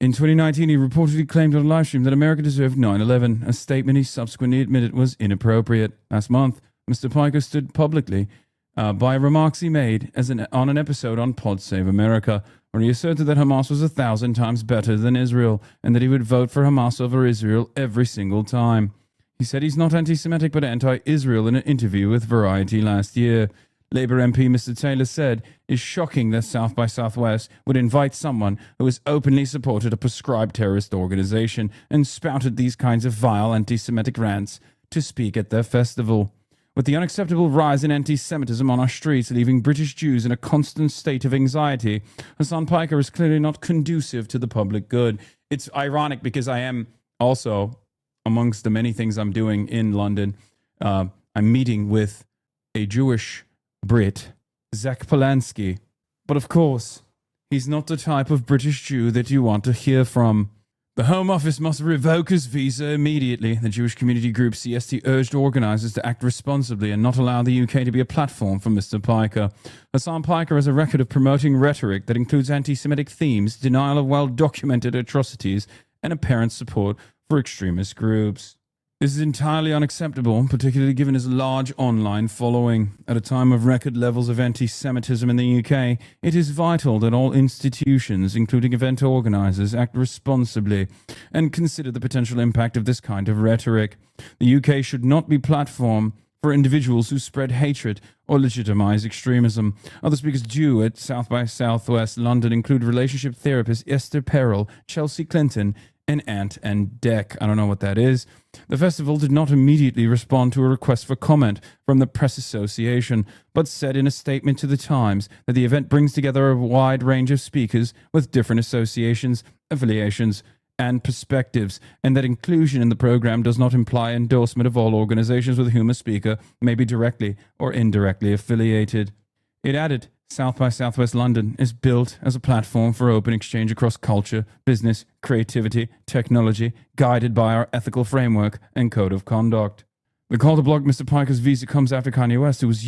In 2019, he reportedly claimed on a live stream that America deserved 9/11, a statement he subsequently admitted was inappropriate. Last month, Mr. Piker stood publicly by remarks he made on an episode on Pod Save America, where he asserted that Hamas was 1,000 times better than Israel, and that he would vote for Hamas over Israel every single time. He said he's not anti-Semitic but anti-Israel in an interview with Variety last year. Labour MP Mr. Taylor said, "It's shocking that South by Southwest would invite someone who has openly supported a prescribed terrorist organisation and spouted these kinds of vile anti-Semitic rants to speak at their festival." With the unacceptable rise in anti-Semitism on our streets, leaving British Jews in a constant state of anxiety, Hasan Piker is clearly not conducive to the public good. It's ironic because I am also, amongst the many things I'm doing in London, I'm meeting with a Jewish Brit, Zach Polanski. But of course, he's not the type of British Jew that you want to hear from. The Home Office must revoke his visa immediately. The Jewish community group CST urged organisers to act responsibly and not allow the UK to be a platform for Mr. Piker. Hasan Piker has a record of promoting rhetoric that includes anti-Semitic themes, denial of well-documented atrocities, and apparent support for extremist groups. This is entirely unacceptable, particularly given his large online following. At a time of record levels of anti-Semitism in the UK, it is vital that all institutions, including event organisers, act responsibly and consider the potential impact of this kind of rhetoric. The UK should not be a platform for individuals who spread hatred or legitimise extremism. Other speakers due at South by Southwest London include relationship therapist Esther Perel, Chelsea Clinton, and Ant and Dec. I don't know what that is. The festival did not immediately respond to a request for comment from the Press Association, but said in a statement to The Times that the event brings together a wide range of speakers with different associations, affiliations, and perspectives, and that inclusion in the program does not imply endorsement of all organizations with whom a speaker may be directly or indirectly affiliated. It added, South by Southwest London is built as a platform for open exchange across culture, business, creativity, technology, guided by our ethical framework and code of conduct. The call to block Mr. Piker's visa comes after Kanye West, who has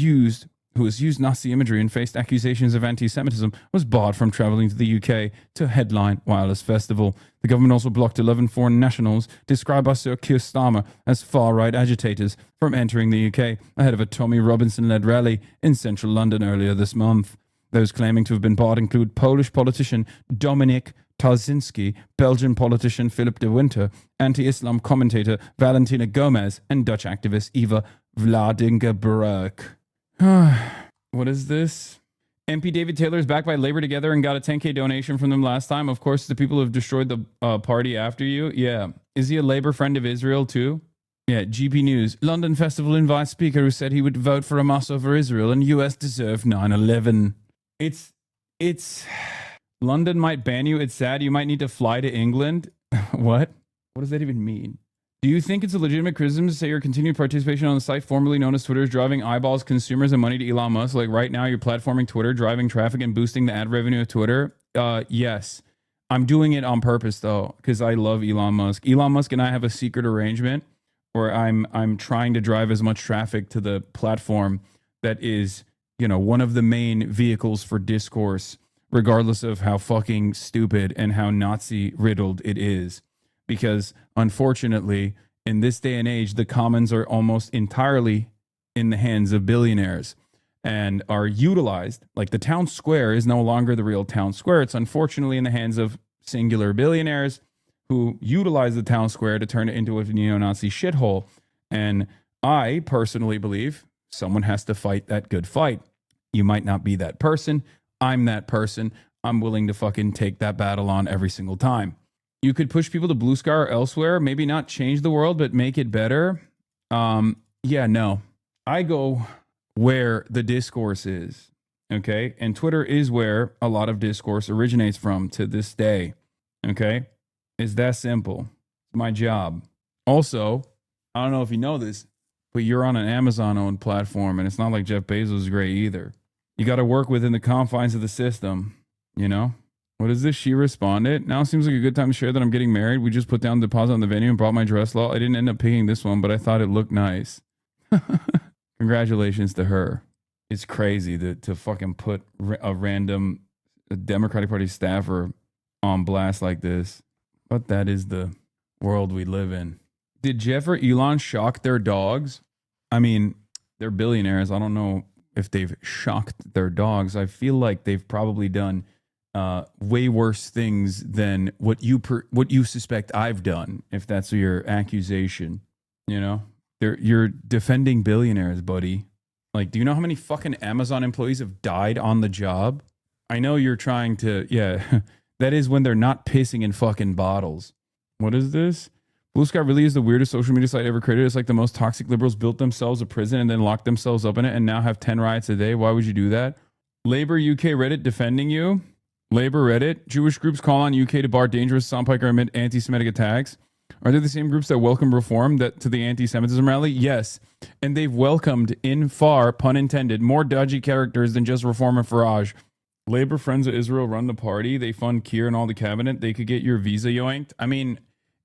used Nazi imagery and faced accusations of anti-Semitism, was barred from traveling to the UK to headline Wireless Festival. The government also blocked 11 foreign nationals, described by Sir Keir Starmer as far-right agitators, from entering the UK ahead of a Tommy Robinson-led rally in central London earlier this month. Those claiming to have been barred include Polish politician Dominik Tarzinski, Belgian politician Philip de Winter, anti-Islam commentator Valentina Gomez, and Dutch activist Eva Vladingerbrug. What is this? MP David Taylor is backed by Labor Together and got a $10,000 donation from them last time. Of course, the people who have destroyed the party after you. Yeah. Is he a Labor friend of Israel too? Yeah, GP News. London Festival invites speaker who said he would vote for Hamas over Israel and US deserve 9/11. It's London might ban you. It's sad. You might need to fly to England. What? What does that even mean? Do you think it's a legitimate criticism to say your continued participation on the site formerly known as Twitter is driving eyeballs, consumers, and money to Elon Musk? Like right now, you're platforming Twitter, driving traffic, and boosting the ad revenue of Twitter? Yes. I'm doing it on purpose, though, because I love Elon Musk. Elon Musk and I have a secret arrangement where I'm trying to drive as much traffic to the platform that is, you know, one of the main vehicles for discourse, regardless of how fucking stupid and how Nazi-riddled it is. Because unfortunately, in this day and age, the commons are almost entirely in the hands of billionaires and are utilized. Like the town square is no longer the real town square. It's unfortunately in the hands of singular billionaires who utilize the town square to turn it into a neo-Nazi shithole. And I personally believe someone has to fight that good fight. You might not be that person. I'm that person. I'm willing to fucking take that battle on every single time. You could push people to Blue Sky or elsewhere, maybe not change the world, but make it better. Yeah, no. I go where the discourse is, okay? And Twitter is where a lot of discourse originates from to this day, okay? It's that simple. It's my job. Also, I don't know if you know this, but you're on an Amazon-owned platform, and it's not like Jeff Bezos is great either. You got to work within the confines of the system, you know? What is this? She responded. Now seems like a good time to share that I'm getting married. We just put down the deposit on the venue and brought my dress. I didn't end up picking this one, but I thought it looked nice. Congratulations to her. it's crazy to fucking put a random Democratic Party staffer on blast like this. But that is the world we live in. Did Jeff or Elon shock their dogs? I mean, they're billionaires. I don't know if they've shocked their dogs. I feel like they've probably done way worse things than what you suspect I've done, if that's your accusation. You know, you're defending billionaires, buddy. Like, do you know how many fucking Amazon employees have died on the job? I know you're trying to, yeah, that is when they're not pissing in fucking bottles. What is this? Blue Sky really is the weirdest social media site ever created. It's like the most toxic liberals built themselves a prison and then locked themselves up in it and now have 10 riots a day. Why would you do that? Labor UK Reddit defending you. Labor Reddit. Jewish groups call on UK to bar dangerous Soundpiker amid anti-Semitic attacks. Are they the same groups that welcome reform to the anti-Semitism rally? Yes. And they've welcomed in far, pun intended, more dodgy characters than just Reform and Farage. Labor Friends of Israel run the party. They fund Kier and all the cabinet. They could get your visa yoinked. I mean,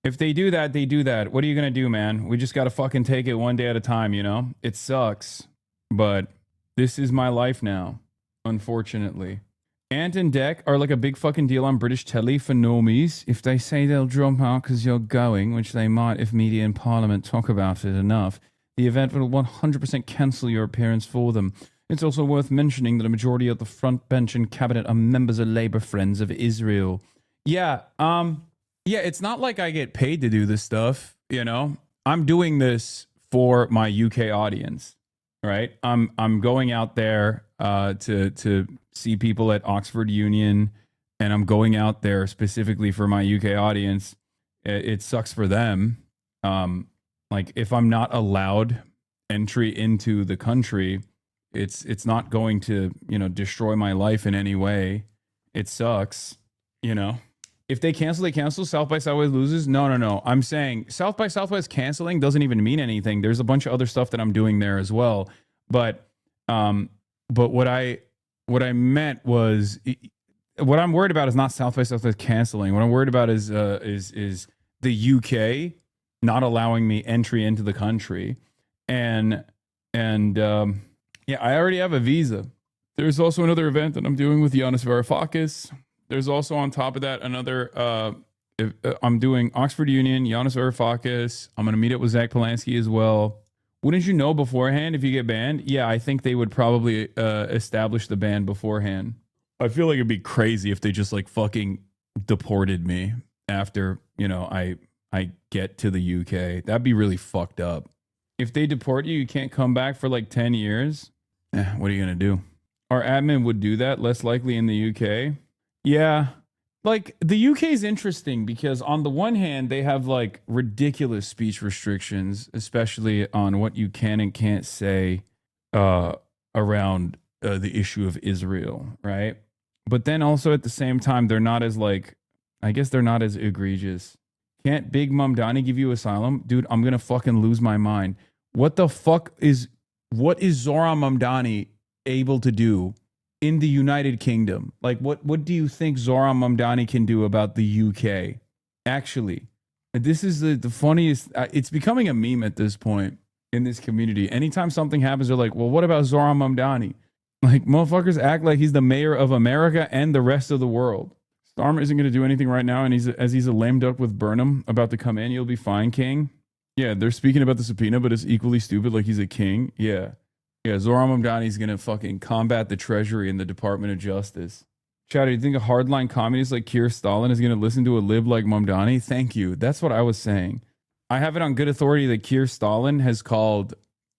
if they do that, they do that. What are you going to do, man? We just got to fucking take it one day at a time, you know? It sucks. But this is my life now, unfortunately. Ant and Dec are like a big fucking deal on British telly for normies. If they say they'll drop out because you're going, which they might if media and parliament talk about it enough, the event will 100% cancel your appearance for them. It's also worth mentioning that a majority of the front bench and cabinet are members of Labour Friends of Israel. Yeah, it's not like I get paid to do this stuff, you know? I'm doing this for my UK audience, right? I'm going out there to see people at Oxford Union, and I'm going out there specifically for my UK audience. It sucks for them. Like, if I'm not allowed entry into the country, it's not going to, you know, destroy my life in any way. It sucks, you know? If they cancel, they cancel. South by Southwest loses. No. I'm saying South by Southwest canceling doesn't even mean anything. There's a bunch of other stuff that I'm doing there as well. But what I meant was, what I'm worried about is not South by Southwest canceling. What I'm worried about is the UK not allowing me entry into the country, and yeah, I already have a visa. There's also another event that I'm doing with Yanis Varoufakis. There's also on top of that another. I'm doing Oxford Union, Yanis Varoufakis. I'm gonna meet up with Zach Polanski as well. Wouldn't you know beforehand if you get banned? Yeah, I think they would probably establish the ban beforehand. I feel like it'd be crazy if they just like fucking deported me after, you know, I get to the UK. That'd be really fucked up. If they deport you, you can't come back for like 10 years. What are you gonna do? Our admin would do that, less likely in the UK. Yeah. Like, the UK is interesting because on the one hand, they have like ridiculous speech restrictions, especially on what you can and can't say around the issue of Israel, right? But then also at the same time, they're not as like, I guess they're not as egregious. Can't Big Mamdani give you asylum? Dude, I'm going to fucking lose my mind. What is Zoran Mamdani able to do in the United Kingdom? Like, what do you think Zoran Mamdani can do about the UK? Actually, this is the funniest. It's becoming a meme at this point in this community. Anytime something happens, they're like, well, what about Zoran Mamdani? Like, motherfuckers act like he's the mayor of America and the rest of the world. Starmer isn't going to do anything right now, and he's a lame duck with Burnham about to come in. You'll be fine, King. Yeah, they're speaking about the subpoena, but it's equally stupid like he's a king. Yeah, Zoran Mamdani's going to fucking combat the Treasury and the Department of Justice. Chad, do you think a hardline communist like Keir Stalin is going to listen to a lib like Mamdani? Thank you. That's what I was saying. I have it on good authority that Keir Stalin has called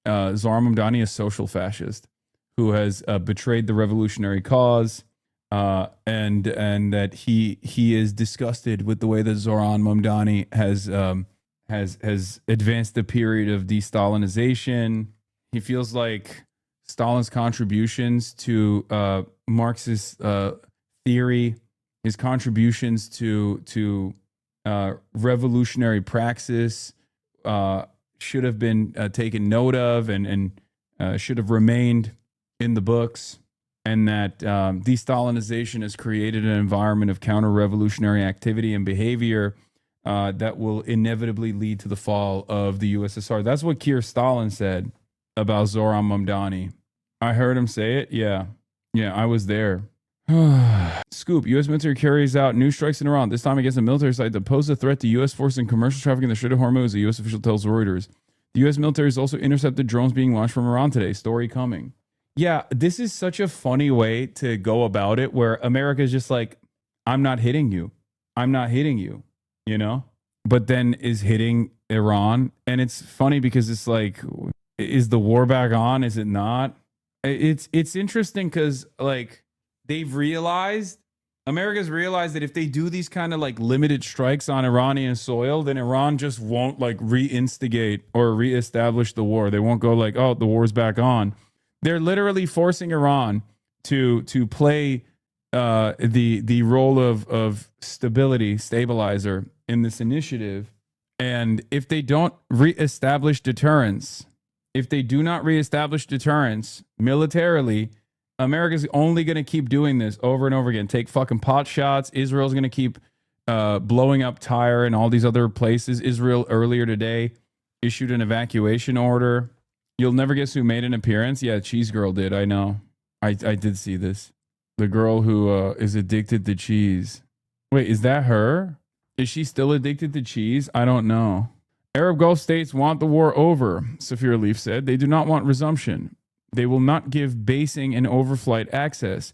Zoran Mamdani a social fascist who has betrayed the revolutionary cause. And that he is disgusted with the way that Zoran Mamdani has advanced the period of de-Stalinization. He feels like Stalin's contributions to Marxist theory, his contributions to revolutionary praxis should have been taken note of and should have remained in the books. And that de-Stalinization has created an environment of counter-revolutionary activity and behavior that will inevitably lead to the fall of the USSR. That's what Keir Stalin said about Zoran Mamdani. I heard him say it. Yeah. Yeah, I was there. Scoop, U.S. military carries out new strikes in Iran, this time against a military site that pose a threat to U.S. forces and commercial traffic in the Strait of Hormuz, a U.S. official tells Reuters. The U.S. military has also intercepted drones being launched from Iran today. Story coming. Yeah, this is such a funny way to go about it, where America is just like, I'm not hitting you. I'm not hitting you, you know? But then is hitting Iran. And it's funny because it's like, is the war back on? Is it not? It's interesting because, like, America's realized that if they do these kind of like limited strikes on Iranian soil, then Iran just won't like reinstigate or reestablish the war. They won't go like, oh, the war's back on. They're literally forcing Iran to play the role of stabilizer in this initiative. And if they don't reestablish deterrence, if they do not reestablish deterrence militarily, America's only going to keep doing this over and over again. Take fucking pot shots. Israel's going to keep blowing up Tyre and all these other places. Israel earlier today issued an evacuation order. You'll never guess who made an appearance. Yeah, Cheese Girl did. I know. I did see this. The girl who is addicted to cheese. Wait, is that her? Is she still addicted to cheese? I don't know. Arab Gulf states want the war over, Safir Leaf said. They do not want resumption. They will not give basing and overflight access.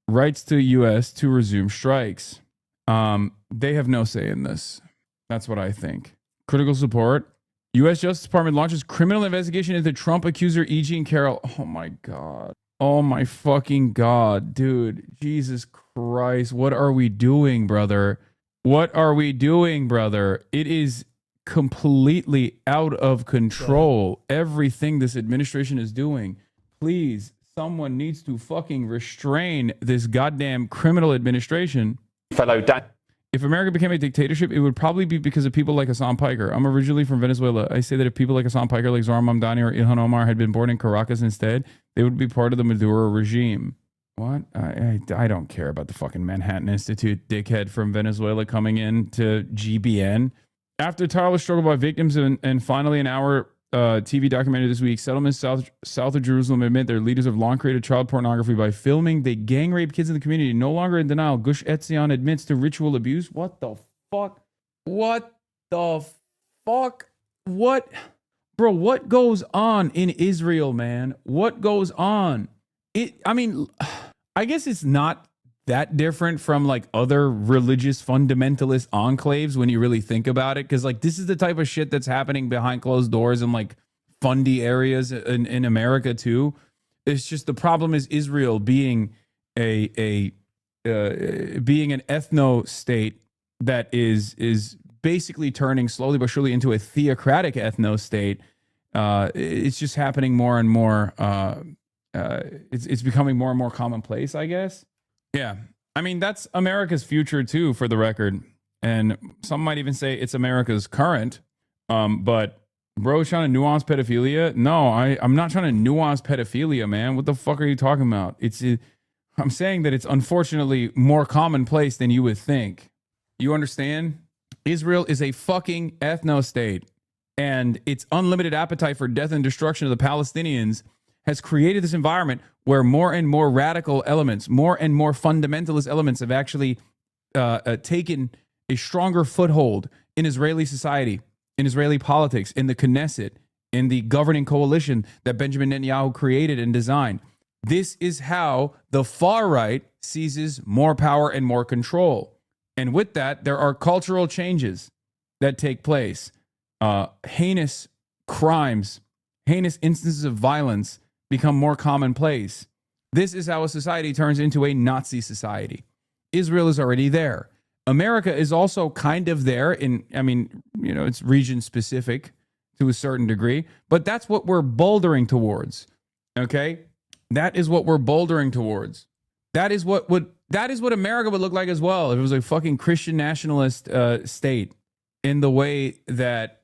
Rights to U.S. to resume strikes. They have no say in this. That's what I think. Critical support. U.S. Justice Department launches criminal investigation into Trump accuser E. Jean Carroll. Oh my God. Oh my fucking God, dude. Jesus Christ. What are we doing, brother? What are we doing, brother? It is completely out of control. Everything this administration is doing. Please, someone needs to fucking restrain this goddamn criminal administration. If America became a dictatorship, it would probably be because of people like Hassan Piker. I'm originally from Venezuela. I say that if people like Hassan Piker, like Zohar Mamdani or Ilhan Omar had been born in Caracas instead, they would be part of the Maduro regime. What? I don't care about the fucking Manhattan Institute dickhead from Venezuela coming in to GBN. After tireless struggle by victims and finally an hour TV documentary this week, settlements south of Jerusalem admit their leaders have long created child pornography by filming. They gang rape kids in the community. No longer in denial, Gush Etzion admits to ritual abuse. What the fuck? What the fuck? What? Bro, what goes on in Israel, man? What goes on? I mean, I guess it's not that different from like other religious fundamentalist enclaves when you really think about it, because like this is the type of shit that's happening behind closed doors in like fundy areas in America too. It's just the problem is Israel being being an ethno state that is basically turning slowly but surely into a theocratic ethno state. It's just happening more and more. It's becoming more and more commonplace, I guess. Yeah. I mean, that's America's future too, for the record. And some might even say it's America's current. But bro, trying to nuance pedophilia? No, I'm not trying to nuance pedophilia, man. What the fuck are you talking about? I'm saying that it's unfortunately more commonplace than you would think. You understand? Israel is a fucking ethno state, and its unlimited appetite for death and destruction of the Palestinians has created this environment where more and more radical elements, more and more fundamentalist elements have actually taken a stronger foothold in Israeli society, in Israeli politics, in the Knesset, in the governing coalition that Benjamin Netanyahu created and designed. This is how the far right seizes more power and more control. And with that, there are cultural changes that take place. Heinous crimes, heinous instances of violence become more commonplace. This is how a society turns into a Nazi society. Israel is already there. America is also kind of there it's region specific to a certain degree, but that's what we're bouldering towards. Okay? That is what we're bouldering towards. That is what America would look like as well if it was a fucking Christian nationalist state, in the way that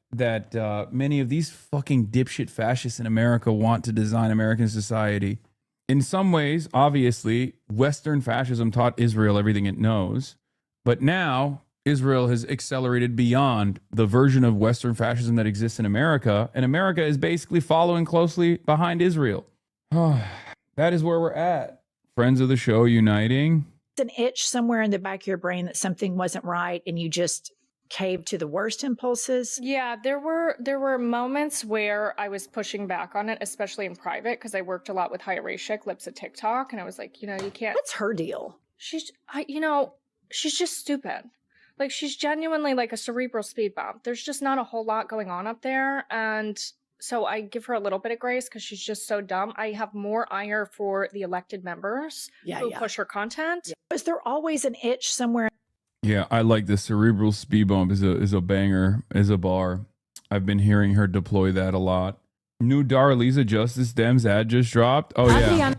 many of these fucking dipshit fascists in America want to design American society. In some ways, obviously, Western fascism taught Israel everything it knows, but now Israel has accelerated beyond the version of Western fascism that exists in America, and America is basically following closely behind Israel. That is where we're at. Friends of the show uniting. It's an itch somewhere in the back of your brain that something wasn't right and you just caved to the worst impulses. Yeah, there were moments where I was pushing back on it, especially in private, because I worked a lot with Haya Rashik, Lips of TikTok, and I was like, you can't. What's her deal? She's just stupid. Like, she's genuinely like a cerebral speed bump. There's just not a whole lot going on up there, and so I give her a little bit of grace because she's just so dumb. I have more ire for the elected members who push her content. Yeah. Is there always an itch somewhere? Yeah, I like the cerebral speed bump is a banger, is a bar. I've been hearing her deploy that a lot. New Darlisa Justice Dems ad just dropped. Oh yeah.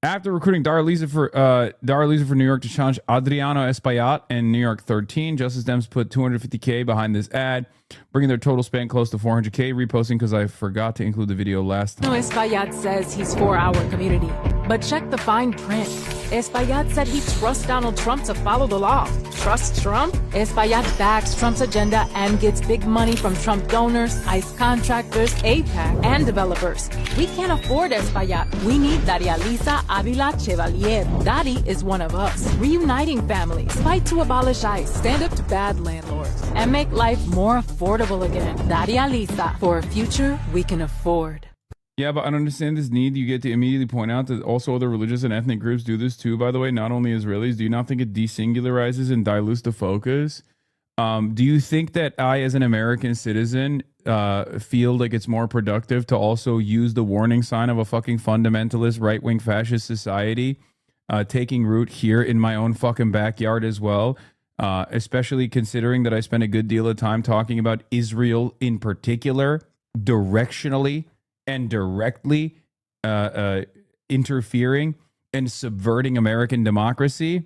After recruiting Darlisa for New York to challenge Adriano Espaillat in New York 13, Justice Dems put $250K behind this ad, bringing their total spend close to $400K. Reposting because I forgot to include the video last time. Espaillat says he's for our community, but check the fine print. Espaillat said he trusts Donald Trump to follow the law. Trust Trump? Espaillat backs Trump's agenda and gets big money from Trump donors, ICE contractors, AIPAC, and developers. We can't afford Espaillat. We need Daria Lisa Avila Chevalier. Dari is one of us. Reuniting families, fight to abolish ICE, stand up to bad landlords, and make life more affordable again. Daria Lisa, for a future we can afford. Yeah, but I don't understand this need. You get to immediately point out that also other religious and ethnic groups do this too, by the way, not only Israelis. Do you not think it desingularizes and dilutes the focus? Do you think that I, as an American citizen, feel like it's more productive to also use the warning sign of a fucking fundamentalist right-wing fascist society taking root here in my own fucking backyard as well? Especially considering that I spend a good deal of time talking about Israel in particular, directionally and directly interfering and subverting American democracy.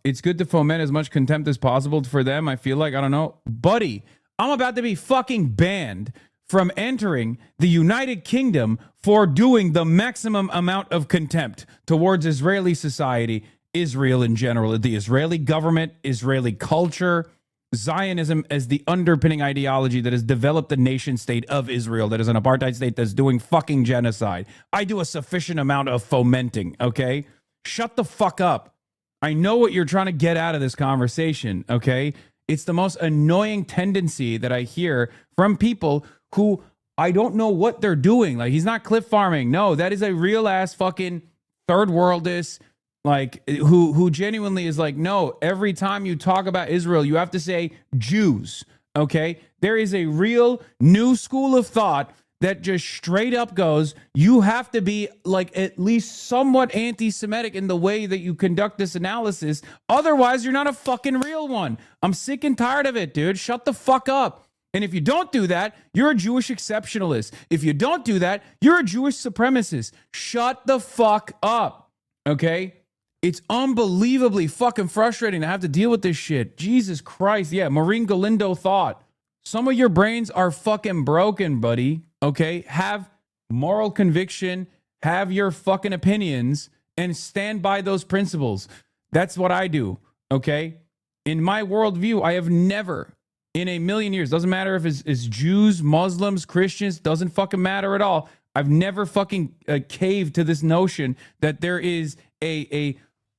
It's good to foment as much contempt as possible for them. I feel like, I don't know, buddy, I'm about to be fucking banned from entering the United Kingdom for doing the maximum amount of contempt towards Israeli society, Israel in general, the Israeli government, Israeli culture, Zionism as the underpinning ideology that has developed the nation state of Israel, that is an apartheid state that's doing fucking genocide. I do a sufficient amount of fomenting, okay? Shut the fuck up. I know what you're trying to get out of this conversation, okay? It's the most annoying tendency that I hear from people who I don't know what they're doing. Like, he's not cliff farming. No, that is a real ass fucking third worldist, like, who genuinely is like, no, every time you talk about Israel, you have to say Jews, okay? There is a real new school of thought that just straight up goes, you have to be like at least somewhat anti-Semitic in the way that you conduct this analysis. Otherwise, you're not a fucking real one. I'm sick and tired of it, dude. Shut the fuck up. And if you don't do that, you're a Jewish exceptionalist. If you don't do that, you're a Jewish supremacist. Shut the fuck up, okay? It's unbelievably fucking frustrating to have to deal with this shit. Jesus Christ. Yeah, Maureen Galindo thought. Some of your brains are fucking broken, buddy. Okay? Have moral conviction, have your fucking opinions, and stand by those principles. That's what I do. Okay? In my worldview, I have never, in a million years, doesn't matter if it's Jews, Muslims, Christians, doesn't fucking matter at all. I've never fucking caved to this notion that there is a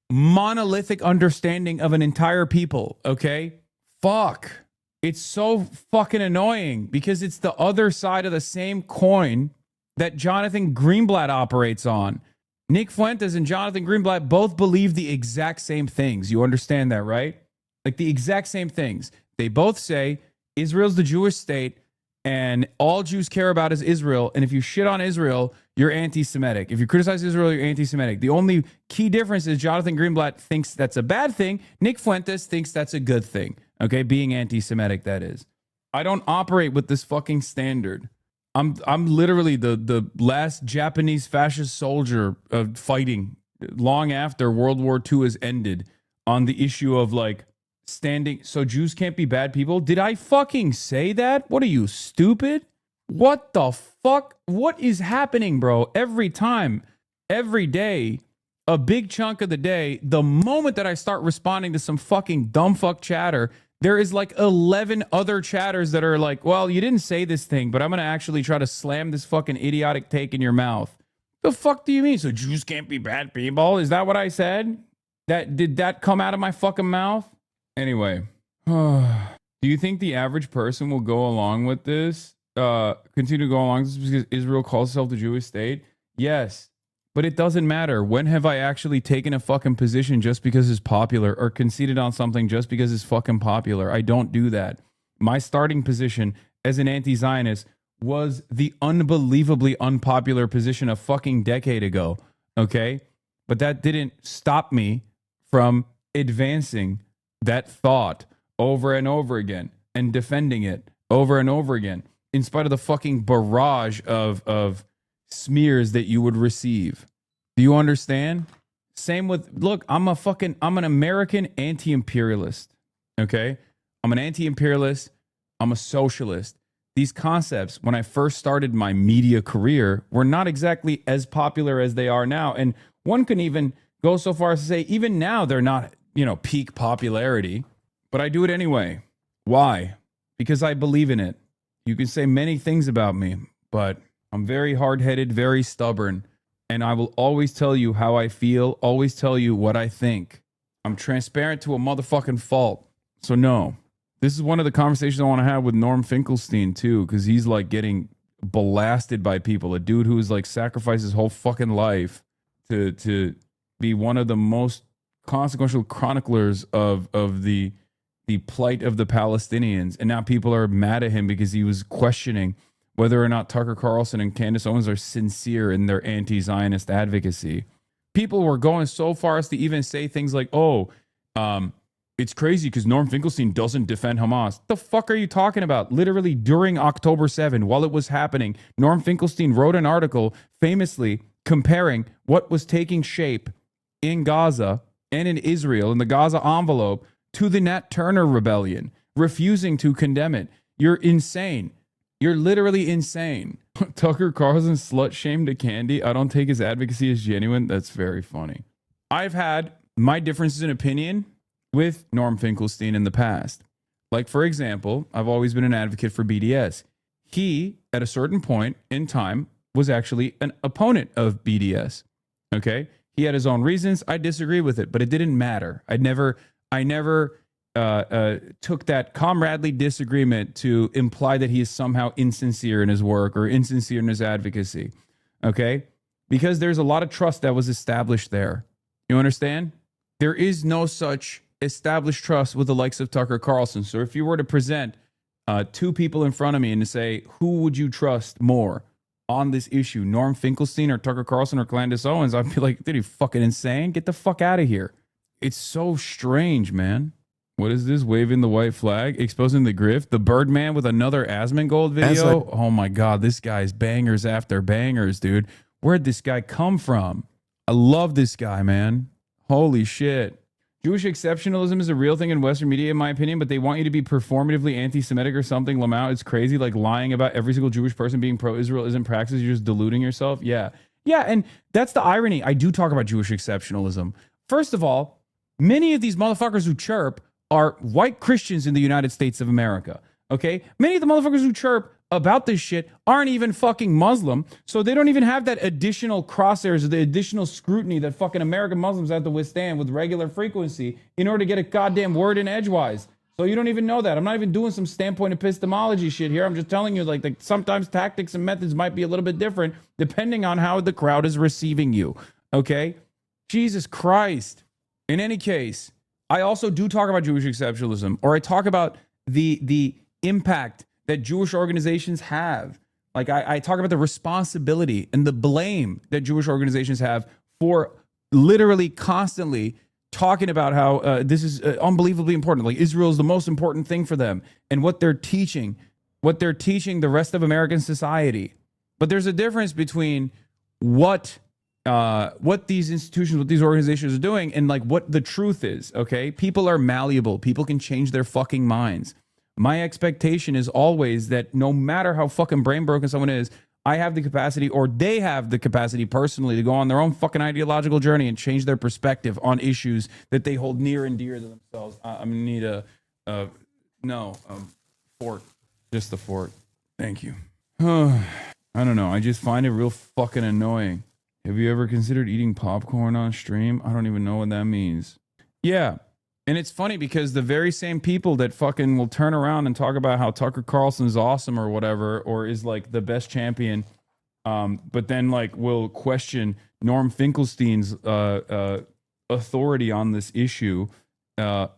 monolithic understanding of an entire people, okay? Fuck. It's so fucking annoying because it's the other side of the same coin that Jonathan Greenblatt operates on. Nick Fuentes and Jonathan Greenblatt both believe the exact same things. You understand that, right? Like the exact same things. They both say Israel's the Jewish state and all Jews care about is Israel. And if you shit on Israel, you're anti-Semitic. If you criticize Israel, you're anti-Semitic. The only key difference is Jonathan Greenblatt thinks that's a bad thing. Nick Fuentes thinks that's a good thing. Okay, being anti-Semitic, that is. I don't operate with this fucking standard. I'm literally the last Japanese fascist soldier fighting long after World War II has ended on the issue of like standing. So Jews can't be bad people. Did I fucking say that? What are you, stupid? What the fuck? What is happening, bro? Every time, every day, a big chunk of the day, the moment that I start responding to some fucking dumb fuck chatter, there is like 11 other chatters that are like, well, you didn't say this thing, but I'm going to actually try to slam this fucking idiotic take in your mouth. The fuck do you mean? So Jews can't be bad people? Is that what I said? Did that come out of my fucking mouth? Anyway, do you think the average person will go along with this? Continue to go along with this because Israel calls itself the Jewish state? Yes. But it doesn't matter. When have I actually taken a fucking position just because it's popular or conceded on something just because it's fucking popular? I don't do that. My starting position as an anti-Zionist was the unbelievably unpopular position a fucking decade ago. Okay? But that didn't stop me from advancing that thought over and over again and defending it over and over again in spite of the fucking barrage of smears that you would receive. Do you understand? Same with, look, I'm an American anti-imperialist. Okay? I'm an anti-imperialist. I'm a socialist. These concepts, when I first started my media career, were not exactly as popular as they are now. And one can even go so far as to say, even now, they're not, peak popularity. But I do it anyway. Why? Because I believe in it. You can say many things about me, but I'm very hard-headed, very stubborn, and I will always tell you how I feel, always tell you what I think. I'm transparent to a motherfucking fault. So no, this is one of the conversations I want to have with Norm Finkelstein too, because he's like getting blasted by people. A dude who's like sacrificed his whole fucking life to be one of the most consequential chroniclers of the plight of the Palestinians. And now people are mad at him because he was questioning whether or not Tucker Carlson and Candace Owens are sincere in their anti-Zionist advocacy. People were going so far as to even say things like, it's crazy because Norm Finkelstein doesn't defend Hamas. The fuck are you talking about? Literally during October 7, while it was happening, Norm Finkelstein wrote an article famously comparing what was taking shape in Gaza and in Israel, in the Gaza envelope, to the Nat Turner rebellion, refusing to condemn it. You're insane. You're literally insane. Tucker Carlson slut shamed a Candy. I don't take his advocacy as genuine. That's very funny. I've had my differences in opinion with Norm Finkelstein in the past. Like, for example, I've always been an advocate for BDS. He, at a certain point in time, was actually an opponent of BDS. Okay? He had his own reasons. I disagree with it, but it didn't matter. I never took that comradely disagreement to imply that he is somehow insincere in his work or insincere in his advocacy. Okay? Because there's a lot of trust that was established there. You understand? There is no such established trust with the likes of Tucker Carlson. So if you were to present two people in front of me and to say, who would you trust more on this issue, Norm Finkelstein or Tucker Carlson or Candace Owens, I'd be like, dude, you fucking insane? Get the fuck out of here. It's so strange, man. What is this? Waving the white flag, exposing the grift, the Birdman with another Asmongold video. Oh my God, this guy's bangers after bangers, dude. Where'd this guy come from? I love this guy, man. Holy shit. Jewish exceptionalism is a real thing in Western media, in my opinion, but they want you to be performatively anti-Semitic or something. Lamau, it's crazy. Like lying about every single Jewish person being pro-Israel isn't practice. You're just deluding yourself. Yeah. Yeah, and that's the irony. I do talk about Jewish exceptionalism. First of all, many of these motherfuckers who chirp are white Christians in the United States of America. Okay? Many of the motherfuckers who chirp about this shit aren't even fucking Muslim, so they don't even have that additional crosshairs or the additional scrutiny that fucking American Muslims have to withstand with regular frequency in order to get a goddamn word in edgewise. So you don't even know that. I'm not even doing some standpoint epistemology shit here. I'm just telling you, like sometimes tactics and methods might be a little bit different depending on how the crowd is receiving you. Okay? Jesus Christ. In any case, I also do talk about Jewish exceptionalism, or I talk about the impact that Jewish organizations have. Like I talk about the responsibility and the blame that Jewish organizations have for literally constantly talking about how this is unbelievably important. Like Israel is the most important thing for them and what they're teaching the rest of American society. But there's a difference between what these institutions, what these organizations are doing and like what the truth is. Okay. People are malleable. People can change their fucking minds. My expectation is always that no matter how fucking brain broken someone is, I have the capacity, or they have the capacity personally, to go on their own fucking ideological journey and change their perspective on issues that they hold near and dear to themselves. I'm gonna need a fork, just the fork. Thank you. I don't know. I just find it real fucking annoying Have you ever considered eating popcorn on stream? I don't even know what that means. Yeah. And it's funny because the very same people that fucking will turn around and talk about how Tucker Carlson's awesome or whatever, or is like the best champion, but then like will question Norm Finkelstein's authority on this issue, they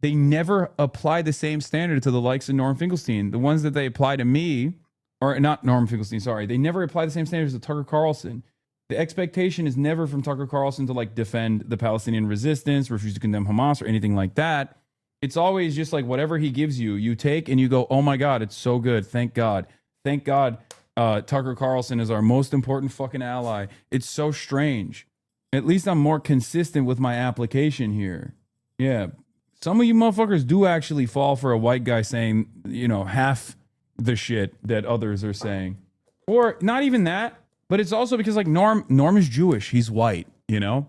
never apply the same standard to the likes of Norm Finkelstein. The ones that they apply to me, or not Norm Finkelstein, sorry, they never apply the same standards to Tucker Carlson. The expectation is never from Tucker Carlson to like defend the Palestinian resistance, refuse to condemn Hamas or anything like that. It's always just like whatever he gives you, you take and you go, oh my God, it's so good. Thank God. Thank God Tucker Carlson is our most important fucking ally. It's so strange. At least I'm more consistent with my application here. Yeah. Some of you motherfuckers do actually fall for a white guy saying, you know, half the shit that others are saying. Or not even that. But it's also because like Norm is Jewish. He's white, you know?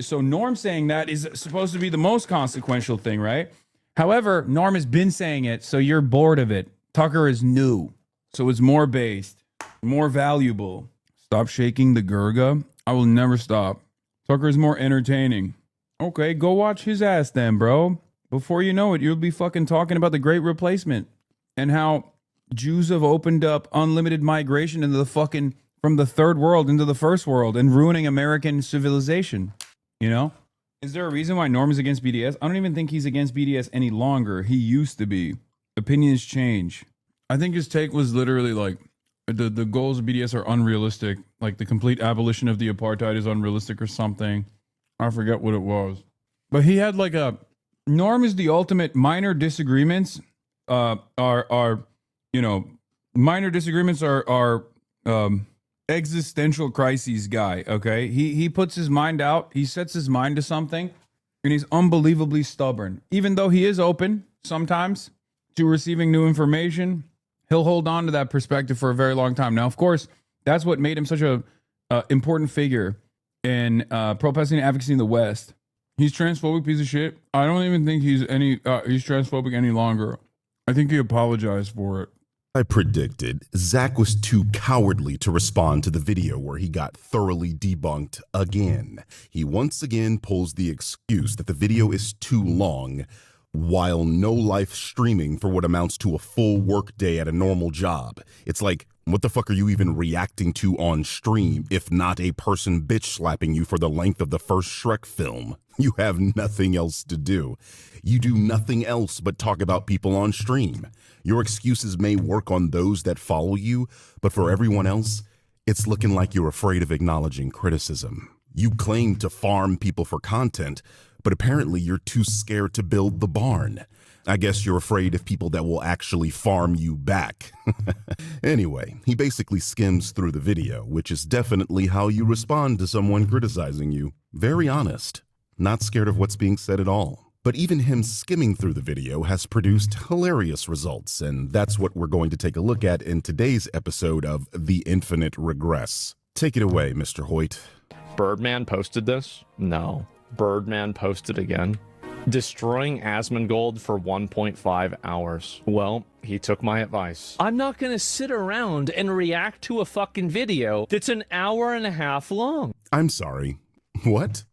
So Norm saying that is supposed to be the most consequential thing, right? However, Norm has been saying it, so you're bored of it. Tucker is new, so it's more based, more valuable. Stop shaking the Gurga. I will never stop. Tucker is more entertaining. Okay, go watch his ass then, bro. Before you know it, you'll be fucking talking about the Great Replacement and how Jews have opened up unlimited migration into the fucking... from the third world into the first world and ruining American civilization, you know? Is there a reason why Norm is against BDS? I don't even think he's against BDS any longer. He used to be. Opinions change. I think his take was literally like, the goals of BDS are unrealistic. Like the complete abolition of the apartheid is unrealistic or something. I forget what it was. But he had like a, Norm is the ultimate minor disagreements are you know, minor disagreements are existential crises guy. Okay, he puts his mind out, he sets his mind to something, and he's unbelievably stubborn. Even though he is open sometimes to receiving new information, he'll hold on to that perspective for a very long time. Now, of course, that's what made him such a important figure in pro-Palestinian advocacy in the West. He's transphobic piece of shit. I don't even think he's transphobic any longer. I think he apologized for it. I predicted Zach was too cowardly to respond to the video where he got thoroughly debunked again. He once again pulls the excuse that the video is too long, while no live streaming for what amounts to a full work day at a normal job. It's like, what the fuck are you even reacting to on stream if not a person bitch slapping you for the length of the first Shrek film? You have nothing else to do. You do nothing else but talk about people on stream. Your excuses may work on those that follow you, but for everyone else, it's looking like you're afraid of acknowledging criticism. You claim to farm people for content, but apparently you're too scared to build the barn. I guess you're afraid of people that will actually farm you back. Anyway, he basically skims through the video, which is definitely how you respond to someone criticizing you. Very honest. Not scared of what's being said at all. But even him skimming through the video has produced hilarious results, and that's what we're going to take a look at in today's episode of The Infinite Regress. Take it away, Mr. Hoyt. Birdman posted this? No. Birdman posted again. Destroying Asmongold for 1.5 hours. Well, he took my advice. I'm not gonna sit around and react to a fucking video that's an hour and a half long. I'm sorry. What?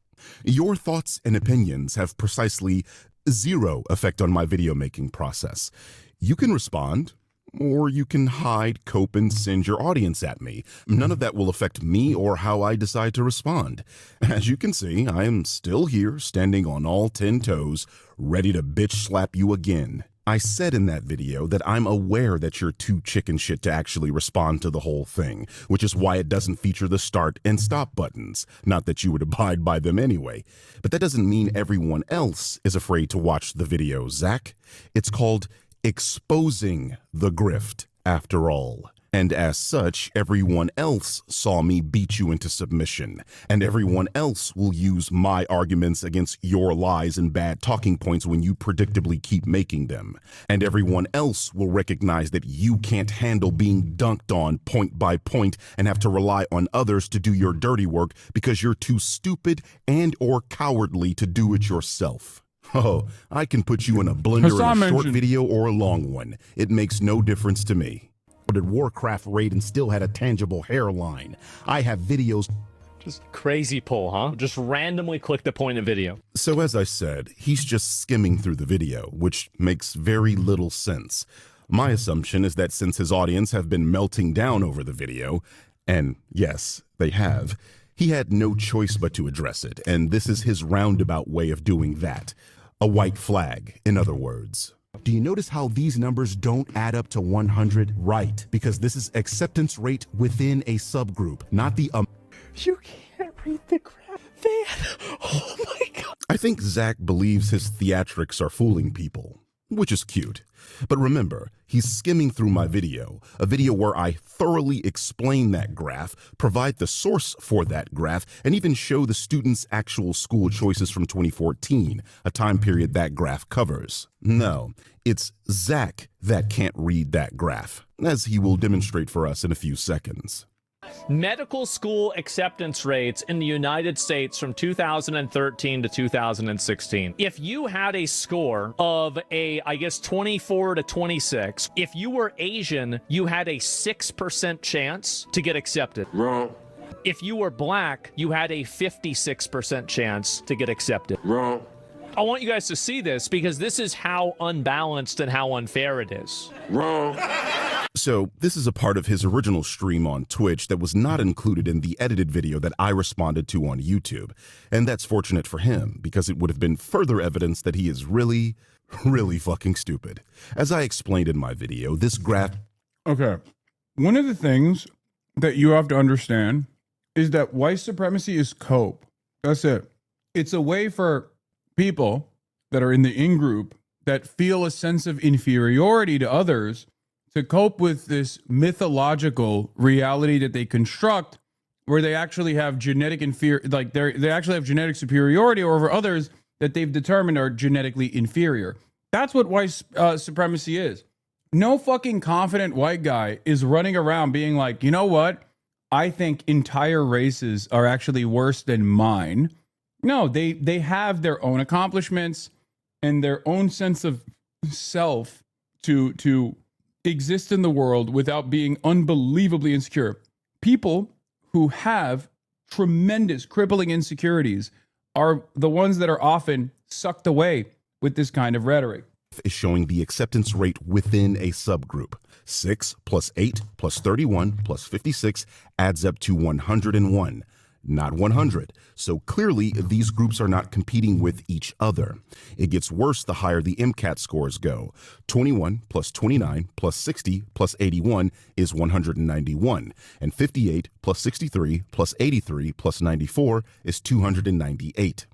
Your thoughts and opinions have precisely zero effect on my video making process. You can respond, or you can hide, cope, and send your audience at me. None of that will affect me or how I decide to respond. As you can see, I am still here, standing on all 10 toes, ready to bitch slap you again. I said in that video that I'm aware that you're too chicken shit to actually respond to the whole thing, which is why it doesn't feature the start and stop buttons. Not that you would abide by them anyway. But that doesn't mean everyone else is afraid to watch the video, Zach. It's called exposing the grift, after all. And as such, everyone else saw me beat you into submission, and everyone else will use my arguments against your lies and bad talking points when you predictably keep making them. And everyone else will recognize that you can't handle being dunked on point by point and have to rely on others to do your dirty work because you're too stupid and or cowardly to do it yourself. Oh, I can put you in a blender in a short video or a long one. It makes no difference to me. Warcraft raid and still had a tangible hairline. I have videos. Just crazy pull, huh? Just randomly click the point of video. So as I said, he's just skimming through the video, which makes very little sense. My assumption is that since his audience have been melting down over the video, and yes, they have, he had no choice but to address it, and this is his roundabout way of doing that. A white flag, in other words. Do you notice how these numbers don't add up to 100? Right, because this is acceptance rate within a subgroup, not the You can't read the graph. Oh my God. I think Zach believes his theatrics are fooling people, which is cute. But remember, he's skimming through my video, a video where I thoroughly explain that graph, provide the source for that graph, and even show the students' actual school choices from 2014, a time period that graph covers. No, it's Zach that can't read that graph, as he will demonstrate for us in a few seconds. Medical school acceptance rates in the United States from 2013 to 2016. If you had a score of I guess 24 to 26, if you were Asian, you had a 6% chance to get accepted. Wrong. If you were black, you had a 56% chance to get accepted. Wrong. I want you guys to see this because this is how unbalanced and how unfair it is. Wrong. So this is a part of his original stream on Twitch that was not included in the edited video that I responded to on YouTube. And that's fortunate for him because it would have been further evidence that he is really, really fucking stupid. As I explained in my video, this graph... Okay. One of the things that you have to understand is that white supremacy is cope. That's it. It's a way for people that are in the in-group that feel a sense of inferiority to others to cope with this mythological reality that they construct where they actually have genetic they actually have genetic superiority over others that they've determined are genetically inferior. That's what white supremacy is. No fucking confident white guy is running around being like, you know what? I think entire races are actually worse than mine. No, they have their own accomplishments and their own sense of self to exist in the world without being unbelievably insecure. People who have tremendous crippling insecurities are the ones that are often sucked away with this kind of rhetoric. Is showing the acceptance rate within a subgroup. 6 plus 8 plus 31 plus 56 adds up to 101. Not 100. So clearly, these groups are not competing with each other. It gets worse the higher the MCAT scores go. 21 plus 29 plus 60 plus 81 is 191. And 58 plus 63 plus 83 plus 94 is 298.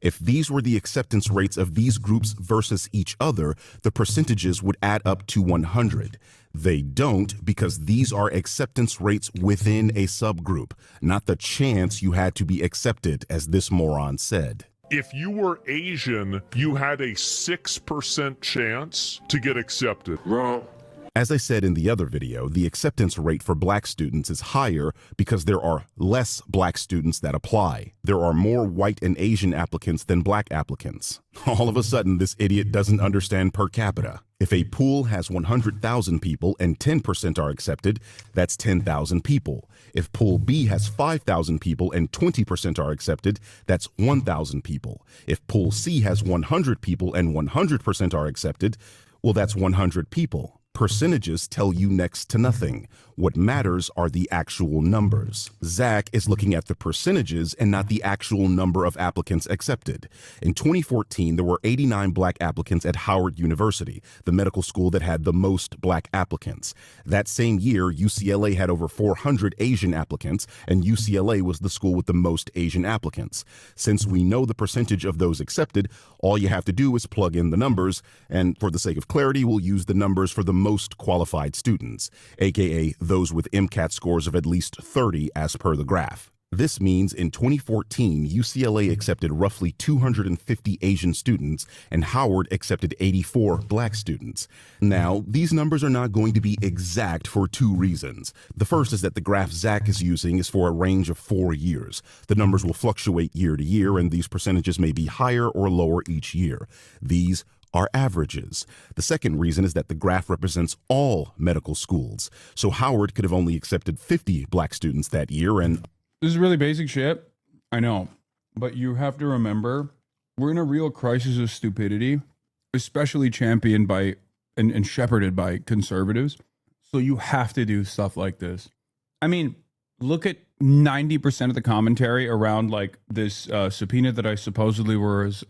If these were the acceptance rates of these groups versus each other, the percentages would add up to 100. They don't because these are acceptance rates within a subgroup, not the chance you had to be accepted, as this moron said. If you were Asian, you had a 6% chance to get accepted. Wrong. As I said in the other video, the acceptance rate for black students is higher because there are less black students that apply. There are more white and Asian applicants than black applicants. All of a sudden, this idiot doesn't understand per capita. If a pool has 100,000 people and 10% are accepted, that's 10,000 people. If pool B has 5,000 people and 20% are accepted, that's 1,000 people. If pool C has 100 people and 100% are accepted, well, that's 100 people. Percentages tell you next to nothing. What matters are the actual numbers. Zach is looking at the percentages and not the actual number of applicants accepted. In 2014, there were 89 black applicants at Howard University, the medical school that had the most black applicants. That same year, UCLA had over 400 Asian applicants, and UCLA was the school with the most Asian applicants. Since we know the percentage of those accepted, all you have to do is plug in the numbers, and for the sake of clarity, we'll use the numbers for the most qualified students, aka those with MCAT scores of at least 30 as per the graph. This means in 2014, UCLA accepted roughly 250 Asian students and Howard accepted 84 black students. Now, these numbers are not going to be exact for two reasons. The first is that the graph Zach is using is for a range of 4 years. The numbers will fluctuate year to year, and these percentages may be higher or lower each year. These are averages. The second reason is that the graph represents all medical schools. So Howard could have only accepted 50 black students that year, and this is really basic shit. I know. But you have to remember, we're in a real crisis of stupidity, especially championed by and shepherded by conservatives. So you have to do stuff like this. I mean, look at 90% of the commentary around like this subpoena that I supposedly was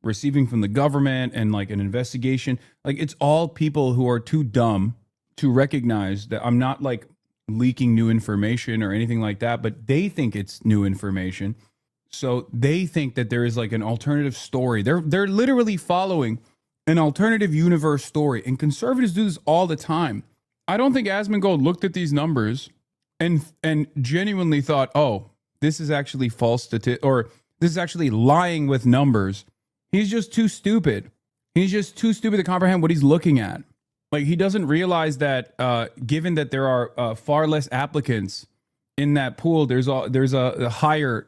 receiving from the government and like an investigation. Like, it's all people who are too dumb to recognize that I'm not like leaking new information or anything like that, but they think it's new information. So they think that there is like an alternative story. They're literally following an alternative universe story, and conservatives do this all the time. I don't think Asmongold looked at these numbers and genuinely thought, oh, this is actually false or this is actually lying with numbers. He's just too stupid. He's just too stupid to comprehend what he's looking at. Like, he doesn't realize that given that there are far less applicants in that pool, there's a higher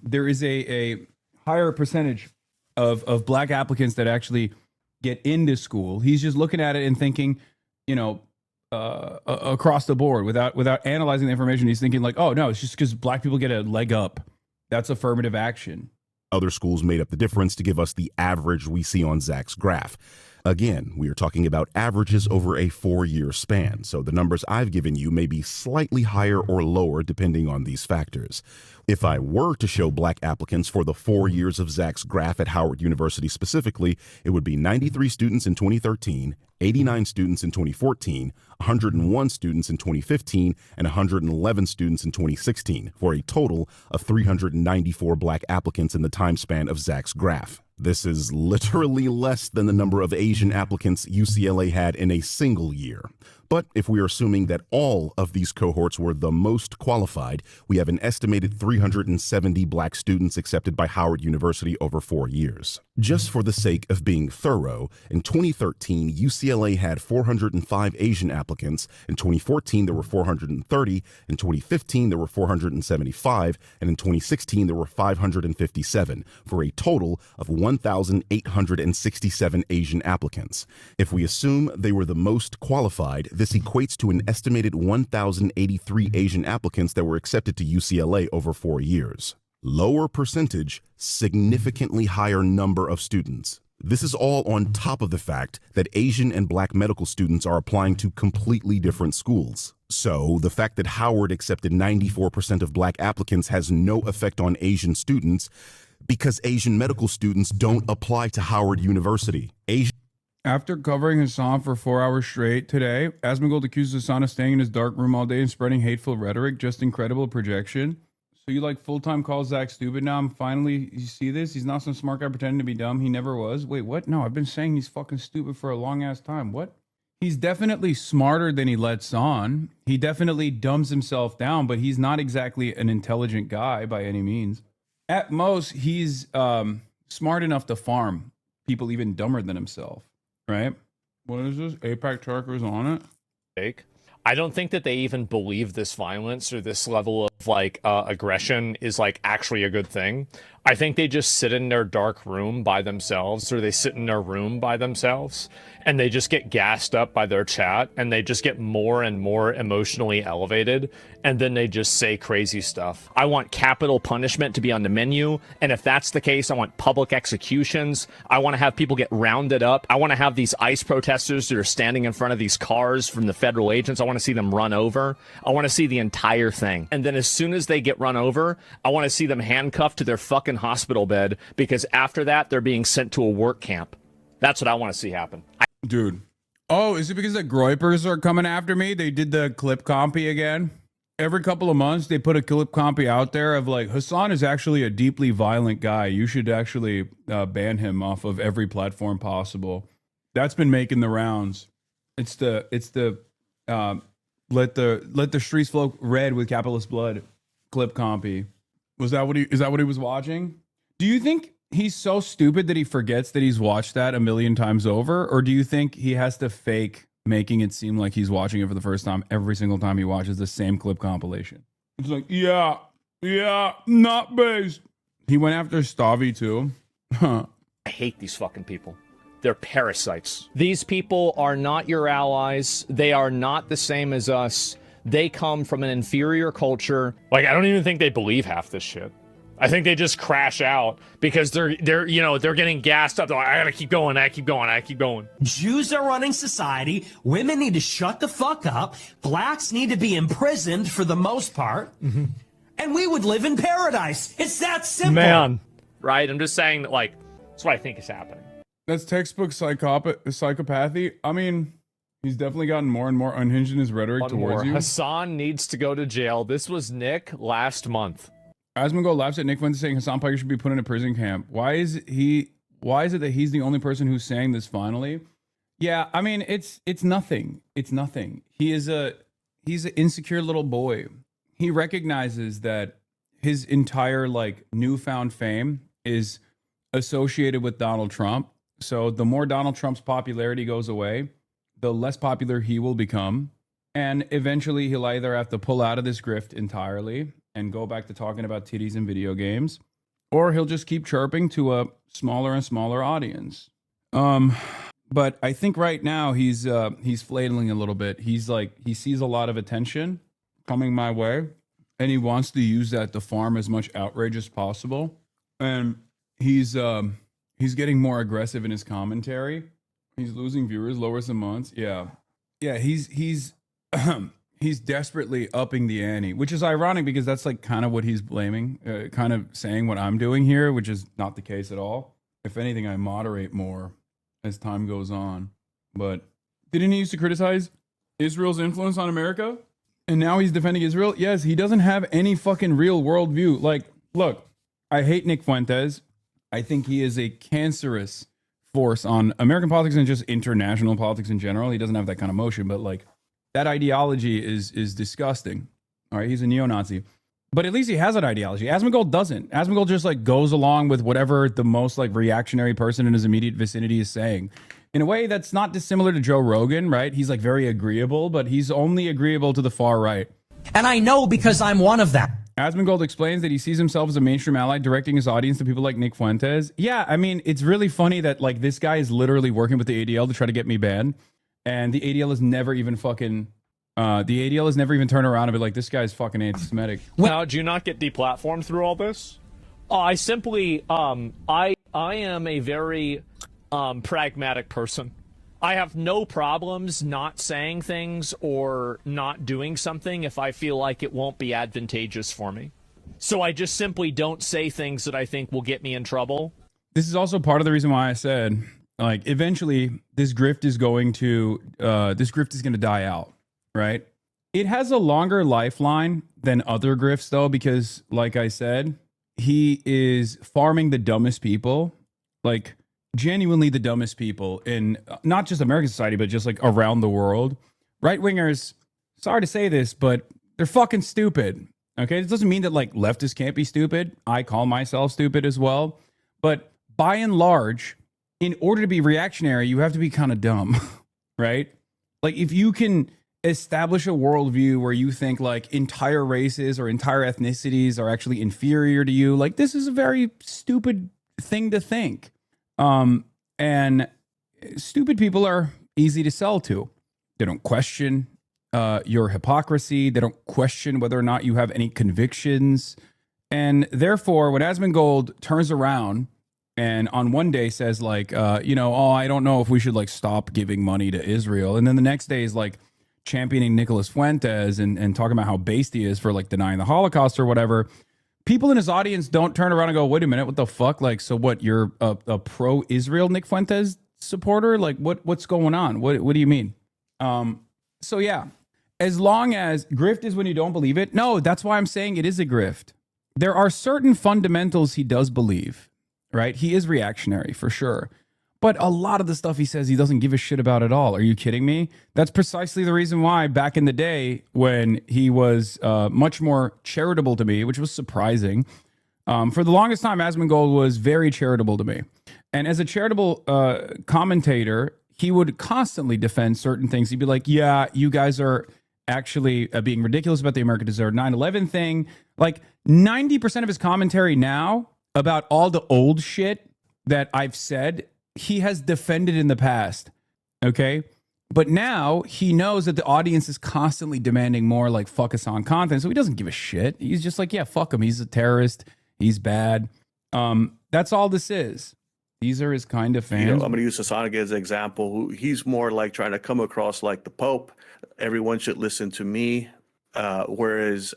there is a higher percentage of black applicants that actually get into school. He's just looking at it and thinking, you know, across the board without analyzing the information. He's thinking like, oh no, it's just because black people get a leg up. That's affirmative action. Other schools made up the difference to give us the average we see on Zach's graph. Again, we are talking about averages over a 4-year span, so the numbers I've given you may be slightly higher or lower depending on these factors. If I were to show black applicants for the 4 years of Zach's graph at Howard University specifically, it would be 93 students in 2013, 89 students in 2014, 101 students in 2015, and 111 students in 2016, for a total of 394 black applicants in the time span of Zach's graph. This is literally less than the number of Asian applicants UCLA had in a single year. But if we are assuming that all of these cohorts were the most qualified, we have an estimated 370 black students accepted by Howard University over 4 years. Just for the sake of being thorough, in 2013, UCLA had 405 Asian applicants. In 2014, there were 430. In 2015, there were 475. And in 2016, there were 557, for a total of 1,867 Asian applicants. If we assume they were the most qualified, this equates to an estimated 1,083 Asian applicants that were accepted to UCLA over 4 years. Lower percentage, significantly higher number of students. This is all on top of the fact that Asian and black medical students are applying to completely different schools. So the fact that Howard accepted 94% of black applicants has no effect on Asian students because Asian medical students don't apply to Howard University. After covering Hassan for 4 hours straight today, Asmongold accuses Hassan of staying in his dark room all day and spreading hateful rhetoric. Just incredible projection. So you like full-time call Zach stupid now? You see this? He's not some smart guy pretending to be dumb. He never was. Wait, what? No, I've been saying he's fucking stupid for a long-ass time. What? He's definitely smarter than he lets on. He definitely dumbs himself down, but he's not exactly an intelligent guy by any means. At most, he's smart enough to farm people even dumber than himself. Right? What is this? APAC trackers on it? Fake. I don't think that they even believe this violence or this level of like aggression is like actually a good thing. I think they just sit in their dark room by themselves, or they sit in their room by themselves, and they just get gassed up by their chat, and they just get more and more emotionally elevated, and then they just say crazy stuff. I want capital punishment to be on the menu, and if that's the case, I want public executions. I want to have people get rounded up. I want to have these ICE protesters that are standing in front of these cars from the federal agents. I want to see them run over. I want to see the entire thing. And then as soon as they get run over, I want to see them handcuffed to their fucking hospital bed, because after that, they're being sent to a work camp. That's what I want to see happen. Dude. Oh, is it because the Groypers are coming after me? They did the clip copy again. Every couple of months, they put a clip copy out there of like, Hassan is actually a deeply violent guy. You should actually ban him off of every platform possible. That's been making the rounds. It's the let the streets flow red with capitalist blood clip copy. Is that what he was watching? Do you think he's so stupid that he forgets that he's watched that a million times over? Or do you think he has to fake making it seem like he's watching it for the first time every single time he watches the same clip compilation? It's like, yeah, not based. He went after Stavi too. I hate these fucking people. They're parasites. These people are not your allies. They are not the same as us. They come from an inferior culture. Like, I don't even think they believe half this shit. I think they just crash out because they're getting gassed up. They're like, I gotta keep going, I keep going. Jews are running society. Women need to shut the fuck up. Blacks need to be imprisoned for the most part. Mm-hmm. And we would live in paradise. It's that simple. Man. Right? I'm just saying that, like, that's what I think is happening. That's textbook psychopathy. I mean, he's definitely gotten more and more unhinged in his rhetoric towards you. Hassan needs to go to jail. This was Nick last month. Asmongold laughs at Nick Fuentes saying Hassan Piker should be put in a prison camp. Why is it that he's the only person who's saying this finally? Yeah, I mean, it's nothing. It's nothing. He's an insecure little boy. He recognizes that his entire like newfound fame is associated with Donald Trump. So the more Donald Trump's popularity goes away, the less popular he will become. And eventually he'll either have to pull out of this grift entirely and go back to talking about titties and video games, or he'll just keep chirping to a smaller and smaller audience. But I think right now he's flailing a little bit. He's like, he sees a lot of attention coming my way, and he wants to use that to farm as much outrage as possible. And he's getting more aggressive in his commentary. He's losing viewers, lowers the months. Yeah, he's he's desperately upping the ante, which is ironic because that's like kind of what he's blaming, kind of saying what I'm doing here, which is not the case at all. If anything, I moderate more as time goes on. But didn't he used to criticize Israel's influence on America? And now he's defending Israel? Yes, he doesn't have any fucking real worldview. Like, look, I hate Nick Fuentes. I think he is a cancerous force on American politics and just international politics in general. He doesn't have that kind of motion, but like that ideology is disgusting. All right, he's a neo-Nazi. But at least he has an ideology. Asmongold doesn't. Asmongold just like goes along with whatever the most like reactionary person in his immediate vicinity is saying. In a way that's not dissimilar to Joe Rogan, right? He's like very agreeable, but he's only agreeable to the far right. And I know because I'm one of them. Asmongold explains that he sees himself as a mainstream ally, directing his audience to people like Nick Fuentes. Yeah, I mean, it's really funny that like this guy is literally working with the ADL to try to get me banned. And the ADL has never even fucking... the ADL has never even turned around and be like, this guy's fucking anti-Semitic. How did you not get deplatformed through all this? I simply, I am a very pragmatic person. I have no problems not saying things or not doing something if I feel like it won't be advantageous for me. So I just simply don't say things that I think will get me in trouble. This is also part of the reason why I said, like, eventually this grift is going to die out. Right? It has a longer lifeline than other grifts, though, because, like I said, he is farming the dumbest people, like genuinely the dumbest people in not just American society, but just like around the world. Right wingers, sorry to say this, but they're fucking stupid. Okay, it doesn't mean that like leftists can't be stupid. I call myself stupid as well. But by and large, in order to be reactionary, you have to be kind of dumb, right? Like if you can establish a worldview where you think like entire races or entire ethnicities are actually inferior to you, like this is a very stupid thing to think. And stupid people are easy to sell to. They don't question your hypocrisy. They don't question whether or not you have any convictions. And therefore, when Asmongold turns around and on one day says like, I don't know if we should like stop giving money to Israel. And then the next day is like, championing Nicholas Fuentes and talking about how based he is for like denying the Holocaust or whatever, people in his audience don't turn around and go, wait a minute, what the fuck? Like, so what, you're a pro-Israel Nick Fuentes supporter? Like what's going on? What do you mean? So yeah, as long as grift is when you don't believe it. No, that's why I'm saying it is a grift. There are certain fundamentals he does believe, right? He is reactionary for sure. But a lot of the stuff he says he doesn't give a shit about at all. Are you kidding me? That's precisely the reason why back in the day when he was much more charitable to me, which was surprising. For the longest time, Asmongold was very charitable to me. And as a charitable commentator, he would constantly defend certain things. He'd be like, yeah, you guys are actually being ridiculous about the America Deserved 9/11 thing. Like 90% of his commentary now about all the old shit that I've said he has defended in the past. Okay. But now he knows that the audience is constantly demanding more like fuck us on content. So he doesn't give a shit. He's just like, yeah, fuck him. He's a terrorist. He's bad. That's all this is. These are his kind of fans. I'm going to use Sasonic as an example. He's more like trying to come across like the Pope. Everyone should listen to me. Whereas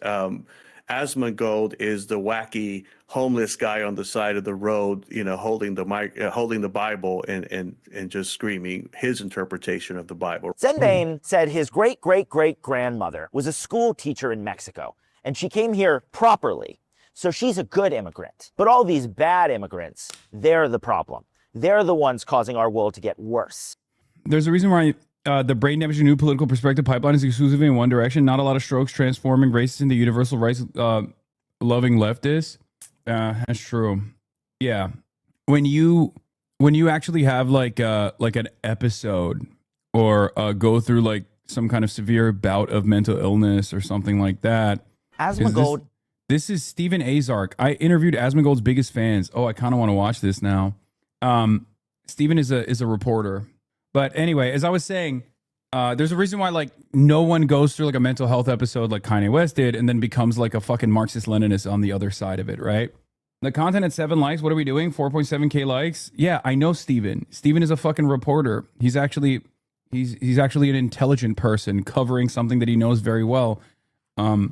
Asmongold is the wacky homeless guy on the side of the road, holding the mic, holding the Bible and just screaming his interpretation of the Bible. Zenbane said his great-great-great-grandmother was a school teacher in Mexico, and she came here properly. So she's a good immigrant. But all these bad immigrants, they're the problem. They're the ones causing our world to get worse. There's a reason why the brain damage new political perspective pipeline is exclusively in one direction. Not a lot of strokes transforming racists into universal rights loving leftists. That's true. Yeah. When you actually have like an episode or go through like some kind of severe bout of mental illness or something like that. Asmongold. This is Steven Azark. I interviewed Asmongold's biggest fans. Oh, I kind of want to watch this now. Steven is a reporter. But anyway, as I was saying, there's a reason why like no one goes through like a mental health episode like Kanye West did and then becomes like a fucking Marxist-Leninist on the other side of it, right? The content at 7 likes. What are we doing? 4.7K likes. Yeah, I know Steven. Steven is a fucking reporter. He's actually an intelligent person covering something that he knows very well. Oh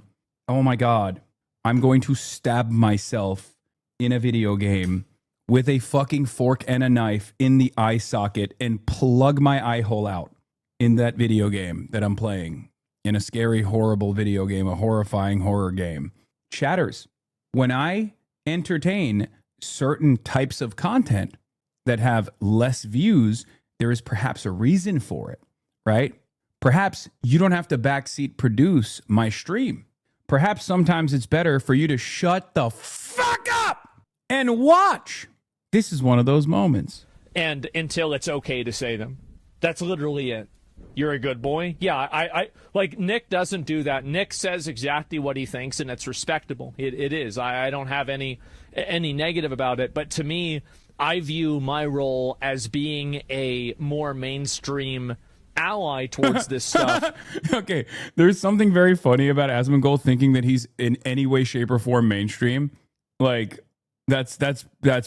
my God. I'm going to stab myself in a video game with a fucking fork and a knife in the eye socket and plug my eye hole out in that video game that I'm playing. In a scary, horrible video game, a horrifying horror game. Chatters, when I entertain certain types of content that have less views, there is perhaps a reason for it, right? Perhaps you don't have to backseat produce my stream. Perhaps sometimes it's better for you to shut the fuck up and watch. This is one of those moments. And until it's okay to say them. That's literally it. You're a good boy. Yeah, I like Nick doesn't do that. Nick says exactly what he thinks, and it's respectable. It is. I don't have any negative about it. But to me, I view my role as being a more mainstream ally towards this stuff. Okay, there's something very funny about Asmongold thinking that he's in any way, shape, or form mainstream. Like that's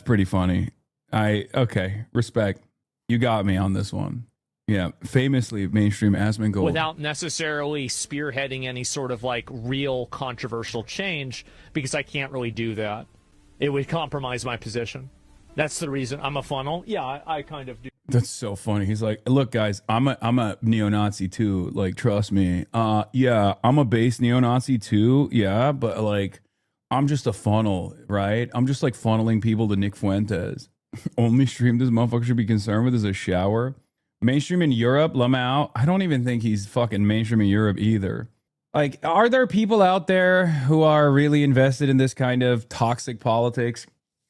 pretty funny. Okay, respect. You got me on this one. Yeah, famously mainstream Asmongold. Without necessarily spearheading any sort of like real controversial change, because I can't really do that. It would compromise my position. That's the reason. I'm a funnel. Yeah, I kind of do. That's so funny. He's like, look, guys, I'm a neo-Nazi too. Like, trust me. Yeah, I'm a base neo-Nazi too. Yeah, but like, I'm just a funnel, right? I'm just like funneling people to Nick Fuentes. Only stream this motherfucker should be concerned with is a shower. Mainstream in Europe, Lamau. I don't even think he's fucking mainstream in Europe either. Like, are there people out there who are really invested in this kind of toxic politics?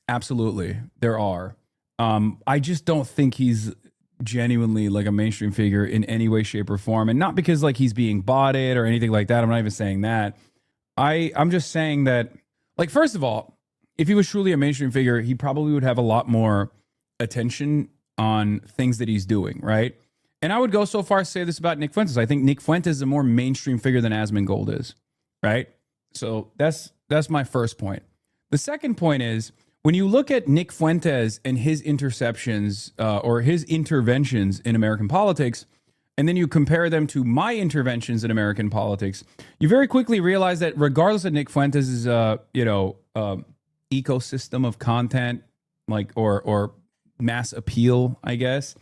Absolutely, there are. I just don't think he's genuinely like a mainstream figure in any way, shape, or form. And not because like he's being botted or anything like that. I'm not even saying that. I'm just saying that, like, first of all, if he was truly a mainstream figure, he probably would have a lot more attention on things that he's doing, right? And I would go so far as to say this about Nick Fuentes. I think Nick Fuentes is a more mainstream figure than Asmongold is, right? So that's my first point. The second point is, when you look at Nick Fuentes and his interceptions or his interventions in American politics, and then you compare them to my interventions in American politics, you very quickly realize that regardless of Nick Fuentes' ecosystem of content, like or mass appeal, I guess,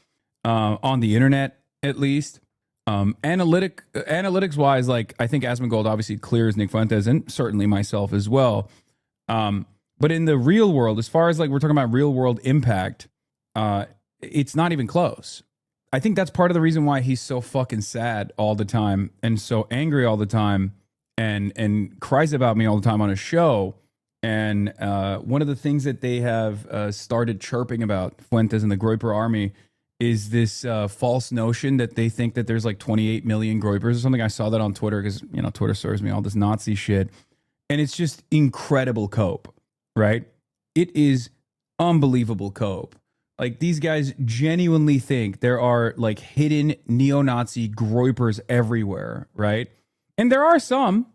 on the internet at least, analytics wise, like I think Asmongold obviously clears Nick Fuentes and certainly myself as well. But in the real world, as far as like we're talking about real world impact, it's not even close. I think that's part of the reason why he's so fucking sad all the time and so angry all the time and cries about me all the time on his show. And one of the things that they have started chirping about Fuentes and the Groyper army is this false notion that they think that there's like 28 million Groypers or something. I saw that on Twitter because, you know, Twitter serves me all this Nazi shit. And it's just incredible cope. Right? It is unbelievable cope. Like, these guys genuinely think there are like hidden neo-Nazi groypers everywhere, right? And there are some,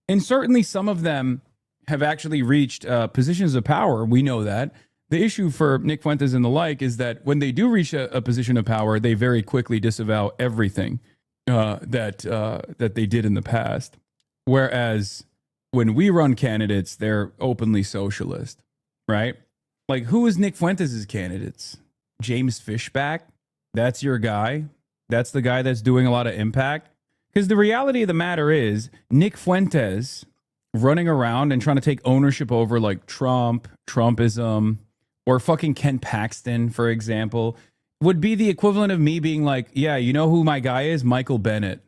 and certainly some of them have actually reached positions of power. We know that. The issue for Nick Fuentes and the like is that when they do reach a position of power, they very quickly disavow everything that they did in the past. Whereas when we run candidates, they're openly socialist, right? Like, who is Nick Fuentes' candidates? James Fishback? That's your guy? That's the guy that's doing a lot of impact? Because the reality of the matter is, Nick Fuentes running around and trying to take ownership over like Trump, Trumpism, or fucking Ken Paxton, for example, would be the equivalent of me being like, yeah, you know who my guy is? Michael Bennett.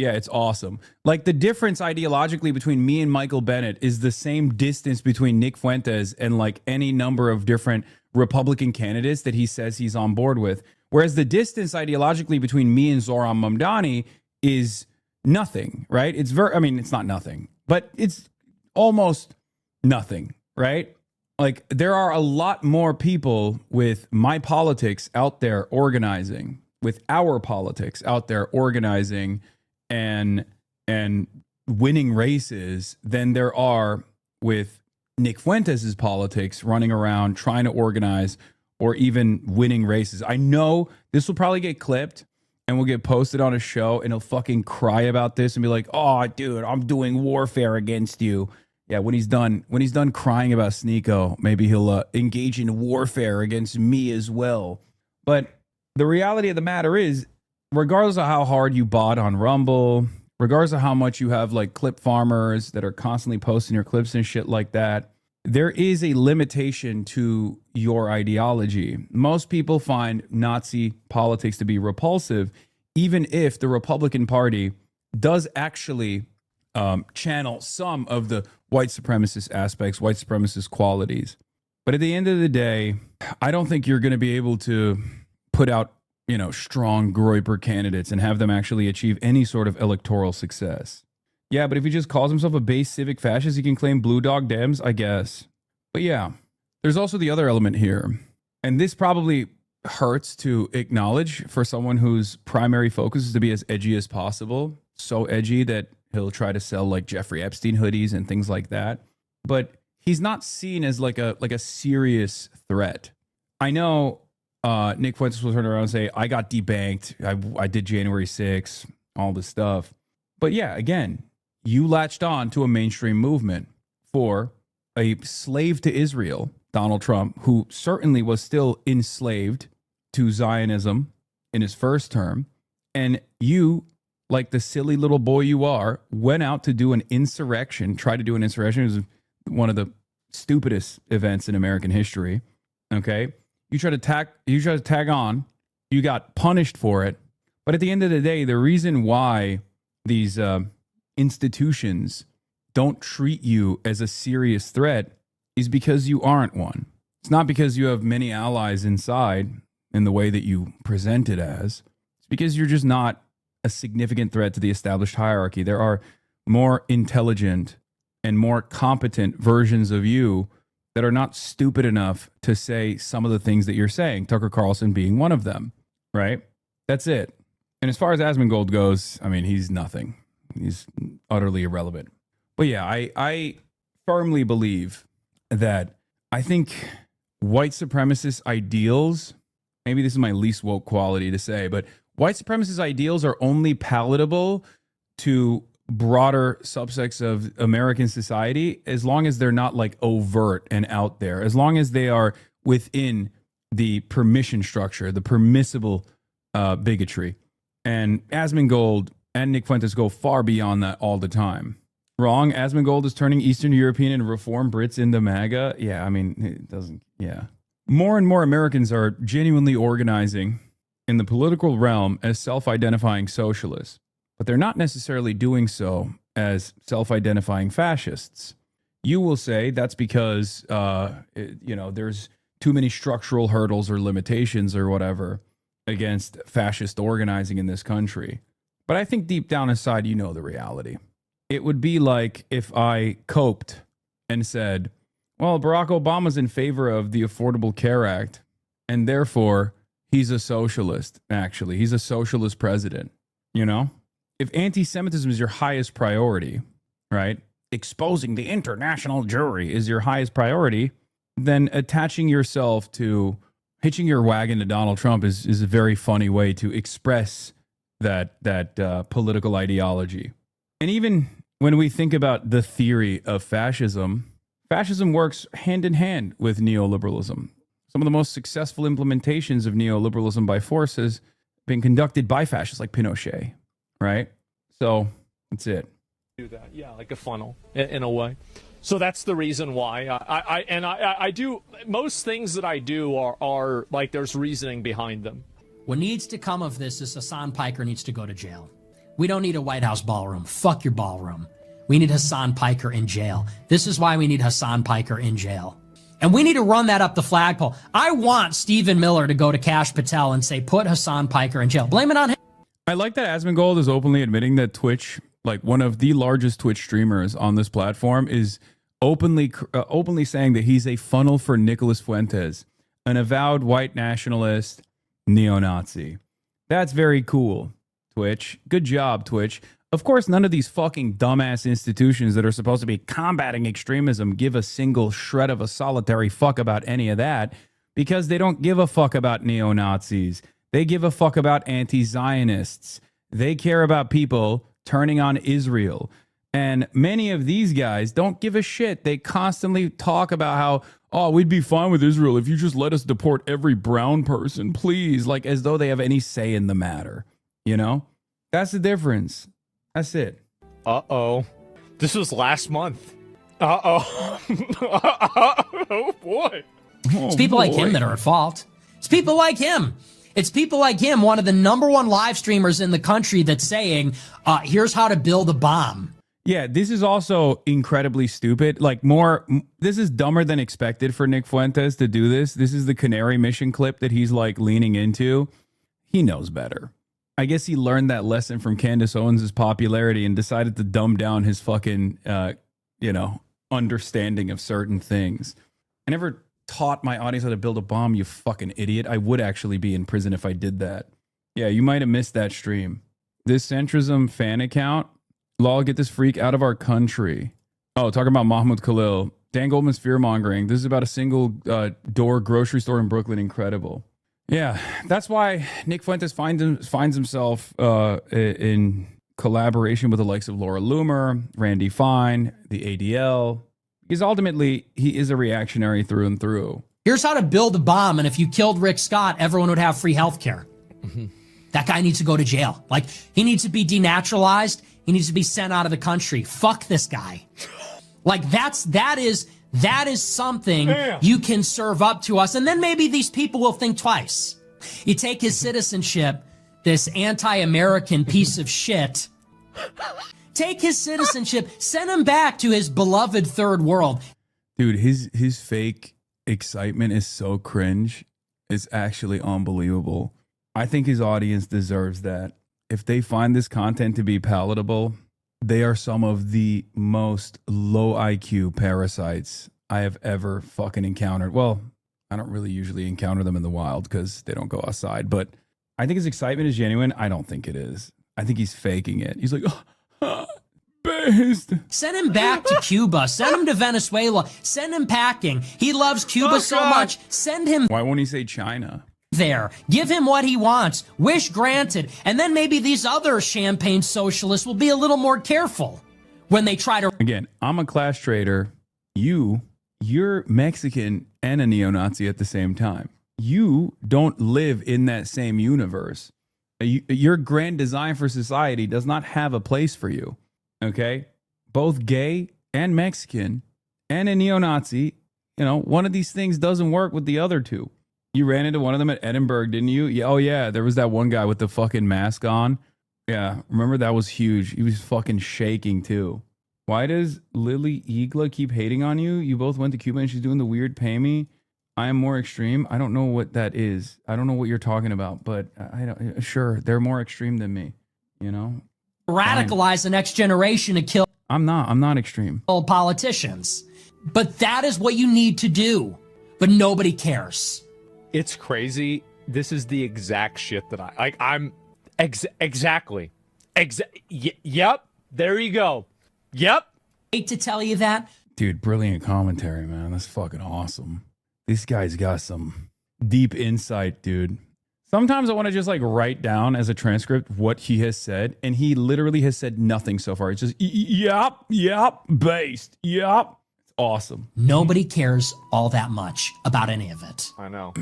Yeah, it's awesome. Like, the difference ideologically between me and Michael Bennett is the same distance between Nick Fuentes and like any number of different Republican candidates that he says he's on board with. Whereas the distance ideologically between me and Zoran Mamdani is nothing, right? It's it's not nothing, but it's almost nothing, right? Like, there are a lot more people with my politics out there organizing, with our politics out there organizing and winning races than there are with Nick Fuentes' politics running around trying to organize or even winning races. I know this will probably get clipped and will get posted on a show, and he'll fucking cry about this and be like, oh, dude, I'm doing warfare against you. Yeah, when he's done crying about Sneeko, maybe he'll engage in warfare against me as well. But the reality of the matter is, regardless of how hard you bought on Rumble, regardless of how much you have like clip farmers that are constantly posting your clips and shit like that, there is a limitation to your ideology. Most people find Nazi politics to be repulsive, even if the Republican Party does actually channel some of the white supremacist aspects, white supremacist qualities. But at the end of the day, I don't think you're going to be able to put out, strong Groyper candidates and have them actually achieve any sort of electoral success. Yeah, but if he just calls himself a base civic fascist, he can claim blue dog Dems, I guess. But yeah, there's also the other element here. And this probably hurts to acknowledge for someone whose primary focus is to be as edgy as possible. So edgy that he'll try to sell like Jeffrey Epstein hoodies and things like that. But he's not seen as like a serious threat. I know Nick Fuentes will turn around and say, I got debanked. I did January 6th, all this stuff. But yeah, again, you latched on to a mainstream movement for a slave to Israel, Donald Trump, who certainly was still enslaved to Zionism in his first term. And you, like the silly little boy you are, went out to do an insurrection, tried to do an insurrection. It was one of the stupidest events in American history. Okay. You tried to tag on, you got punished for it. But at the end of the day, the reason why these institutions don't treat you as a serious threat is because you aren't one. It's not because you have many allies inside in the way that you present it as. It's because you're just not a significant threat to the established hierarchy. There are more intelligent and more competent versions of you that are not stupid enough to say some of the things that you're saying, Tucker Carlson being one of them, right? That's it. And as far as Asmongold goes, I mean, he's nothing. He's utterly irrelevant. But yeah, I firmly believe that I think white supremacist ideals, maybe this is my least woke quality to say, but white supremacist ideals are only palatable to broader subsects of American society as long as they're not like overt and out there, as long as they are within the permission structure, the permissible bigotry. And Asmongold and Nick Fuentes go far beyond that all the time. Wrong. Asmongold is turning Eastern European and reform Brits into MAGA. Yeah, I mean, it doesn't, yeah. More and more Americans are genuinely organizing in the political realm as self-identifying socialists, but they're not necessarily doing so as self-identifying fascists. You will say that's because, there's too many structural hurdles or limitations or whatever against fascist organizing in this country. But I think deep down inside, you know the reality. It would be like if I coped and said, well, Barack Obama's in favor of the Affordable Care Act, and therefore he's a socialist. Actually, he's a socialist president. You know, if anti-Semitism is your highest priority, right? Exposing the international jury is your highest priority, then attaching yourself to hitching your wagon to Donald Trump is a very funny way to express that political ideology. And even when we think about the theory of fascism, fascism works hand in hand with neoliberalism. Some of the most successful implementations of neoliberalism by force has been conducted by fascists like Pinochet, right? So that's it. Do that, yeah, like a funnel in a way. So that's the reason why I do most things that I do are like there's reasoning behind them. What needs to come of this is Hassan Piker needs to go to jail. We don't need a White House ballroom. Fuck your ballroom. We need Hassan Piker in jail. This is why we need Hassan Piker in jail. And we need to run that up the flagpole. I want Stephen Miller to go to Kash Patel and say, put Hassan Piker in jail. Blame it on him. I like that Asmongold is openly admitting that Twitch, like one of the largest Twitch streamers on this platform, is openly saying that he's a funnel for Nicolas Fuentes, an avowed white nationalist neo-Nazi. That's very cool, Twitch. Good job, Twitch. Of course, none of these fucking dumbass institutions that are supposed to be combating extremism give a single shred of a solitary fuck about any of that, because they don't give a fuck about neo-Nazis. They give a fuck about anti-Zionists. They care about people turning on Israel. And many of these guys don't give a shit. They constantly talk about how, oh, we'd be fine with Israel if you just let us deport every brown person, please. Like as though they have any say in the matter. You know? That's the difference. That's it. Uh-oh. This was last month. Uh-oh. Oh, boy. It's people like him that are at fault. It's people like him. It's people like him, one of the #1 live streamers in the country, that's saying, here's how to build a bomb. Yeah, this is also incredibly stupid. Like this is dumber than expected for Nick Fuentes to do this. This is the Canary Mission clip that he's like leaning into. He knows better. I guess he learned that lesson from Candace Owens' popularity and decided to dumb down his fucking, understanding of certain things. I never taught my audience how to build a bomb, you fucking idiot. I would actually be in prison if I did that. Yeah, you might have missed that stream. This centrism fan account, lol, get this freak out of our country. Oh, talking about Mahmoud Khalil. Dan Goldman's fear-mongering. This is about a single door grocery store in Brooklyn. Incredible. Yeah, that's why Nick Fuentes finds himself in collaboration with the likes of Laura Loomer, Randy Fine, the ADL. Because ultimately, he is a reactionary through and through. Here's how to build a bomb, and if you killed Rick Scott, everyone would have free health care. Mm-hmm. That guy needs to go to jail. Like, he needs to be denaturalized. He needs to be sent out of the country. Fuck this guy. Like, that is something you can serve up to us, and then maybe these people will think twice. You take his citizenship, this anti-American piece of shit. Take his citizenship, send him back to his beloved third world. Dude, his fake excitement is so cringe. It's actually unbelievable. I think his audience deserves that. If they find this content to be palatable, they are some of the most low IQ parasites I have ever fucking encountered. Well, I don't really usually encounter them in the wild because they don't go outside, but I think his excitement is genuine. I don't think it is. I think he's faking it. He's like, based. Send him back to Cuba. Send him to Venezuela. Send him packing. He loves Cuba so much. Send him. Why won't he say China? There. Give him what he wants. Wish granted. And then maybe these other champagne socialists will be a little more careful when they try to. Again, I'm a class traitor. You're Mexican and a neo-Nazi at the same time. You don't live in that same universe. Your grand design for society does not have a place for you. Okay? Both gay and Mexican and a neo-Nazi, one of these things doesn't work with the other two. You ran into one of them at Edinburgh, didn't you? Yeah, oh yeah, there was that one guy with the fucking mask on. Yeah, remember that was huge. He was fucking shaking too. Why does Lily Igla keep hating on you? You both went to Cuba and she's doing the weird pay me. I am more extreme. I don't know what that is. I don't know what you're talking about, but sure, they're more extreme than me, radicalize the next generation to kill. I'm not extreme. Politicians. But that is what you need to do. But nobody cares. It's crazy. This is the exact shit that I'm exactly. Yep. There you go. Yep. Hate to tell you that. Dude, brilliant commentary, man. That's fucking awesome. This guy's got some deep insight, dude. Sometimes I want to just like write down as a transcript what he has said, and he literally has said nothing so far. It's just yep, based, yep. It's awesome. Nobody cares all that much about any of it. I know.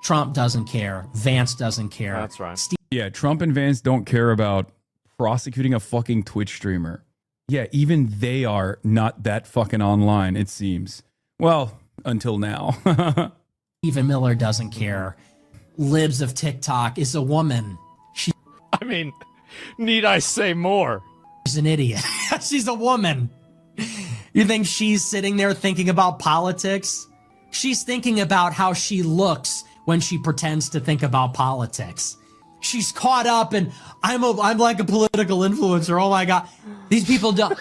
Trump doesn't care. Vance doesn't care. That's right. Yeah, Trump and Vance don't care about prosecuting a fucking Twitch streamer. Yeah, even they are not that fucking online, it seems. Well, until now. Stephen Miller doesn't care. Libs of TikTok is a woman. I mean, need I say more? She's an idiot. She's a woman. You think she's sitting there thinking about politics? She's thinking about how she looks when she pretends to think about politics. She's caught up and I'm like a political influencer. Oh my God. These people don't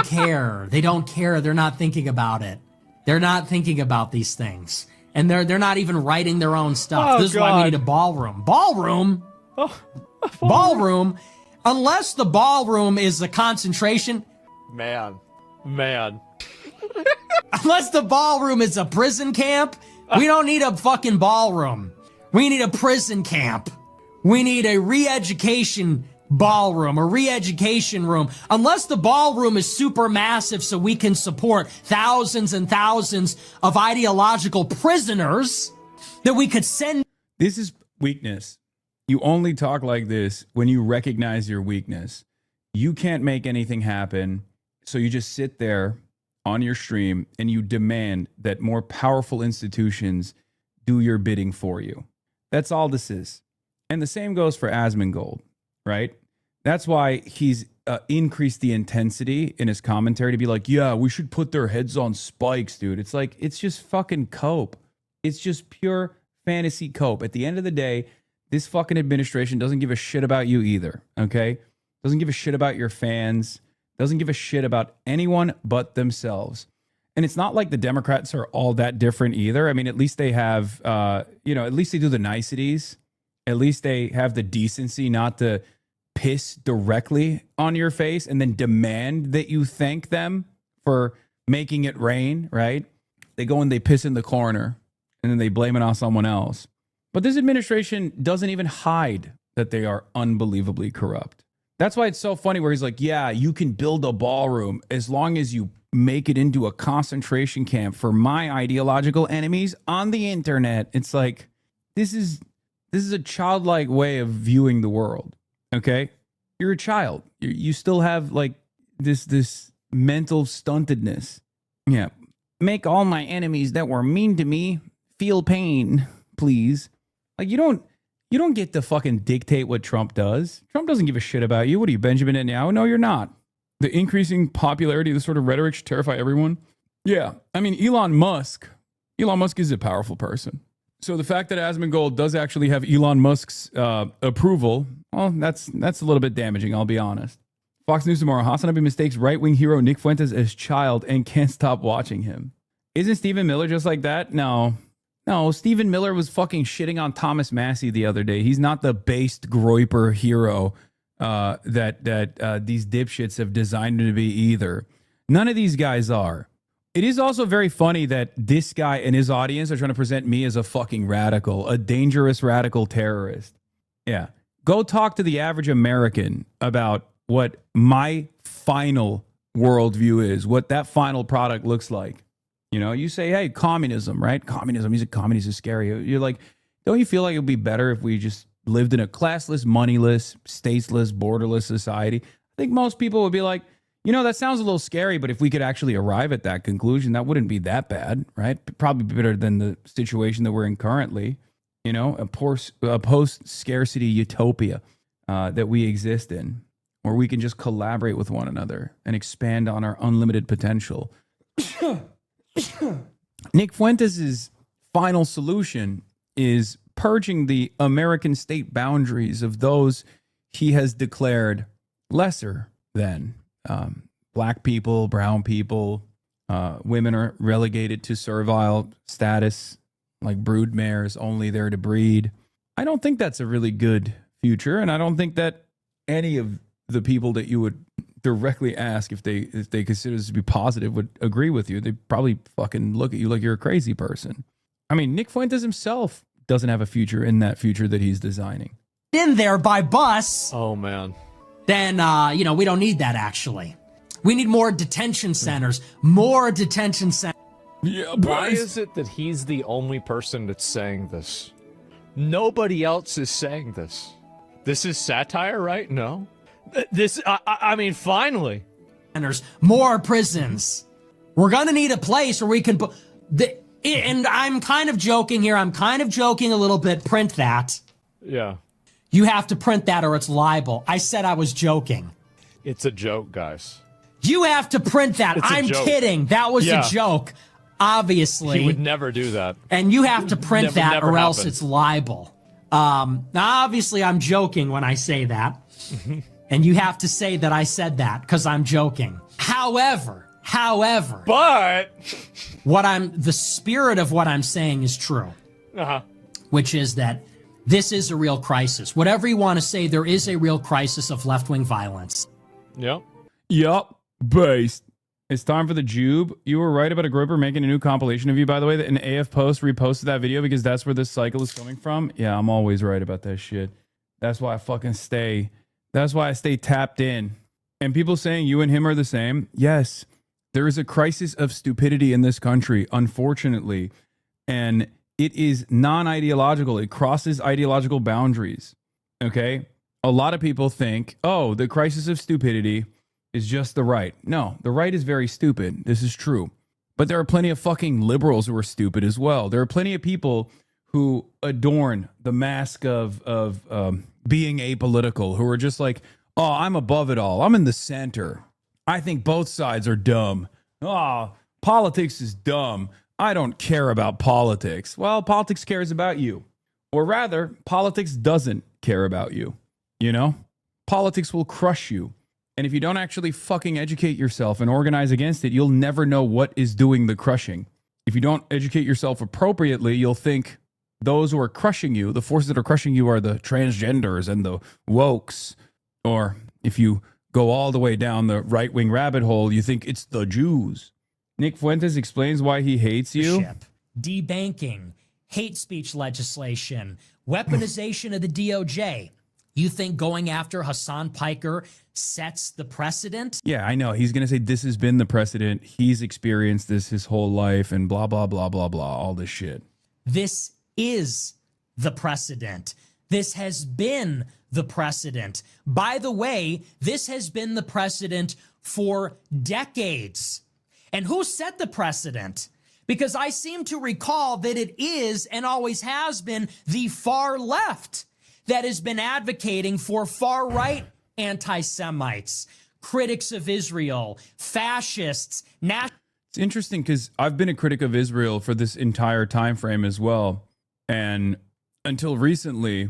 care. They don't care. They're not thinking about it. They're not thinking about these things. And they're not even writing their own stuff. Oh, this is why we need a ballroom. Ballroom? Ballroom? Unless the ballroom is a concentration. Man. Unless the ballroom is a prison camp, we don't need a fucking ballroom. We need a prison camp. We need a re-education ballroom, a re-education room. Unless the ballroom is super massive so we can support thousands and thousands of ideological prisoners that we could send. This is weakness. You only talk like this when you recognize your weakness. You can't make anything happen, so you just sit there on your stream and you demand that more powerful institutions do your bidding for you. That's all this is. And the same goes for Asmongold, right? That's why he's increased the intensity in his commentary to be like, yeah, we should put their heads on spikes, dude. It's like, it's just fucking cope. It's just pure fantasy cope. At the end of the day, this fucking administration doesn't give a shit about you either, okay? Doesn't give a shit about your fans. Doesn't give a shit about anyone but themselves. And it's not like the Democrats are all that different either. I mean, at least they have, at least they do the niceties. At least they have the decency not to piss directly on your face and then demand that you thank them for making it rain, right? They go and they piss in the corner and then they blame it on someone else. But this administration doesn't even hide that they are unbelievably corrupt. That's why it's so funny where he's like, yeah, you can build a ballroom as long as you make it into a concentration camp for my ideological enemies on the internet. It's like, this is a childlike way of viewing the world. Okay, you're a child. You still have like this mental stuntedness. Yeah, make all my enemies that were mean to me feel pain, please. Like you don't get to fucking dictate what Trump does. Trump doesn't give a shit about you. What are you, Benjamin Netanyahu? No, you're not. The increasing popularity of this sort of rhetoric should terrify everyone. Yeah, I mean Elon Musk is a powerful person. So the fact that Asmongold does actually have Elon Musk's approval, well, that's a little bit damaging, I'll be honest. Fox News tomorrow. Hasanabe mistakes right-wing hero Nick Fuentes as child and can't stop watching him. Isn't Stephen Miller just like that? No, Stephen Miller was fucking shitting on Thomas Massey the other day. He's not the based Groyper hero that these dipshits have designed him to be either. None of these guys are. It is also very funny that this guy and his audience are trying to present me as a fucking radical, a dangerous radical terrorist. Yeah. Go talk to the average American about what my final worldview is, what that final product looks like. You know, you say, hey, communism, right? Communism is scary. You're like, don't you feel like it would be better if we just lived in a classless, moneyless, statesless, borderless society? I think most people would be like, you know, that sounds a little scary, but if we could actually arrive at that conclusion, that wouldn't be that bad, right? Probably better than the situation that we're in currently, you know, a post-scarcity utopia that we exist in, where we can just collaborate with one another and expand on our unlimited potential. Nick Fuentes' final solution is purging the American state boundaries of those he has declared lesser than. Black people, brown people, women are relegated to servile status. like brood mares only there to breed. I don't think that's a really good future, and I don't think that any of the people that you would directly ask if they consider this to be positive would agree with you. They probably fucking look at you like you're a crazy person. I mean, Nick Fuentes himself doesn't have a future in that future that he's designing. In there by bus. Oh man. Then we don't need that actually. We need more detention centers. More detention centers. Yeah, why is it that he's the only person that's saying this? Nobody else is saying this. This is satire, right? No. I mean, finally. More prisons. We're going to need a place where we can put... And I'm kind of joking here. I'm kind of joking a little bit. Print that. Yeah. You have to print that or it's libel. I said I was joking. It's a joke, guys. You have to print that. I'm kidding. That was a joke. Obviously. He would never do that. And you have to print that or else happen. it's libel. Now, obviously, I'm joking when I say that. And you have to say that I said that because I'm joking. However, but the spirit of what I'm saying is true. Which is that this is a real crisis. Whatever you want to say, there is a real crisis of left-wing violence. Yup. Based. It's time for the Jube. You were right about a grouper making a new compilation of you, by the way. An AF Post reposted that video because that's where this cycle is coming from. Yeah, I'm always right about that shit. That's why I stay tapped in. And people saying you and him are the same. Yes, there is a crisis of stupidity in this country, unfortunately. And it is non-ideological. It crosses ideological boundaries. Okay? A lot of people think, oh, the crisis of stupidity is just the right. No, the right is very stupid. This is true. But there are plenty of fucking liberals who are stupid as well. There are plenty of people who adorn the mask of being apolitical, who are just like, oh, I'm above it all. I'm in the center. I think both sides are dumb. Oh, politics is dumb. I don't care about politics. Well, politics cares about you. Or rather, politics doesn't care about you. You know? Politics will crush you. And if you don't actually fucking educate yourself and organize against it, you'll never know what is doing the crushing. If you don't educate yourself appropriately, you'll think those who are crushing you, the forces that are crushing you, are the transgenders and the wokes. Or if you go all the way down the right-wing rabbit hole, you think it's the Jews. Nick Fuentes explains why he hates you. Debanking, hate speech legislation, weaponization of the DOJ. You think going after Hassan Piker sets the precedent? Yeah, I know. He's going to say this has been the precedent. He's experienced this his whole life and blah, blah, blah, blah, blah, all this shit. This is the precedent. This has been the precedent. By the way, this has been the precedent for decades. And who set the precedent? Because I seem to recall that it is and always has been the far left that has been advocating for far-right anti-Semites, critics of Israel, fascists. It's interesting because I've been a critic of Israel for this entire time frame as well. And until recently,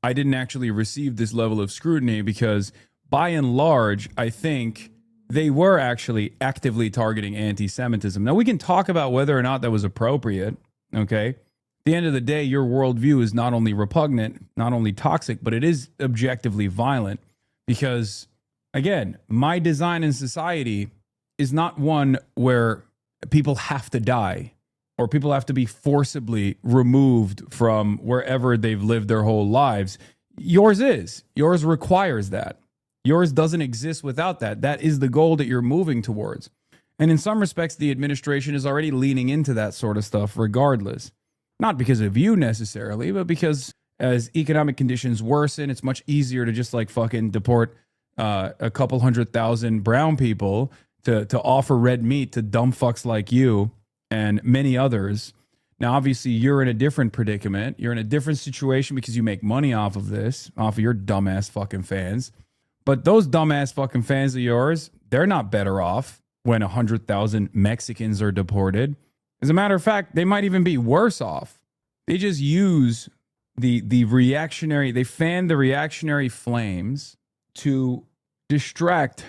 I didn't actually receive this level of scrutiny because, by and large, I think they were actually actively targeting anti-Semitism. Now, we can talk about whether or not that was appropriate, okay? At the end of the day, your worldview is not only repugnant, not only toxic, but it is objectively violent because, again, my design in society is not one where people have to die or people have to be forcibly removed from wherever they've lived their whole lives. Yours is. Yours requires that. Yours doesn't exist without that. That is the goal that you're moving towards. And in some respects, the administration is already leaning into that sort of stuff regardless. Not because of you necessarily, but because as economic conditions worsen, it's much easier to just like fucking deport a couple 100,000 brown people to offer red meat to dumb fucks like you and many others. Now, obviously, you're in a different predicament. You're in a different situation because you make money off of this, off of your dumbass fucking fans. But those dumbass fucking fans of yours, they're not better off when 100,000 Mexicans are deported. As a matter of fact, they might even be worse off. They just use the reactionary, they fan the reactionary flames to distract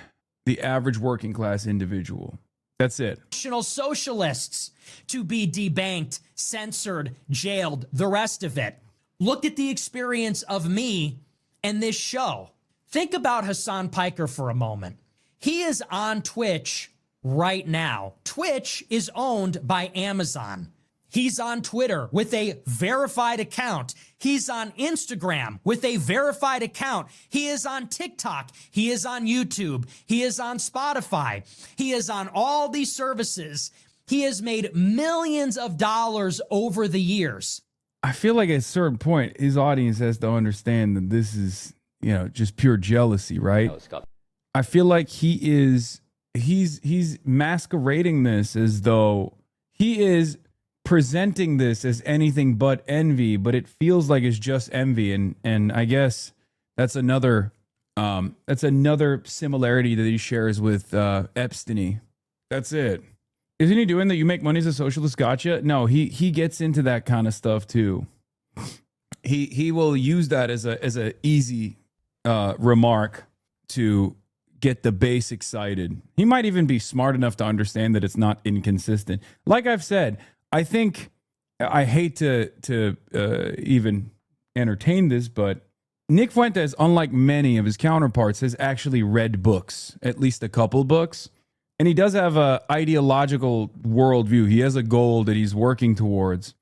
the average working class individual. That's it. National socialists to be debanked, censored, jailed, the rest of it. Look at the experience of me and this show. Think about Hassan Piker for a moment. He is on Twitch right now. Twitch is owned by Amazon. He's on Twitter with a verified account. He's on Instagram with a verified account. He is on TikTok. He is on YouTube. He is on Spotify. He is on all these services. He has made millions of dollars over the years. I feel like at a certain point, his audience has to understand that this is, just pure jealousy, right? I feel like he's masquerading this as though he is presenting this as anything but envy, but it feels like it's just envy. And I guess that's another similarity that he shares with Epstein. That's it. Isn't he doing that? You make money as a socialist, gotcha? No, he gets into that kind of stuff too. He will use that as a easy remark to get the base excited. He might even be smart enough to understand that it's not inconsistent. Like I've said, I think I hate to even entertain this, but Nick Fuentes, unlike many of his counterparts, has actually read books, at least a couple books. And he does have a ideological worldview. He has a goal that he's working towards.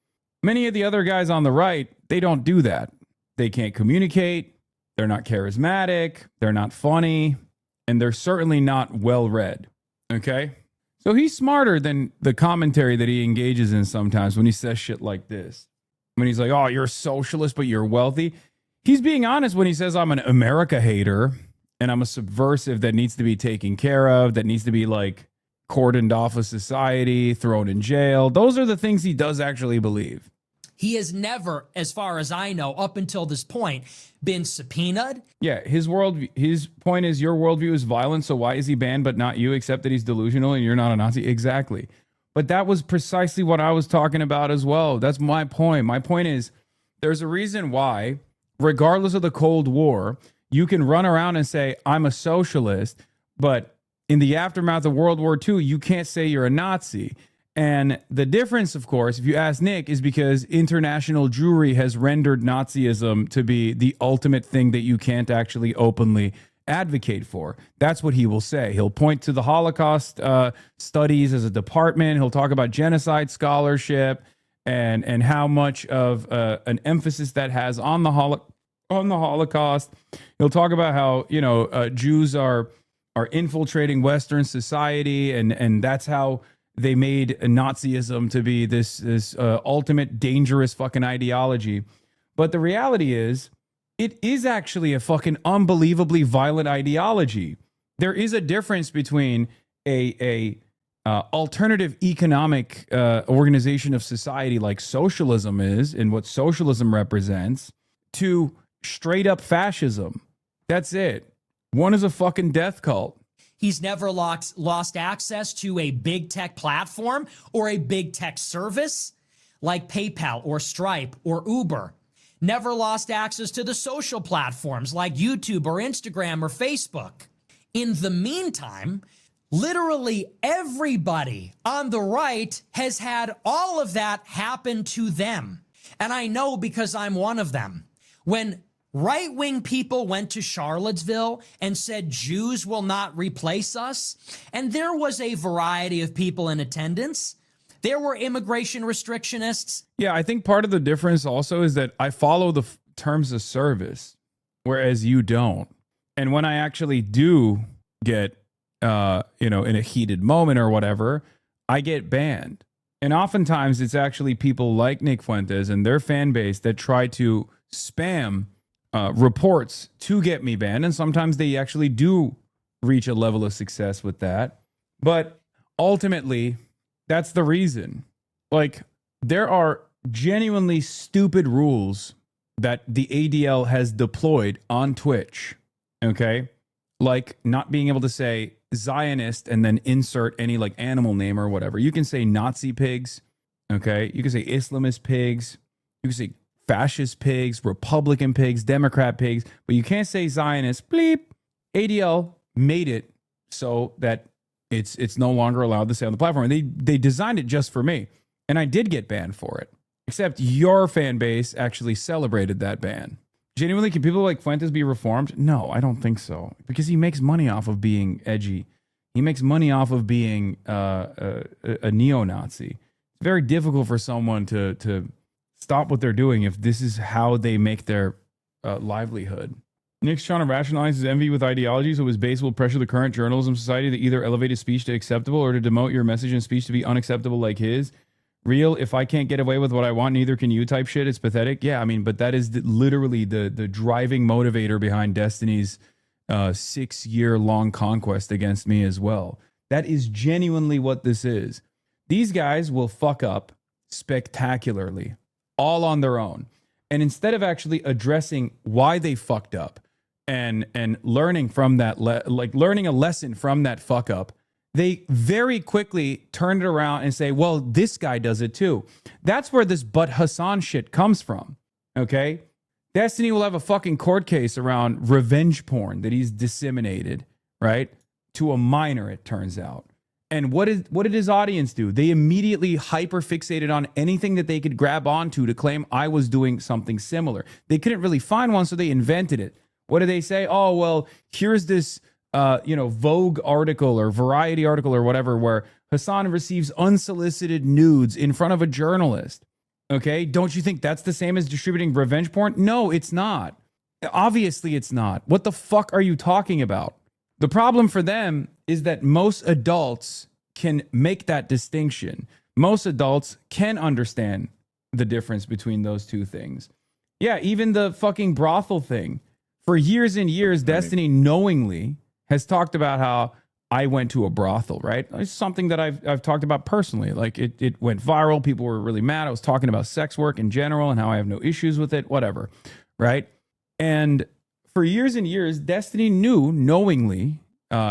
Many of the other guys on the right, they don't do that. They can't communicate. They're not charismatic. They're not funny. And they're certainly not well-read. Okay? So he's smarter than the commentary that he engages in sometimes when he says shit like this. When he's like, oh, you're a socialist, but you're wealthy. He's being honest when he says I'm an America hater and I'm a subversive that needs to be taken care of, that needs to be like cordoned off of society, thrown in jail. Those are the things he does actually believe. He has never, as far as I know, up until this point, been subpoenaed. Yeah, his point is your worldview is violent, so why is he banned but not you, except that he's delusional and you're not a Nazi? Exactly. But that was precisely what I was talking about as well. That's my point. My point is there's a reason why, regardless of the Cold War, you can run around and say, I'm a socialist, but in the aftermath of World War II, you can't say you're a Nazi. And the difference, of course, if you ask Nick, is because international Jewry has rendered Nazism to be the ultimate thing that you can't actually openly advocate for. That's what he will say. He'll point to the Holocaust studies as a department. He'll talk about genocide scholarship and how much of an emphasis that has on the Holocaust. He'll talk about how Jews are infiltrating Western society, and that's how they made Nazism to be this ultimate dangerous fucking ideology. But the reality is, it is actually a fucking unbelievably violent ideology. There is a difference between a alternative economic organization of society like socialism is, and what socialism represents, to straight up fascism. That's it. One is a fucking death cult. He's never lost access to a big tech platform or a big tech service like PayPal or Stripe or Uber. Never lost access to the social platforms like YouTube or Instagram or Facebook. In the meantime, literally everybody on the right has had all of that happen to them. And I know because I'm one of them. When right-wing people went to Charlottesville and said Jews will not replace us, and there was a variety of people in attendance. There were immigration restrictionists. Yeah, I think part of the difference also is that I follow the terms of service, whereas you don't. And when I actually do get, in a heated moment or whatever, I get banned. And oftentimes it's actually people like Nick Fuentes and their fan base that try to spam reports to get me banned, and sometimes they actually do reach a level of success with that. But ultimately, that's the reason. Like, there are genuinely stupid rules that the ADL has deployed on Twitch, okay? Like not being able to say Zionist and then insert any like animal name or whatever. You can say Nazi pigs, okay? You can say Islamist pigs. You can say fascist pigs, Republican pigs, Democrat pigs, but you can't say Zionist. Bleep. ADL made it so that It's no longer allowed to say on the platform. And they designed it just for me. And I did get banned for it. Except your fan base actually celebrated that ban. Genuinely, can people like Fuentes be reformed? No, I don't think so. Because he makes money off of being edgy. He makes money off of being a neo-Nazi. It's very difficult for someone to stop what they're doing if this is how they make their livelihood. Nick's trying to rationalize his envy with ideology, so his base will pressure the current journalism society to either elevate his speech to acceptable or to demote your message and speech to be unacceptable like his. Real, if I can't get away with what I want, neither can you type shit. It's pathetic. Yeah, I mean, but that is literally the driving motivator behind Destiny's 6-year-long conquest against me as well. That is genuinely what this is. These guys will fuck up spectacularly, all on their own. And instead of actually addressing why they fucked up and learning from that, learning a lesson from that fuck up, they very quickly turn it around and say, well, this guy does it too. That's where this But Hassan shit comes from, okay? Destiny will have a fucking court case around revenge porn that he's disseminated, right? To a minor, it turns out. And what did his audience do? They immediately hyper-fixated on anything that they could grab onto to claim I was doing something similar. They couldn't really find one, so they invented it. What do they say? Oh, well, here's this Vogue article or Variety article or whatever where Hassan receives unsolicited nudes in front of a journalist. Okay, don't you think that's the same as distributing revenge porn? No, it's not. Obviously, it's not. What the fuck are you talking about? The problem for them is that most adults can make that distinction. Most adults can understand the difference between those two things. Yeah, even the fucking brothel thing. For years and years, Destiny knowingly has talked about how I went to a brothel, right? It's something that I've talked about personally. Like it went viral. People were really mad. I was talking about sex work in general and how I have no issues with it, whatever, right? And for years and years, Destiny knew knowingly,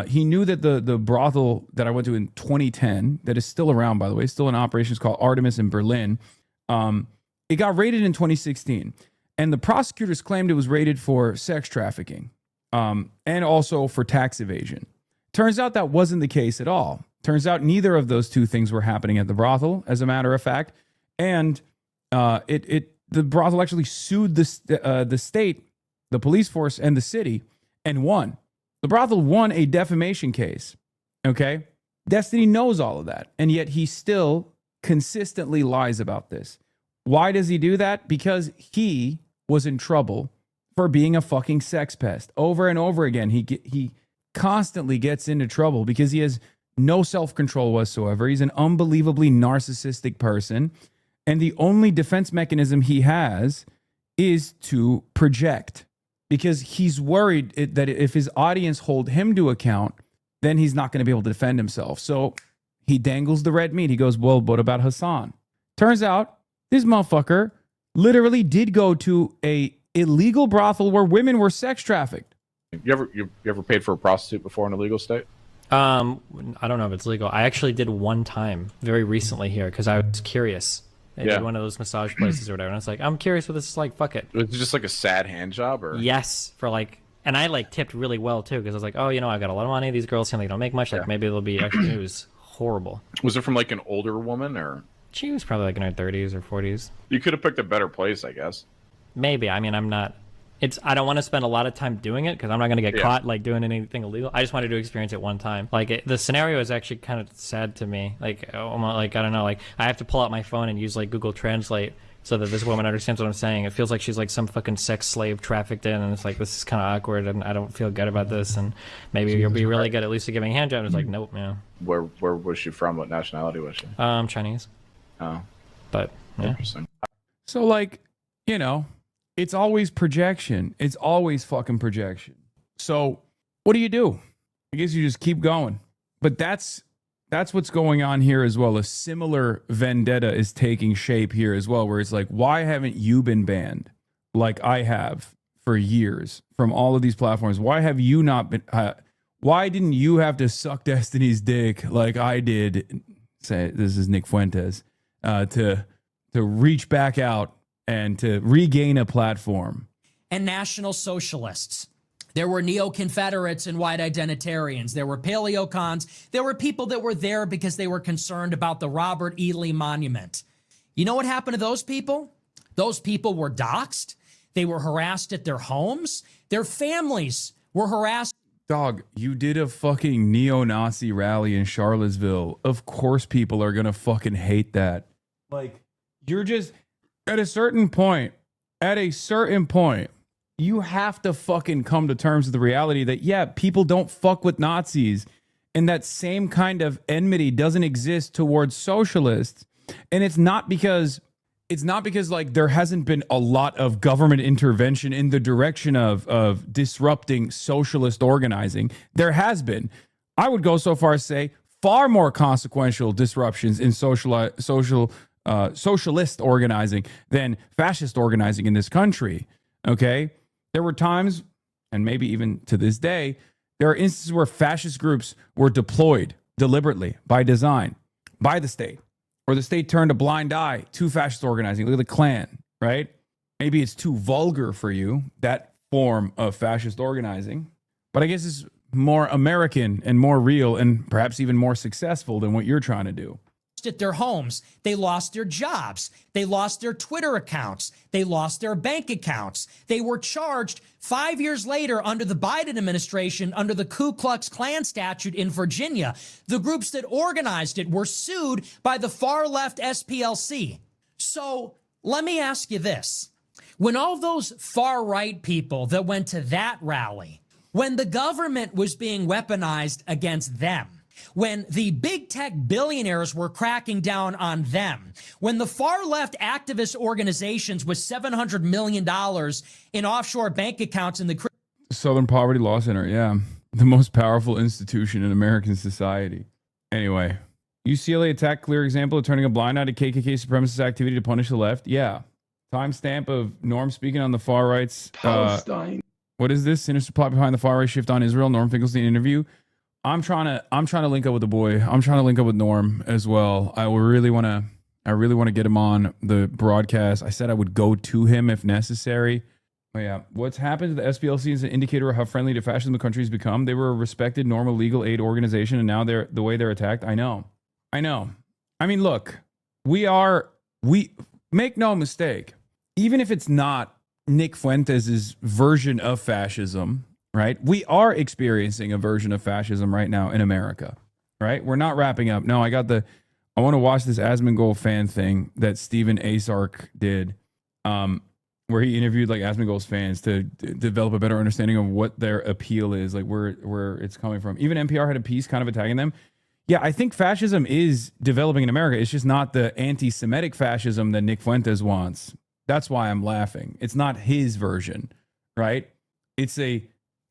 he knew that the brothel that I went to in 2010, that is still around, by the way, still in operation, is called Artemis in Berlin. It got raided in 2016. And the prosecutors claimed it was raided for sex trafficking. And also for tax evasion. Turns out that wasn't the case at all. Turns out neither of those two things were happening at the brothel, as a matter of fact. And the brothel actually sued the state, the police force, and the city, and won. The brothel won a defamation case. Okay? Destiny knows all of that, and yet he still consistently lies about this. Why does he do that? Because he was in trouble for being a fucking sex pest. Over and over again, he constantly gets into trouble because he has no self-control whatsoever. He's an unbelievably narcissistic person. And the only defense mechanism he has is to project. Because he's worried that if his audience hold him to account, then he's not going to be able to defend himself. So he dangles the red meat. He goes, well, what about Hassan? Turns out this motherfucker literally did go to a illegal brothel where women were sex trafficked. You ever paid for a prostitute before in a legal state? I don't know if it's legal. I actually did one time very recently here because I was curious. I did one of those massage places or whatever. And I was like, I'm curious what this is like. Fuck it. Was it just like a sad hand job, or? Yes, for like, and I like tipped really well too because I was like, oh, I've got a lot of money. These girls seem like they don't make much. Like maybe it'll be. Actually, it was horrible. Was it from like an older woman or? She was probably like in her 30s or 40s. You could have picked a better place, I guess. Maybe. I mean, I'm not. I don't want to spend a lot of time doing it because I'm not going to get caught like doing anything illegal. I just wanted to experience it one time. Like the scenario is actually kind of sad to me. Like I don't know. Like I have to pull out my phone and use like Google Translate so that this woman understands what I'm saying. It feels like she's like some fucking sex slave trafficked in, and it's like this is kind of awkward, and I don't feel good about this. And maybe you'll be really good at least at giving a hand job. It's like nope, yeah. Where was she from? What nationality was she? Chinese. Oh, but yeah. Interesting. So like, it's always projection. It's always fucking projection. So what do? I guess you just keep going. But that's what's going on here as well. A similar vendetta is taking shape here as well, where it's like, why haven't you been banned like I have for years from all of these platforms? Why have you not been? Why didn't you have to suck Destiny's dick like I did? Say this is Nick Fuentes to reach back out and to regain a platform. And National Socialists. There were neo-Confederates and white identitarians. There were paleocons. There were people that were there because they were concerned about the Robert E. Lee Monument. You know what happened to those people? Those people were doxxed. They were harassed at their homes. Their families were harassed. Dog, you did a fucking neo-Nazi rally in Charlottesville. Of course people are gonna fucking hate that. Like, you're just, at a certain point, you have to fucking come to terms with the reality that, yeah, people don't fuck with Nazis, and that same kind of enmity doesn't exist towards socialists. And it's not because like there hasn't been a lot of government intervention in the direction of disrupting socialist organizing. There has been. I would go so far as say far more consequential disruptions in socialist organizing than fascist organizing in this country. Okay? There were times, and maybe even to this day, there are instances where fascist groups were deployed deliberately by design by the state, or the state turned a blind eye to fascist organizing. Look at the Klan, right? Maybe it's too vulgar for you, that form of fascist organizing, but I guess it's more American and more real and perhaps even more successful than what you're trying to do. At their homes. They lost their jobs. They lost their Twitter accounts. They lost their bank accounts. They were charged 5 years later under the Biden administration, under the Ku Klux Klan statute in Virginia. The groups that organized it were sued by the far left SPLC. So let me ask you this. When all those far right people that went to that rally, when the government was being weaponized against them, when the big tech billionaires were cracking down on them, when the far left activist organizations with $700 million in offshore bank accounts in the Southern Poverty Law Center, yeah. The most powerful institution in American society. Anyway, UCLA attack, clear example of turning a blind eye to KKK supremacist activity to punish the left. Yeah. Timestamp of Norm speaking on the far right's... Palestine. What is this? Sinister plot behind the far right shift on Israel. Norm Finkelstein interview. I'm trying to link up with the boy. I'm trying to link up with Norm as well. I really want to get him on the broadcast. I said I would go to him if necessary. But yeah, what's happened to the SPLC is an indicator of how friendly to fascism the country's become. They were a respected, normal, legal aid organization, and now they're the way they're attacked. I know. I mean, look, we make no mistake. Even if it's not Nick Fuentes' version of fascism, right? We are experiencing a version of fascism right now in America, right? We're not wrapping up. No, I want to watch this Asmongold fan thing that Stephen Asark did, where he interviewed like Asmongold's fans to develop a better understanding of what their appeal is, like where it's coming from. Even NPR had a piece kind of attacking them. Yeah, I think fascism is developing in America. It's just not the anti-Semitic fascism that Nick Fuentes wants. That's why I'm laughing. It's not his version, right?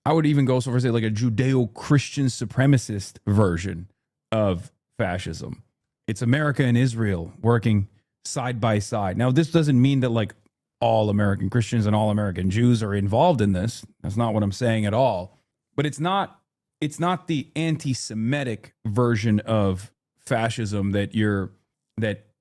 I would even go so far as to say like a Judeo-Christian supremacist version of fascism. It's America and Israel working side by side. Now, this doesn't mean that like all American Christians and all American Jews are involved in this. That's not what I'm saying at all. But it's not the anti-Semitic version of fascism that you're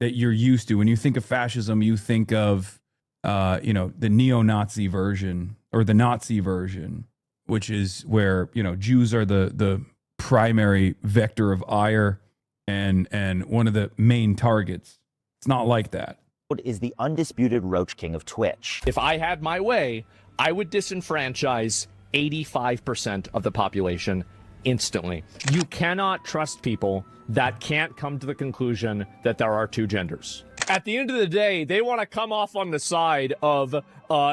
used to. When you think of fascism, you think of the neo-Nazi version or the Nazi version, which is where, Jews are the primary vector of ire and one of the main targets. It's not like that. Is the undisputed Roach King of Twitch. If I had my way, I would disenfranchise 85% of the population instantly. You cannot trust people that can't come to the conclusion that there are two genders. At the end of the day, they want to come off on the side of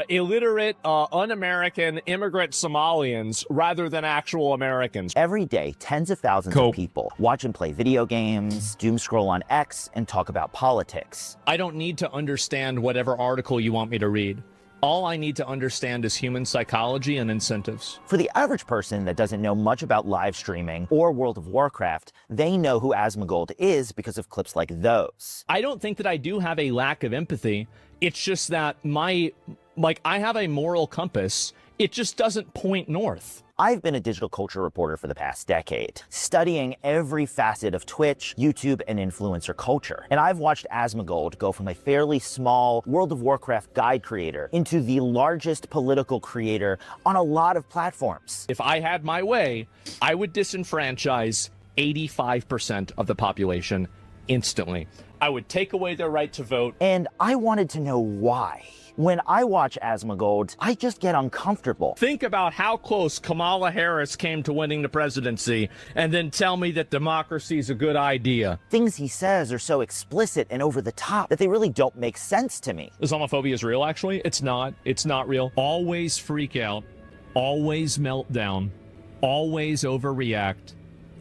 illiterate, un-American immigrant Somalians rather than actual Americans. Every day, tens of thousands of people watch and play video games, doom scroll on X, and talk about politics. I don't need to understand whatever article you want me to read. All I need to understand is human psychology and incentives. For the average person that doesn't know much about live streaming or World of Warcraft, they know who Asmongold is because of clips like those. I don't think that I do have a lack of empathy. It's just that I have a moral compass. It just doesn't point north. I've been a digital culture reporter for the past decade, studying every facet of Twitch, YouTube, and influencer culture. And I've watched Asmongold go from a fairly small World of Warcraft guide creator into the largest political creator on a lot of platforms. If I had my way, I would disenfranchise 85% of the population instantly. I would take away their right to vote. And I wanted to know why. When I watch Asmongold, I just get uncomfortable. Think about how close Kamala Harris came to winning the presidency, and then tell me that democracy is a good idea. Things he says are so explicit and over the top that they really don't make sense to me. Islamophobia is real, actually. It's not. It's not real. Always freak out, always melt down, always overreact,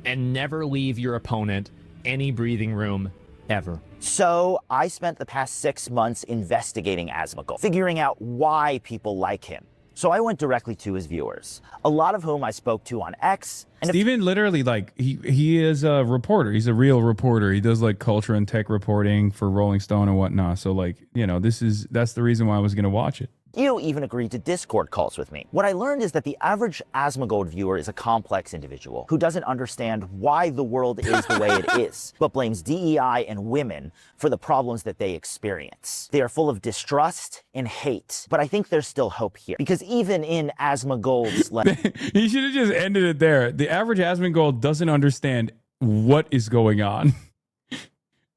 and never leave your opponent any breathing room ever. So I spent the past 6 months investigating Asmongold, figuring out why people like him. So I went directly to his viewers, a lot of whom I spoke to on X. And Steven literally, like, he is a reporter. He's a real reporter. He does like culture and tech reporting for Rolling Stone and whatnot. So like, you know, that's the reason why I was going to watch it. You even agreed to Discord calls with me. What I learned is that the average Asmongold viewer is a complex individual who doesn't understand why the world is the way it is, but blames DEI and women for the problems that they experience. They are full of distrust and hate, but I think there's still hope here, because even in Asmongold's He should have just ended it there. The average Asmongold doesn't understand what is going on.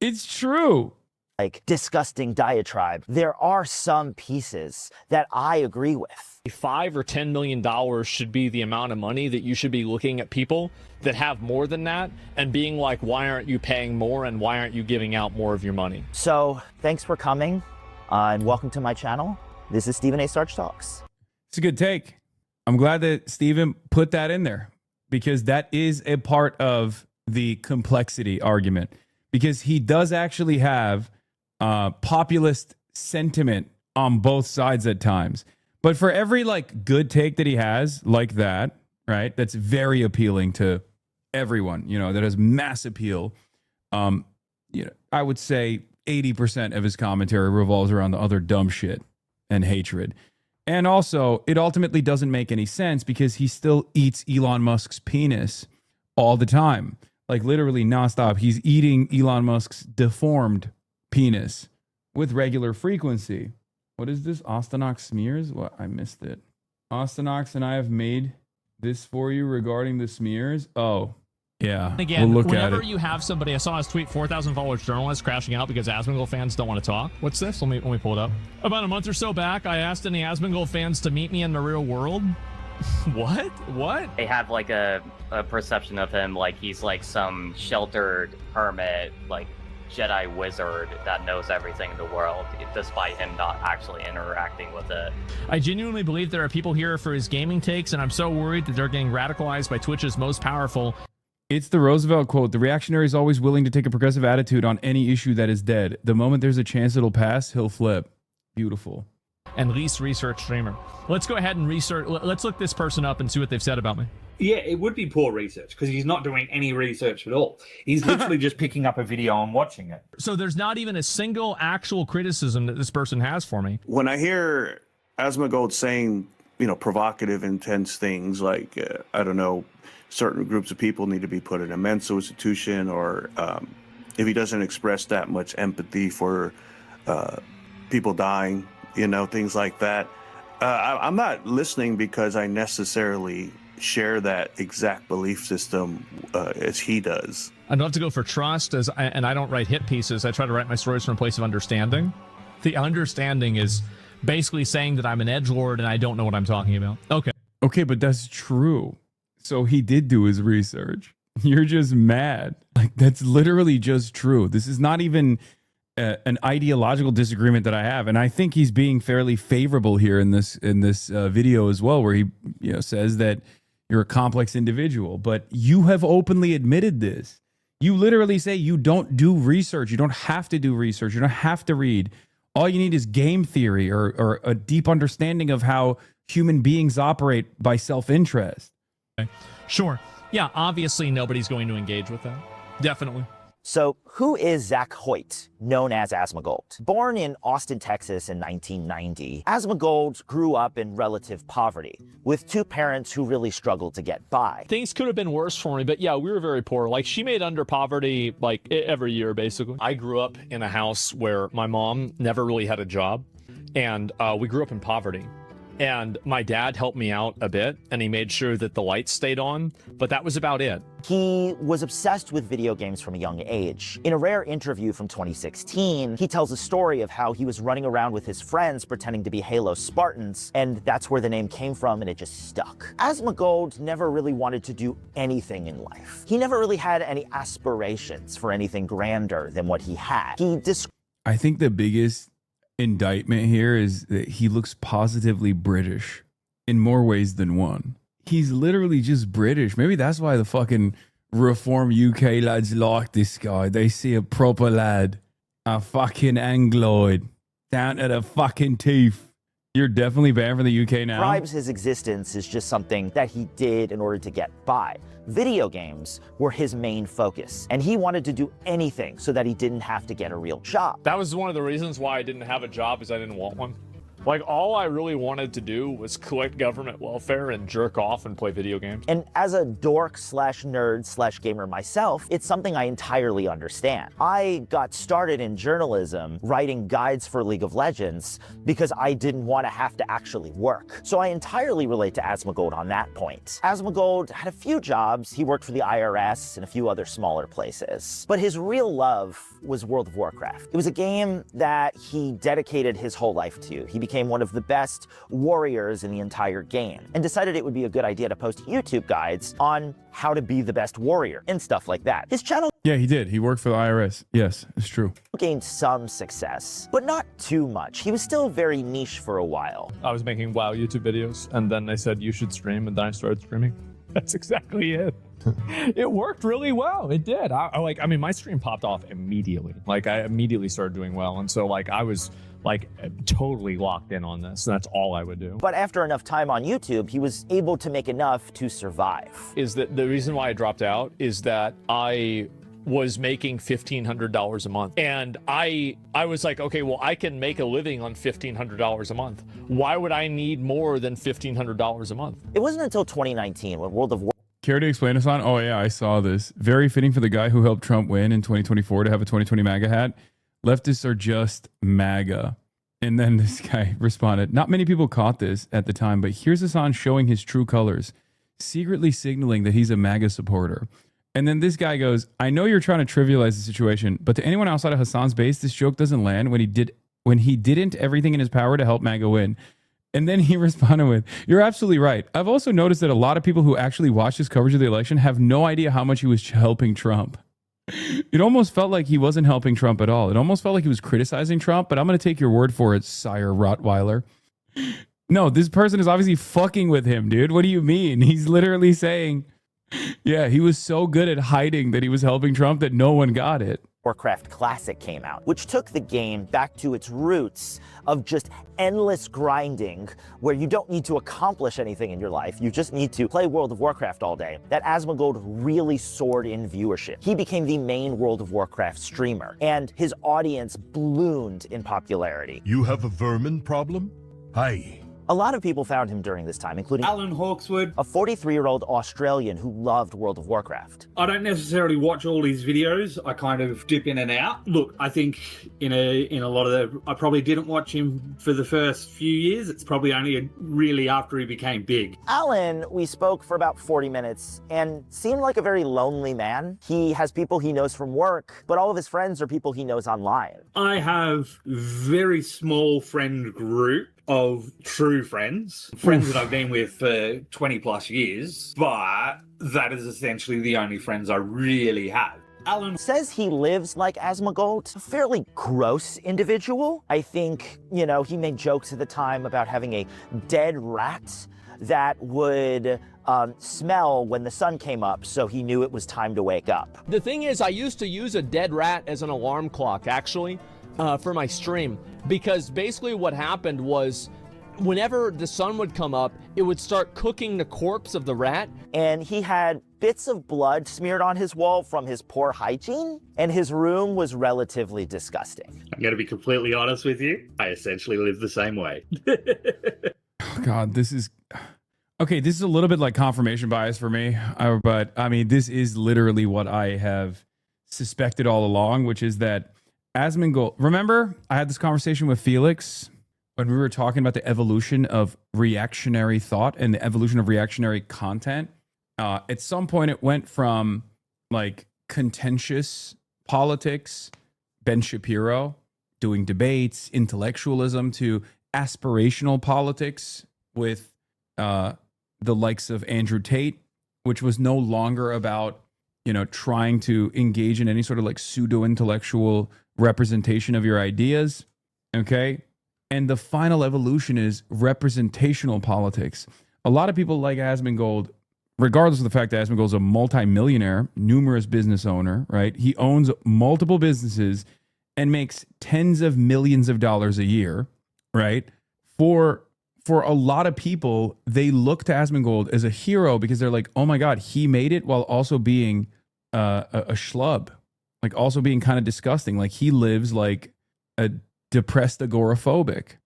It's true. Like disgusting diatribe, there are some pieces that I agree with. $5 or $10 million should be the amount of money that you should be looking at people that have more than that and being like, why aren't you paying more and why aren't you giving out more of your money? So thanks for coming and welcome to my channel. This is Stephen A. Starch Talks. It's a good take. I'm glad that Steven put that in there, because that is a part of the complexity argument, because he does actually have populist sentiment on both sides at times. But for every like good take that he has like that, right, that's very appealing to everyone, you know, that has mass appeal, you know, I would say 80% of his commentary revolves around the other dumb shit and hatred. And also, it ultimately doesn't make any sense because he still eats Elon Musk's penis all the time. Like literally nonstop. He's eating Elon Musk's deformed penis with regular frequency. What is this? Ostenox smears? What? I missed it. Ostenox and I have made this for you regarding the smears. Oh, yeah. Again, we'll look whenever at it. you have somebody, I saw his tweet, 4,000 followers journalist crashing out because Asmongold fans don't want to talk. What's this? Let me pull it up. About a month or so back, I asked any Asmongold fans to meet me in the real world. What? They have like a perception of him like he's like some sheltered hermit, like Jedi wizard that knows everything in the world, despite him not actually interacting with it. I genuinely believe there are people here for his gaming takes, and I'm so worried that they're getting radicalized by Twitch's most powerful. It's the Roosevelt quote. The reactionary is always willing to take a progressive attitude on any issue that is dead. The moment there's a chance it'll pass, he'll flip. Beautiful. And least research streamer. Let's go ahead and research. Let's look this person up and see what they've said about me. Yeah, it would be poor research because he's not doing any research at all. He's literally just picking up a video and watching it. So there's not even a single actual criticism that this person has for me. When I hear Asmongold saying, you know, provocative, intense things like, I don't know, certain groups of people need to be put in a mental institution, or if he doesn't express that much empathy for people dying, you know, things like that. I'm not listening because I necessarily share that exact belief system as he does. I'd love to go for trust, and I don't write hit pieces. I try to write my stories from a place of understanding. The understanding is basically saying that I'm an edgelord and I don't know what I'm talking about. Okay, but that's true. So he did do his research. You're just mad. Like, that's literally just true. This is not even an ideological disagreement that I have, and I think he's being fairly favorable here in this video as well, where he, you know, says that you're a complex individual. But you have openly admitted this. You literally say you don't do research. You don't have to do research. You don't have to read. All you need is game theory or a deep understanding of how human beings operate by self-interest. Sure. Yeah, obviously nobody's going to engage with that. Definitely. So who is Zach Hoyt, known as Asmongold? Born in Austin, Texas in 1990, Asmongold grew up in relative poverty with two parents who really struggled to get by. Things could have been worse for me, but yeah, we were very poor. Like, she made under poverty like every year, basically. I grew up in a house where my mom never really had a job, and we grew up in poverty. And my dad helped me out a bit, and he made sure that the lights stayed on, but that was about it. He was obsessed with video games from a young age. In a rare interview from 2016, he tells a story of how he was running around with his friends pretending to be Halo Spartans, and that's where the name came from, and it just stuck. Asmongold never really wanted to do anything in life. He never really had any aspirations for anything grander than what he had. I think the biggest indictment here is that he looks positively British in more ways than one. He's literally just British. Maybe that's why the fucking Reform UK lads like this guy. They see a proper lad, a fucking Angloid, down to the fucking teeth. You're definitely banned from the UK now. Describes his existence as just something that he did in order to get by. Video games were his main focus, and he wanted to do anything so that he didn't have to get a real job. That was one of the reasons why I didn't have a job, is I didn't want one. Like, all I really wanted to do was collect government welfare and jerk off and play video games. And as a dork slash nerd slash gamer myself, it's something I entirely understand. I got started in journalism writing guides for League of Legends because I didn't want to have to actually work. So I entirely relate to Asmongold on that point. Asmongold had a few jobs. He worked for the IRS and a few other smaller places. But his real love was World of Warcraft. It was a game that he dedicated his whole life to. He became one of the best warriors in the entire game and decided it would be a good idea to post YouTube guides on how to be the best warrior and stuff like that. His channel Yeah, he did. He worked for the IRS. Yes, it's true. Gained some success, but not too much. He was still very niche for a while. I was making WoW YouTube videos, and then they said you should stream, and then I started streaming. That's exactly it. It worked really well. It did. I mean, my stream popped off immediately. Like, I immediately started doing well, and so like I was like totally locked in on this. And that's all I would do. But after enough time on YouTube, he was able to make enough to survive. Is that the reason why I dropped out? Is that I was making $1,500 a month, and I was like, okay, well, I can make a living on $1,500 a month. Why would I need more than $1,500 a month? It wasn't until 2019 when World of Warcraft. Care to explain this on? Oh yeah, I saw this. Very fitting for the guy who helped Trump win in 2024 to have a 2020 MAGA hat. Leftists are just MAGA. And then this guy responded, not many people caught this at the time, but here's Hassan showing his true colors, secretly signaling that he's a MAGA supporter. And then this guy goes, I know you're trying to trivialize the situation, but to anyone outside of Hassan's base, this joke doesn't land when he didn't everything in his power to help MAGA win. And then he responded with, you're absolutely right. I've also noticed that a lot of people who actually watched his coverage of the election have no idea how much he was helping Trump. It almost felt like he wasn't helping Trump at all. It almost felt like he was criticizing Trump, but I'm going to take your word for it, Sire Rottweiler. No, this person is obviously fucking with him, dude. What do you mean? He's literally saying, yeah, he was so good at hiding that he was helping Trump that no one got it. Warcraft Classic came out, which took the game back to its roots of just endless grinding, where you don't need to accomplish anything in your life. You just need to play World of Warcraft all day. That Asmongold really soared in viewership. He became the main World of Warcraft streamer, and his audience ballooned in popularity. You have a vermin problem? Hi. A lot of people found him during this time, including Alan Hawkswood, a 43-year-old Australian who loved World of Warcraft. I don't necessarily watch all his videos. I kind of dip in and out. Look, I think in a lot of I probably didn't watch him for the first few years. It's probably only really after he became big. Alan, we spoke for about 40 minutes and seemed like a very lonely man. He has people he knows from work, but all of his friends are people he knows online. I have very small friend group of true friends that I've been with for 20 plus years, but that is essentially the only friends I really have. Alan says he lives like Asmongold, a fairly gross individual. I think, he made jokes at the time about having a dead rat that would smell when the sun came up, so he knew it was time to wake up. The thing is, I used to use a dead rat as an alarm clock, actually, for my stream, because basically what happened was whenever the sun would come up, it would start cooking the corpse of the rat. And he had bits of blood smeared on his wall from his poor hygiene, and his room was relatively disgusting. I'm going to be completely honest with you. I essentially live the same way. Oh, God, this is... Okay, this is a little bit like confirmation bias for me, but I mean, this is literally what I have suspected all along, which is that Asmongold... Remember, I had this conversation with Felix when we were talking about the evolution of reactionary thought and the evolution of reactionary content. At some point, it went from like contentious politics, Ben Shapiro doing debates, intellectualism, to aspirational politics with the likes of Andrew Tate, which was no longer about, you know, trying to engage in any sort of like pseudo-intellectual representation of your ideas. Okay. And the final evolution is representational politics. A lot of people like Asmongold, regardless of the fact that Asmongold is a multimillionaire, numerous business owner, right? He owns multiple businesses and makes tens of millions of dollars a year, right? For a lot of people, they look to Asmongold as a hero because they're like, oh my God, he made it while also being a schlub, like also being kind of disgusting. Like he lives like a depressed agoraphobic.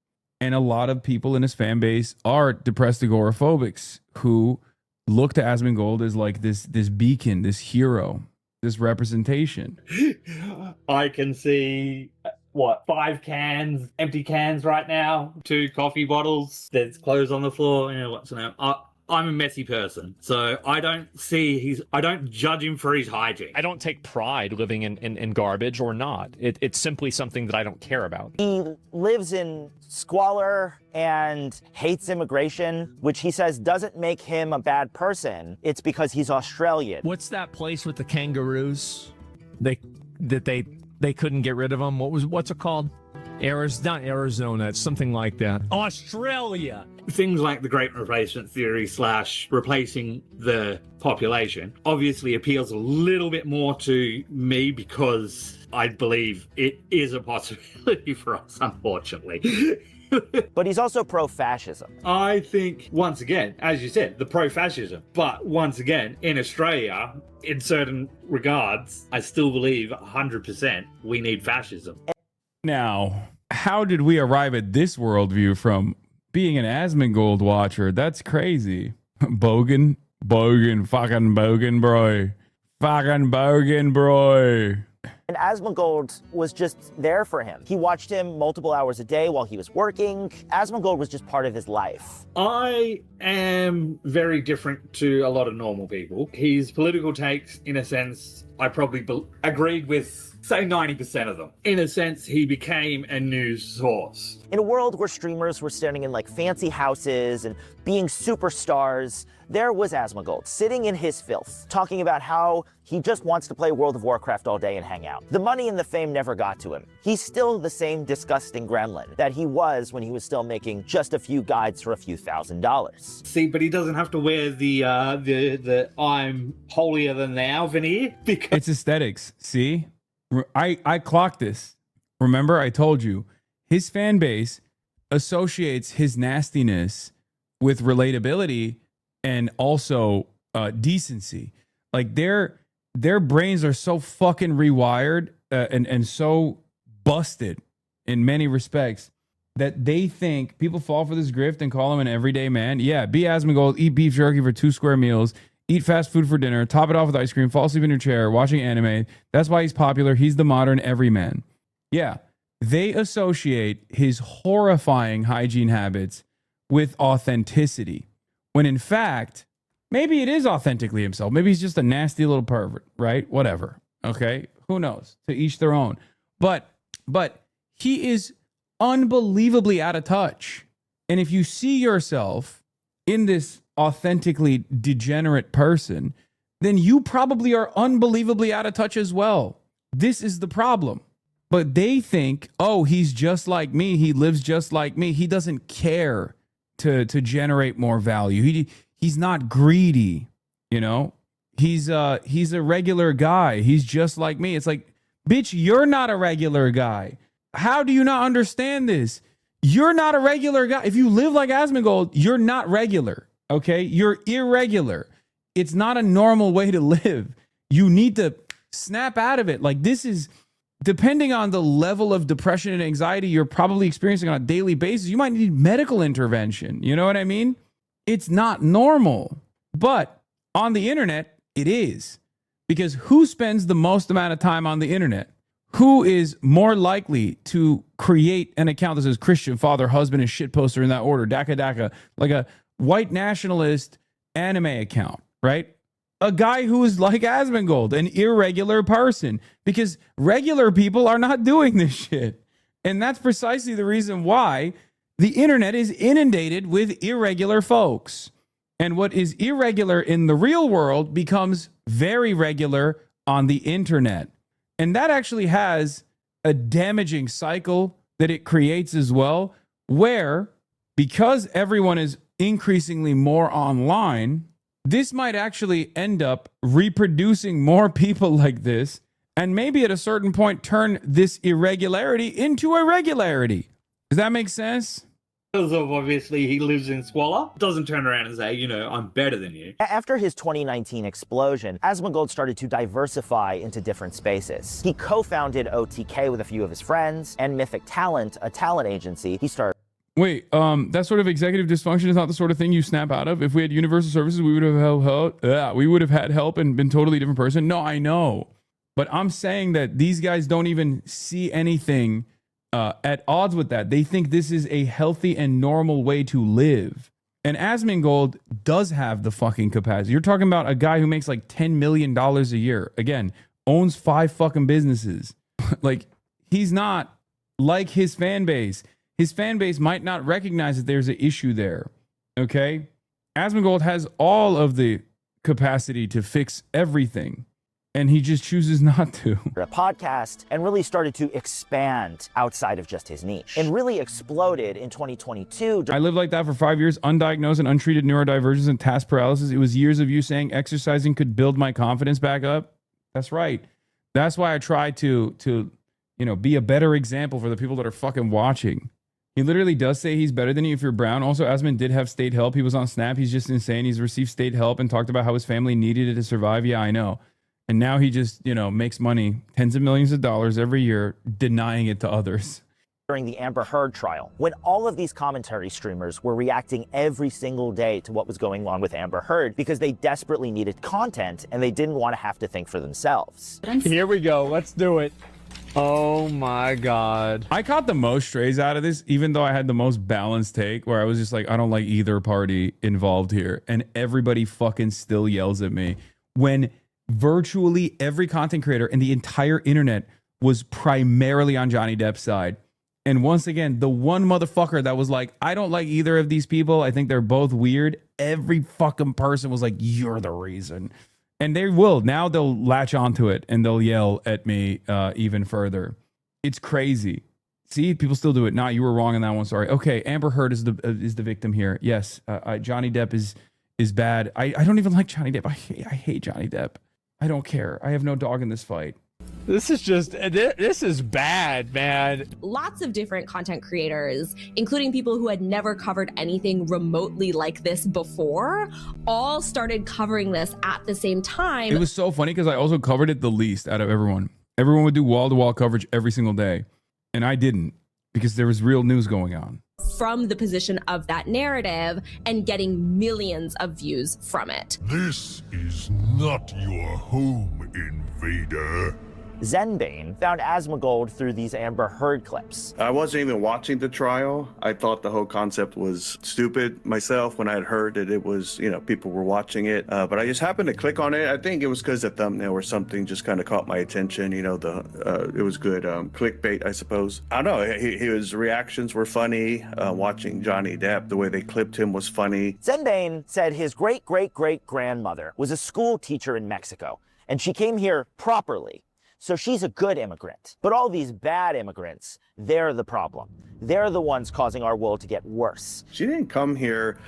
And a lot of people in his fan base are depressed agoraphobics who look to Asmongold as like this beacon, this hero, this representation. I can see, 5 cans, empty cans right now, 2 coffee bottles, there's clothes on the floor, you know, what's the name? I'm a messy person, so I don't judge him for his hygiene. I don't take pride living in garbage or not. It's simply something that I don't care about. He lives in squalor and hates immigration, which he says doesn't make him a bad person. It's because he's Australian. What's that place with the kangaroos? They couldn't get rid of them. What's it called? Not Arizona. It's something like that. Australia. Things like the Great Replacement Theory / replacing the population obviously appeals a little bit more to me because I believe it is a possibility for us, unfortunately. But he's also pro-fascism. I think, once again, as you said, the pro-fascism. But once again, in Australia, in certain regards, I still believe 100% we need fascism. Now, how did we arrive at this worldview from being an Asmongold watcher? That's crazy. Bogan, fucking Bogan, bro. Fucking Bogan, bro. And Asmongold was just there for him. He watched him multiple hours a day while he was working. Asmongold was just part of his life. I am very different to a lot of normal people. His political takes, in a sense, I probably agreed with, say, 90% of them. In a sense, he became a news source. In a world where streamers were standing in like fancy houses and being superstars, there was Asmongold sitting in his filth, talking about how he just wants to play World of Warcraft all day and hang out. The money and the fame never got to him. He's still the same disgusting gremlin that he was when he was still making just a few guides for a few $1,000s. See, but he doesn't have to wear the I'm holier than thou veneer because it's aesthetics. See, I clocked this. Remember, I told you his fan base associates his nastiness with relatability and also decency. Like their brains are so fucking rewired and so busted in many respects that they think people fall for this grift and call him an everyday man. Yeah, be Asmongold, eat beef jerky for 2 square meals, eat fast food for dinner, top it off with ice cream, fall asleep in your chair, watching anime. That's why he's popular. He's the modern everyman. Yeah, they associate his horrifying hygiene habits with authenticity, when in fact, maybe it is authentically himself. Maybe he's just a nasty little pervert, right? Whatever. Okay, who knows? To each their own. But he is unbelievably out of touch. And if you see yourself in this authentically degenerate person, then you probably are unbelievably out of touch as well. This is the problem. But they think, oh, he's just like me. He lives just like me. He doesn't care to generate more value. He's not greedy, you know? He's a regular guy. He's just like me. It's like, bitch, you're not a regular guy. How do you not understand this? You're not a regular guy. If you live like Asmongold, you're not regular, okay? You're irregular. it's not a normal way to live. You need to snap out of it. Like, this is, depending on the level of depression and anxiety you're probably experiencing on a daily basis, you might need medical intervention. You know what I mean? It's not normal. But on the internet, it is. Because who spends the most amount of time on the internet? Who is more likely to create an account that says Christian, father, husband, and shit poster in that order, DACA, like a white nationalist anime account, right? A guy who is like Asmongold, an irregular person, because regular people are not doing this shit. And that's precisely the reason why the internet is inundated with irregular folks. And what is irregular in the real world becomes very regular on the internet. And that actually has a damaging cycle that it creates as well, where because everyone is increasingly more online, this might actually end up reproducing more people like this, and maybe at a certain point turn this irregularity into a regularity. Does that make sense? Because of obviously he lives in squalor, doesn't turn around and say, you know, I'm better than you. After his 2019 explosion, Asmongold started to diversify into different spaces. He co-founded OTK with a few of his friends, and Mythic Talent, a talent agency. He started. Wait, that sort of executive dysfunction is not the sort of thing you snap out of. If we had universal services, we would have had help and been a totally different person. No, I know. But I'm saying that these guys don't even see anything at odds with that. They think this is a healthy and normal way to live. And Asmongold does have the fucking capacity. You're talking about a guy who makes like $10 million a year. Again, owns 5 fucking businesses. Like, he's not like his fan base. His fan base might not recognize that there's an issue there. Okay? Asmongold has all of the capacity to fix everything, and he just chooses not to. A podcast and really started to expand outside of just his niche and really exploded in 2022. I lived like that for 5 years, undiagnosed and untreated neurodivergence and task paralysis. It was years of you saying exercising could build my confidence back up. That's right. That's why I try to be a better example for the people that are fucking watching. He literally does say he's better than you if you're brown. Also, Asmon did have state help. He was on Snap. He's just insane. He's received state help and talked about how his family needed it to survive. Yeah, I know. And now he just, makes money, tens of millions of dollars every year, denying it to others. During the Amber Heard trial, when all of these commentary streamers were reacting every single day to what was going on with Amber Heard because they desperately needed content and they didn't want to have to think for themselves. Here we go. Let's do it. Oh my God. I caught the most strays out of this, even though I had the most balanced take where I was just like, I don't like either party involved here. And everybody fucking still yells at me when virtually every content creator in the entire internet was primarily on Johnny Depp's side. And once again, the one motherfucker that was like, I don't like either of these people. I think they're both weird. Every fucking person was like, you're the reason. And they will. Now they'll latch onto it and they'll yell at me even further. It's crazy. See, people still do it. Nah, you were wrong on that one. Sorry. Okay, Amber Heard is the victim here. Yes, Johnny Depp is bad. I don't even like Johnny Depp. I hate Johnny Depp. I don't care. I have no dog in this fight. This is bad, man. Lots of different content creators, including people who had never covered anything remotely like this before, all started covering this at the same time. It was so funny because I also covered it the least out of everyone. Everyone would do wall-to-wall coverage every single day. And I didn't because there was real news going on. From the position of that narrative and getting millions of views from it. This is not your home, invader. Zenbane found Asmongold through these Amber Heard clips. I wasn't even watching the trial. I thought the whole concept was stupid myself when I had heard that it was, people were watching it. But I just happened to click on it. I think it was because the thumbnail or something just kind of caught my attention. It was good clickbait, I suppose. I don't know. His reactions were funny. Watching Johnny Depp, the way they clipped him was funny. Zenbane said his great-great-great-grandmother was a school teacher in Mexico, and she came here properly. So she's a good immigrant. But all these bad immigrants, they're the problem. They're the ones causing our world to get worse. She didn't come here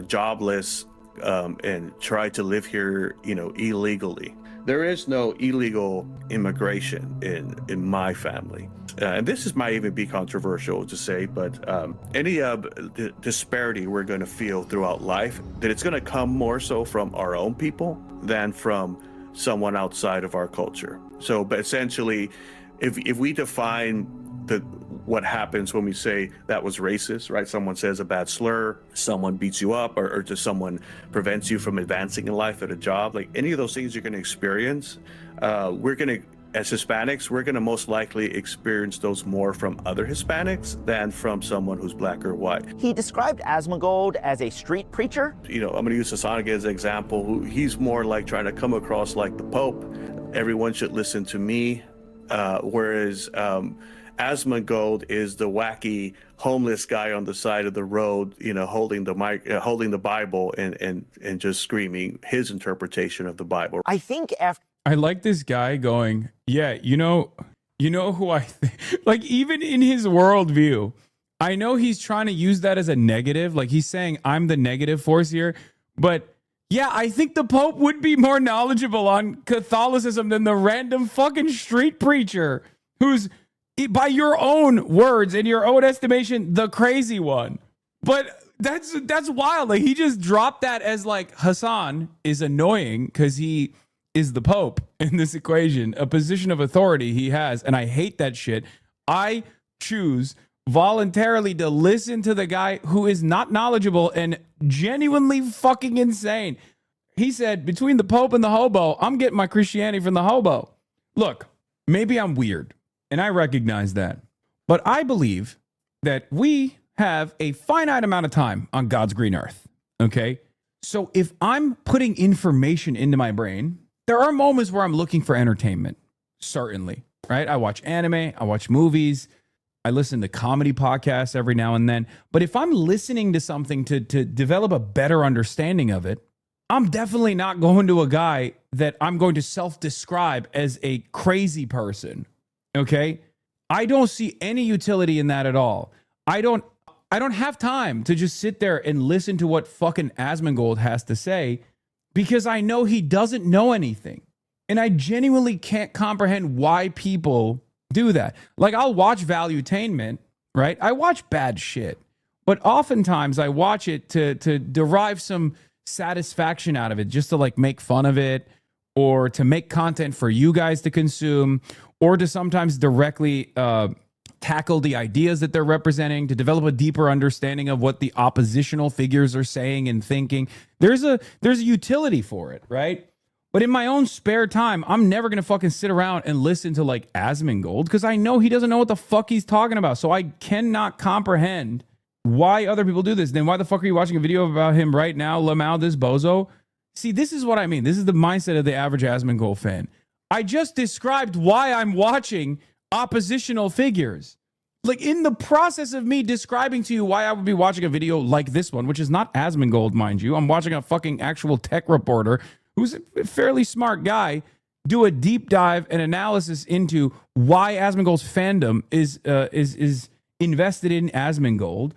jobless and try to live here, illegally. there is no illegal immigration in my family. And this might even be controversial to say, but any disparity we're going to feel throughout life, that it's going to come more so from our own people than from someone outside of our culture. So, but essentially, if we define what happens when we say that was racist, right? Someone says a bad slur, someone beats you up, or just someone prevents you from advancing in life at a job, like any of those things you're going to experience, we're going to, as Hispanics, we're going to most likely experience those more from other Hispanics than from someone who's black or white. He described Asmongold as a street preacher. You know, I'm going to use Hassan again as an example. He's more like trying to come across like the Pope. Everyone should listen to me. Whereas Asmongold is the wacky homeless guy on the side of the road, you know, holding the mic, holding the Bible and just screaming his interpretation of the Bible. I think after I like this guy going, yeah, you know who I think, like, even in his worldview, I know he's trying to use that as a negative. Like, he's saying, I'm the negative force here. But yeah, I think the Pope would be more knowledgeable on Catholicism than the random fucking street preacher who's, by your own words and your own estimation, the crazy one. But that's wild. Like, he just dropped that as like, Hassan is annoying because he is the Pope in this equation, a position of authority he has. And I hate that shit. I choose voluntarily to listen to the guy who is not knowledgeable and genuinely fucking insane. He said, between the Pope and the hobo, I'm getting my Christianity from the hobo. Look, maybe I'm weird, and I recognize that. But I believe that we have a finite amount of time on God's green earth, okay? So if I'm putting information into my brain, there are moments where I'm looking for entertainment, certainly, right? I watch anime, I watch movies, I listen to comedy podcasts every now and then. But if I'm listening to something to develop a better understanding of it, I'm definitely not going to a guy that I'm going to self-describe as a crazy person, okay? I don't see any utility in that at all. I don't have time to just sit there and listen to what fucking Asmongold has to say, because I know he doesn't know anything. And I genuinely can't comprehend why people do that. Like, I'll watch Valuetainment, right? I watch bad shit. But oftentimes I watch it to derive some satisfaction out of it, just to like make fun of it, or to make content for you guys to consume, or to sometimes directly tackle the ideas that they're representing, to develop a deeper understanding of what the oppositional figures are saying and thinking. There's a utility for it, right? But in my own spare time, I'm never going to fucking sit around and listen to like Asmongold, because I know he doesn't know what the fuck he's talking about. So I cannot comprehend why other people do this. Then why the fuck are you watching a video about him right now, Lamau, this bozo? See, this is what I mean. This is the mindset of the average Asmongold fan. I just described why I'm watching oppositional figures. Like, in the process of me describing to you why I would be watching a video like this one, which is not Asmongold, mind you. I'm watching a fucking actual tech reporter who's a fairly smart guy do a deep dive and analysis into why Asmongold's fandom is invested in Asmongold.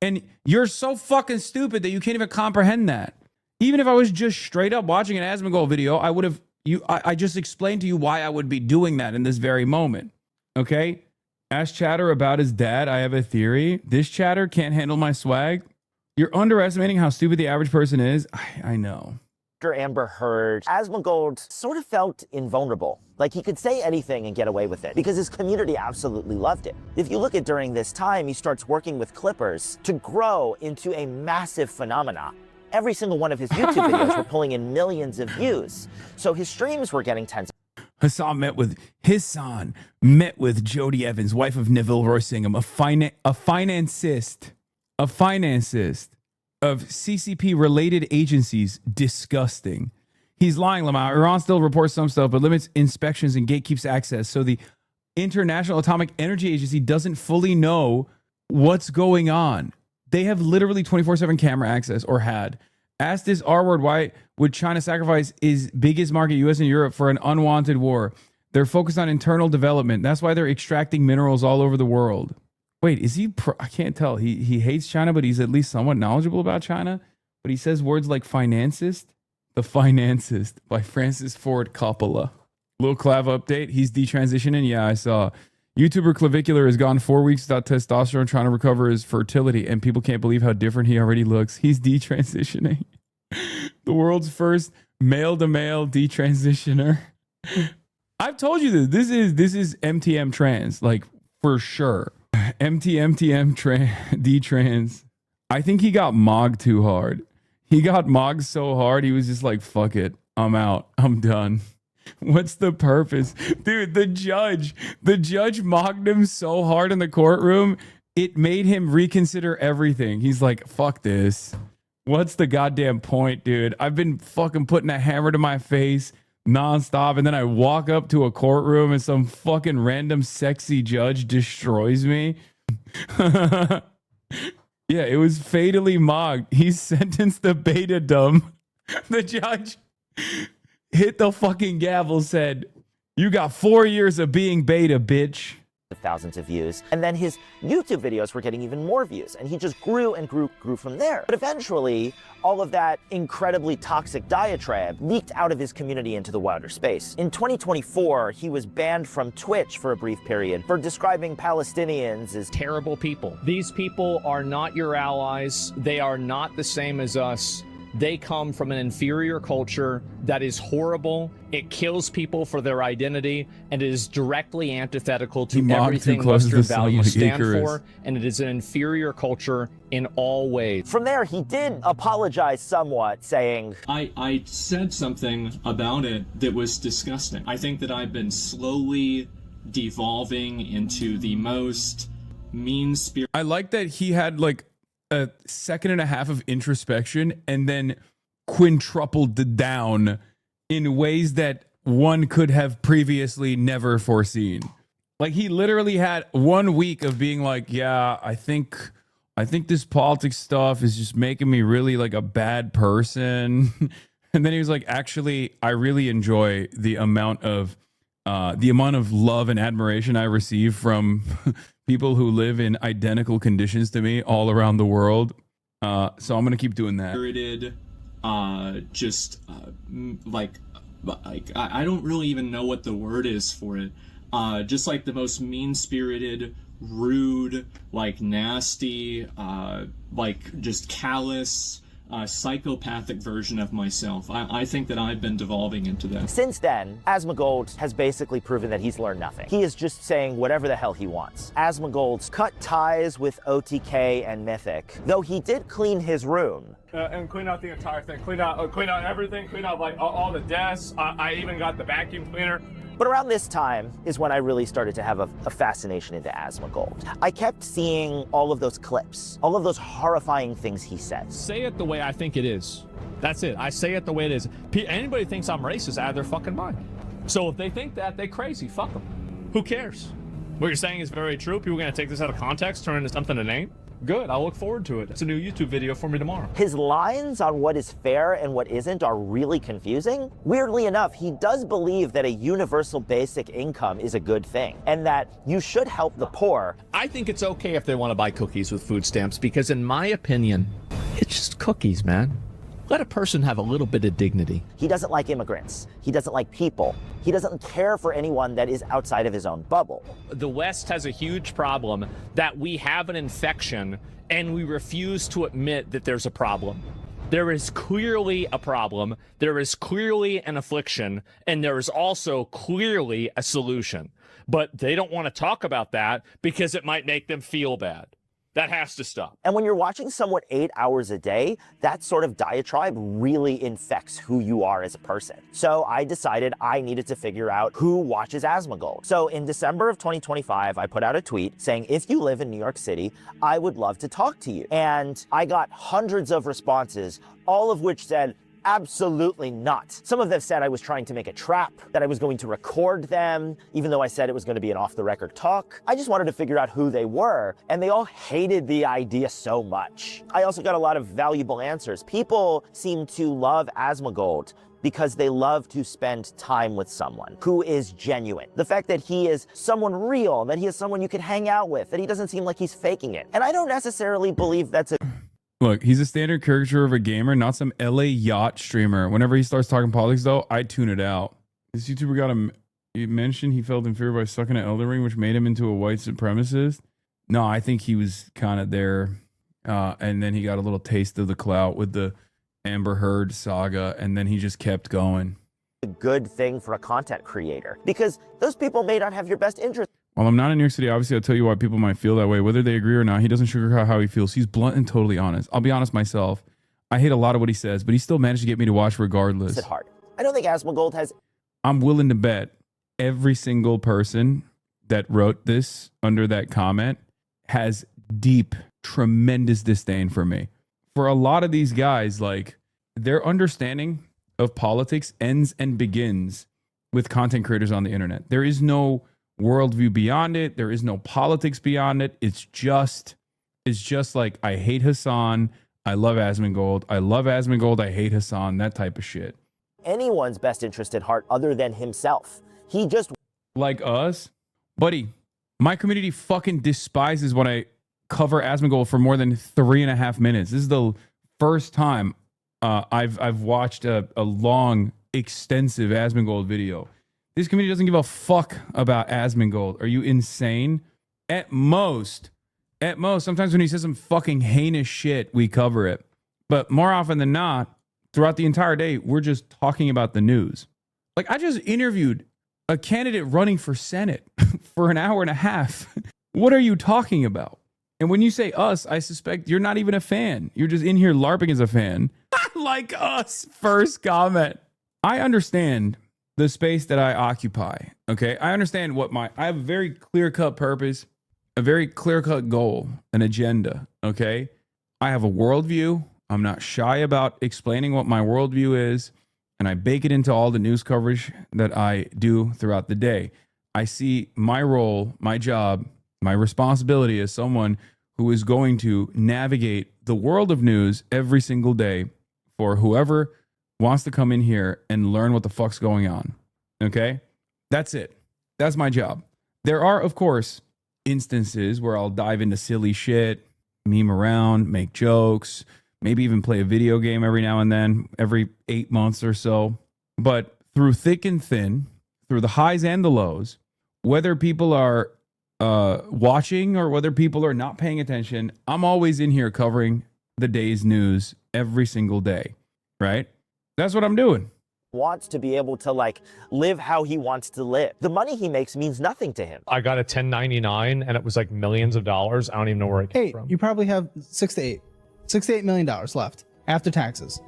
And you're so fucking stupid that you can't even comprehend that. Even if I was just straight up watching an Asmongold video, I just explained to you why I would be doing that in this very moment. Okay? Ask Chatter about his dad. I have a theory. This Chatter can't handle my swag. You're underestimating how stupid the average person is. I know. After Amber Heard, Asmongold sort of felt invulnerable. Like, he could say anything and get away with it because his community absolutely loved it. If you look at during this time, he starts working with Clippers to grow into a massive phenomenon. Every single one of his YouTube videos were pulling in millions of views. So his streams were getting tens. Hassan met with Jodie Evans, wife of Neville Roysingham, a financist of CCP-related agencies. Disgusting. He's lying, Lamar. Iran still reports some stuff, but limits inspections and gatekeeps access. So the International Atomic Energy Agency doesn't fully know what's going on. They have literally 24/7 camera access, or had. Ask this R-word, why would China sacrifice its biggest market, US and Europe, for an unwanted war? They're focused on internal development. That's why they're extracting minerals all over the world. Wait, is he... I can't tell. He hates China, but he's at least somewhat knowledgeable about China. But he says words like financist. The Financist by Francis Ford Coppola. Lil Clav update. He's detransitioning. Yeah, I saw. YouTuber Clavicular has gone 4 weeks without testosterone trying to recover his fertility, and people can't believe how different he already looks. He's detransitioning. The world's first male-to-male detransitioner. I've told you this is MTM trans, like for sure. MTM detrans. I think he got mogged too hard. He got mogged so hard he was just like, fuck it, I'm out, I'm done. What's the purpose? Dude, the judge mocked him so hard in the courtroom, it made him reconsider everything. He's like, fuck this. What's the goddamn point, dude? I've been fucking putting a hammer to my face nonstop, and then I walk up to a courtroom and some fucking random sexy judge destroys me. Yeah, it was fatally mocked. He sentenced the beta dumb. The judge hit the fucking gavel, said, "You got 4 years of being beta, bitch." Thousands of views. And then his YouTube videos were getting even more views. And he just grew and grew from there. But eventually, all of that incredibly toxic diatribe leaked out of his community into the wider space. In 2024, he was banned from Twitch for a brief period for describing Palestinians as terrible people. These people are not your allies. They are not the same as us. They come from an inferior culture that is horrible. It kills people for their identity, and it is directly antithetical to everything Western values stand for, and it is an inferior culture in all ways. From there, he did apologize somewhat, saying, I said something about it that was disgusting. I think that I've been slowly devolving into the most mean-spirited... I like that he had like a second and a half of introspection and then quintupled it down in ways that one could have previously never foreseen. Like he literally had 1 week of being like, yeah, I think this politics stuff is just making me really like a bad person. And then he was like, actually, I really enjoy the amount of love and admiration I receive from people who live in identical conditions to me all around the world. So I'm going to keep doing that. I don't really even know what the word is for it. Just like the most mean-spirited, rude, like nasty, like just callous, psychopathic version of myself. I think that I've been devolving into that. Since then, Asmongold has basically proven that he's learned nothing. He is just saying whatever the hell he wants. Asmongold's cut ties with OTK and Mythic, though he did clean his room. And clean out the entire thing. Clean out everything. Clean out like all the desks. I even got the vacuum cleaner. But around this time is when I really started to have a fascination into Asmongold. I kept seeing all of those clips, all of those horrifying things he says. Say it the way I think it is. That's it. I say it the way it is. Anybody thinks I'm racist out of their fucking mind. So if they think that, they crazy. Fuck them. Who cares? What you're saying is very true. People are going to take this out of context, turn it into something to name. Good. I'll look forward to it. It's a new YouTube video for me tomorrow. His lines on what is fair and what isn't are really confusing. Weirdly enough, he does believe that a universal basic income is a good thing and that you should help the poor. I think it's okay if they want to buy cookies with food stamps because in my opinion, it's just cookies, man. Let a person have a little bit of dignity. He doesn't like immigrants. He doesn't like people. He doesn't care for anyone that is outside of his own bubble. The West has a huge problem that we have an infection and we refuse to admit that there's a problem. There is clearly a problem, there is clearly an affliction, and there is also clearly a solution. But they don't want to talk about that because it might make them feel bad. That has to stop. And when you're watching someone 8 hours a day, that sort of diatribe really infects who you are as a person. So I decided I needed to figure out who watches Asmongold. So in December of 2025, I put out a tweet saying, if you live in New York City, I would love to talk to you. And I got hundreds of responses, all of which said, absolutely not. Some of them said I was trying to make a trap, that I was going to record them, even though I said it was going to be an off-the-record talk. I just wanted to figure out who they were, and they all hated the idea so much. I also got a lot of valuable answers. People seem to love Asmongold because they love to spend time with someone who is genuine. The fact that he is someone real, that he is someone you can hang out with, that he doesn't seem like he's faking it. And I don't necessarily believe that's a... Look, he's a standard caricature of a gamer, not some LA yacht streamer. Whenever he starts talking politics, though, I tune it out. This YouTuber got him. You mentioned he felt inferior by sucking at Elden Ring, which made him into a white supremacist. No, I think he was kind of there, and then he got a little taste of the clout with the Amber Heard saga, and then he just kept going. A good thing for a content creator because those people may not have your best interest. While I'm not in New York City, obviously I'll tell you why people might feel that way, whether they agree or not. He doesn't sugarcoat how he feels. He's blunt and totally honest. I'll be honest myself. I hate a lot of what he says, but he still managed to get me to watch regardless. It's hard. I don't think Asmongold has. I'm willing to bet every single person that wrote this under that comment has deep, tremendous disdain for me. For a lot of these guys, like, their understanding of politics ends and begins with content creators on the internet. There is no worldview beyond it. There is no politics beyond it. It's just like, I hate Hassan. I love Asmongold. I love Asmongold. I hate Hassan. That type of shit. Anyone's best interest at heart other than himself. He just. Like us? Buddy, my community fucking despises when I cover Asmongold for more than 3.5 minutes. This is the first time I've watched a long, extensive Asmongold video. This community doesn't give a fuck about Asmongold. Are you insane? At most, sometimes when he says some fucking heinous shit, we cover it. But more often than not, throughout the entire day, we're just talking about the news. Like, I just interviewed a candidate running for Senate for an hour and a half. What are you talking about? And when you say us, I suspect you're not even a fan. You're just in here LARPing as a fan. Like us. First comment. I understand the space that I occupy. Okay. I understand I have a very clear-cut purpose, a very clear-cut goal, an agenda. Okay. I have a worldview. I'm not shy about explaining what my worldview is, and I bake it into all the news coverage that I do throughout the day. I see my role, my job, my responsibility as someone who is going to navigate the world of news every single day for whoever wants to come in here and learn what the fuck's going on. Okay? That's it. That's my job. There are, of course, instances where I'll dive into silly shit, meme around, make jokes, maybe even play a video game every now and then, every 8 months or so. But through thick and thin, through the highs and the lows, whether people are watching or whether people are not paying attention, I'm always in here covering the day's news every single day, right? That's what I'm doing. Wants to be able to like live how he wants to live. The money he makes means nothing to him. I got a 1099 and it was like millions of dollars. I don't even know where it came from. You probably have $6 to $8 million left after taxes.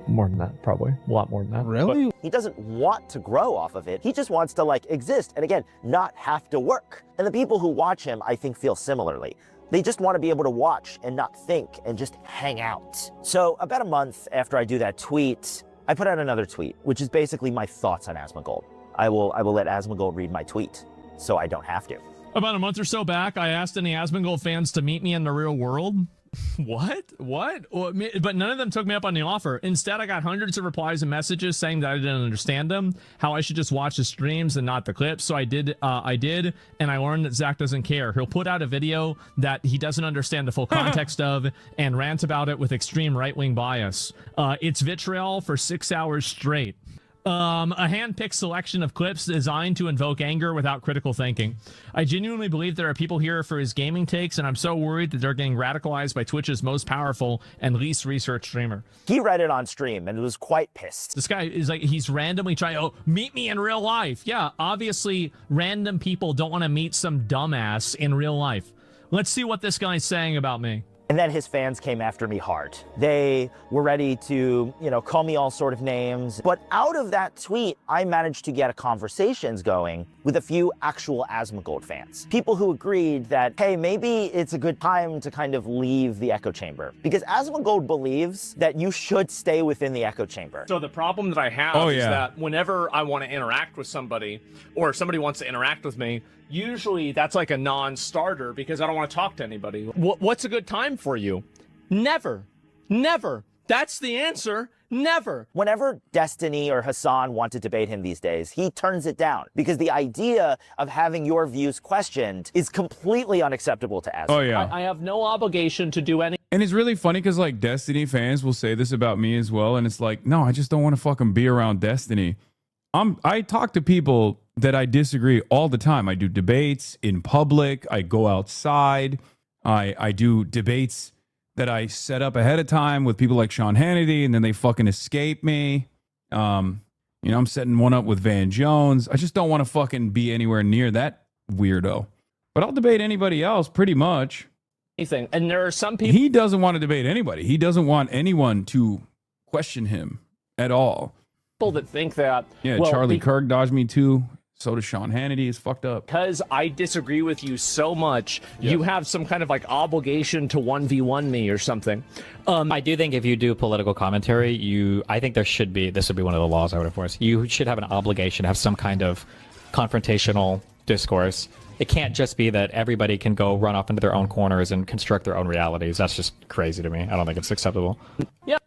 More than that, probably. A lot more than that. Really? He doesn't want to grow off of it. He just wants to like exist and again, not have to work. And the people who watch him, I think, feel similarly. They just want to be able to watch and not think and just hang out. So about a month after I do that tweet, I put out another tweet, which is basically my thoughts on Asmongold. I will let Asmongold read my tweet so I don't have to. About a month or so back, I asked any Asmongold fans to meet me in the real world. What? But none of them took me up on the offer. Instead, I got hundreds of replies and messages saying that I didn't understand them, how I should just watch the streams and not the clips. So I did, and I learned that Zach doesn't care. He'll put out a video that he doesn't understand the full context of and rant about it with extreme right-wing bias. It's vitriol for 6 hours straight. A hand-picked selection of clips designed to invoke anger without critical thinking. I genuinely believe there are people here for his gaming takes, and I'm so worried that they're getting radicalized by Twitch's most powerful and least researched streamer. He read it on stream and was quite pissed. This guy is like, he's randomly trying, meet me in real life. Yeah, obviously, random people don't want to meet some dumbass in real life. Let's see what this guy's saying about me. And then his fans came after me hard. They were ready to, call me all sort of names. But out of that tweet, I managed to get conversations going with a few actual Asmongold fans. People who agreed that, hey, maybe it's a good time to kind of leave the echo chamber. Because Asmongold believes that you should stay within the echo chamber. So the problem that I have is that whenever I want to interact with somebody, or somebody wants to interact with me, usually that's like a non-starter because I don't want to talk to anybody. What's a good time for you? Never. That's the answer. Never. Whenever Destiny or Hassan want to debate him these days, he turns it down because the idea of having your views questioned is completely unacceptable to Asmongold. I have no obligation to do any. And it's really funny because like Destiny fans will say this about me as well. And it's like, no, I just don't want to fucking be around Destiny. I talk to people that I disagree all the time. I do debates in public. I go outside. I do debates that I set up ahead of time with people like Sean Hannity, and then they fucking escape me. You know, I'm setting one up with Van Jones. I just don't want to fucking be anywhere near that weirdo. But I'll debate anybody else pretty much. Anything. And there are some people. He doesn't want to debate anybody. He doesn't want anyone to question him at all. That think that. Yeah, well, Charlie Kirk dodged me too. So does Sean Hannity. Is fucked up. Because I disagree with you so much, you have some kind of like obligation to 1v1 me or something. I do think if you do political commentary, I think this would be one of the laws I would enforce. You should have an obligation to have some kind of confrontational discourse. It can't just be that everybody can go run off into their own corners and construct their own realities. That's just crazy to me. I don't think it's acceptable. Yeah.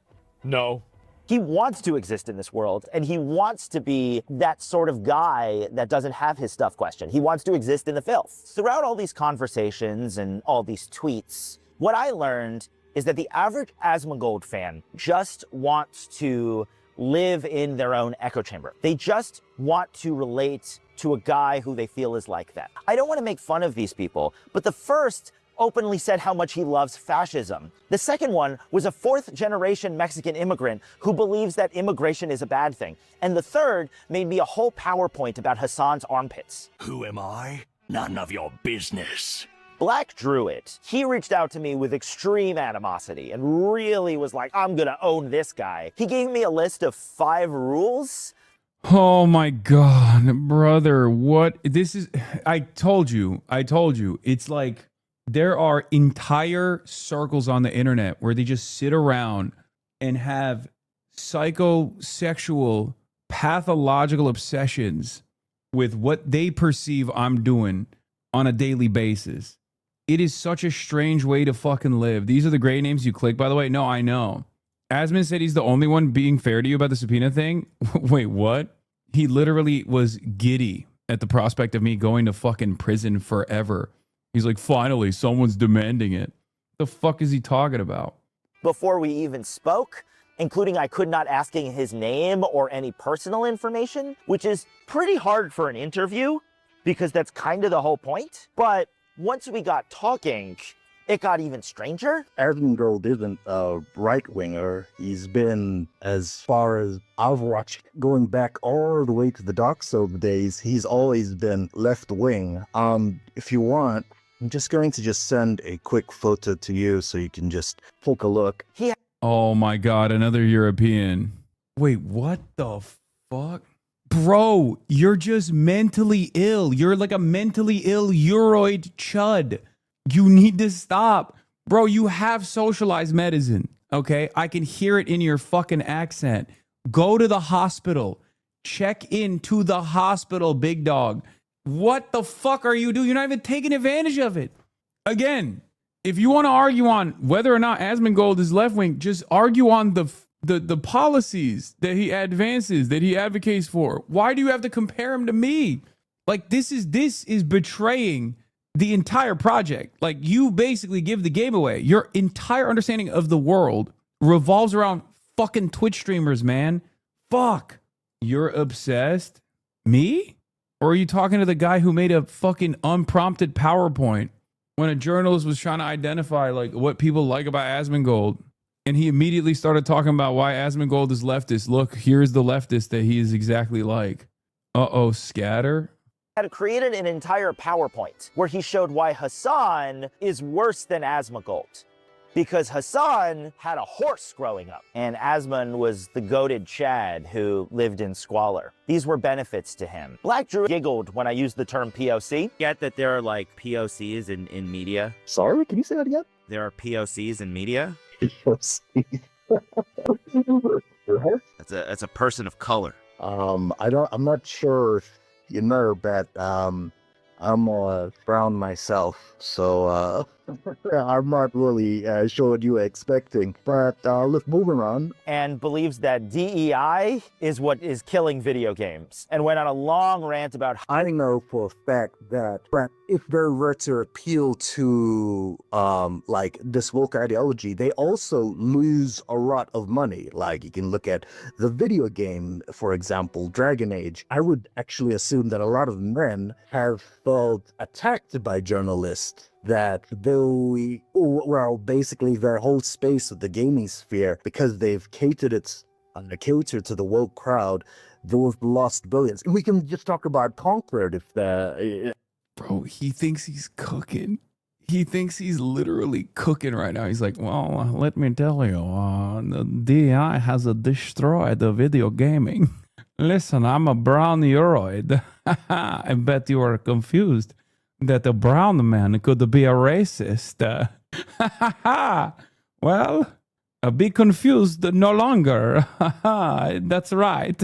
No. He wants to exist in this world, and he wants to be that sort of guy that doesn't have his stuff questioned. He wants to exist in the filth. Throughout all these conversations and all these tweets, what I learned is that the average Asmongold fan just wants to live in their own echo chamber. They just want to relate to a guy who they feel is like that. I don't want to make fun of these people, but the first openly said how much he loves fascism. The second one was a fourth-generation Mexican immigrant who believes that immigration is a bad thing. And the third made me a whole PowerPoint about Hassan's armpits. Who am I? None of your business. Black Druid, he reached out to me with extreme animosity and really was like, I'm gonna own this guy. He gave me a list of 5 rules. Oh my God, brother. What? This is, I told you. It's like, there are entire circles on the internet where they just sit around and have psychosexual, pathological obsessions with what they perceive I'm doing on a daily basis. It is such a strange way to fucking live. These are the great names you click, by the way. No, I know. Asmon said he's the only one being fair to you about the subpoena thing. Wait, what? He literally was giddy at the prospect of me going to fucking prison forever. He's like, finally, someone's demanding it. The fuck is he talking about? Before we even spoke, including I could not asking his name or any personal information, which is pretty hard for an interview because that's kind of the whole point. But once we got talking, it got even stranger. Asmongold isn't a right-winger. He's been, as far as I've watched, going back all the way to the Dark Souls days, he's always been left-wing. If you want, I'm just going to send a quick photo to you so you can just take a look. Oh my God, another European. Wait, what the fuck? Bro, you're just mentally ill. You're like a mentally ill Euroid chud. You need to stop. Bro, you have socialized medicine, okay? I can hear it in your fucking accent. Go to the hospital. Check into the hospital, big dog. What the fuck are you doing? You're not even taking advantage of it. Again, if you want to argue on whether or not Asmongold is left-wing, just argue on the policies that he advances, that he advocates for. Why do you have to compare him to me? Like, this is betraying the entire project. Like, you basically give the game away. Your entire understanding of the world revolves around fucking Twitch streamers, man. Fuck. You're obsessed? Me? Or are you talking to the guy who made a fucking unprompted PowerPoint when a journalist was trying to identify like what people like about Asmongold? And he immediately started talking about why Asmongold is leftist. Look, here's the leftist that he is exactly like. Uh-oh, scatter. Had created an entire PowerPoint where he showed why Hassan is worse than Asmongold. Because Hassan had a horse growing up, and Asmon was the goated Chad who lived in squalor. These were benefits to him. Black Druid giggled when I used the term POC. Get that there are like POCs in media? Sorry, can you say that again? There are POCs in media? POC. That's a person of color. I'm not sure if you know, but I'm brown myself, so I'm not really sure what you were expecting, but let's move on. And believes that DEI is what is killing video games, and went on a long rant about I know for a fact that if they were to appeal to like this woke ideology, they also lose a lot of money. Like you can look at the video game, for example, Dragon Age. I would actually assume that a lot of men have felt attacked by journalists that they, well, basically their whole space of the gaming sphere, because they've catered to the woke crowd, they've lost billions. And we can just talk about Conquered if the... Bro, he thinks he's cooking. He thinks he's literally cooking right now. He's like, well, let me tell you, the DEI has destroyed the video gaming. Listen, I'm a brown Euroid. I bet you are confused that a brown man could be a racist. Well, be confused no longer. That's right.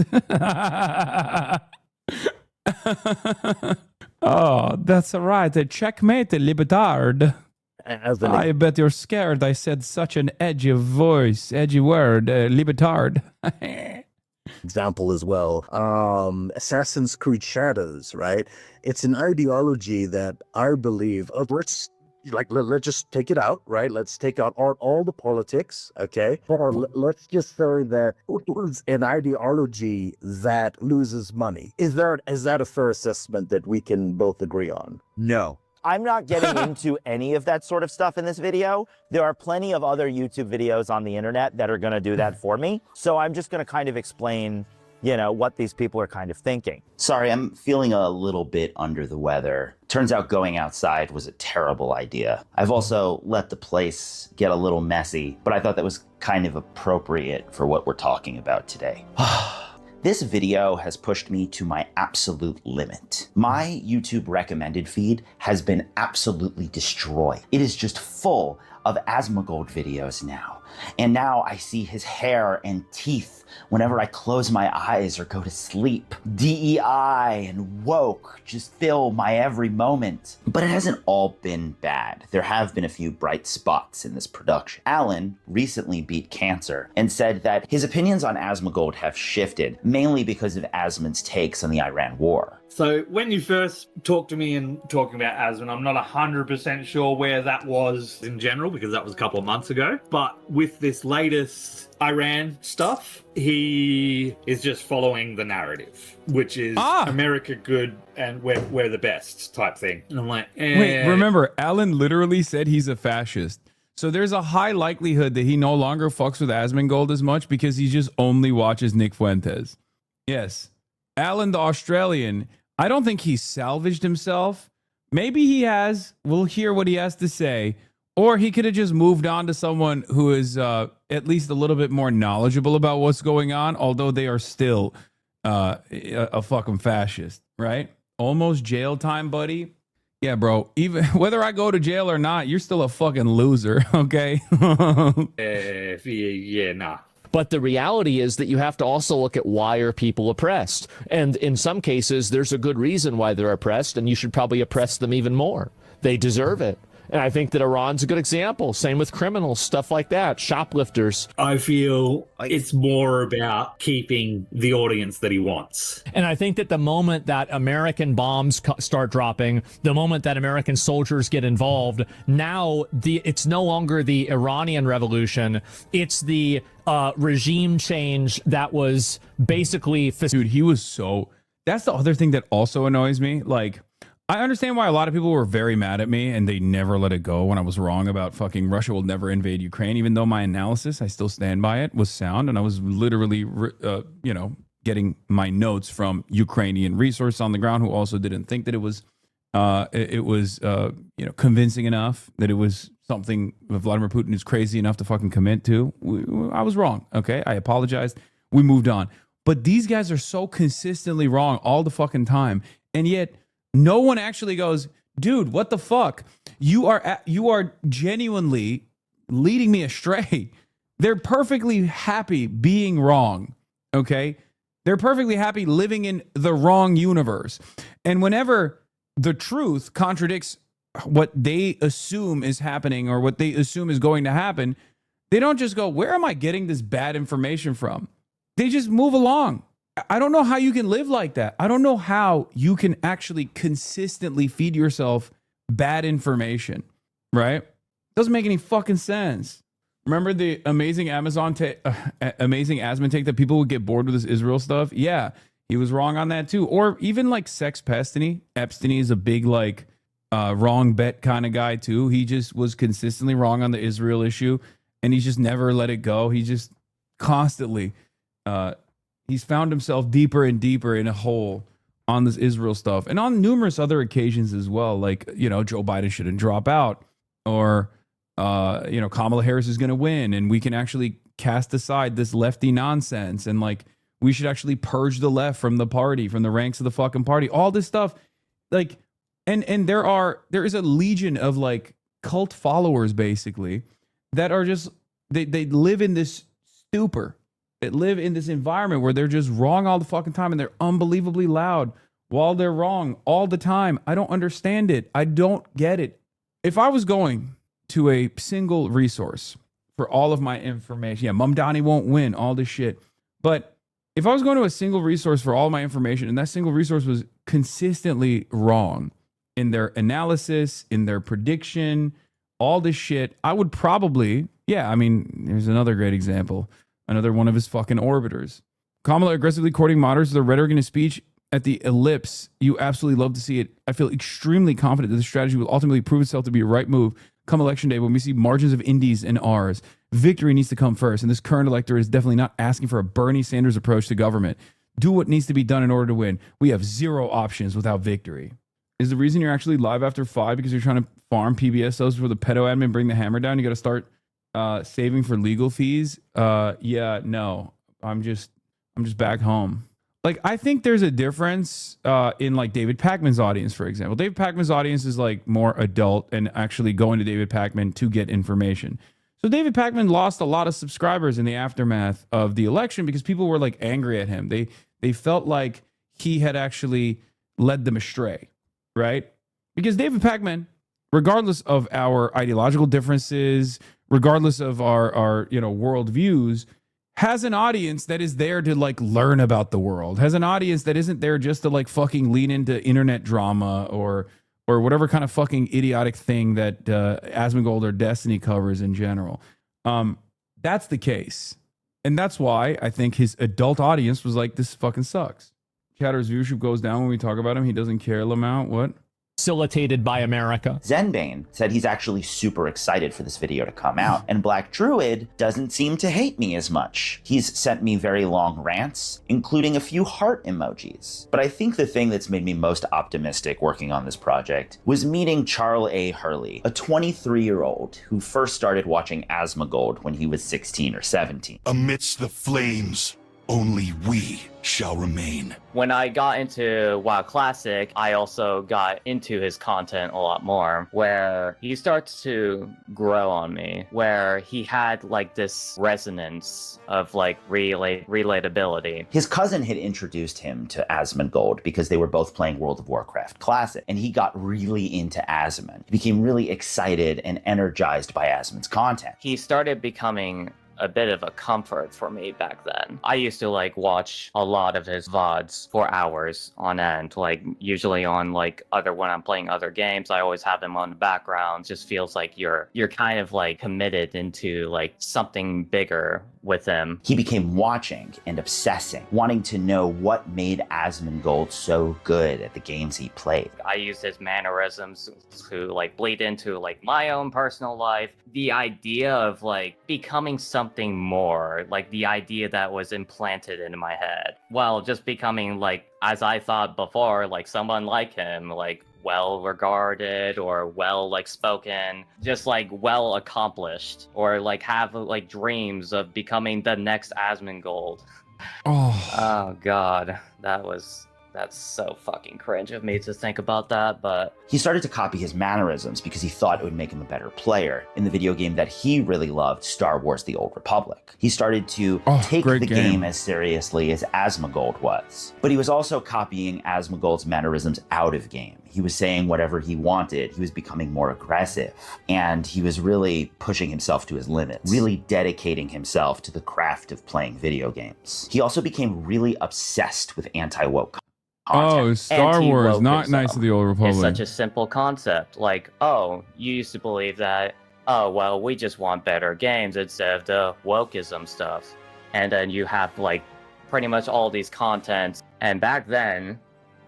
Oh, that's right. Checkmate, libtard. I bet you're scared I said such an edgy word, libtard. Example as well. Assassin's Creed Shadows, right? It's an ideology that I believe let's just take it out, right? Let's take out all the politics, okay? Or let's just say that it's an ideology that loses money. Is that a fair assessment that we can both agree on? no. I'm not getting into any of that sort of stuff in this video. There are plenty of other YouTube videos on the internet that are going to do that for me. So I'm just going to kind of explain, what these people are kind of thinking. Sorry, I'm feeling a little bit under the weather. Turns out going outside was a terrible idea. I've also let the place get a little messy, but I thought that was kind of appropriate for what we're talking about today. This video has pushed me to my absolute limit. My YouTube recommended feed has been absolutely destroyed. It is just full of Asmongold videos now. And now I see his hair and teeth whenever I close my eyes or go to sleep. DEI and woke just fill my every moment. But it hasn't all been bad. There have been a few bright spots in this production. Alan recently beat cancer and said that his opinions on Asmongold have shifted, mainly because of Asmon's takes on the Iran war. So when you first talked to me and talking about Asmon, I'm not 100% sure where that was in general, because that was a couple of months ago. But with this latest Iran stuff, he is just following the narrative, which is America good and we're the best type thing. And I'm like, Wait, remember, Alan literally said he's a fascist. So there's a high likelihood that he no longer fucks with Asmongold as much because he just only watches Nick Fuentes. Yes. Alan the Australian, I don't think he's salvaged himself. Maybe he has. We'll hear what he has to say. Or he could have just moved on to someone who is at least a little bit more knowledgeable about what's going on, although they are still a fucking fascist, right? Almost jail time, buddy. Yeah, bro. Even whether I go to jail or not, you're still a fucking loser, okay? Yeah, nah. But the reality is that you have to also look at why are people oppressed. And in some cases, there's a good reason why they're oppressed, and you should probably oppress them even more. They deserve it. And I think that Iran's a good example. Same with criminals, stuff like that, shoplifters. I feel it's more about keeping the audience that he wants. And I think that the moment that American bombs start dropping, the moment that American soldiers get involved, now it's no longer the Iranian revolution. It's the regime change that was basically... Dude, he was so... That's the other thing that also annoys me. Like, I understand why a lot of people were very mad at me and they never let it go when I was wrong about fucking Russia will never invade Ukraine, even though my analysis, I still stand by it, was sound. And I was literally, getting my notes from Ukrainian resources on the ground who also didn't think that it was convincing enough, that it was something Vladimir Putin is crazy enough to fucking commit to. I was wrong. Okay. I apologized. We moved on. But these guys are so consistently wrong all the fucking time. And yet, no one actually goes, dude, what the fuck? You are genuinely leading me astray. They're perfectly happy being wrong, okay? They're perfectly happy living in the wrong universe. And whenever the truth contradicts what they assume is happening or what they assume is going to happen, they don't just go, where am I getting this bad information from? They just move along. I don't know how you can live like that. I don't know how you can actually consistently feed yourself bad information, right? Doesn't make any fucking sense. Remember the amazing Asmon take that people would get bored with this Israel stuff? Yeah, he was wrong on that too. Or even like Sex Pestiny. Epstein is a big like wrong bet kind of guy too. He just was consistently wrong on the Israel issue, and he's just never let it go. He just constantly he's found himself deeper and deeper in a hole on this Israel stuff, and on numerous other occasions as well. Like, you know, Joe Biden shouldn't drop out, or you know, Kamala Harris is going to win, and we can actually cast aside this lefty nonsense, and like we should actually purge the left from the party, from the ranks of the fucking party. All this stuff, like, and there is a legion of like cult followers basically that are just they live in this stupor. They live in this environment where they're just wrong all the fucking time, and they're unbelievably loud while they're wrong all the time. I don't understand it. I don't get it. If I was going to a single resource for all of my information, yeah, Mamdani won't win, all this shit. But if I was going to a single resource for all my information, and that single resource was consistently wrong in their analysis, in their prediction, all this shit, I would probably, yeah, I mean, here's another great example. Another one of his fucking orbiters. Kamala aggressively courting moderates with the rhetoric in his speech at the ellipse. You absolutely love to see it. I feel extremely confident that the strategy will ultimately prove itself to be a right move come election day when we see margins of indies and R's. Victory needs to come first, and this current elector is definitely not asking for a Bernie Sanders approach to government. Do what needs to be done in order to win. We have zero options without victory. Is the reason you're actually live after 5 because you're trying to farm PBSOs for the pedo admin, bring the hammer down? You got to start saving for legal fees? Yeah, no. I'm just back home. Like, I think there's a difference in like David Pakman's audience, for example. David Pakman's audience is like more adult and actually going to David Pakman to get information. So David Pakman lost a lot of subscribers in the aftermath of the election because people were like angry at him. They felt like he had actually led them astray, right? Because David Pakman, regardless of our ideological differences, regardless of our you know, world views, has an audience that is there to like learn about the world, has an audience that isn't there just to like fucking lean into internet drama or whatever kind of fucking idiotic thing that Asmongold or Destiny covers in general. That's the case. And that's why I think his adult audience was like, this fucking sucks. Chatter's viewership goes down when we talk about him. He doesn't care, Lamount. What? Facilitated by America. Zenbane said he's actually super excited for this video to come out, and Black Druid doesn't seem to hate me as much. He's sent me very long rants, including a few heart emojis. But I think the thing that's made me most optimistic working on this project was meeting Charles A. Hurley, a 23-year-old who first started watching Asmongold when he was 16 or 17. Amidst the flames, only we shall remain. When I got into WoW Classic, I also got into his content a lot more, where he starts to grow on me, where he had like this resonance of like relatability. His cousin had introduced him to Asmongold because they were both playing World of Warcraft Classic, and he got really into Asmon. He became really excited and energized by Asmon's content. He started becoming a bit of a comfort for me back then. I used to like watch a lot of his VODs for hours on end, like usually on like when I'm playing other games, I always have him on the background. It just feels like you're kind of like committed into like something bigger with him. He became watching and obsessing, wanting to know what made Asmongold so good at the games he played. I used his mannerisms to like bleed into like my own personal life. The idea of like becoming something more, like the idea that was implanted into my head, while just becoming like, as I thought before, like someone like him, like well regarded or well like spoken, just like well accomplished, or like have like dreams of becoming the next Asmongold. Oh god, that's so fucking cringe of me to think about that, but... He started to copy his mannerisms because he thought it would make him a better player in the video game that he really loved, Star Wars: The Old Republic. He started to take the game as seriously as Asmongold was. But he was also copying Asmongold's mannerisms out of game. He was saying whatever he wanted. He was becoming more aggressive. And he was really pushing himself to his limits, really dedicating himself to the craft of playing video games. He also became really obsessed with anti-woke content. Oh, Star Wars, not Knights of the Old Republic. It's such a simple concept. Like, oh, you used to believe that, oh, well, we just want better games instead of the wokeism stuff. And then you have, like, pretty much all these contents. And back then,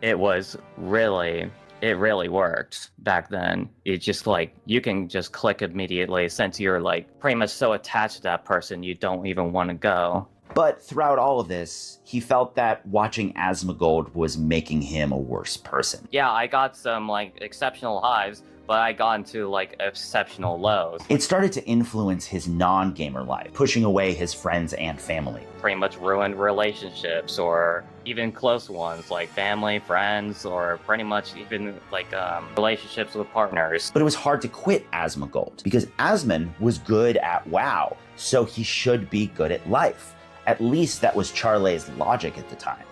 it really worked back then. It's just like, you can just click immediately since you're, like, pretty much so attached to that person, you don't even want to go. But throughout all of this, he felt that watching Asmongold was making him a worse person. Yeah, I got some, like, exceptional highs, but I got into, like, exceptional lows. It started to influence his non-gamer life, pushing away his friends and family. Pretty much ruined relationships, or even close ones, like family, friends, or pretty much even, like, relationships with partners. But it was hard to quit Asmongold, because Asmon was good at WoW, so he should be good at life. At least that was Charlay's logic at the time.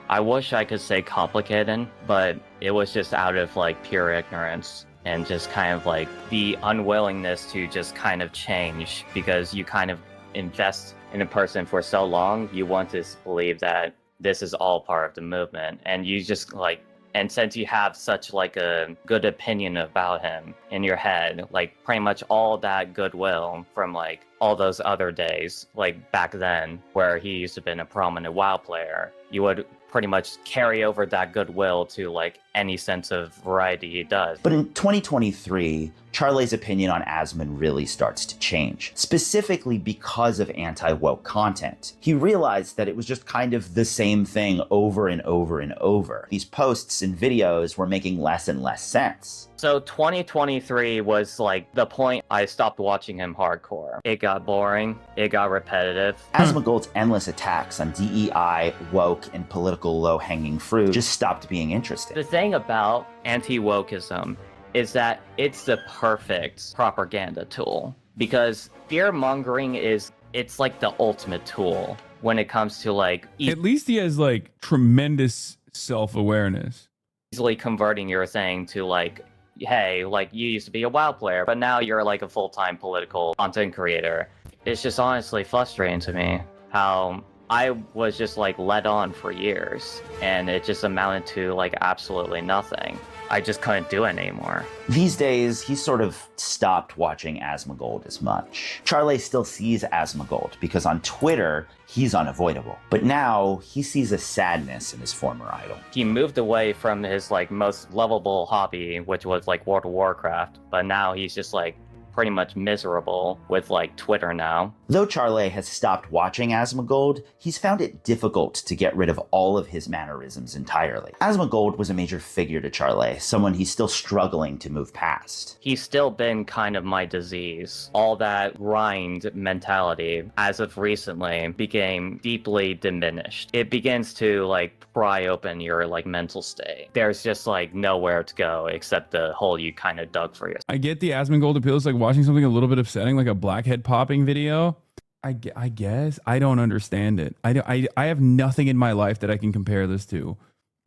I wish I could say complicated, but it was just out of, like, pure ignorance and just kind of, like, the unwillingness to just kind of change, because you kind of invest in a person for so long, you want to believe that this is all part of the movement, and you just, like, and since you have such, like, a good opinion about him in your head, like, pretty much all that goodwill from, like, all those other days, like, back then, where he used to have been a prominent WoW player, you would pretty much carry over that goodwill to, like, any sense of variety he does. But in 2023, Charlay's opinion on Asmon really starts to change, specifically because of anti-woke content. He realized that it was just kind of the same thing over and over and over. These posts and videos were making less and less sense. So 2023 was, like, the point I stopped watching him hardcore. It got boring, it got repetitive. Asmongold's endless attacks on DEI, woke, and political low-hanging fruit just stopped being interesting. The thing about anti-wokeism is that it's the perfect propaganda tool, because fear-mongering it's like the ultimate tool when it comes to, like, At least he has, like, tremendous self-awareness. Easily converting your thing to, like, hey, like, you used to be a WoW player, but now you're, like, a full-time political content creator. It's just honestly frustrating to me how I was just, like, led on for years, and it just amounted to, like, absolutely nothing. I just couldn't do it anymore. These days, he sort of stopped watching Asmongold as much. Charlay still sees Asmongold because on Twitter, he's unavoidable. But now, he sees a sadness in his former idol. He moved away from his, like, most lovable hobby, which was, like, World of Warcraft, but now he's just, like, pretty much miserable with, like, Twitter now. Though Charlay has stopped watching Asmongold, he's found it difficult to get rid of all of his mannerisms entirely. Asmongold was a major figure to Charlay, someone he's still struggling to move past. He's still been kind of my disease. All that grind mentality, as of recently, became deeply diminished. It begins to, like, pry open your, like, mental state. There's just, like, nowhere to go except the hole you kind of dug for yourself. I get the Asmongold appeal. It's like watching something a little bit upsetting, like a blackhead popping video. I guess I don't understand it. I have nothing in my life that I can compare this to.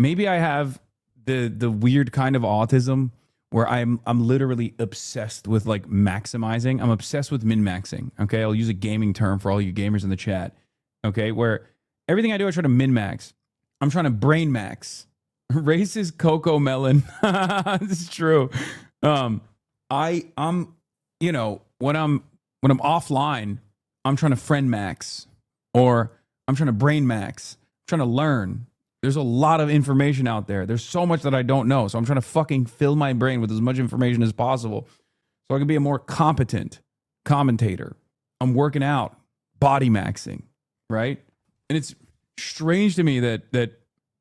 Maybe I have the weird kind of autism where I'm literally obsessed with, like, maximizing. I'm obsessed with min-maxing. Okay, I'll use a gaming term for all you gamers in the chat. Okay, where everything I do I try to min-max. I'm trying to brain max. Racist Coco Melon. This is true. I'm you know, when I'm offline, I'm trying to friend max, or I'm trying to brain max. I'm trying to learn. There's a lot of information out there. There's so much that I don't know. So I'm trying to fucking fill my brain with as much information as possible so I can be a more competent commentator. I'm working out, body maxing, right? And it's strange to me that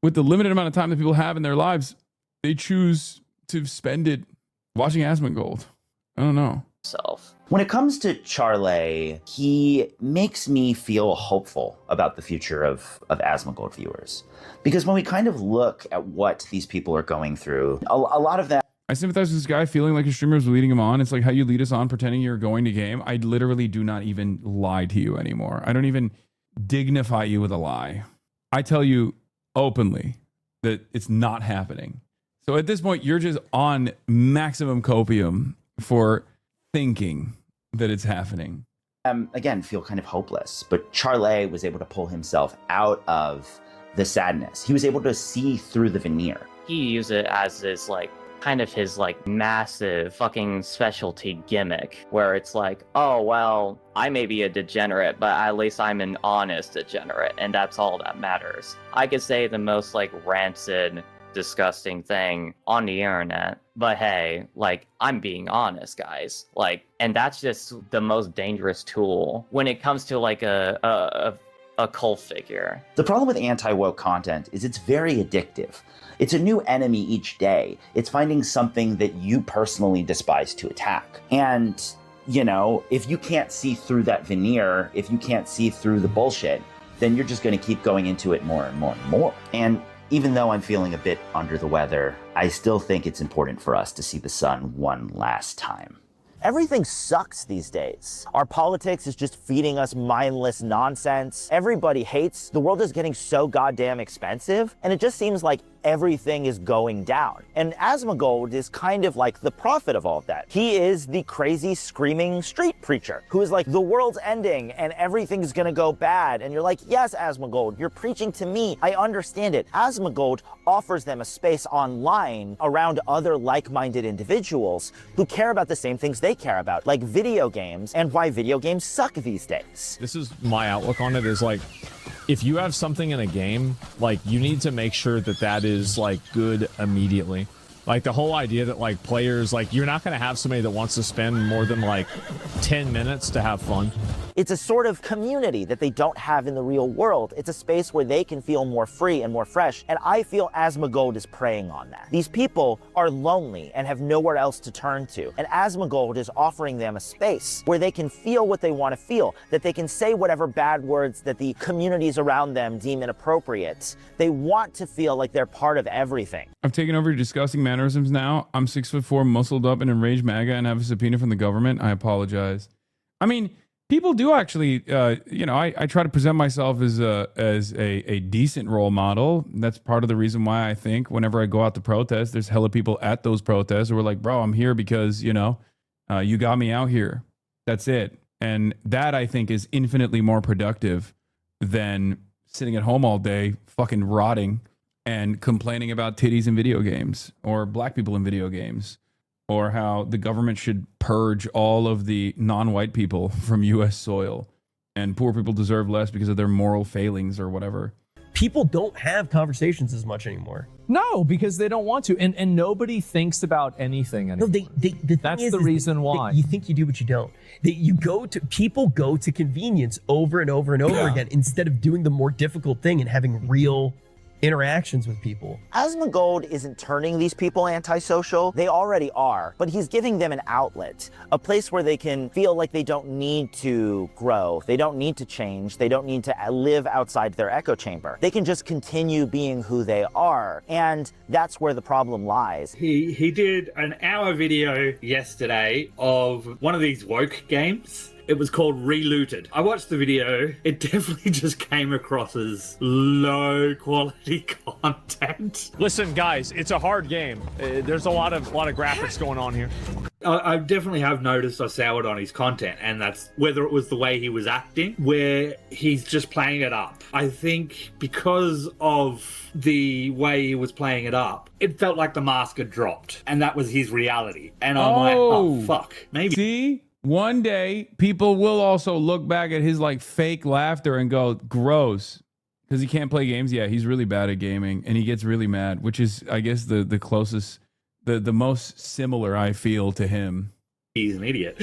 with the limited amount of time that people have in their lives, they choose to spend it watching Asmongold. I don't know. When it comes to Charlay, he makes me feel hopeful about the future of Asmongold viewers. Because when we kind of look at what these people are going through, a lot of that... I sympathize with this guy feeling like his streamer is leading him on. It's like how you lead us on pretending you're going to game. I literally do not even lie to you anymore. I don't even dignify you with a lie. I tell you openly that it's not happening. So at this point, you're just on maximum copium for thinking that it's happening. Again, feel kind of hopeless. But Charlet was able to pull himself out of the sadness. He was able to see through the veneer. He used it as this like kind of his like massive fucking specialty gimmick where it's like, oh well, I may be a degenerate, but at least I'm an honest degenerate, and that's all that matters. I could say the most like rancid, disgusting thing on the internet, but hey, like, I'm being honest, guys. Like, and that's just the most dangerous tool when it comes to like a cult figure. The problem with anti-woke content is it's very addictive. It's a new enemy each day. It's finding something that you personally despise to attack. And, you know, if you can't see through that veneer, if you can't see through the bullshit, then you're just going to keep going into it more and more and more. And even though I'm feeling a bit under the weather, I still think it's important for us to see the sun one last time. Everything sucks these days. Our politics is just feeding us mindless nonsense. Everybody hates. The world is getting so goddamn expensive, and it just seems like everything is going down. And Asmongold is kind of like the prophet of all of that. He is the crazy, screaming street preacher who is like, the world's ending and everything's gonna go bad. And you're like, yes, Asmongold, you're preaching to me. I understand it. Asmongold offers them a space online around other like-minded individuals who care about the same things they care about, like video games and why video games suck these days. This is my outlook on it, is like, if you have something in a game, like, you need to make sure that that is like good immediately. Like the whole idea that like players, like, you're not going to have somebody that wants to spend more than like 10 minutes to have fun. It's a sort of community that they don't have in the real world. It's a space where they can feel more free and more fresh, and I feel Asmongold is preying on that. These people are lonely and have nowhere else to turn to, and Asmongold is offering them a space where they can feel what they want to feel, that they can say whatever bad words that the communities around them deem inappropriate. They want to feel like they're part of everything. I've taken over your disgusting mannerisms now. I'm 6'4", muscled up and enraged MAGA and have a subpoena from the government. I apologize. I mean, people do actually, you know, I try to present myself as a decent role model. That's part of the reason why I think whenever I go out to protest, there's hella people at those protests who are like, bro, I'm here because, you know, you got me out here. That's it. And that, I think, is infinitely more productive than sitting at home all day fucking rotting and complaining about titties in video games or black people in video games, or how the government should purge all of the non-white people from U.S. soil and poor people deserve less because of their moral failings or whatever. People don't have conversations as much anymore. No, because they don't want to, and nobody thinks about anything anymore. No, That's the reason why. You think you do, but you don't. People go to convenience over and over and over again instead of doing the more difficult thing and having real interactions with people. Asmongold isn't turning these people antisocial. They already are, but he's giving them an outlet, a place where they can feel like they don't need to grow, they don't need to change, they don't need to live outside their echo chamber. They can just continue being who they are, and that's where the problem lies. He did an hour video yesterday of one of these woke games. It was called Relooted. I watched the video. It definitely just came across as low quality content. Listen, guys, it's a hard game. There's a lot of graphics going on here. I definitely have noticed I soured on his content, and that's whether it was the way he was acting, where he's just playing it up. I think because of the way he was playing it up, it felt like the mask had dropped, and that was his reality. And I'm like, oh, fuck. Maybe. See? One day, people will also look back at his like fake laughter and go, gross. Because he can't play games. Yeah, he's really bad at gaming and he gets really mad, which is, I guess, the closest, the most similar I feel to him. He's an idiot.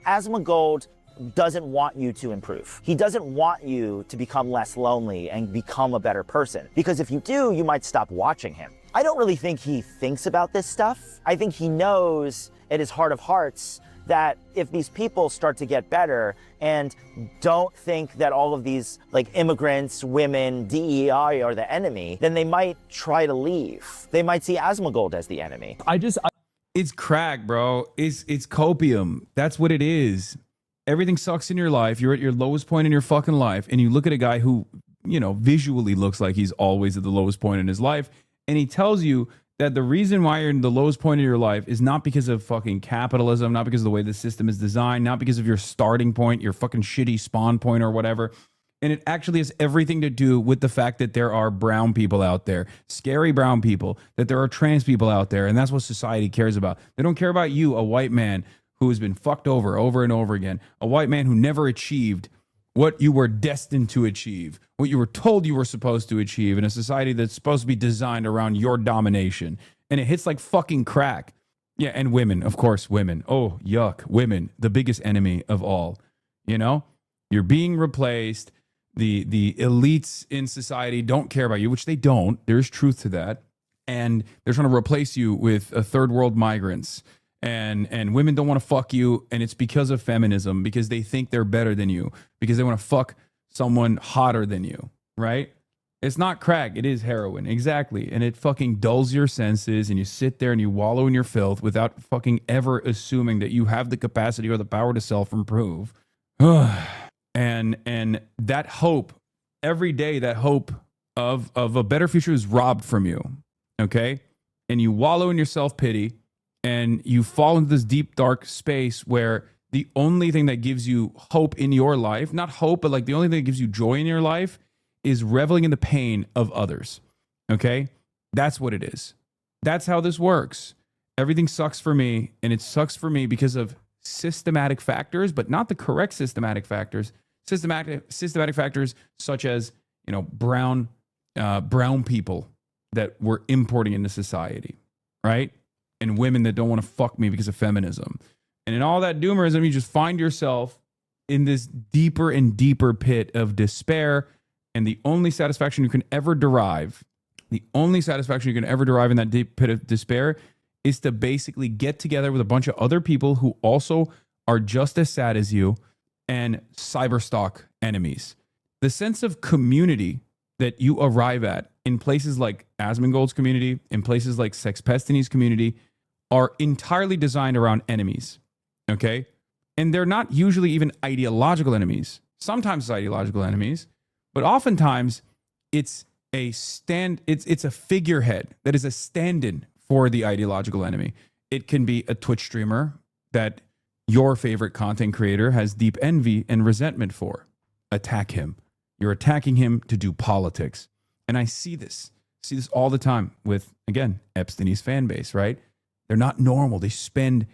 Asmongold doesn't want you to improve. He doesn't want you to become less lonely and become a better person. Because if you do, you might stop watching him. I don't really think he thinks about this stuff. I think he knows at his heart of hearts that if these people start to get better and don't think that all of these like immigrants, women, DEI are the enemy, then they might try to leave. They might see Asmongold as the enemy. It's crack, bro. It's copium. That's what it is. Everything sucks in your life. You're at your lowest point in your fucking life, and you look at a guy who, you know, visually looks like he's always at the lowest point in his life, and he tells you that the reason why you're in the lowest point of your life is not because of fucking capitalism, not because of the way the system is designed, not because of your starting point, your fucking shitty spawn point or whatever. And it actually has everything to do with the fact that there are brown people out there, scary brown people, that there are trans people out there. And that's what society cares about. They don't care about you, a white man who has been fucked over and over again, a white man who never achieved what you were destined to achieve, what you were told you were supposed to achieve in a society that's supposed to be designed around your domination. And it hits like fucking crack. Yeah, and women, of course, women. Oh, yuck, women, the biggest enemy of all. You know, you're being replaced. The elites in society don't care about you, which they don't. There's truth to that. And they're trying to replace you with third world migrants. And women don't want to fuck you. And it's because of feminism, because they think they're better than you, because they want to fuck someone hotter than you, right? It's not crack. It is heroin. Exactly. And it fucking dulls your senses, and you sit there and you wallow in your filth without fucking ever assuming that you have the capacity or the power to self-improve. And that hope, every day, that hope of a better future is robbed from you, okay? And you wallow in your self-pity, and you fall into this deep, dark space where the only thing that gives you hope in your life, not hope, but like the only thing that gives you joy in your life is reveling in the pain of others, okay? That's what it is. That's how this works. Everything sucks for me, and it sucks for me because of systematic factors, but not the correct systematic factors. Systematic factors such as, you know, brown people that we're importing into society, right? And women that don't want to fuck me because of feminism. And in all that doomerism, you just find yourself in this deeper and deeper pit of despair. And the only satisfaction you can ever derive, in that deep pit of despair is to basically get together with a bunch of other people who also are just as sad as you and cyberstalk enemies. The sense of community that you arrive at in places like Asmongold's community, in places like Sexpestany's community, are entirely designed around enemies, okay? And they're not usually even ideological enemies. Sometimes it's ideological enemies, but oftentimes it's a figurehead that is a stand-in for the ideological enemy. It can be a Twitch streamer that your favorite content creator has deep envy and resentment for. Attack him. You're attacking him to do politics. And I see this all the time with, again, Epstein's fan base, right? They're not normal. They spend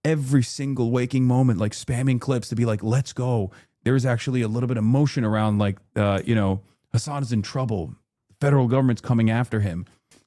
every single waking moment like spamming clips to be like, let's go. There's actually a little bit of motion around like, Hassan is in trouble. The federal government's coming after him.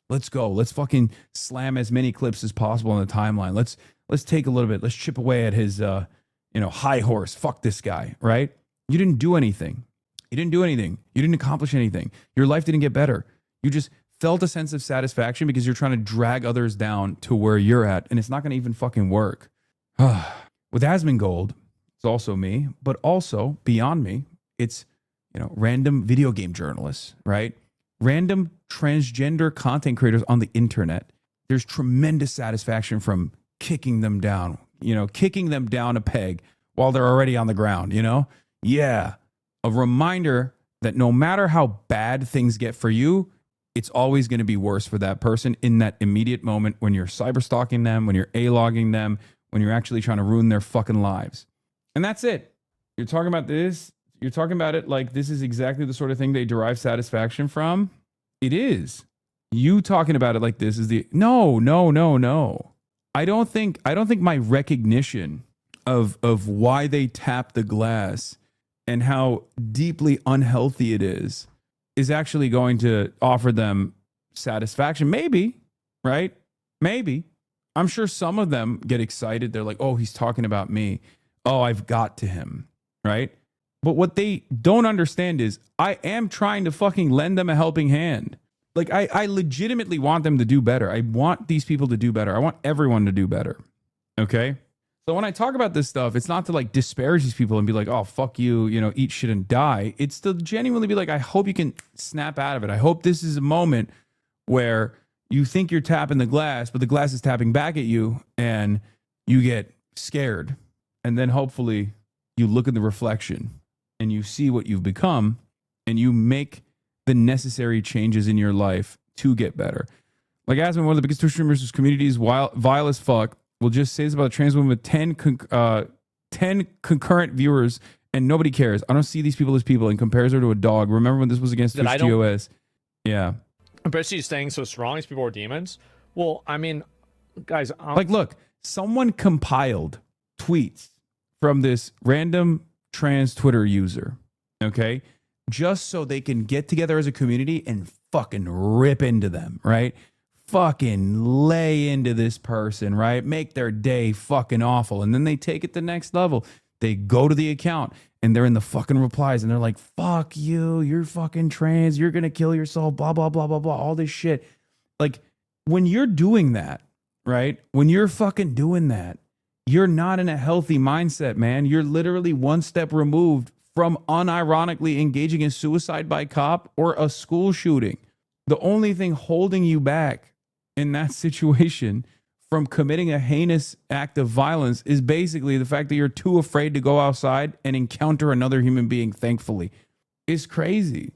Let's go. Let's fucking slam as many clips as possible on the timeline. Let's take a little bit. Let's chip away at his, high horse. Fuck this guy, right? You didn't do anything. You didn't accomplish anything. Your life didn't get better. You just felt a sense of satisfaction because you're trying to drag others down to where you're at, and it's not going to even fucking work. With Asmongold, it's also me, but also beyond me, it's, random video game journalists, right? Random transgender content creators on the internet. There's tremendous satisfaction from kicking them down a peg while they're already on the ground, Yeah. A reminder that no matter how bad things get for you, it's always going to be worse for that person in that immediate moment when you're cyberstalking them, when you're A-logging them, when you're actually trying to ruin their fucking lives. And that's it. You're talking about this. You're talking about it like this is exactly the sort of thing they derive satisfaction from. It is. You talking about it like this is the no. I don't think my recognition of why they tap the glass and how deeply unhealthy it is actually going to offer them satisfaction. Maybe, right? Maybe. I'm sure some of them get excited. They're like, oh, he's talking about me. Oh, I've got to him, right? But what they don't understand is I am trying to fucking lend them a helping hand. Like, I legitimately want them to do better. I want these people to do better. I want everyone to do better, okay? So when I talk about this stuff, it's not to like disparage these people and be like, oh, fuck you, eat shit and die. It's to genuinely be like, I hope you can snap out of it. I hope this is a moment where you think you're tapping the glass, but the glass is tapping back at you and you get scared. And then hopefully you look at the reflection and you see what you've become and you make the necessary changes in your life to get better. Like Asmund, one of the biggest Twitch streamers whose community is vile as fuck, will just say this about a trans woman with 10 concurrent viewers and nobody cares. I don't see these people as people and compares her to a dog. Remember when this was against That I Twitch don't- TOS? Yeah. But she's staying so strong. These people are demons. Well, I mean, guys, Like, look, someone compiled tweets from this random trans Twitter user, okay? Just so they can get together as a community and fucking rip into them, right? Fucking lay into this person, right? Make their day fucking awful. And then they take it the next level. They go to the account and they're in the fucking replies and they're like, fuck you, you're fucking trans, you're gonna kill yourself, blah, blah, blah, blah, blah, all this shit. Like, when you're doing that, right? When you're fucking doing that, you're not in a healthy mindset, man. You're literally one step removed from unironically engaging in suicide by cop or a school shooting. The only thing holding you back in that situation from committing a heinous act of violence is basically the fact that you're too afraid to go outside and encounter another human being, thankfully. It's crazy.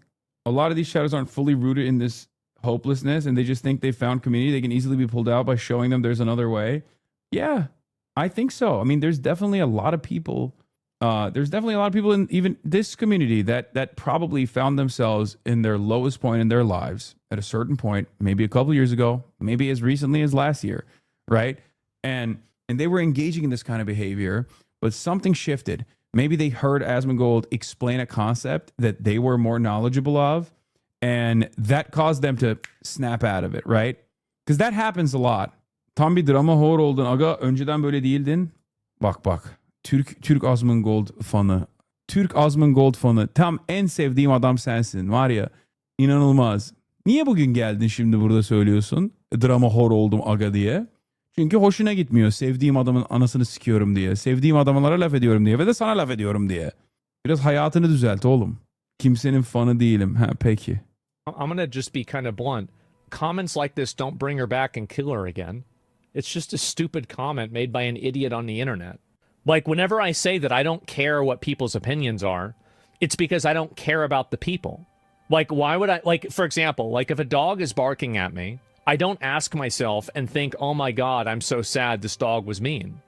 A lot of these shadows aren't fully rooted in this hopelessness and they just think they found community. They can easily be pulled out by showing them there's another way. Yeah, I think so. I mean, there's definitely a lot of people in even this community that probably found themselves in their lowest point in their lives at a certain point, maybe a couple years ago, maybe as recently as last year, right? And they were engaging in this kind of behavior, but something shifted. Maybe they heard Asmongold explain a concept that they were more knowledgeable of, and that caused them to snap out of it, right? Because that happens a lot. Tam bir drama whore oldun aga, önceden böyle değildin. Bak. Türk Asmongold fanı. Türk Asmongold fanı. Tam en sevdiğim adam sensin var ya. İnanılmaz. Niye bugün geldin şimdi burada söylüyorsun? Drama whore oldum aga diye. Çünkü hoşuna gitmiyor. Sevdiğim adamın anasını sikiyorum diye. Sevdiğim adamlara laf ediyorum diye. Ve de sana laf ediyorum diye. Biraz hayatını düzelt oğlum. Kimsenin fanı değilim. Ha peki. I'm going to just be kind of blunt. Comments like this don't bring her back and kill her again. It's just a stupid comment made by an idiot on the internet. Like, whenever I say that I don't care what people's opinions are, it's because I don't care about the people. Like, why would I, like, for example, like if a dog is barking at me, I don't ask myself and think, oh my God, I'm so sad this dog was mean.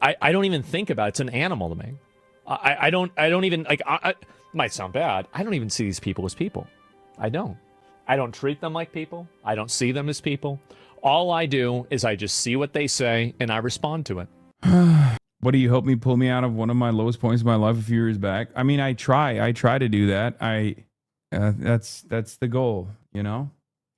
I don't even think about it. It's an animal to me. I don't even, like, it might sound bad. I don't even see these people as people. I don't treat them like people. I don't see them as people. All I do is I just see what they say and I respond to it. What do you help me pull me out of one of my lowest points in my life a few years back? I mean, I try to do that. That's the goal, you know?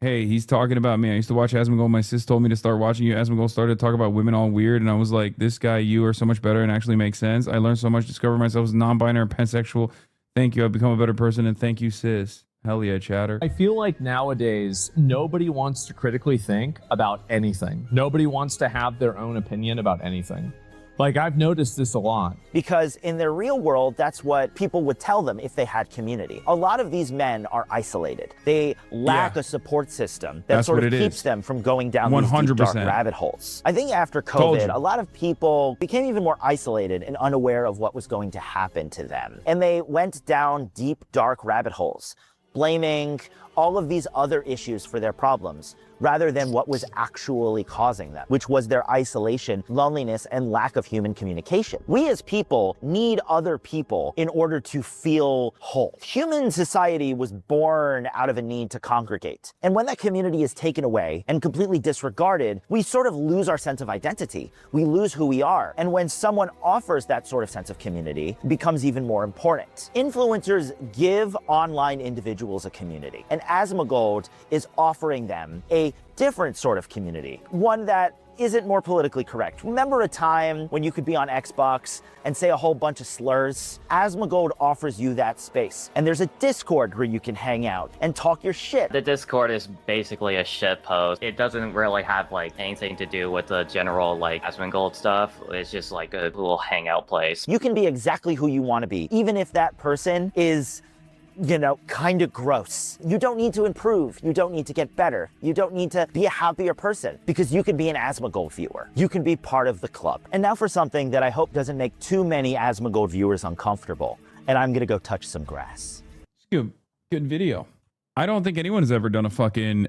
Hey, he's talking about me. I used to watch Asmongold. My sis told me to start watching you. Asmongold started to talk about women all weird. And I was like, this guy, you are so much better and actually makes sense. I learned so much, discovered myself as non-binary and pansexual. Thank you. I've become a better person. And thank you, sis. Hell yeah, chatter. I feel like nowadays, nobody wants to critically think about anything. Nobody wants to have their own opinion about anything. Like, I've noticed this a lot. Because in their real world, that's what people would tell them if they had community. A lot of these men are isolated. They lack a support system that sort of keeps them from going down these deep, dark rabbit holes. I think after COVID, a lot of people became even more isolated and unaware of what was going to happen to them. And they went down deep, dark rabbit holes, blaming all of these other issues for their problems, rather than what was actually causing them, which was their isolation, loneliness, and lack of human communication. We as people need other people in order to feel whole. Human society was born out of a need to congregate. And when that community is taken away and completely disregarded, we sort of lose our sense of identity. We lose who we are. And when someone offers that sort of sense of community, it becomes even more important. Influencers give online individuals a community, and Asmongold is offering them a different sort of community, one that isn't more politically correct. Remember a time when you could be on Xbox and say a whole bunch of slurs? Asmongold offers you that space. And there's a Discord where you can hang out and talk your shit. The Discord is basically a shit post. It doesn't really have like anything to do with the general like Asmongold stuff. It's just like a little hangout place. You can be exactly who you want to be, even if that person is, you know, kind of gross. You don't need to improve. You don't need to get better. You don't need to be a happier person, because you can be an Asmongold viewer. You can be part of the club. And now for something that I hope doesn't make too many Asmongold viewers uncomfortable. And I'm gonna go touch some grass. Good video. I don't think anyone's ever done a fucking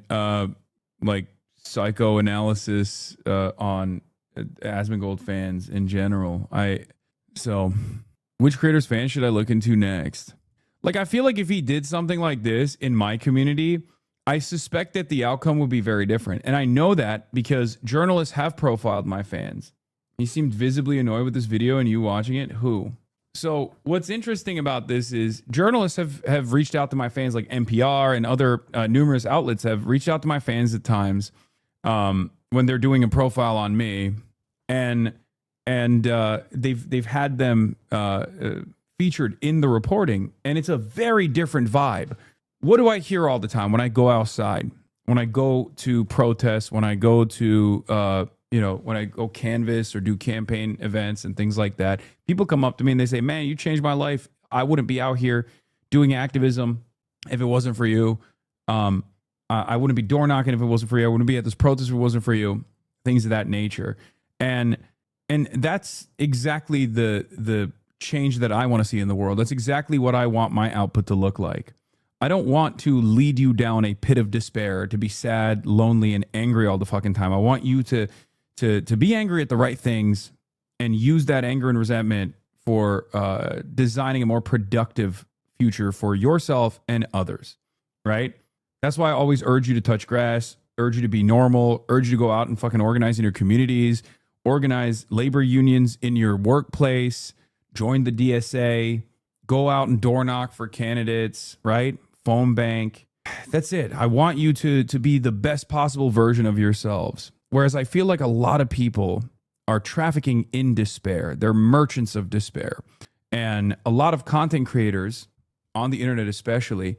like psychoanalysis on Asmongold fans in general. So which creators fan should I look into next? Like, I feel like if he did something like this in my community, I suspect that the outcome would be very different. And I know that because journalists have profiled my fans. He seemed visibly annoyed with this video, and you watching it, who? So what's interesting about this is journalists have reached out to my fans, like NPR and other numerous outlets have reached out to my fans at times when they're doing a profile on me, and they've had them featured in the reporting, and it's a very different vibe. What do I hear all the time when I go outside, when I go to protests, when I go to when I go canvas or do campaign events and things like that? People come up to me and they say, man, you changed my life. I wouldn't be out here doing activism if it wasn't for you. I wouldn't be door knocking if it wasn't for you. I wouldn't be at this protest if it wasn't for you. Things of that nature. And that's exactly the change that I want to see in the world. That's exactly what I want my output to look like. I don't want to lead you down a pit of despair, to be sad, lonely, and angry all the fucking time. I want you to be angry at the right things and use that anger and resentment for designing a more productive future for yourself and others, right? That's why I always urge you to touch grass, urge you to be normal, urge you to go out and fucking organize in your communities, organize labor unions in your workplace, join the DSA, go out and door knock for candidates, right? Phone bank. That's it. I want you to be the best possible version of yourselves. Whereas I feel like a lot of people are trafficking in despair. They're merchants of despair. And a lot of content creators on the internet especially,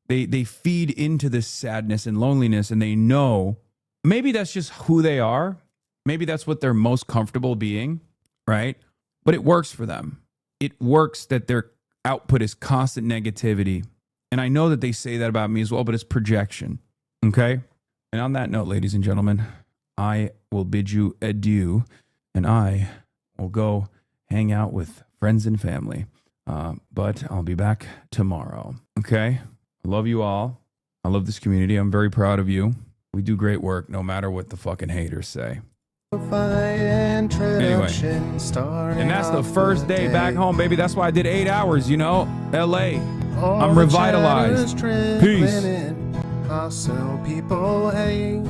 they feed into this sadness and loneliness, and they know maybe that's just who they are. Maybe that's what they're most comfortable being, right? But it works for them. It works that their output is constant negativity. And I know that they say that about me as well, but it's projection, okay? And on that note, ladies and gentlemen, I will bid you adieu, and I will go hang out with friends and family. But I'll be back tomorrow, okay? I love you all. I love this community. I'm very proud of you. We do great work, no matter what the fucking haters say. Anyway, and that's the first day back home, baby. That's why I did 8 hours, LA. I'm revitalized. Peace. Hustle people hate.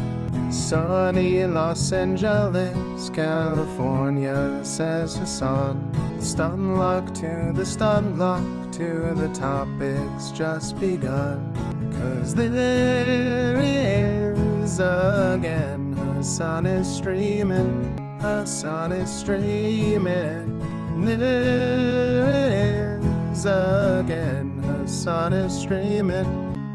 Sunny Los Angeles, California, says the sun. Stun luck to the stun luck to the topic's just begun. 'Cause there he is again. Her sun is streaming. Her sun is streaming. There it is again. Her sun is streaming.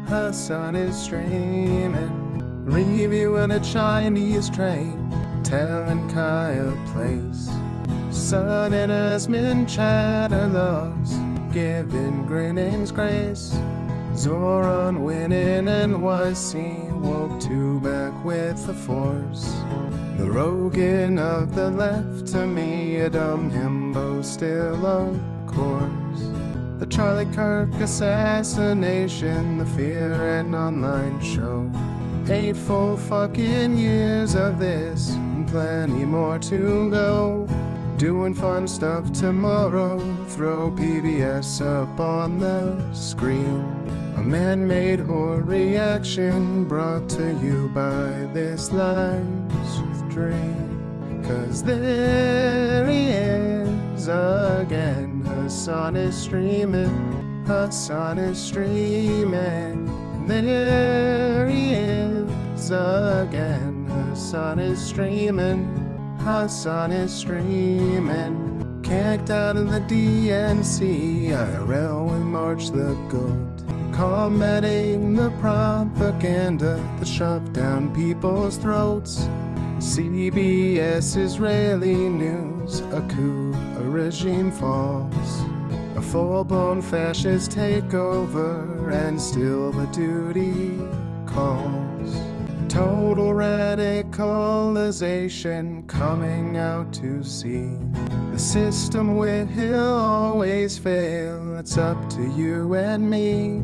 Her sun is streaming. Reviewing a Chinese train, telling Kaya place. Sun and Asmon chatter loves, giving grinnings grace. Zoran winning NYC, woke to back with the force. The Rogan of the left, to me a dumb himbo still of course. The Charlie Kirk assassination, the Fear and Online show. 8 full fucking years of this, and plenty more to go. Doing fun stuff tomorrow, throw PBS up on the screen. A man-made horror reaction brought to you by this life's dream. 'Cause there he is again, her sun is streaming, her sun is streaming. There he is again, her sun is streaming, her sun is streaming. Kicked out of the DNC, IRL we march the goat. Combating the propaganda that shoved down people's throats. CBS Israeli news, a coup, a regime falls. A full-blown fascist takeover, and still the duty calls. Total radicalization coming out to see. The system will always fail, it's up to you and me.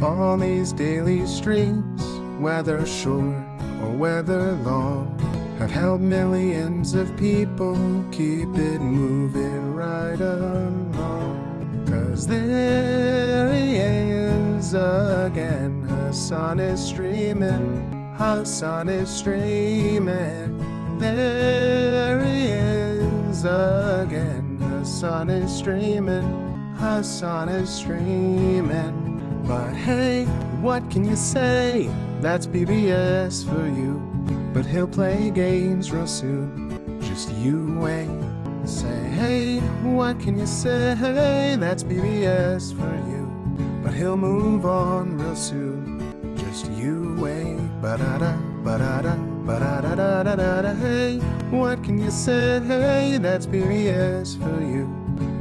On these daily streets, whether short or weather long have helped millions of people keep it moving right along. 'Cause there he is again, Hassan is streaming, Hassan is streaming. There he is again, Hassan is streaming, Hassan is streaming. But hey, what can you say? That's BBS for you. But he'll play games real soon, just you wait. Say, hey, what can you say? That's BBS for you. But he'll move on real soon, just you wait. Ba-da-da, ba-da-da, ba-da-da-da-da-da. Hey, what can you say? Hey, that's BBS for you.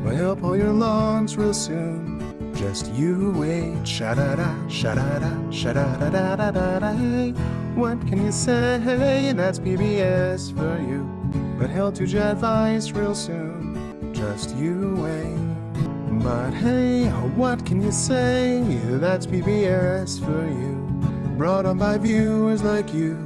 But he'll pull your lawns real soon, just you wait. Sha-da-da, sha-da-da, sha-da-da-da-da-da. Hey, what can you say? Hey, that's BBS for you. But he'll do your advice real soon, just you wait. But hey, what can you say? That's BBS for you. Brought on by viewers like you.